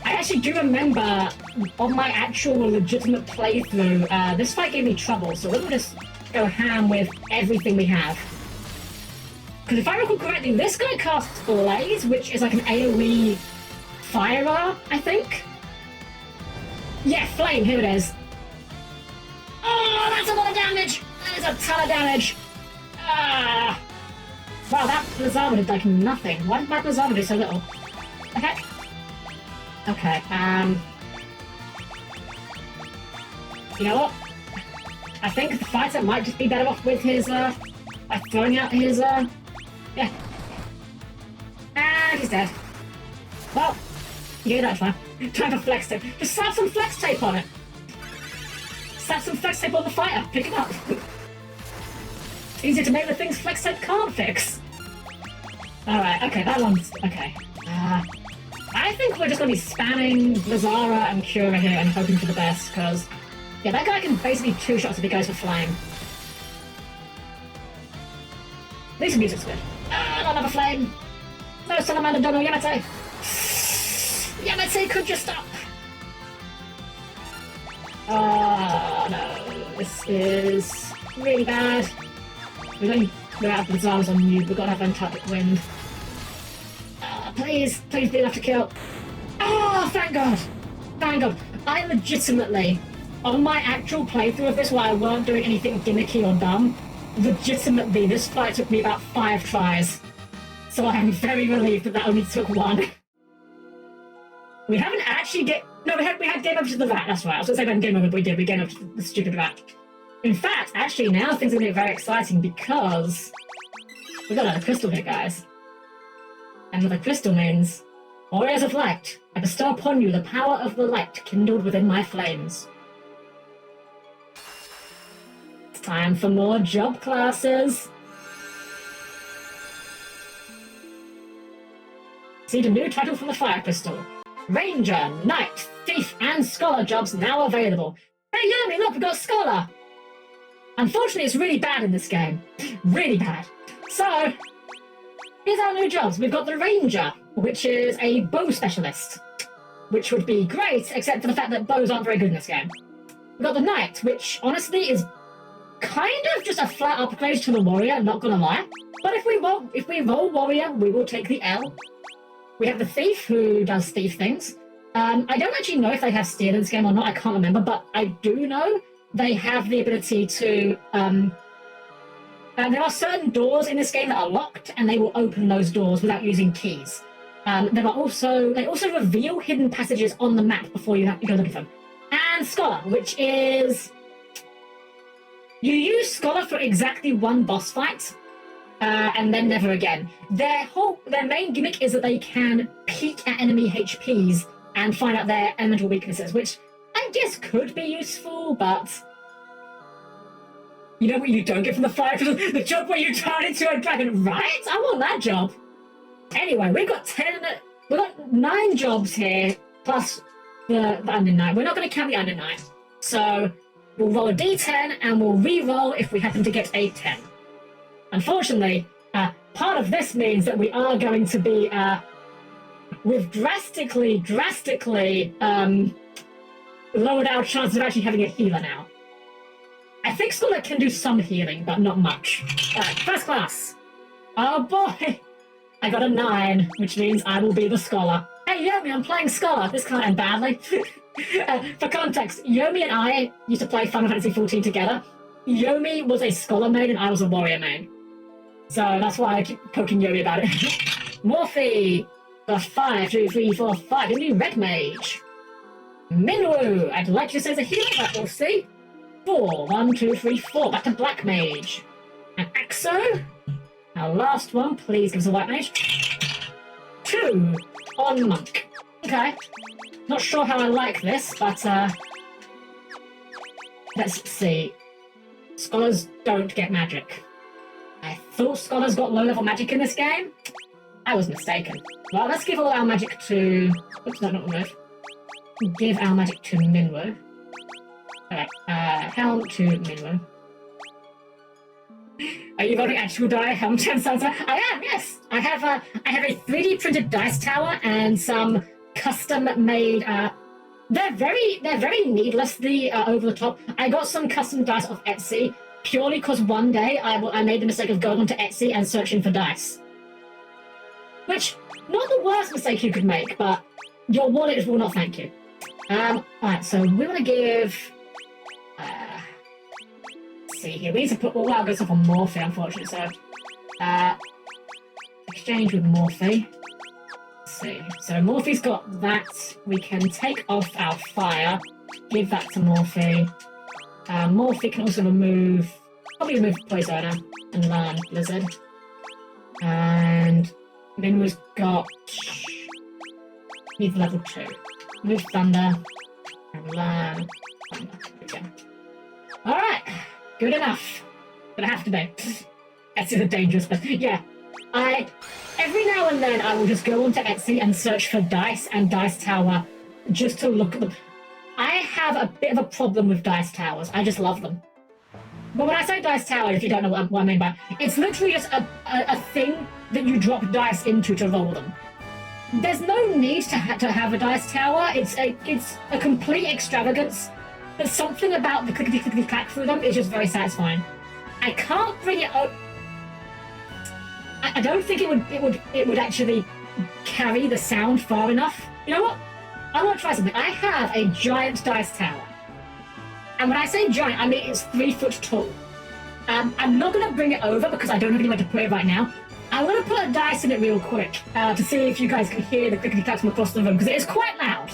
I actually do remember on my actual legitimate playthrough, this fight gave me trouble, so we're gonna just go ham with everything we have. Because if I recall correctly, this guy casts Blaze, which is like an AoE firer, I think? Yeah, Flame, here it is. Oh, that's a lot of damage! That is a ton of damage! Ah! Wow, that Blizzard did like nothing. Why did my Blizzard do so little? Okay. Okay, you know what? I think the fighter might just be better off with his, by throwing out his, yeah. And he's dead. Well, yeah, that's fine. Time for flex tape. Just slap some flex tape on it. Slap some flex tape on the fighter. Pick it up. Easy to make the things flex tape can't fix. Alright, okay, that one's... okay. I think we're just going to be spamming Lazara and Cura here and hoping for the best, because... yeah, that guy can basically two shots if he goes for flame. At least the music's good. Not another flame! No Salamander, don't know Yamate! Yamate could just stop! Oh no, this is really bad. We're out of Blazzaras on you, we've got to have Antarctic Wind. Please be enough to kill. Oh, thank God! Thank God. I legitimately, on my actual playthrough of this where I weren't doing anything gimmicky or dumb, legitimately this fight took me about 5 tries. So I am very relieved that only took 1. We haven't actually no, we had game over to the rat, that's right. I was going to say we had game over, but we did. We game over to the stupid rat. In fact, actually now things are going to get very exciting because we've got another crystal here, guys. And what the crystal means, warriors of light, I bestow upon you the power of the light kindled within my flames. It's time for more job classes. See the new title from the fire crystal. Ranger, Knight, Thief, and Scholar jobs now available. Hey Yummy, look, we've got Scholar! Unfortunately, it's really bad in this game. Really bad. So, here's our new jobs. We've got the Ranger, which is a bow specialist, which would be great, except for the fact that bows aren't very good in this game. We've got the Knight, which honestly is kind of just a flat upgrade to the Warrior, not gonna lie. But if we roll Warrior, we will take the L. We have the Thief, who does thief things. I don't actually know if they have steal in this game or not, I can't remember, but I do know they have the ability to... there are certain doors in this game that are locked, and they will open those doors without using keys. They also reveal hidden passages on the map before you go looking for them. And Scholar, which is... you use Scholar for exactly 1 boss fight, and then never again. Their main gimmick is that they can peek at enemy HPs and find out their elemental weaknesses, which I guess could be useful, but... you know what you don't get from the fire? The job where you turn into a dragon, right? I want that job. Anyway, we've got 9 jobs here, plus the Undead Knight. We're not going to count the Undead Knight. So, we'll roll a d10, and we'll re-roll if we happen to get a 10. Unfortunately, part of this means that we are going to be, with drastically, lowered our chances of actually having a healer now. I think Scholar can do some healing, but not much. Alright, first class. Oh boy! I got a 9, which means I will be the Scholar. Hey Yomi, I'm playing Scholar. This can't end badly. For context, Yomi and I used to play Final Fantasy XIV together. Yomi was a Scholar main and I was a Warrior main. So that's why I keep poking Yomi about it. Morphe! The 5, 2, 3, 4, 5. A new Red Mage. Minwoo! I'd like you to say as a healer, but we'll see. 4, 1, 2, 3, 4. Back to Black Mage. And Axo. Our last one, please give us a White Mage. 2 on Monk. Okay. Not sure how I like this, but let's see. Scholars don't get magic. I thought Scholars got low-level magic in this game. I was mistaken. Well, let's give all our magic to... Oops, no, not remove. Give our magic to Minwoo. Alright, Helm to Minwoo. Are you voting actual die? Helm-Chan sounds like... I am, yes! I have a 3D printed dice tower and some custom-made... They're very needlessly over the top. I got some custom dice off Etsy purely because one day I made the mistake of going onto Etsy and searching for dice. Which, not the worst mistake you could make, but your wallet will not thank you. Alright, so we want to give... let's see here. We need to put all our good stuff on Morphe, unfortunately, so... exchange with Morphe. Let's see. So Morphe's got that. We can take off our fire, give that to Morphe. Morphe can also probably remove Poisona and learn Blizzard. And Minwoo's got... needs level 2. Move Thunder and learn Thunder. Okay. Alright, good enough. Gonna have to be. That's a dangerous, but yeah. Every now and then I will just go onto Etsy and search for dice and dice tower just to look at them. I have a bit of a problem with dice towers. I just love them. But when I say dice tower, if you don't know what I mean by it, it's literally just a thing that you drop dice into to roll them. There's no need to have a dice tower. It's a complete extravagance. But something about the clickety-clickety-clack through them is just very satisfying. I can't bring it up. I don't think it would actually carry the sound far enough. You know what? I want to try something. I have a giant dice tower. And when I say giant, I mean it's 3 foot tall. I'm not going to bring it over because I don't have anywhere to put it right now. I want to put a dice in it real quick to see if you guys can hear the clickety-clacks from across the room because it is quite loud.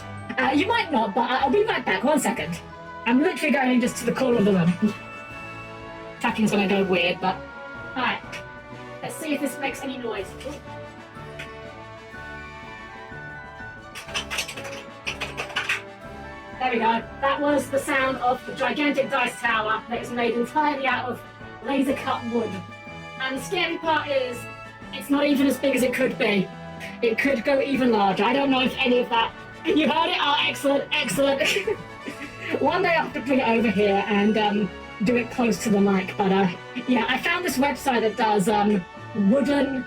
You might not, but I'll be right back. 1 second. I'm literally going just to the corner of the room. Tapping's going to go weird, but... Alright. Let's see if this makes any noise. There we go. That was the sound of the gigantic dice tower that is made entirely out of laser-cut wood. And the scary part is, it's not even as big as it could be. It could go even larger. I don't know if any of that... You heard it? Oh, excellent, excellent. One day I'll have to bring it over here and do it close to the mic. But yeah, I found this website that does wooden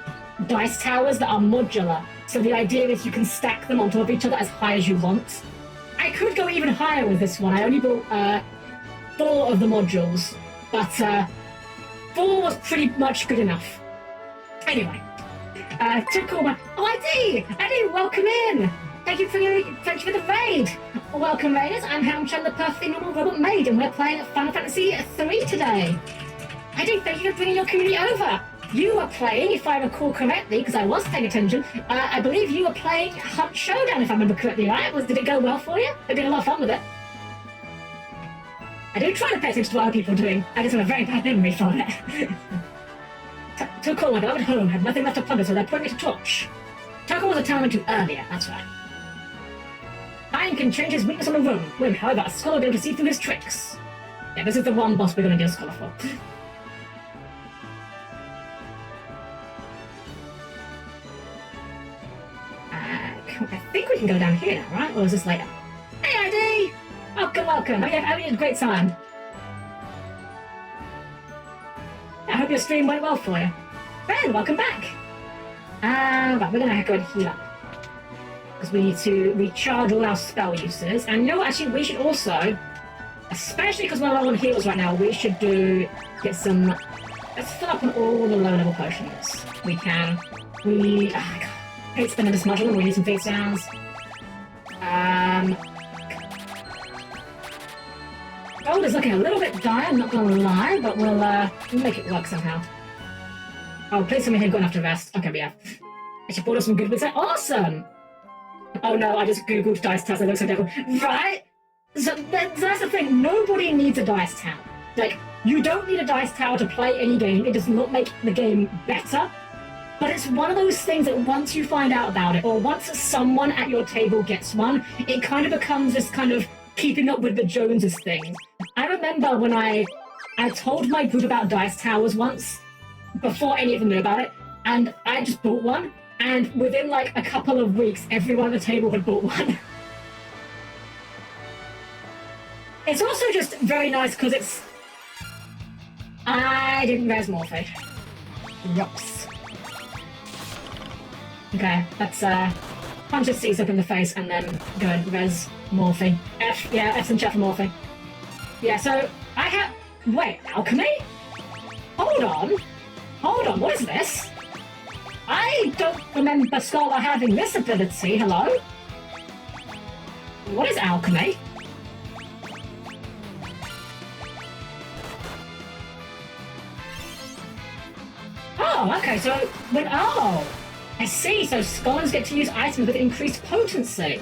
dice towers that are modular. So the idea is you can stack them on top of each other as high as you want. I could go even higher with this one. I only bought 4 of the modules, but 4 was pretty much good enough. Anyway, to call my... Oh, ID, welcome in! Thank you for the raid! Welcome, raiders. I'm Helm-Chan, the perfectly normal robot maid, and we're playing Final Fantasy III today. ID, thank you for bringing your community over. You were playing, if I recall correctly, because I was paying attention, I believe you were playing Hunt Showdown, if I remember correctly, right? Did it go well for you? I had a lot of fun with it. I do try to pay attention to what other people are doing. I just have a very bad memory for it. Too cool, my beloved home had nothing left to plunder, so they're putting it to torch. Toko was a town I went to earlier, that's right. Time can change his weakness on the whim, however, a scholar will be able to see through his tricks. Yeah, this is the one boss we're going to do a scholar for. I think we can go down here now, right? Or is this later? Hey, ID! Welcome, welcome. Hope you had a great time. I hope your stream went well for you. Ben, welcome back. Right, we're going to go and heal up. because we need to recharge all our spell uses. And you know what, actually, we should also, especially because we're low on heals right now, we should get some, let's fill up on all the low-level potions we can. I hate spending this much on them, we need some face downs. Gold is looking a little bit dire, I'm not gonna lie, but we'll make it work somehow. Oh, please tell me I've got enough to rest. Okay, but yeah. I should bought us some good bits. Awesome! Oh no, I just googled dice towers, they look so devil. Right? So that's the thing, nobody needs a dice tower. Like, you don't need a dice tower to play any game, it does not make the game better. But it's one of those things that once you find out about it, or once someone at your table gets one, it kind of becomes this kind of keeping up with the Joneses thing. I remember when I told my group about dice towers once, before any of them knew about it, and I just bought one, and within like a couple of weeks, everyone at the table had bought one. It's also just very nice because it's... I didn't res Morphe. Yups. Okay, let's punch his C's up in the face and then go and res Morphe. F's and chat for Morphe. Yeah, so I have... Wait, alchemy? Hold on, what is this? I don't remember Scholar having this ability, hello? What is alchemy? Oh, okay, so when... Oh! I see, so scholars get to use items with increased potency.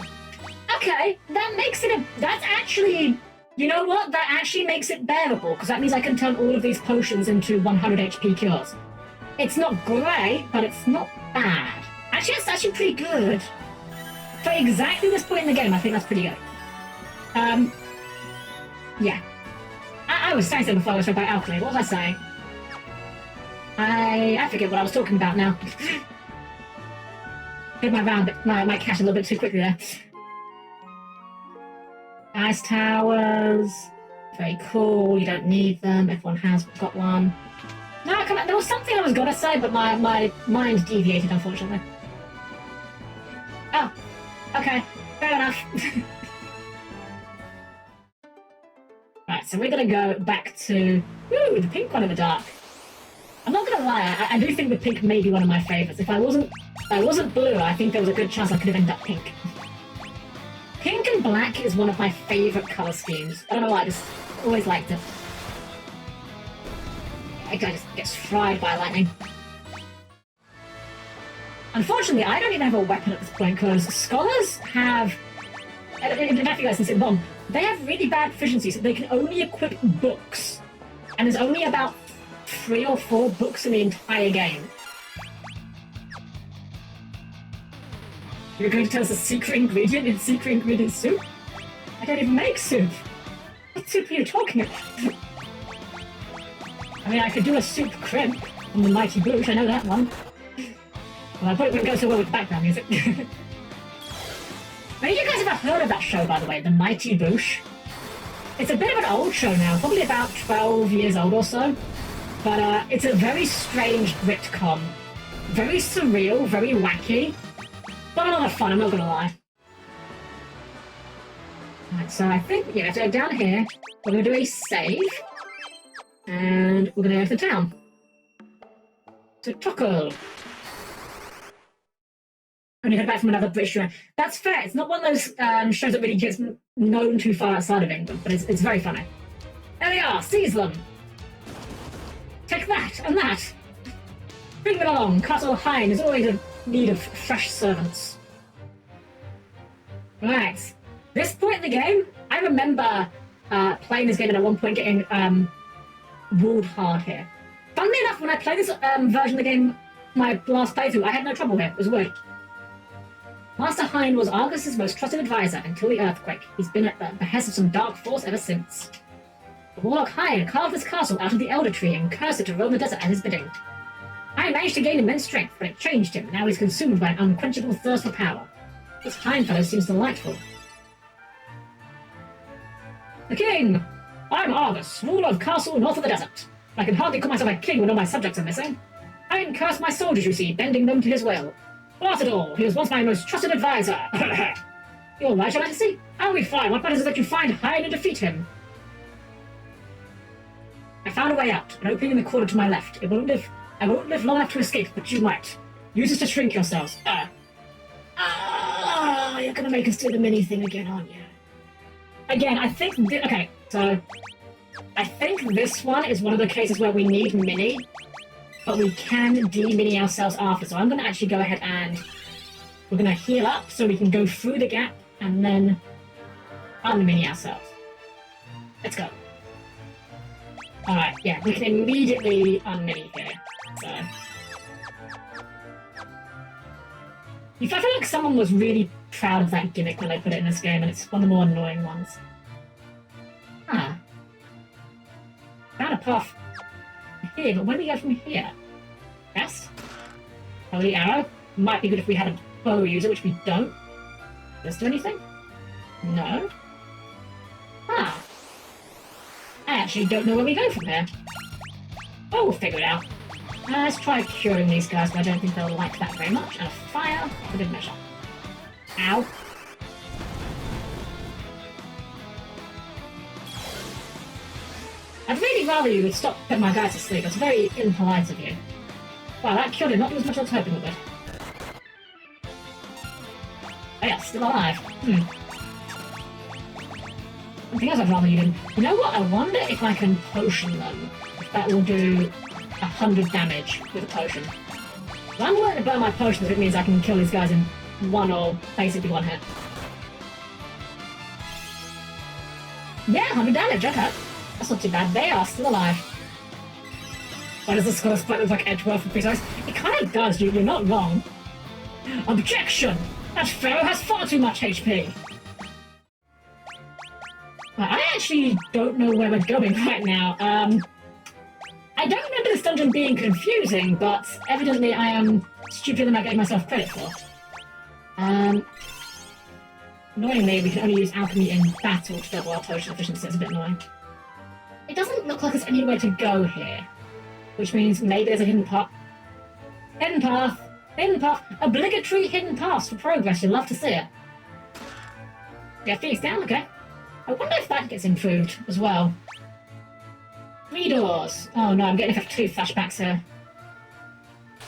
Okay, that makes it that's actually... You know what? That actually makes it bearable, because that means I can turn all of these potions into 100 HP cures. It's not great, but it's not bad. Actually, that's actually pretty good. For exactly this point in the game, I think that's pretty good. Yeah. I was saying something before I was talking about alchemy. What was I saying? I forget what I was talking about now. Hit my cash a little bit too quickly there. Ice towers. Very cool. You don't need them. Everyone has got one. No, come on. There was something I was gonna say, but my mind deviated, unfortunately. Oh. Okay. Fair enough. Right, so we're gonna go back to... Ooh, the pink one in the dark. I'm not gonna lie, I do think the pink may be one of my favourites. If I wasn't blue, I think there was a good chance I could have ended up pink. Pink and black is one of my favourite colour schemes. I don't know why, I just always liked it. That guy just gets fried by lightning. Unfortunately, I don't even have a weapon at this point, because scholars have... In fact, you guys can see the bottom. They have really bad proficiency, so they can only equip books. And there's only about 3 or 4 books in the entire game. You're going to tell us a secret ingredient in secret ingredient soup? I don't even make soup. What soup are you talking about? I mean, I could do a soup crimp from the Mighty Boosh, I know that one. Well, I probably wouldn't go so well with background music. Have you guys ever heard of that show, by the way, the Mighty Boosh? It's a bit of an old show now, probably about 12 years old or so. But it's a very strange Britcom. Very surreal, very wacky. But a lot of fun, I'm not gonna lie. Right, so I think, yeah, so down here, we're gonna do a save. And we're gonna go to the town. To Tuckle. Only got back from another British show. That's fair, it's not one of those shows that really gets known too far outside of England, but it's very funny. There we are, seize them! Take that, and that! Bring them along, Castle Hine is always in need of fresh servants. Right, this point in the game, I remember playing this game and at one point getting ruled hard here. Funnily enough, when I played this version of the game, my last playthrough, I had no trouble here, it was weird. Master Hine was Argus's most trusted advisor until the earthquake. He's been at the behest of some dark force ever since. The warlock Hine carved this castle out of the Elder Tree and cursed it to roam the desert at his bidding. Hine managed to gain immense strength, but it changed him, and now he's consumed by an unquenchable thirst for power. This Hine fellow seems delightful. The king! I'm Argus, ruler of castle north of the desert. I can hardly call myself a king when all my subjects are missing. Hine cursed my soldiers, you see, bending them to his will. Not at all. He was once my most trusted advisor. You all right, Your Majesty? I'll be fine. What matters is that you find Hyde and defeat him. I found a way out, an opening in the corner to my left. I won't live long enough to escape, but you might. Use this to shrink yourselves. You're gonna make us do the mini thing again, aren't you? Again, I think... Okay, so... I think this one is one of the cases where we need mini, but we can de-mini ourselves after. So I'm gonna actually go ahead and... We're gonna heal up so we can go through the gap and then un-mini ourselves. Let's go. Alright, yeah, we can immediately un-mini here, so... I feel like someone was really proud of that gimmick when they put it in this game, and it's one of the more annoying ones. Ah. Found a path here, but where do we go from here? Yes? Holy arrow? Might be good if we had a bow user, which we don't. Does this do anything? No? Ah. I actually don't know where we go from here. Oh, we'll figure it out. Let's try curing these guys, but I don't think they'll like that very much. And a fire for good measure. Ow. I'd really rather you would stop putting my guys to sleep. That's very impolite of you. Wow, that cured him. Not as much as I was hoping it would. Oh yeah, still alive. Something else I'd rather you didn't. You know what? I wonder if I can potion them. If that will do 100 damage with a potion. Well, I'm willing to burn my potions if it means I can kill these guys in one or basically one hit. Yeah, 100 damage, okay. That's not too bad. They are still alive. Why does the skull split look like Edgeworth and precise? It kind of does, dude. You're not wrong. Objection! That Pharaoh has far too much HP. I actually don't know where we're going right now. I don't remember this dungeon being confusing, but evidently I am stupider than I gave myself credit for. Annoyingly, we can only use alchemy in battle to double our potion efficiency. It's a bit annoying. It doesn't look like there's anywhere to go here, which means maybe there's a hidden path. Hidden path! Hidden path! Obligatory hidden paths for progress. You'll love to see it. Yeah, Phoenix down, okay. I wonder if that gets improved as well. 3 doors. Oh no, I'm getting 2 flashbacks here.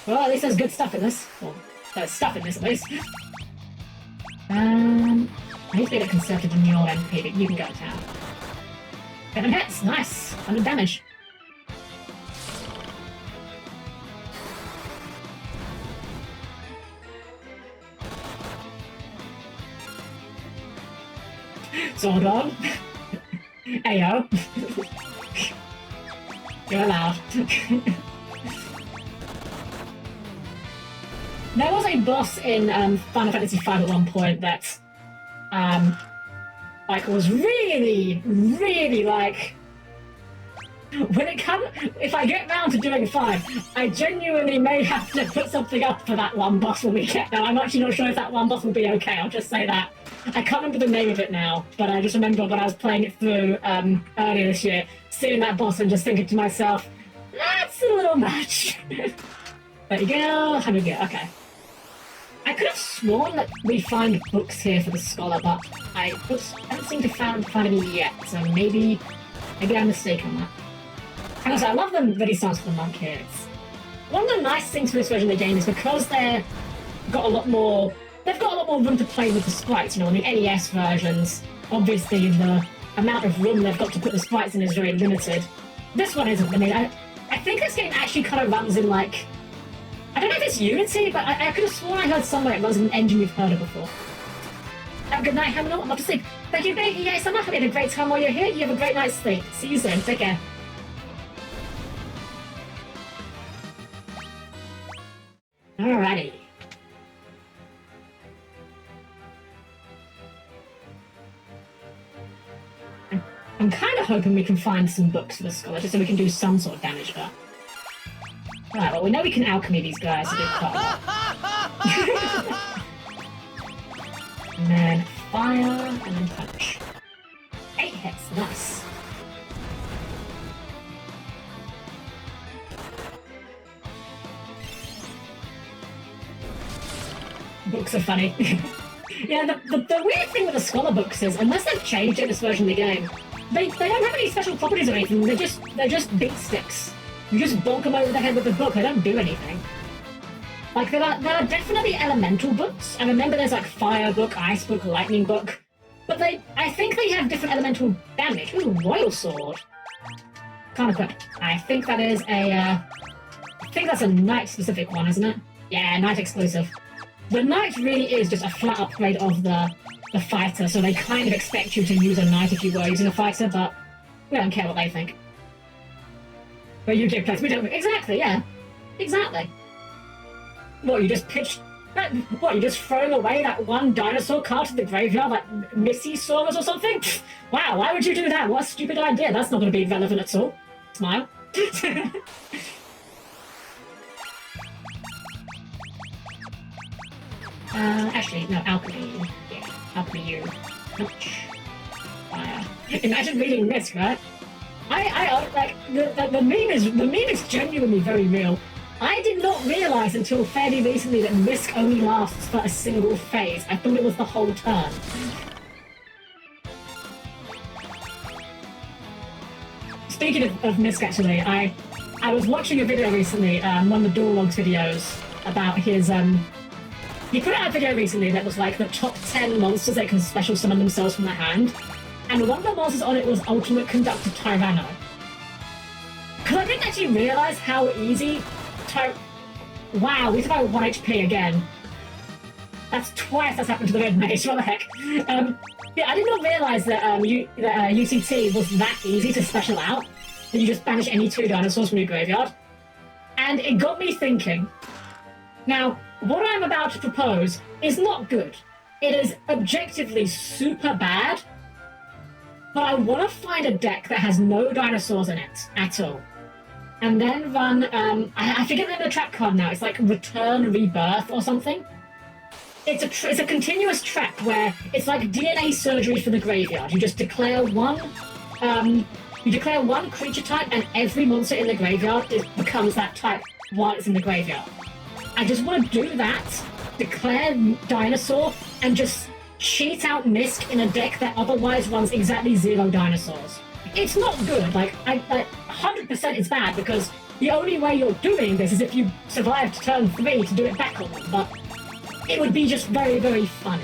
Well, at least there's good stuff in this. Well, there's stuff in this at least. I need to be a bit conservative in your MP, but you can go to town. 7 hits, nice. 100 damage. Sword on. Ayo. You're allowed. There was a boss in Final Fantasy V at one point that like was really, really like when it comes, if I get round to doing 5, I genuinely may have to put something up for that one boss when we get there. I'm actually not sure if that one boss will be okay, I'll just say that. I can't remember the name of it now, but I just remember when I was playing it through earlier this year, seeing that boss and just thinking to myself, that's a little much. There you go, 100 gear, okay. I could have sworn that we find books here for the scholar, but I haven't seemed to find any yet, so maybe I'm mistaken on that. And also, I love the Renaissance for the monk here. One of the nice things for this version of the game is because they've got a lot more room to play with the sprites. You know, in the NES versions, obviously the amount of room they've got to put the sprites in is very limited. This one isn't. I mean, I think this game actually kind of runs in like, I don't know if it's Unity, but I could have sworn I heard somewhere it runs in an engine you've heard of before. Have a good night, Hamilton. I'm off to sleep. Thank you, baby. Yes, I'm having a great time while you're here. You have a great night's sleep. See you soon. Take care. Alrighty. I'm kind of hoping we can find some books for the scholar, just so we can do some sort of damage, but... Right, well, we know we can alchemy these guys to do quite a lot. And then fire, and then punch. 8 hits, nice. books are funny. Yeah, the weird thing with the Scholar books is, unless they've changed it in this version of the game, they don't have any special properties or anything. They're just big sticks. You just bonk them over the head with the book. They don't do anything. Like, there are definitely elemental books. I remember there's like Fire book, Ice book, Lightning book. But I think they have different elemental damage. Ooh, Royal Sword. Can't equip. I think that is I think that's a Knight specific one, isn't it? Yeah, Knight exclusive. The Knight really is just a flat upgrade of the fighter, so they kind of expect you to use a Knight if you were using a fighter, but we don't care what they think. But you give place, we don't. Exactly, yeah. Exactly. What, you just pitched... What, you just throwing away that one dinosaur card to the graveyard like Missy Saurus or something? Wow, why would you do that? What a stupid idea. That's not going to be relevant at all. Smile. Actually, no, Alchemy. Yeah, Alchemy U. Fire. Imagine reading this, right? I like, the meme is genuinely very real. I did not realise until fairly recently that Misk only lasts for a single phase. I thought it was the whole turn. Speaking of Misk, actually, I was watching a video recently, one of the Dual Logs videos, about his, he put out a video recently that was like the top 10 monsters that can special summon themselves from their hand, and one of the monsters on it was Ultimate Conductor Tyranno. Because I didn't actually realise how easy Wow, we survived 1 HP again. That's twice that's happened to the Red Mage, what the heck? Yeah, I did not realise that, UCT was that easy to special out, that you just banish any 2 dinosaurs from your graveyard. And it got me thinking. Now, what I'm about to propose is not good. It is objectively super bad, but I want to find a deck that has no dinosaurs in it at all. And then run, I forget the name of the trap card now, it's like Return Rebirth or something. It's a continuous trap where it's like DNA surgery for the graveyard. You just declare one creature type and every monster in the graveyard becomes that type while it's in the graveyard. I just want to do that, declare dinosaur, and just cheat out Misk in a deck that otherwise runs exactly 0 dinosaurs. It's not good, like, 100% it's bad, because the only way you're doing this is if you survive to turn 3 to do it back on them, but it would be just very, very funny.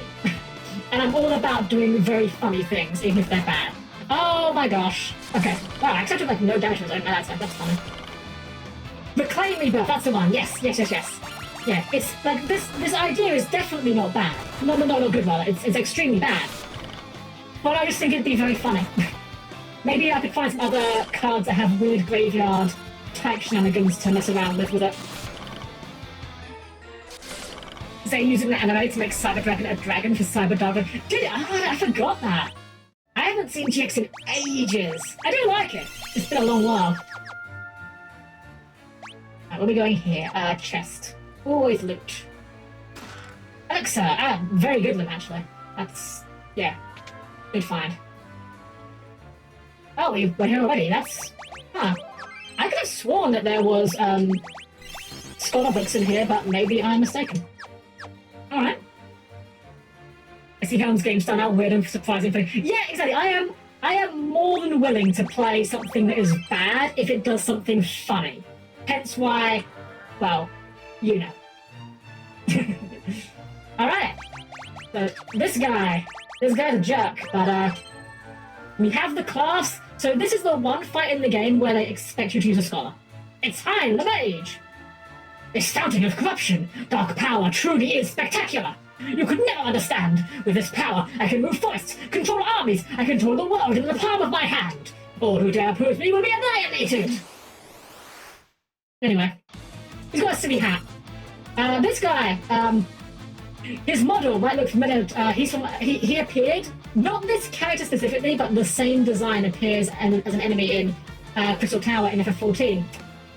And I'm all about doing very funny things, even if they're bad. Oh my gosh. Okay, wow, I accepted like no damage. That's funny. Reclaim Rebirth, that's the one, yes. Yeah, it's like, this idea is definitely not bad. No, not good, rather. It's extremely bad. But I just think it'd be very funny. Maybe I could find some other cards that have weird graveyard type shenanigans to mess around with it. Say using the anime to make Cyber Dragon a dragon for Cyber Dragon. I forgot that. I haven't seen GX in ages. I do like it. It's been a long while. Right, where are we going here? Chest. Always loot. Elixir. Very good loot, actually. That's, yeah, good find. Oh, we're here already. That's... Huh. I could have sworn that there was, Scholar books in here, but maybe I'm mistaken. Alright. I see Helm's game start out weird and surprising thing. Yeah, exactly. I am more than willing to play something that is bad if it does something funny. Hence why, well, you know. Alright. So, this guy's a jerk, but, we have the class. So this is the one fight in the game where they expect you to use a Scholar. It's Hein, the Mage! This fountain of corruption, dark power truly is spectacular! You could never understand! With this power, I can move forests, control armies, I control the world in the palm of my hand! All who dare oppose me will be annihilated! Anyway, he's got a silly hat. This guy, his model might look familiar. He appeared, not this character specifically, but the same design appears as an enemy in Crystal Tower in FF14.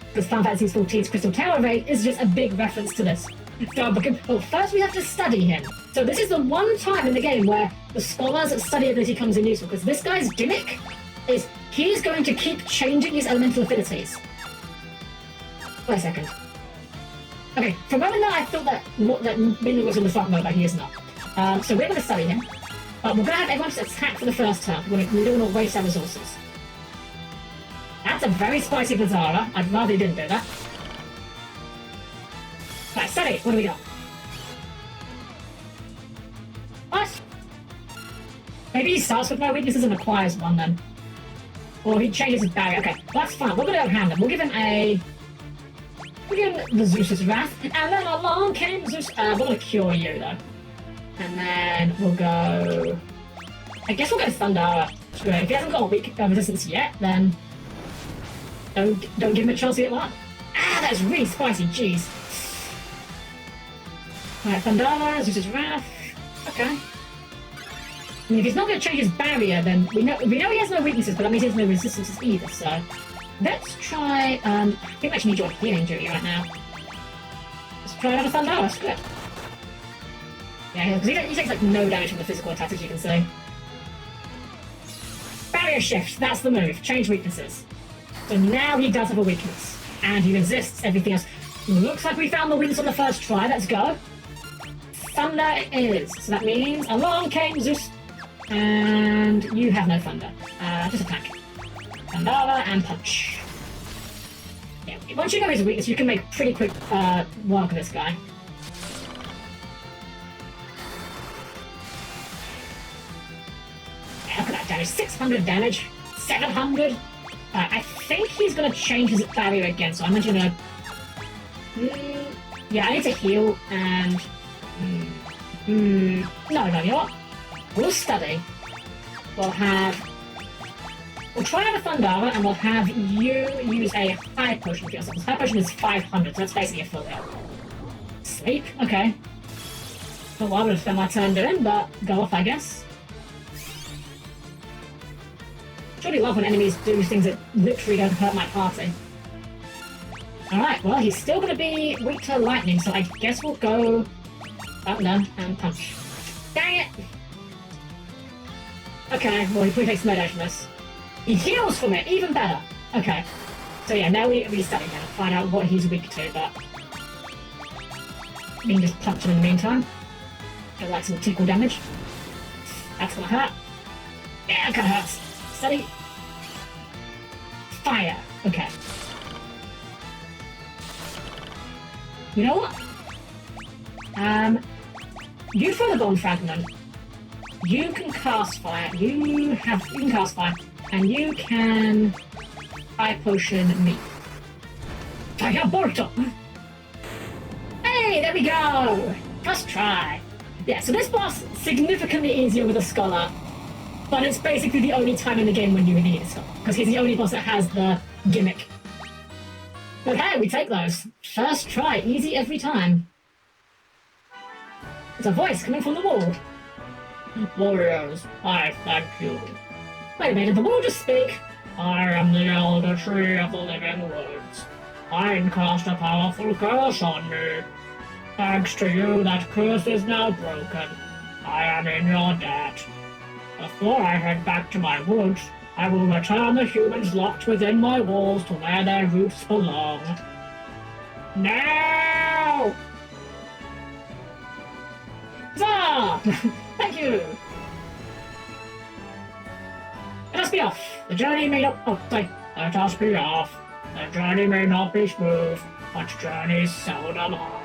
Because Final Fantasy XIV's Crystal Tower raid is just a big reference to this. So, first we have to study him. So this is the one time in the game where the Scholar's study ability comes in useful, because this guy's gimmick is he's going to keep changing his elemental affinities. Wait a second. Okay, for a moment there I thought that Minna was in the front mode, but he is not. So we're going to study him. We're going to have everyone just attack for the first turn. We don't want to waste our resources. That's a very spicy Bizarra. I'd rather he didn't do that. Right, study. What do we got? What? Maybe he starts with no weaknesses and acquires one then. Or he changes his barrier. Okay, that's fine. We're going to outhand him. We'll give him a... We'll give him the Zeus's Wrath. And then along came Zeus... we're going to cure you, though. And then we'll go... I guess we'll go Thundara. Screw it. If he hasn't got a weak resistance yet, then... Don't give him a chance to get one. Ah, that's really spicy. Jeez. Right, Thundara, Zeus's Wrath. Okay. I mean, if he's not going to change his barrier, then we know he has no weaknesses, but that means he has no resistances either, so... Let's try, I think I actually need your healing duty right now. Let's try another Thundara, screw it. Yeah, because he takes like no damage from the physical attacks, as you can see. Barrier shift, that's the move. Change weaknesses. So now he does have a weakness, and he resists everything else. Looks like we found the weakness on the first try, let's go. Thunder it is, so that means along came Zeus. And you have no thunder. Just attack. Thundara and punch. Yeah, once you know his weakness, you can make pretty quick work of this guy. Yeah, look at that damage. 600 damage. 700. I think he's going to change his barrier again, so I'm actually going to... yeah, I need to heal, and... no, you know what? We'll study. We'll try out a Thundara, and we'll have you use a high potion for yourself. High potion is 500, so that's basically a full heal. Sleep? Okay. Not what I would have spent my turn doing, but go off, I guess. I really love when enemies do things that literally don't hurt my party. Alright, well, he's still going to be weak to lightning, so I guess we'll go Thunder and punch. Dang it! Okay, well, he probably takes no damage from this. He heals from it, even better. Okay. So yeah, now we study now, find out what he's weak to, but... We can just punch him in the meantime. Get like some tickle damage. That's gonna hurt. Yeah, it kinda hurts. Study. Fire. Okay. You know what? You throw the bomb fragment. You can cast fire. You can cast fire, and you can high potion me. Fire Bolto. Hey, there we go. First try. Yeah, so this boss significantly easier with a scholar, but it's basically the only time in the game when you need a scholar, because he's the only boss that has the gimmick. But hey, we take those. First try, easy every time. It's a voice coming from the wall. Warriors, I thank you. Wait a minute, did the wall just speak? I am the elder tree of the living woods. I cast a powerful curse on me. Thanks to you, that curse is now broken. I am in your debt. Before I head back to my woods, I will return the humans locked within my walls to where their roots belong. No! Huzzah! Thank you! Let us be off! The journey may not... Oh, sorry. Let us be off. The journey may not be smooth, but journeys seldom are.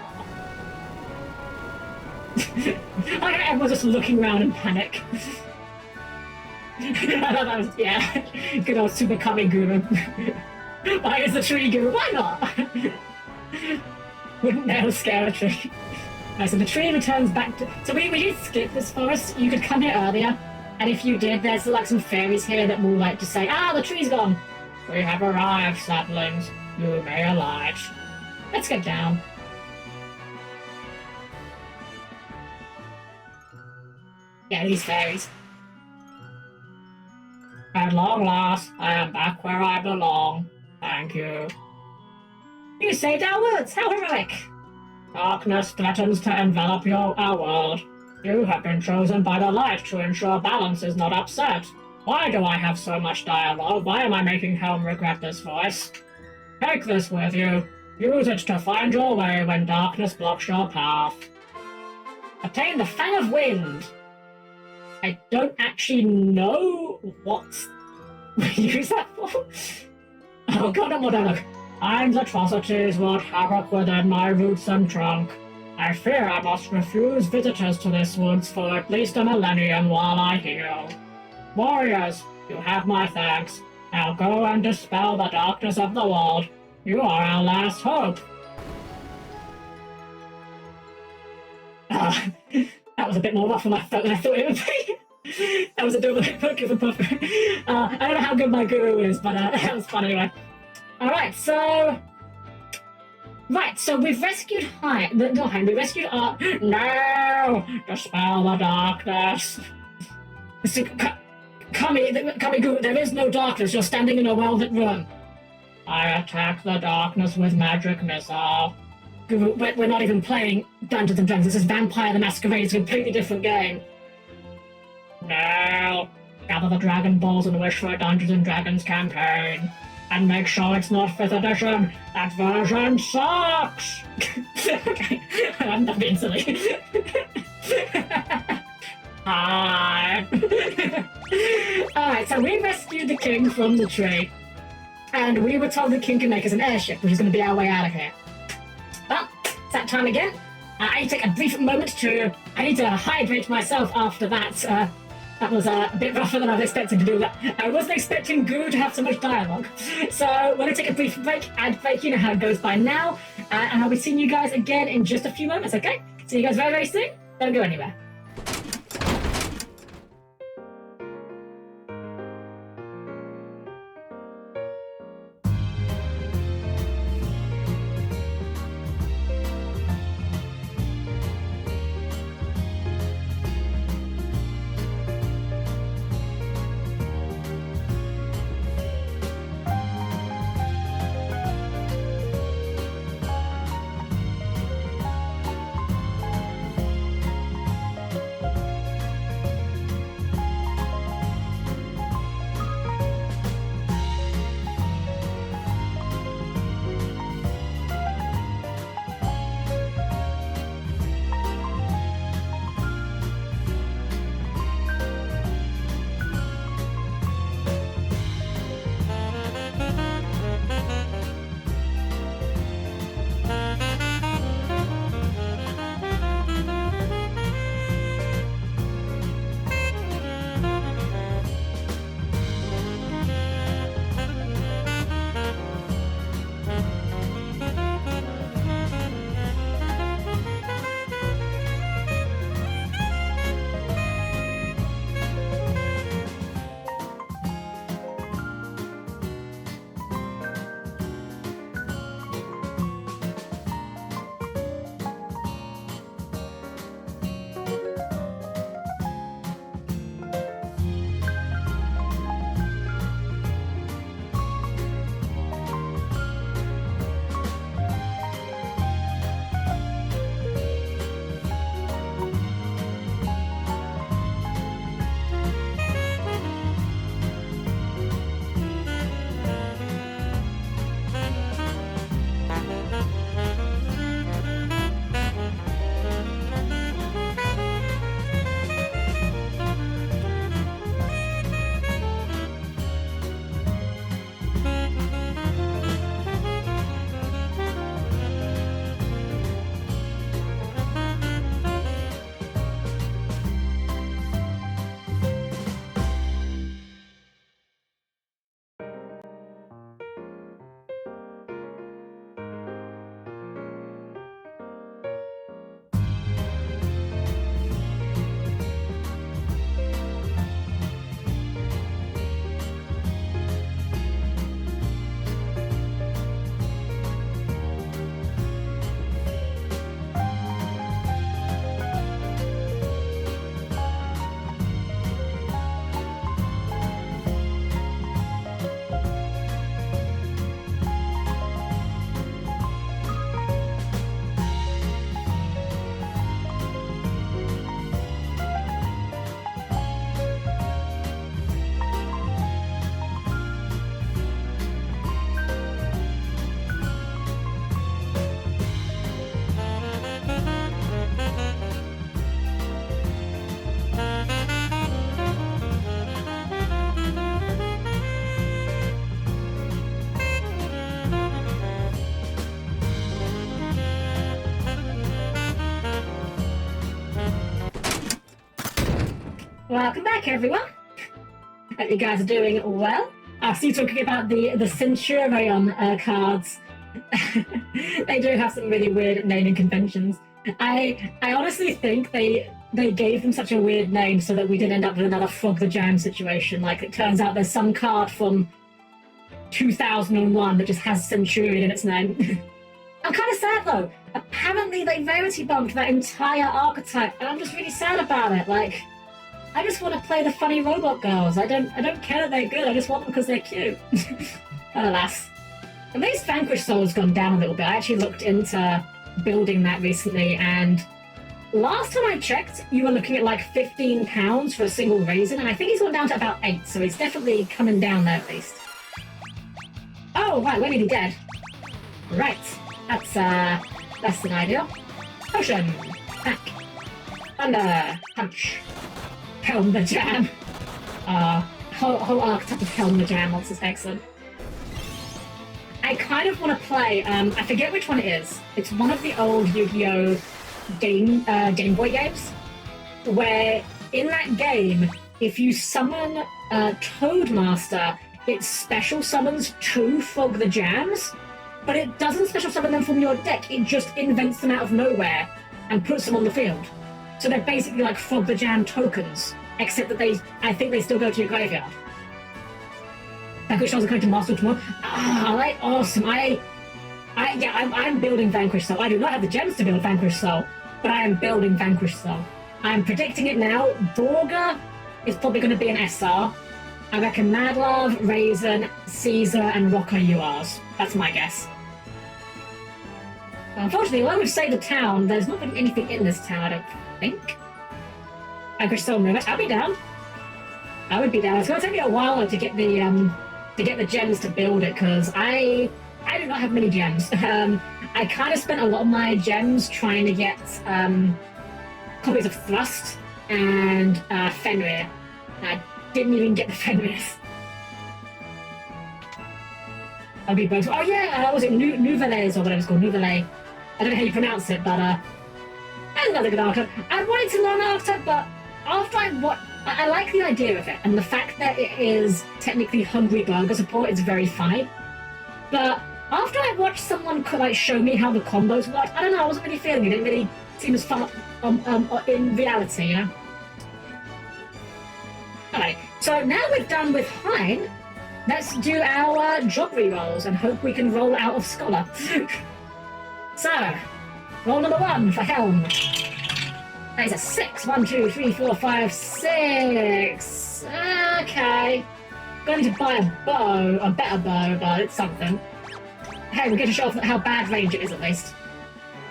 Everyone's just looking around in panic. That was, yeah, good old Super Kami Guru. Why is the tree guru? Why not? Wouldn't that scare a tree? Right, so the tree returns back to... So we did skip this forest. You could come here earlier, and if you did, there's like some fairies here that will like just say, ah, the tree's gone. We have arrived, saplings. You may alight. Let's get down. Yeah, these fairies. At long last, I am back where I belong. Thank you. You saved our woods! How heroic! Darkness threatens to envelop our world. You have been chosen by the light to ensure balance is not upset. Why do I have so much dialogue? Why am I making Helm regret this voice? Take this with you. Use it to find your way when darkness blocks your path. Obtain the Fang of Wind. I don't actually know what we use that for. Oh god, I'm whatever. Time's atrocities wrought havoc within my roots and trunk. I fear I must refuse visitors to this woods for at least a millennium while I heal. Warriors, you have my thanks. Now go and dispel the darkness of the world. You are our last hope. That was a bit more rough than I thought it would be. That was a bit of a poke of a puffer. I don't know how good my guru is, but that was fun anyway. Alright, so... Right, so we've rescued we rescued our... No! Dispel the darkness! Kami, Guru, there is no darkness. You're standing in a well-lit room. I attack the darkness with magic missile. Guru, we're not even playing Dungeons and Dragons. This is Vampire the Masquerade. It's a completely different game. No! Gather the Dragon Balls and wish for a Dungeons and Dragons campaign. And make sure it's not 5th edition. That version sucks! Okay, I'm not being silly. Hi! Alright, so we rescued the king from the tree. And we were told the king can make us an airship, which is going to be our way out of here. Well, it's that time again. I need to take a brief moment I need to hydrate myself after that. That was a bit rougher than I was expecting to do that. I wasn't expecting Guru to have so much dialogue. So we're going to take a brief break, ad break, you know how it goes by now. And I'll be seeing you guys again in just a few moments, okay? See you guys very, very soon. Don't go anywhere. Welcome back, everyone. Hope you guys are doing well. I see you talking about the Centurion cards. They do have some really weird naming conventions. I honestly think they gave them such a weird name so that we didn't end up with another Frog the Jam situation. Like, it turns out there's some card from 2001 that just has Centurion in its name. I'm kind of sad though. Apparently they rarity bumped that entire archetype, and I'm just really sad about it. Like, I just want to play the funny robot girls. I don't care that they're good. I just want them because they're cute. Alas. At least Vanquish Soul's gone down a little bit. I actually looked into building that recently, and last time I checked, you were looking at like £15 for a single raisin, and I think he's gone down to about 8, so he's definitely coming down there at least. Oh, right, we're nearly dead. Right, that's less than ideal. Potion, back, thunder, punch, Helm the Jam. Whole archetype of Helm the Jam monsters, excellent. I kind of want to play, I forget which one it is. It's one of the old Yu-Gi-Oh! Game Boy games, where in that game, if you summon Toadmaster, it special summons 2 Frog the Jams, but it doesn't special summon them from your deck, it just invents them out of nowhere and puts them on the field. So they're basically like Frog the Jam tokens, except that I think they still go to your graveyard. Vanquish Souls are going to Master tomorrow. Awesome. I'm building Vanquish Soul. I do not have the gems to build Vanquish Soul, but I am building Vanquish Soul. I'm predicting it now. Borga is probably going to be an SR. I reckon Madlove, Raisin, Caesar, and Rocco URs. That's my guess. Unfortunately, when we say the town, there's not really anything in this town, I don't think. Vanquish Soul move it. I'll be down. I would be down. It's going to take me a while to get the gems to build it, because I do not have many gems. I kind of spent a lot of my gems trying to get copies of Thrust and Fenrir. I didn't even get the Fenrir. I'll be both. Oh yeah, was it Nouvelles or whatever it's called? Nouvelle. I don't know how you pronounce it, but another good archetype. I wanted to learn archetype, but after I like the idea of it, and the fact that it is technically Hungry Burger support is very funny. But after I watched someone like show me how the combos work, I don't know, I wasn't really feeling it. It didn't really seem as fun in reality, you know? Alright, so now we're done with Hein, let's do our job rerolls and hope we can roll out of Scholar. So, roll number 1 for Helm. That is a 6. 1, 2, 3, 4, 5, 6. Okay. Going to buy a better bow, but it's something. Hey, we're going to show off how bad range it is at least.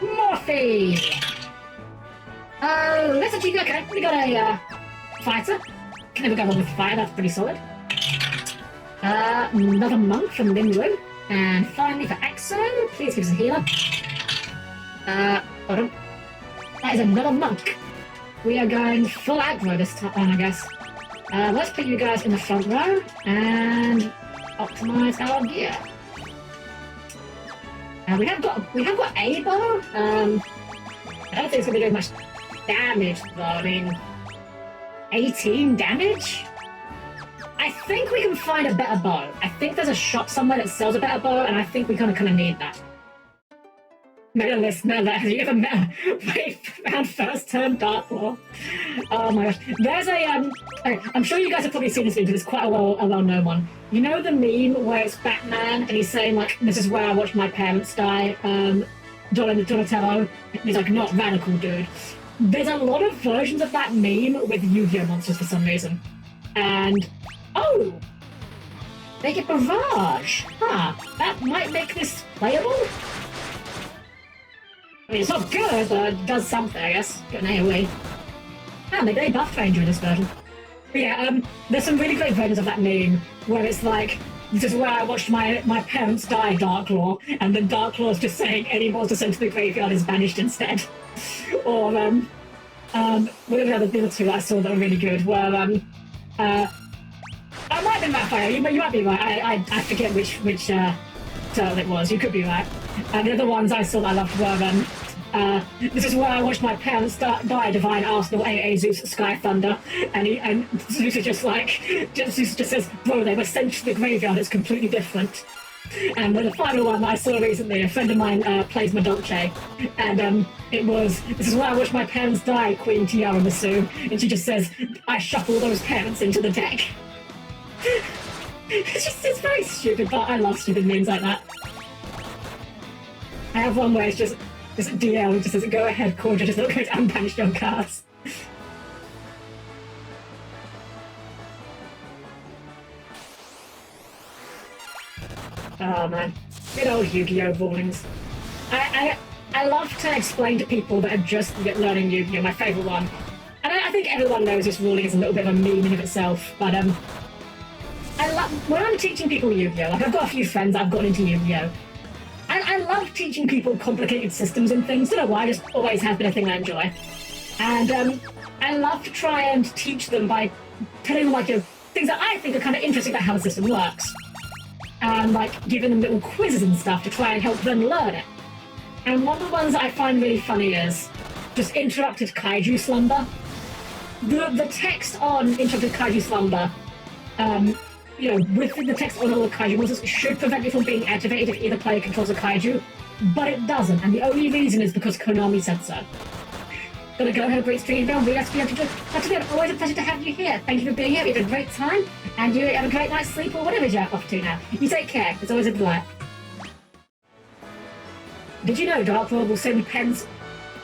Morphe! Oh, let's actually, okay, we got a fighter. Can never go wrong with fire, that's pretty solid. Another monk from Linwu. And finally for Exo, please give us a healer. Hold on. That is another monk. We are going full aggro this time, I guess. Let's put you guys in the front row and optimize our gear. We have got a bow. I don't think it's gonna be doing much damage though. I mean, 18 damage? I think we can find a better bow. I think there's a shop somewhere that sells a better bow, and I think we kind of need that. Medalist, have you ever found first turn Dark Claw? Oh my gosh. There's a, I'm sure you guys have probably seen this video because it's quite a well-known one. You know the meme where it's Batman and he's saying like, this is where I watched my parents die, Donatello, and he's like, not radical, dude. There's a lot of versions of that meme with Yu-Gi-Oh! Monsters for some reason. And, oh! They get Barrage! Huh, that might make this playable? I mean, it's not good, but it does something, I guess. Got an AoE. Ah, maybe they buffed Ranger in this version. But yeah, there's some really great versions of that meme where it's like, this is where I watched my parents die, Darklaw, and then Darklaw's just saying any monster sent to the graveyard is banished instead. Or, whatever the other two I saw that were really good were, I might have been Raphael, you might be right, I forget which turtle it was, you could be right. And the other ones I saw that I loved were this is where I watched my parents die, Divine Arsenal, AA Zeus, Sky Thunder, and Zeus is just like, Zeus just says, bro, they were sent to the graveyard, it's completely different. And the final one that I saw recently, a friend of mine plays Madolce, and it was, this is where I watched my parents die, Queen Tiara Masu, and she just says, I shuffle those parents into the deck. It's very stupid, but I love stupid memes like that. I have one where it's just DL, just says, go ahead, Cordia, just not going to unpunish your cards. Oh man, good old Yu-Gi-Oh! Rulings. I love to explain to people that are just learning Yu-Gi-Oh! My favourite one. And I think everyone knows this ruling is a little bit of a meme in of itself, but I love when I'm teaching people Yu-Gi-Oh! Like I've got a few friends that I've gotten into Yu-Gi-Oh! And I love teaching people complicated systems and things. Don't know why, just always has been a thing I enjoy. And I love to try and teach them by telling them like things that I think are kind of interesting about how the system works. And like giving them little quizzes and stuff to try and help them learn it. And one of the ones that I find really funny is just Interrupted Kaiju Slumber. The text on Interrupted Kaiju Slumber, with the text on all the kaiju monsters should prevent you from being activated if either player controls a kaiju, but it doesn't, and the only reason is because Konami said so. Gonna go, have a great stream, Bill. Really nice to be able to do. Always a pleasure to have you here. Thank you for being here. We had a great time, and you have a great night's sleep or whatever you're off to now. You take care. It's always a delight. Did you know Dark Lord will send pens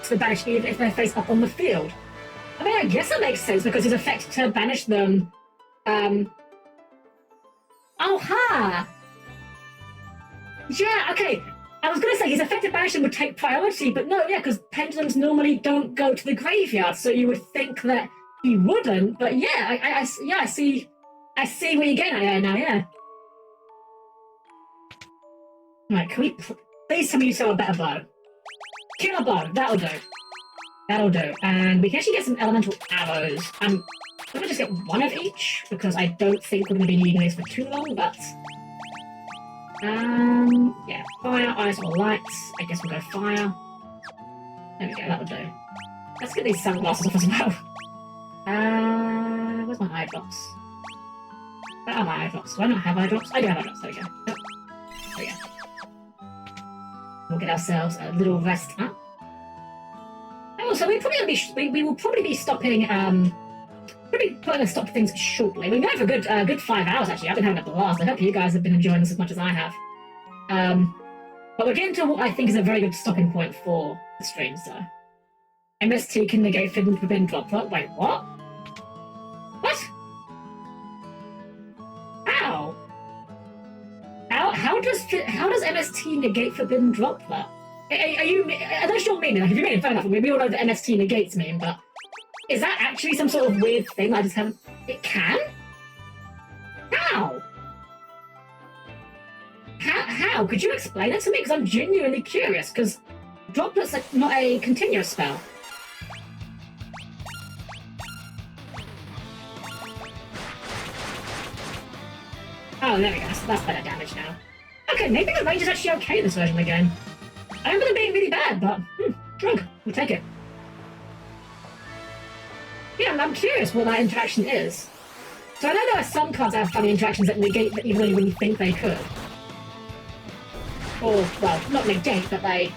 to the banished even if they're face up on the field? I mean, I guess that makes sense because his effect to banish them. Oh, ha! Yeah, okay. I was going to say his effective banishment would take priority, but no, yeah, because pendulums normally don't go to the graveyard, so you would think that he wouldn't. But yeah, I see where you're getting at there now. Yeah. Right, can we please tell me you saw a better bow? Killer bow, that'll do. That'll do, and we can actually get some elemental arrows. I'm gonna just get one of each because I don't think we're gonna be needing this for too long, but. Yeah, fire, ice, or lights. I guess we'll go fire. There we go, that'll do. Let's get these sunglasses off as well. Where's my eye drops? Where are my eye drops? Do I not have eye drops? I do have eye drops, there we go. Yep. There we go. We'll get ourselves a little rest up. Oh, so we will probably be stopping, probably putting a stop to things shortly. We've been going for a good 5 hours, actually. I've been having a blast. I hope you guys have been enjoying this as much as I have. But we're getting to what I think is a very good stopping point for the stream, so. MST can negate forbidden droplet. Wait, what? What? How? How does MST negate forbidden droplet? I don't sure meaning. Like, if you mean it, fair enough. We all know that MST negates mean, but is that actually some sort of weird thing I just haven't... It can? How? How? Could you explain it to me? Because I'm genuinely curious, because Droplet's not a continuous spell. Oh, there we go. That's better damage now. Okay, maybe the range is actually okay in this version of the game. I remember them being really bad, but... drunk. We'll take it. Yeah, I'm curious what that interaction is. So I know there are some cards that have funny interactions that negate that even though you wouldn't think they could. Or, well, not negate, but they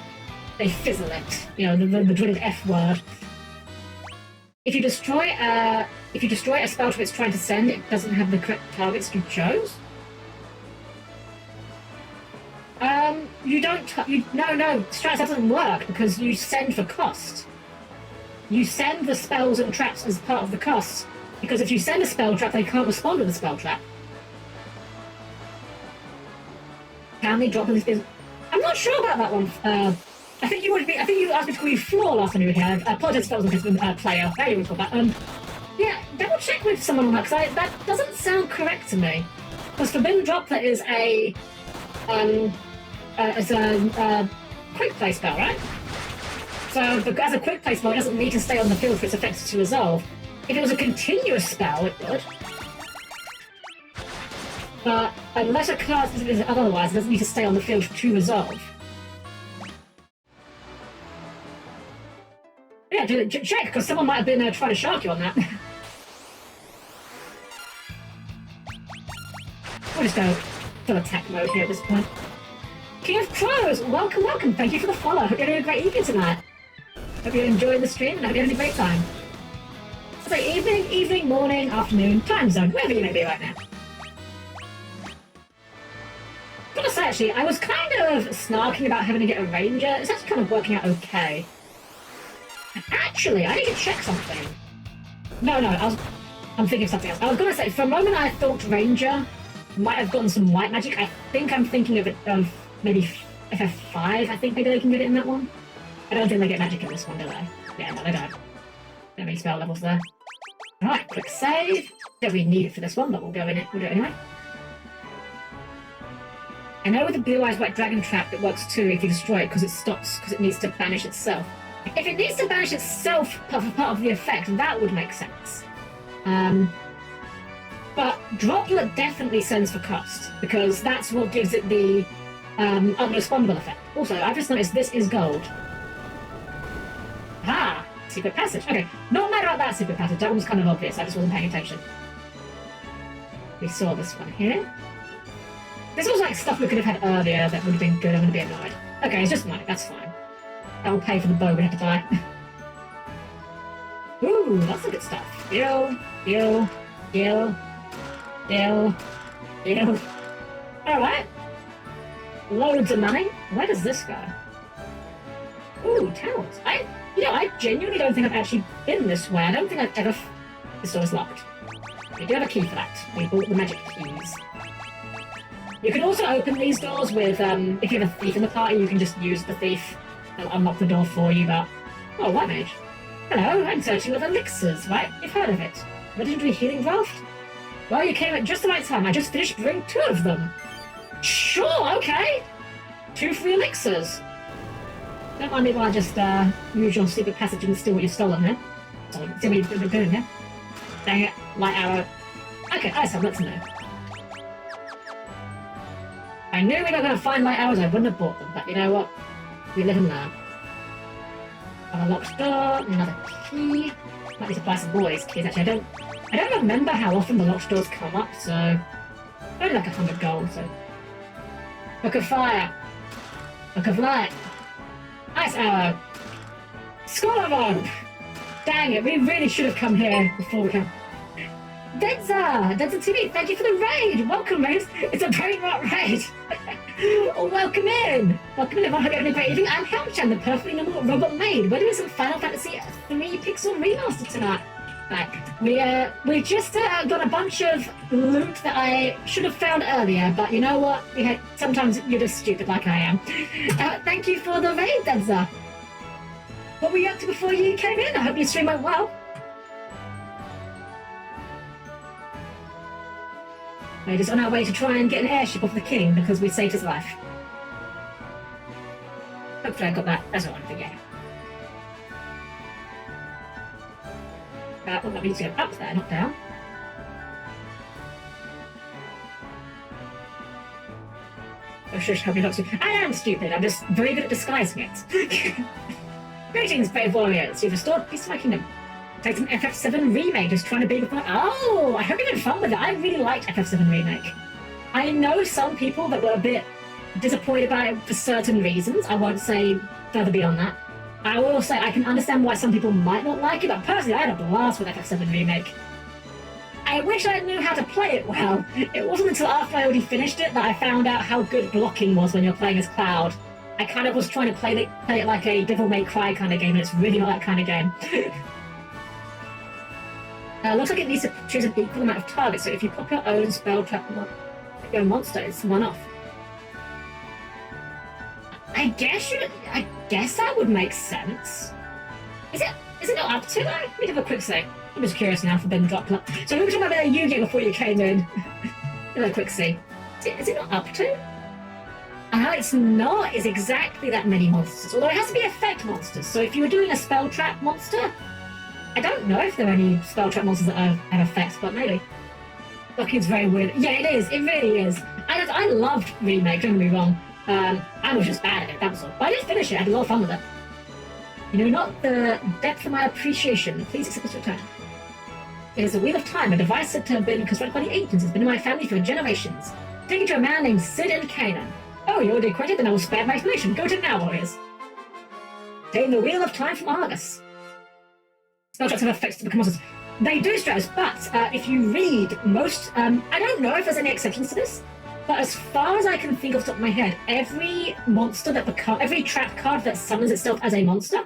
fizzle it. You know, the dreaded F word. If you destroy a spell trap it's trying to send, it doesn't have the correct targets you chose. No, Strats doesn't work because you send for cost. You send the spells and traps as part of the cost, because if you send a spell trap, they can't respond to the spell trap. Can they drop this? I'm not sure about that one. I think you asked me to call you Floor last time you were here. I apologize if that was a different player. How you would call that? Yeah, double check with someone on that, because that doesn't sound correct to me. Because Forbidden Droplet is a quick play spell, right? So, as a quick play spell, it doesn't need to stay on the field for its effects to resolve. If it was a continuous spell, it would. But unless a card is otherwise, it doesn't need to stay on the field to resolve. Yeah, check, because someone might have been trying to shark you on that. We'll just go full attack mode here at this point. King of Crows, welcome, welcome. Thank you for the follow. Hope you're having a great evening tonight. Hope you're enjoying the stream and hope you're having a great time. So evening, morning, afternoon, time zone, wherever you may be right now. Gotta say, actually, I was kind of snarking about having to get a ranger. It's actually kind of working out okay. Actually, I need to check something. No, I'm thinking of something else. I was gonna say, for a moment I thought ranger might have gotten some white magic. I think I'm thinking of maybe FF5. I think maybe they can get it in that one. I don't think they get magic in this one, do they? Yeah, no, they don't. Not many spell levels there. Alright, quick save. Don't really need it for this one, but we'll go in it. We'll do it anyway. I know with the Blue Eyes White Dragon Trap it works too if you destroy it because it stops, because it needs to banish itself. If it needs to banish itself for part of the effect, that would make sense. But Droplet definitely sends for cost, because that's what gives it the unrespondable effect. Also, I've just noticed this is gold. Ah, secret passage. Okay, not mad about that secret passage, that one was kind of obvious, I just wasn't paying attention. We saw this one here. This was like stuff we could have had earlier that would have been good. I'm going to be annoyed. Okay, it's just money. That's fine. That will pay for the bow we have to buy. Ooh, lots of good stuff. Deal. Alright. Loads of money. Where does this go? Ooh, towels. I genuinely don't think I've actually been this way. I don't think I've ever... This door is locked. We do have a key for that. We bought the magic keys. You can also open these doors with, if you have a thief in the party, you can just use the thief. They'll unlock the door for you, but... Oh, white mage. Hello, I'm searching with elixirs, right? You've heard of it. Legendary healing draft? Well, you came at just the right time. I just finished brewing 2 of them. Sure, okay. 2 free elixirs. Don't mind me while I just use your secret passage and steal what you've stolen here. Sorry, see what you've been doing here. Dang it, light arrow. Okay, I said, let's know. I knew we were going to find light arrows, I wouldn't have bought them, but you know what? We live and learn. A locked door, another key. Might need to buy some more of these keys, actually. I don't remember how often the locked doors come up, so... Only like 100 gold, so... Book of Fire. Book of Light. Ice Arrow. Scorabon! Dang it, we really should have come here before we come... Denza TV, thank you for the raid! Welcome, raid! It's a brain rot raid! Oh, welcome in! Welcome in, everyone. Hope you're having a great evening. I'm Helm-Chan, the perfectly normal robot maid. We're doing some Final Fantasy 3 Pixel Remaster tonight. Right, we just got a bunch of loot that I should have found earlier, but you know what? Sometimes you're just stupid like I am. Thank you for the raid, Denza. What were you up to before you came in? I hope your stream went well. We're just on our way to try and get an airship off the king because we saved his life. Hopefully I got that. That's what I'm thinking. Well, that means to go up there, not down. Oh, shush, hope you're not stupid. I am stupid, I'm just very good at disguising it. Greetings, brave warriors. You've restored peace to my kingdom. Take some FF7 Remake, just trying to be before... Oh, I hope you had fun with it. I really liked FF7 Remake. I know some people that were a bit disappointed by it for certain reasons. I won't say further beyond that. I will say I can understand why some people might not like it, but personally I had a blast with FF7 Remake. I wish I knew how to play it well. It wasn't until after I already finished it that I found out how good blocking was when you're playing as Cloud. I kind of was trying to play it like a Devil May Cry kind of game, and it's really not that kind of game. Looks like it needs to choose an equal amount of targets, so if you pop your own spell trap your monster, it's one off. I guess that would make sense. Is it not up to though? Let me have a quick see. I'm just curious now for Ben Droplet. So we were talking about Yu-Gi-Oh before you came in. Have a quick see. Is it not up to? It's not. It's exactly that many monsters. Although it has to be effect monsters. So if you were doing a spell trap monster, I don't know if there are any spell trap monsters that have effects, but maybe. Blocking's very weird. Yeah, it is. It really is. I loved Remake, don't get me wrong. I was just bad at it, that was all. But I did finish it. I had a lot of fun with it. You know not the depth of my appreciation. Please accept this return. It is the Wheel of Time, a device said to have been constructed by the ancients. It's been in my family for generations. Take it to a man named Sid in Canaan. Oh, you're already acquainted? Then I will spare my explanation. Go to it now, warriors. Taking the Wheel of Time from Argus. Spell tracks have effects to become monsters. They do, Strauss, but if you read most... I don't know if there's any exceptions to this, but as far as I can think off the top of my head, every monster that every trap card that summons itself as a monster,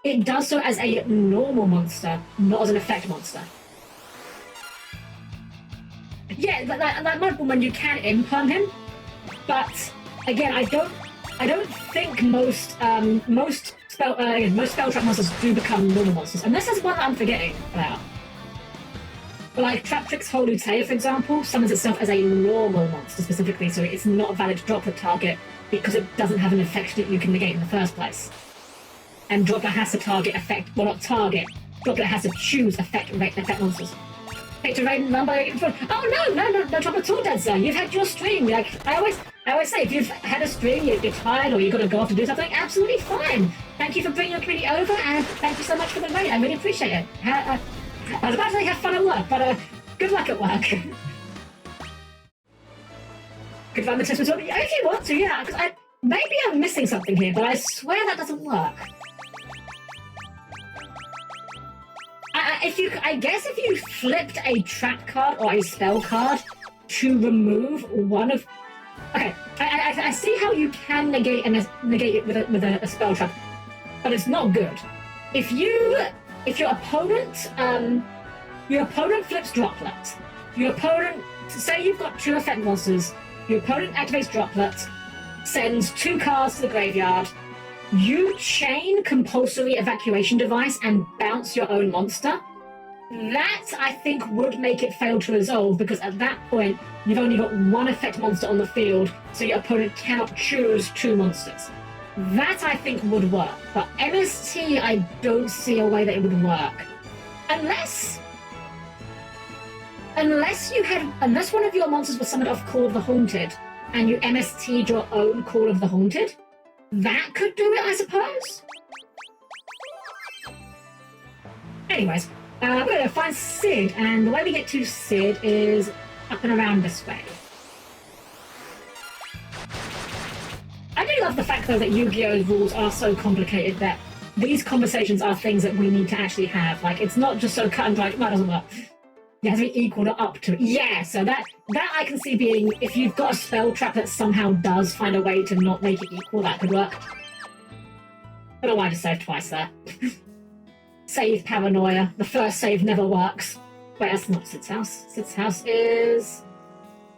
it does so as a normal monster, not as an effect monster. Yeah, that Mud Woman, you can imperm him, but again, I don't think most spell trap monsters do become normal monsters, unless there's one that I'm forgetting about. But like Traptrix Holutea, for example, summons itself as a normal monster specifically, so it's not a valid droplet target because it doesn't have an effect that you can negate in the first place. And Droplet has to target effect, well not target, Droplet has to choose effect monsters. Victor Raiden, number. Oh no, trouble at all, Dead Sir. You've had your stream. Like I always say, if you've had a stream, you're tired, or you've got to go off to do something, absolutely fine. Thank you for bringing your community over, and thank you so much for the raid. I really appreciate it. I was about to say have fun at work, but good luck at work. Could run the test result if you want to, yeah. Because maybe I'm missing something here, but I swear that doesn't work. I guess if you flipped a trap card or a spell card to remove one of... Okay, I see how you can negate it with a spell trap, but it's not good. If your opponent flips Droplet, say you've got 2 effect monsters, your opponent activates Droplet, sends 2 cards to the graveyard, you chain Compulsory Evacuation Device and bounce your own monster. That, I think, would make it fail to resolve, because at that point, you've only got 1 effect monster on the field, so your opponent cannot choose 2 monsters. That, I think, would work. But MST, I don't see a way that it would work. Unless one of your monsters was summoned off Call of the Haunted, and you MST'd your own Call of the Haunted, that could do it, I suppose? Anyways, we're going to find Sid, and the way we get to Sid is up and around this way. I do love the fact, though, that Yu-Gi-Oh's rules are so complicated that these conversations are things that we need to actually have. Like, it's not just so cut and dry, well, it doesn't work. It has to be equal to up to. Yeah, so that I can see being, if you've got a spell trap that somehow does find a way to not make it equal, that could work. I don't know why I just saved twice there. Save paranoia. The first save never works. Wait, that's not Sid's house. Sid's house is...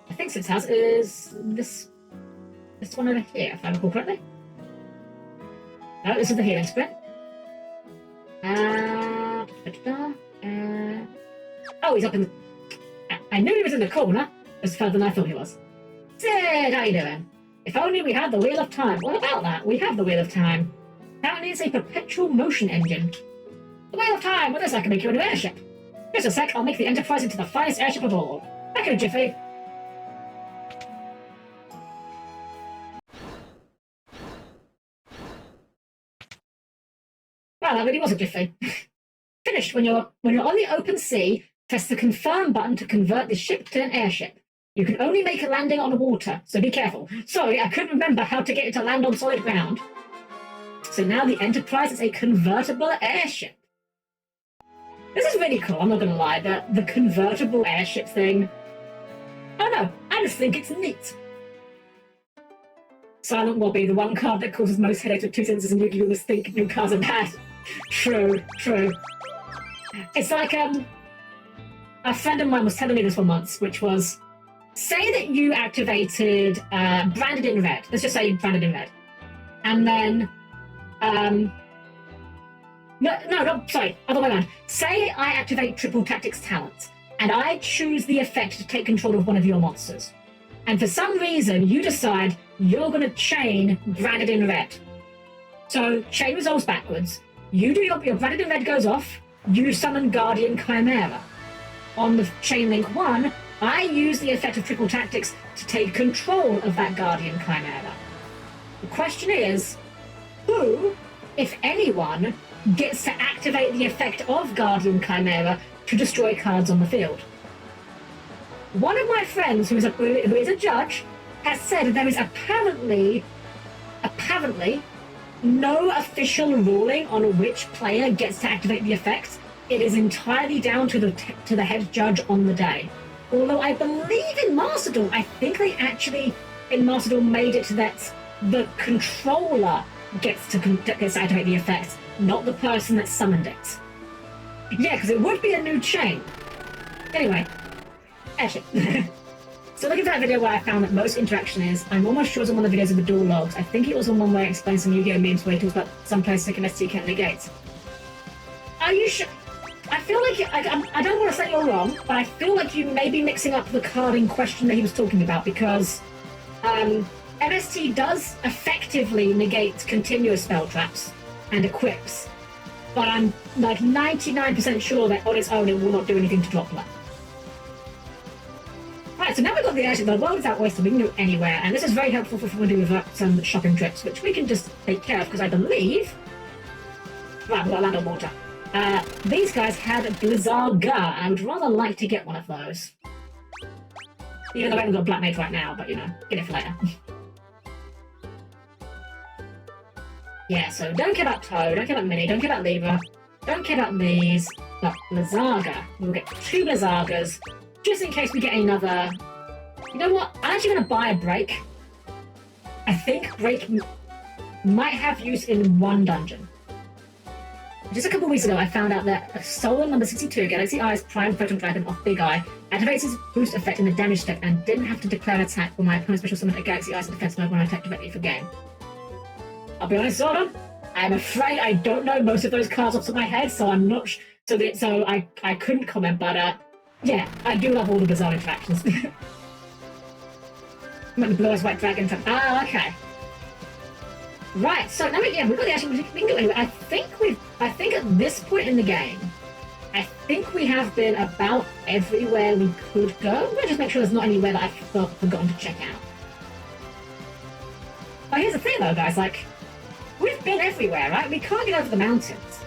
I think Sid's house is this one over here, if I recall correctly. No, this is the healing sprint. Oh, he's up in the... I knew he was in the corner. It's further than I thought he was. Sid, how you doing? If only we had the Wheel of Time. What about that? We have the Wheel of Time. Apparently it's a perpetual motion engine. The Wheel of Time! With this I can make you an airship. Just a sec, I'll make the Enterprise into the finest airship of all. Back in a jiffy. Well, that really was a jiffy. Finished. When you're on the open sea, press the confirm button to convert the ship to an airship. You can only make a landing on water, so be careful. Sorry, I couldn't remember how to get it to land on solid ground. So now the Enterprise is a convertible airship. This is really cool, I'm not gonna lie. The convertible airship thing... I don't know, I just think it's neat. Silent Wobby, the one card that causes most headaches with 2 sentences and Yu-Gi-Oh! Always think new cards are bad. True. It's like, a friend of mine was telling me this one once, which was, say that you activated Branded in Red. Let's just say Branded in Red. And then, no, sorry, other way around. Say I activate Triple Tactics Talent, and I choose the effect to take control of one of your monsters. And for some reason, you decide you're going to chain Branded in Red. So, chain resolves backwards. You do your Branded in Red goes off, you summon Guardian Chimera. On the chain link 1, I use the effect of Triple Tactics to take control of that Guardian Chimera. The question is, who if anyone, gets to activate the effect of Guardian Chimera to destroy cards on the field. One of my friends, who is a judge, has said there is apparently no official ruling on which player gets to activate the effects. It is entirely down to the head judge on the day. Although I believe in Master Duel, I think they actually in Master Duel made it that the controller gets to activate the effects, not the person that summoned it. Yeah, because it would be a new chain. Anyway, actually, so looking for that video where I found that most interaction is, I'm almost sure it's on one of the videos of the duel logs. I think it was on one where I explained some Yu-Gi-Oh memes where he talks about some places like MST can't negate. Are you sure? I feel like, I don't want to say you're wrong, but I feel like you may be mixing up the card in question that he was talking about, because MST does effectively negate continuous spell traps and equips, but I'm like 99% sure that on its own it will not do anything to drop that. Right, so now we've got the world without wasted, we can go anywhere, and this is very helpful for someone to do some shopping trips, which we can just take care of, because I believe... Right, we've got land on water. These guys had Blizzarga, and I would rather like to get one of those. Even though I haven't got Black Mage right now, but you know, get it for later. Yeah, so don't care about Toad, don't care about Mini, don't care about Libra, don't care about these, but Blizzarga. We'll get 2 Blizzargas, just in case we get another... You know what? I'm actually going to buy a Break. I think Break might have use in one dungeon. Just a couple of weeks ago, I found out that Solar number 62, Galaxy Eye's Prime Photon Dragon off Big Eye, activates his boost effect in the damage step and didn't have to declare an attack when my opponent special summoned a Galaxy Eyes in defense mode when I attacked directly for game. I'll be honest, Zordon, I'm afraid I don't know most of those cards off the top of my head, so I'm not so I couldn't comment, but yeah, I do love all the bizarre interactions. Like the blue-eyes white dragon. Ah, okay. Right, so now we've got the action. We can go anywhere. I think at this point in the game, I think we have been about everywhere we could go. We'll just make sure there's not anywhere that I've forgotten to check out. But here's the thing though, guys, like, we've been everywhere, right? We can't get over the mountains.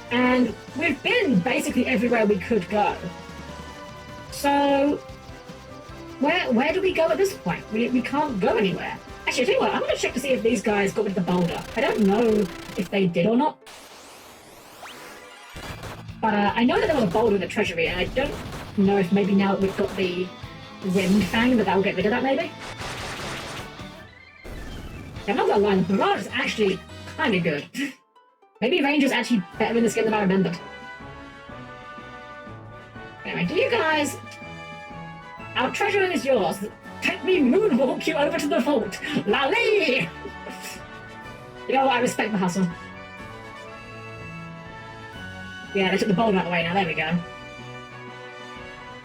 And we've been basically everywhere we could go. So, where do we go at this point? We can't go anywhere. Actually, I tell you what, I'm going to check to see if these guys got rid of the boulder. I don't know if they did or not. But I know that there was a boulder in the treasury, and I don't know if maybe now that we've got the wind fang that will get rid of that, maybe? Yeah, I'm not going to lie, the barrage is actually kind of good. Maybe range is actually better in this game than I remembered. Anyway, do you guys... Our treasure is yours. Let me moonwalk you over to the vault. Lally! You know what? I respect the hustle. Yeah, they took the boulder out of the way now. There we go.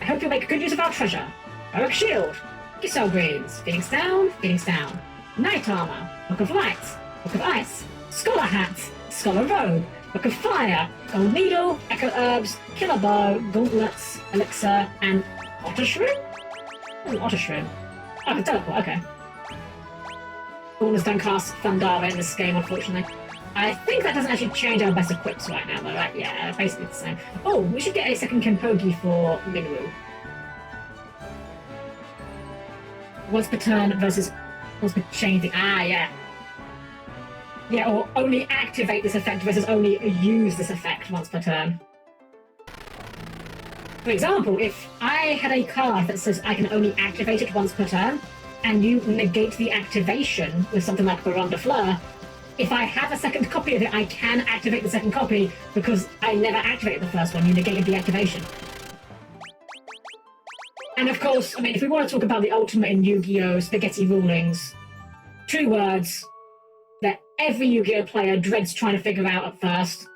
I hope you'll make good use of our treasure. Oak Shield. Giselle Greens. Phoenix Down. Phoenix Down. Night Armor. Book of Light. Book of Ice. Scholar Hat. Scholar Robe. Book of Fire. Gold Needle. Echo Herbs. Killer Bow. Gauntlets. Elixir. And Otter Shroom? Oh, Otter Shroom. Oh, it's teleport, okay. Gauntlets don't cast Thundara in this game, unfortunately. I think that doesn't actually change our best equips right now, though, right? Yeah, basically the same. Oh, we should get a second Kenpogi for Minwu. Once per turn versus once per chain thing. Ah, yeah. Yeah, or only activate this effect versus only use this effect once per turn. For example, if I had a card that says I can only activate it once per turn, and you negate the activation with something like Baron de Fleur, if I have a second copy of it, I can activate the second copy because I never activated the first one, you negated the activation. And of course, I mean, if we want to talk about the ultimate in Yu-Gi-Oh! Spaghetti rulings, 2 words that every Yu-Gi-Oh! Player dreads trying to figure out at first.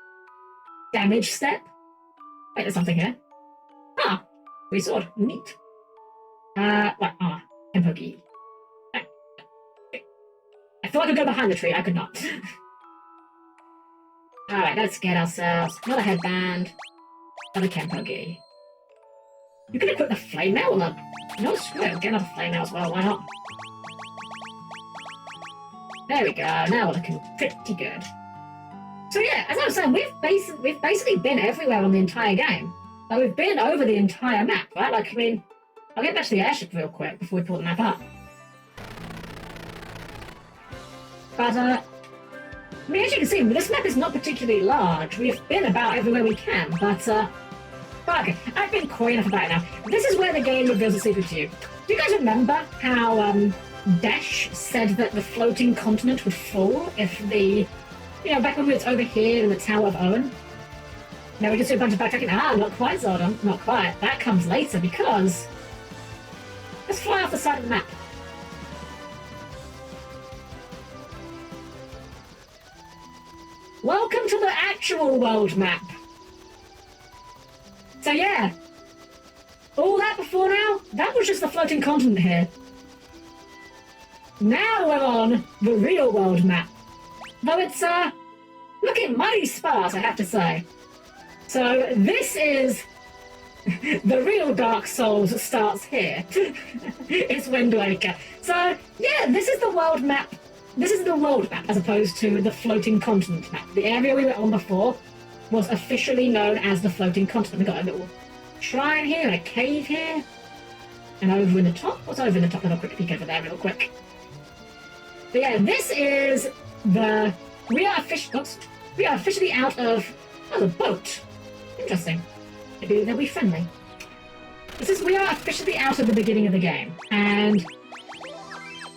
Damage step? Wait, there's something here. Ah, resort. Neat. Kenpogi. I thought I could go behind the tree, I could not. Alright, let's get ourselves another headband, another Kenpogi. You can equip the flame mail on the... No, screw it, get another flame mail as well, why not? There we go, now we're looking pretty good. So yeah, as I was saying, we've basically been everywhere on the entire game. Like, we've been over the entire map, right? Like, I mean, I'll get back to the airship real quick before we pull the map up. But, I mean, as you can see, this map is not particularly large. We've been about everywhere we can, but okay, I've been coy enough about it now. This is where the game reveals a secret to you. Do you guys remember how, Dash said that the floating continent would fall if the, back when we were over here in the Tower of Owen? Now we can see a bunch of backtracking. Not quite, Zordon. Not quite. That comes later because... Let's fly off the side of the map. Welcome to the actual world map. So yeah, all that before now, that was just the floating continent here. Now we're on the real world map. Though it's, looking mighty sparse, I have to say. So this is the real Dark Souls starts here. It's Wind Waker. So yeah, this is the world map. This is the world map as opposed to the floating continent map. The area we were on before was officially known as the floating continent. We got a little shrine here and a cave here. And over in the top, what's over in the top? I'll quick peek over there real quick. But yeah, this is the... We are officially out of... Oh, the boat. Interesting. Maybe they'll be friendly. We are officially out of the beginning of the game. And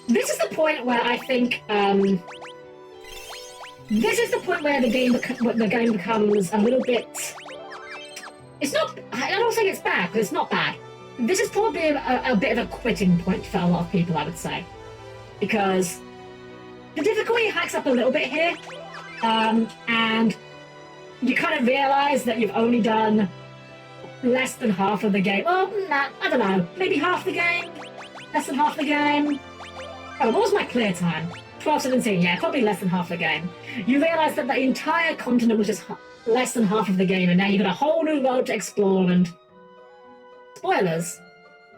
this is the point where I think... this is the point where the game becomes a little bit... It's not... I don't think it's bad, because it's not bad. This is probably a bit of a quitting point for a lot of people, I would say. Because the difficulty hikes up a little bit here, and you kind of realise that you've only done less than half of the game. Well, nah, I don't know. Maybe half the game? Less than half the game? Oh, what was my clear time? 12:17, yeah, probably less than half the game. You realise that the entire continent was just less than half of the game, and now you've got a whole new world to explore, and... Spoilers.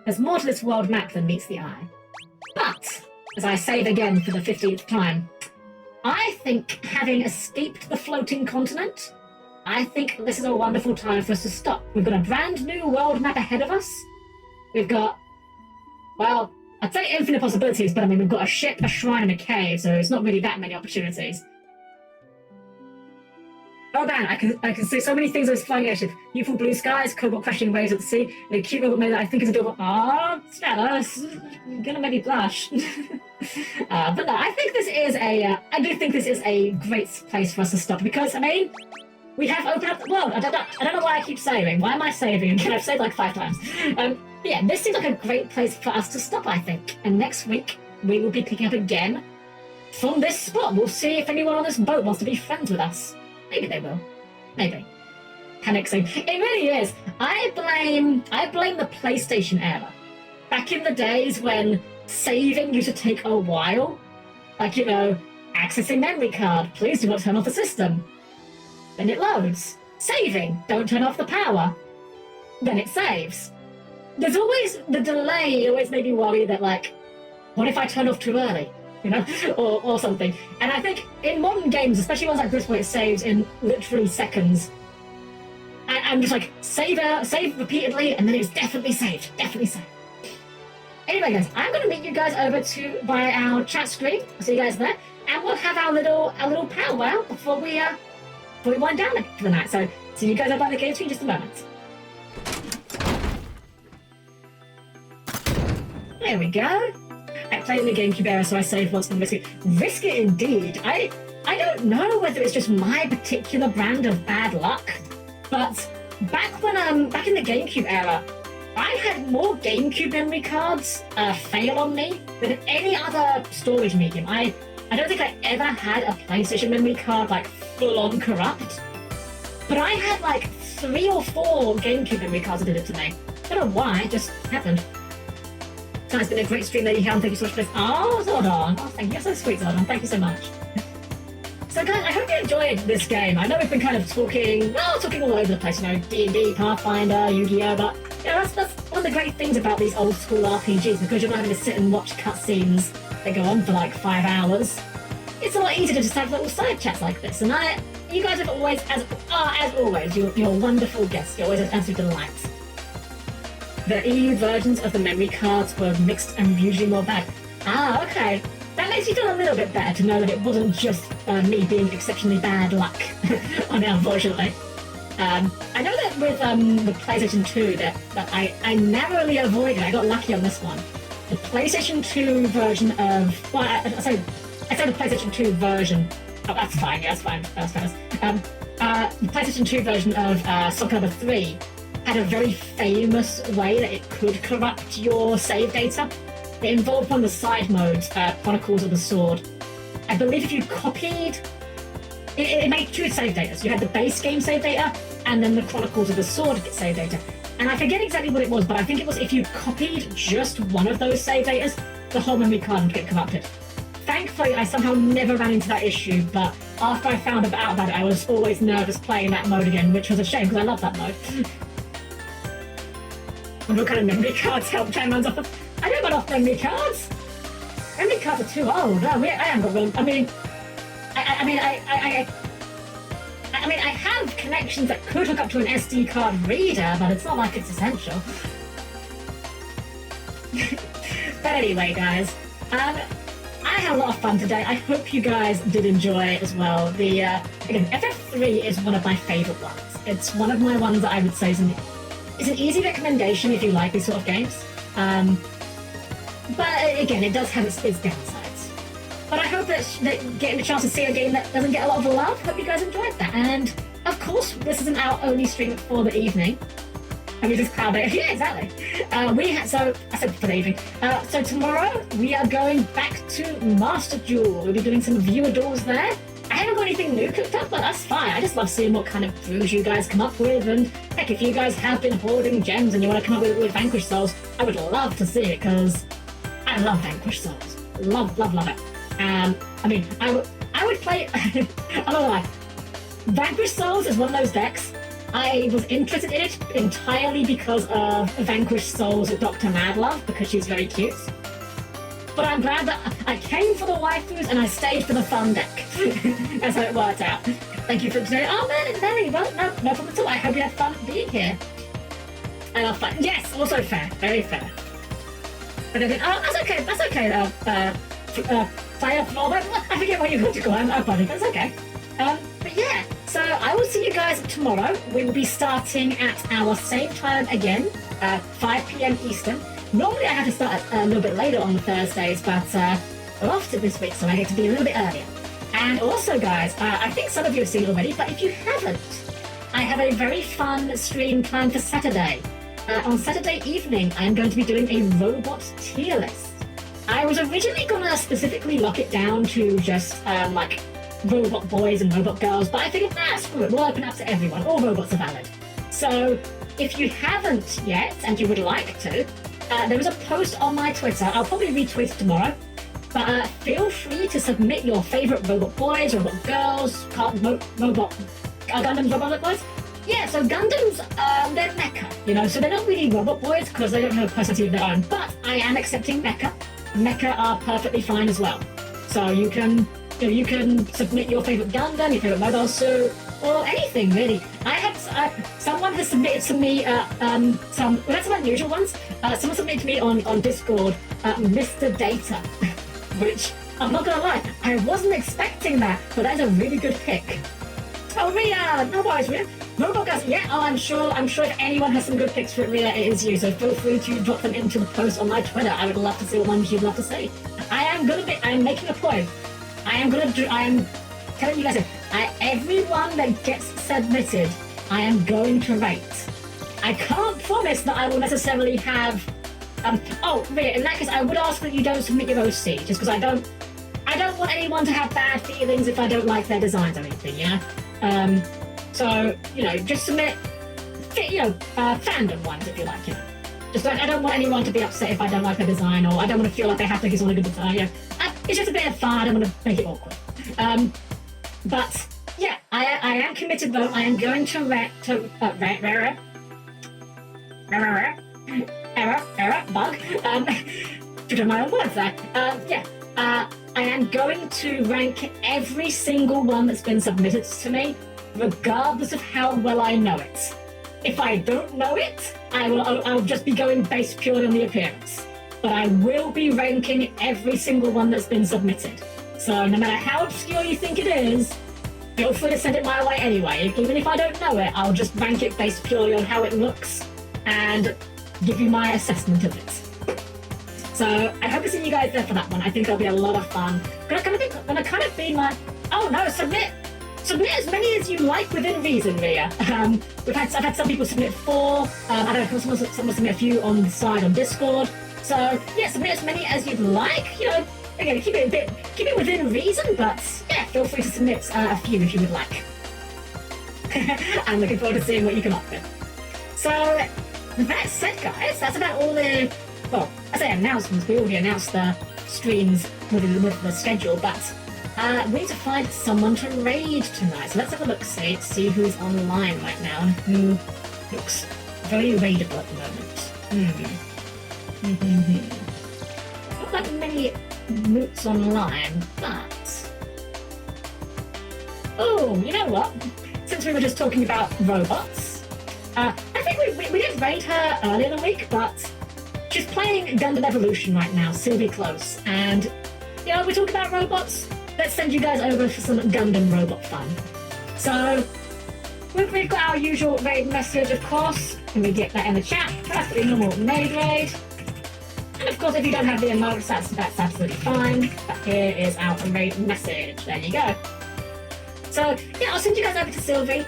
There's more to this world map than meets the eye. But, as I say it again for the 15th time, I think having escaped the floating continent, I think this is a wonderful time for us to stop. We've got a brand new world map ahead of us. We've got, well, I'd say infinite possibilities, but I mean, we've got a ship, a shrine, and a cave, so it's not really that many opportunities. Oh man, I can see so many things on this flying airship. Beautiful blue skies, cobalt crashing waves at the sea, and a cute little maid that I think is adorable. Aww, Stella, you're gonna make me blush. But no, I think this is I do think this is a great place for us to stop, because, I mean, we have opened up the world. I don't know why I keep saving. Why am I saving again? I've saved like 5 times. Yeah, this seems like a great place for us to stop, I think. And next week, we will be picking up again from this spot. We'll see if anyone on this boat wants to be friends with us. Maybe they will. Maybe. Panic scene. It really is. I blame the PlayStation era. Back in the days when saving used to take a while. Like, accessing memory card. Please do not turn off the system. Then it loads. Saving. Don't turn off the power. Then it saves. There's always the delay. It always made me worry that, like, what if I turn off too early? Or something. And I think in modern games, especially ones like this where it saves in literally seconds, I'm just like, save repeatedly, and then it's definitely saved. Definitely saved. Anyway, guys, I'm going to meet you guys over by our chat screen. I'll see you guys there. And we'll have our little powwow before we wind down for the night. So, see you guys over by the game screen in just a moment. There we go. I played in the GameCube era, so I saved once and risk it. Risk it indeed. I don't know whether it's just my particular brand of bad luck, but back in the GameCube era, I had more GameCube memory cards fail on me than any other storage medium. I don't think I ever had a PlayStation memory card like full-on corrupt, but I had like 3 or 4 GameCube memory cards that did it to me. I don't know why, it just happened. So it's been a great stream, Lady Helm. Thank you so much for this. Oh, Zordon. Oh, thank you. You're so sweet, Zordon. Thank you so much. So, guys, I hope you enjoyed this game. I know we've been kind of talking all over the place, D&D, Pathfinder, Yu-Gi-Oh, but, that's one of the great things about these old school RPGs, because you're not having to sit and watch cutscenes that go on for like 5 hours. It's a lot easier to just have little side chats like this, and I you guys have always, as always, you're wonderful guests. You're always an absolute delight. The EU versions of the memory cards were mixed and usually more bad. Ah, okay. That makes you feel a little bit better to know that it wasn't just me being exceptionally bad luck on it, unfortunately. I know that with the PlayStation 2 that I narrowly avoided, I got lucky on this one. The PlayStation 2 version of, well, I say the PlayStation 2 version, oh, that's fine, yeah, that's fine, that's fine. The PlayStation 2 version of Soul Calibur 3 had a very famous way that it could corrupt your save data. It involved one of the side modes, Chronicles of the Sword. I believe if you copied, it made two save data. So you had the base game save data, and then the Chronicles of the Sword save data. And I forget exactly what it was, but I think it was if you copied just one of those save datas, the whole memory card would get corrupted. Thankfully, I somehow never ran into that issue, but after I found out about it, I was always nervous playing that mode again, which was a shame because I love that mode. And what kind of memory cards Helm-Chan runs off of? I don't run off memory cards. Memory cards are too old. I haven't got them. I mean, I have connections that could hook up to an SD card reader, but it's not like it's essential. But anyway, guys, I had a lot of fun today. I hope you guys did enjoy it as well. Again, FF3 is one of my favourite ones. It's one of my ones that I would say is an easy recommendation if you like these sort of games. But again, it does have its downsides. But I hope that getting a chance to see a game that doesn't get a lot of love, hope you guys enjoyed that. And of course, this isn't our only stream for the evening. And we just crowd it. Yeah, exactly. I said for the evening. So tomorrow we are going back to Master Duel. We'll be doing some viewer duels there. I haven't got anything new cooked up, but that's fine. I just love seeing what kind of brews you guys come up with. And heck, if you guys have been hoarding gems and you want to come up with Vanquish Souls, I would love to see it because I love Vanquish Souls. Love it. I mean, I would play. I'm not gonna lie. Vanquish Souls is one of those decks. I was interested in it entirely because of Vanquish Souls with Dr. Madlove, because she's very cute. But I'm glad that I came for the waifus and I stayed for the fun deck. That's how it worked out. Thank you for today. Oh, Mary, well, no problem at all. I hope you had fun being here. I love fun. Yes, also fair. Very fair. But I think, that's okay. Player floor, I forget what you're going to call it. I'm funny, but it's okay. But yeah, so I will see you guys tomorrow. We will be starting at our same time again, 5 p.m. Eastern. Normally I have to start a little bit later on the Thursdays, but we're off to this week, so I get to be a little bit earlier. And also, guys, I think some of you have seen it already, but if you haven't, I have a very fun stream planned for Saturday. On Saturday evening, I'm going to be doing a robot tier list. I was originally going to specifically lock it down to just, like, robot boys and robot girls, but I figured, screw it, we'll open up to everyone. All robots are valid. So, if you haven't yet, and you would like to, there is a post on my Twitter. I'll probably retweet it tomorrow. But feel free to submit your favourite robot boys, robot girls, Gundams, robot boys. Yeah, so Gundams, they're mecha, so they're not really robot boys because they don't have a personality of their own. But I am accepting mecha. Mecha are perfectly fine as well. So you can submit your favourite Gundam, your favourite mobile suit, or anything really. Someone has submitted to me some unusual ones. Someone submitted to me on Discord Mr. Data, which I'm not gonna lie, I wasn't expecting that, but that's a really good pick. Oh, Ria, no worries, Ria. Robot guys, yeah. Oh, I'm sure if anyone has some good picks for it, Ria, it is you. So feel free to drop them into the post on my Twitter. I would love to see what ones you'd love to see. I'm making a point. I am telling you guys, everyone that gets submitted, I am going to rate. I can't promise that I will necessarily have. Ria, in that case, I would ask that you don't submit your OC, just because I don't want anyone to have bad feelings if I don't like their designs or anything. Yeah. So, just submit, fandom ones if you like, I don't want anyone to be upset if I don't like their design, or I don't want to feel like they have to give someone a good design, It's just a bit of fun, I don't want to make it awkward. But, yeah, I am committed though, I am going to error, bug, to do my own words there. I am going to rank every single one that's been submitted to me, regardless of how well I know it. If I don't know it, I'll just be going based purely on the appearance. But I will be ranking every single one that's been submitted. So no matter how obscure you think it is, feel free to send it my way anyway. Even if I don't know it, I'll just rank it based purely on how it looks and give you my assessment of it. So I hope to see you guys there for that one. I think it'll be a lot of fun. Gonna kind of be my, oh no, submit as many as you like within reason, Ria. I've had some people submit 4. I don't know, someone submit a few on the side on Discord. So yeah, submit as many as you'd like. You know, again, keep it within reason, but yeah, feel free to submit a few if you would like. I'm looking forward to seeing what you come up with. So that said, guys, that's about all the, well, I say announcements. We already announced the streams with the schedule, but we need to find someone to raid tonight. So let's have a look, see who's online right now and who looks very raidable at the moment. Not that many moots online, but oh, you know what? Since we were just talking about robots, I think we did raid her earlier in the week, but she's playing Gundam Evolution right now, Sylvie Close, and you know, we talk about robots. Let's send you guys over for some Gundam robot fun. So we've got our usual raid message, of course, and we get that in the chat. Perfectly normal maid raid. And of course, if you don't have the emotes, that's absolutely fine. But here is our raid message. There you go. So yeah, I'll send you guys over to Sylvie.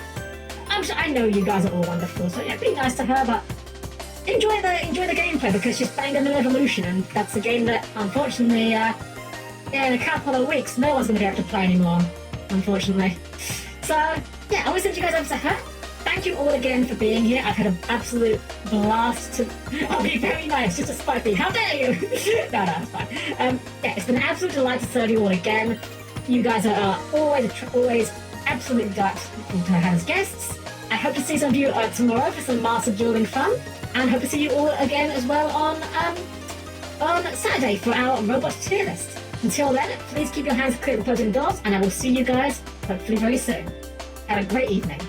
I know you guys are all wonderful, so yeah, be nice to her, but enjoy the gameplay because she's playing Gundam Evolution, and that's a game that unfortunately, in a couple of weeks, no one's going to be able to play anymore, unfortunately. So yeah, I will send you guys over to her. Thank you all again for being here. I've had an absolute blast. I'll be very nice, just to spite me. How dare you? No, it's fine. Yeah, it's been an absolute delight to serve you all again. You guys are always absolutely delightful to have as guests. I hope to see some of you tomorrow for some Master Dueling fun, and hope to see you all again as well on Saturday for our Robots tier list. Until then, please keep your hands clear of closing doors, and I will see you guys hopefully very soon. Have a great evening.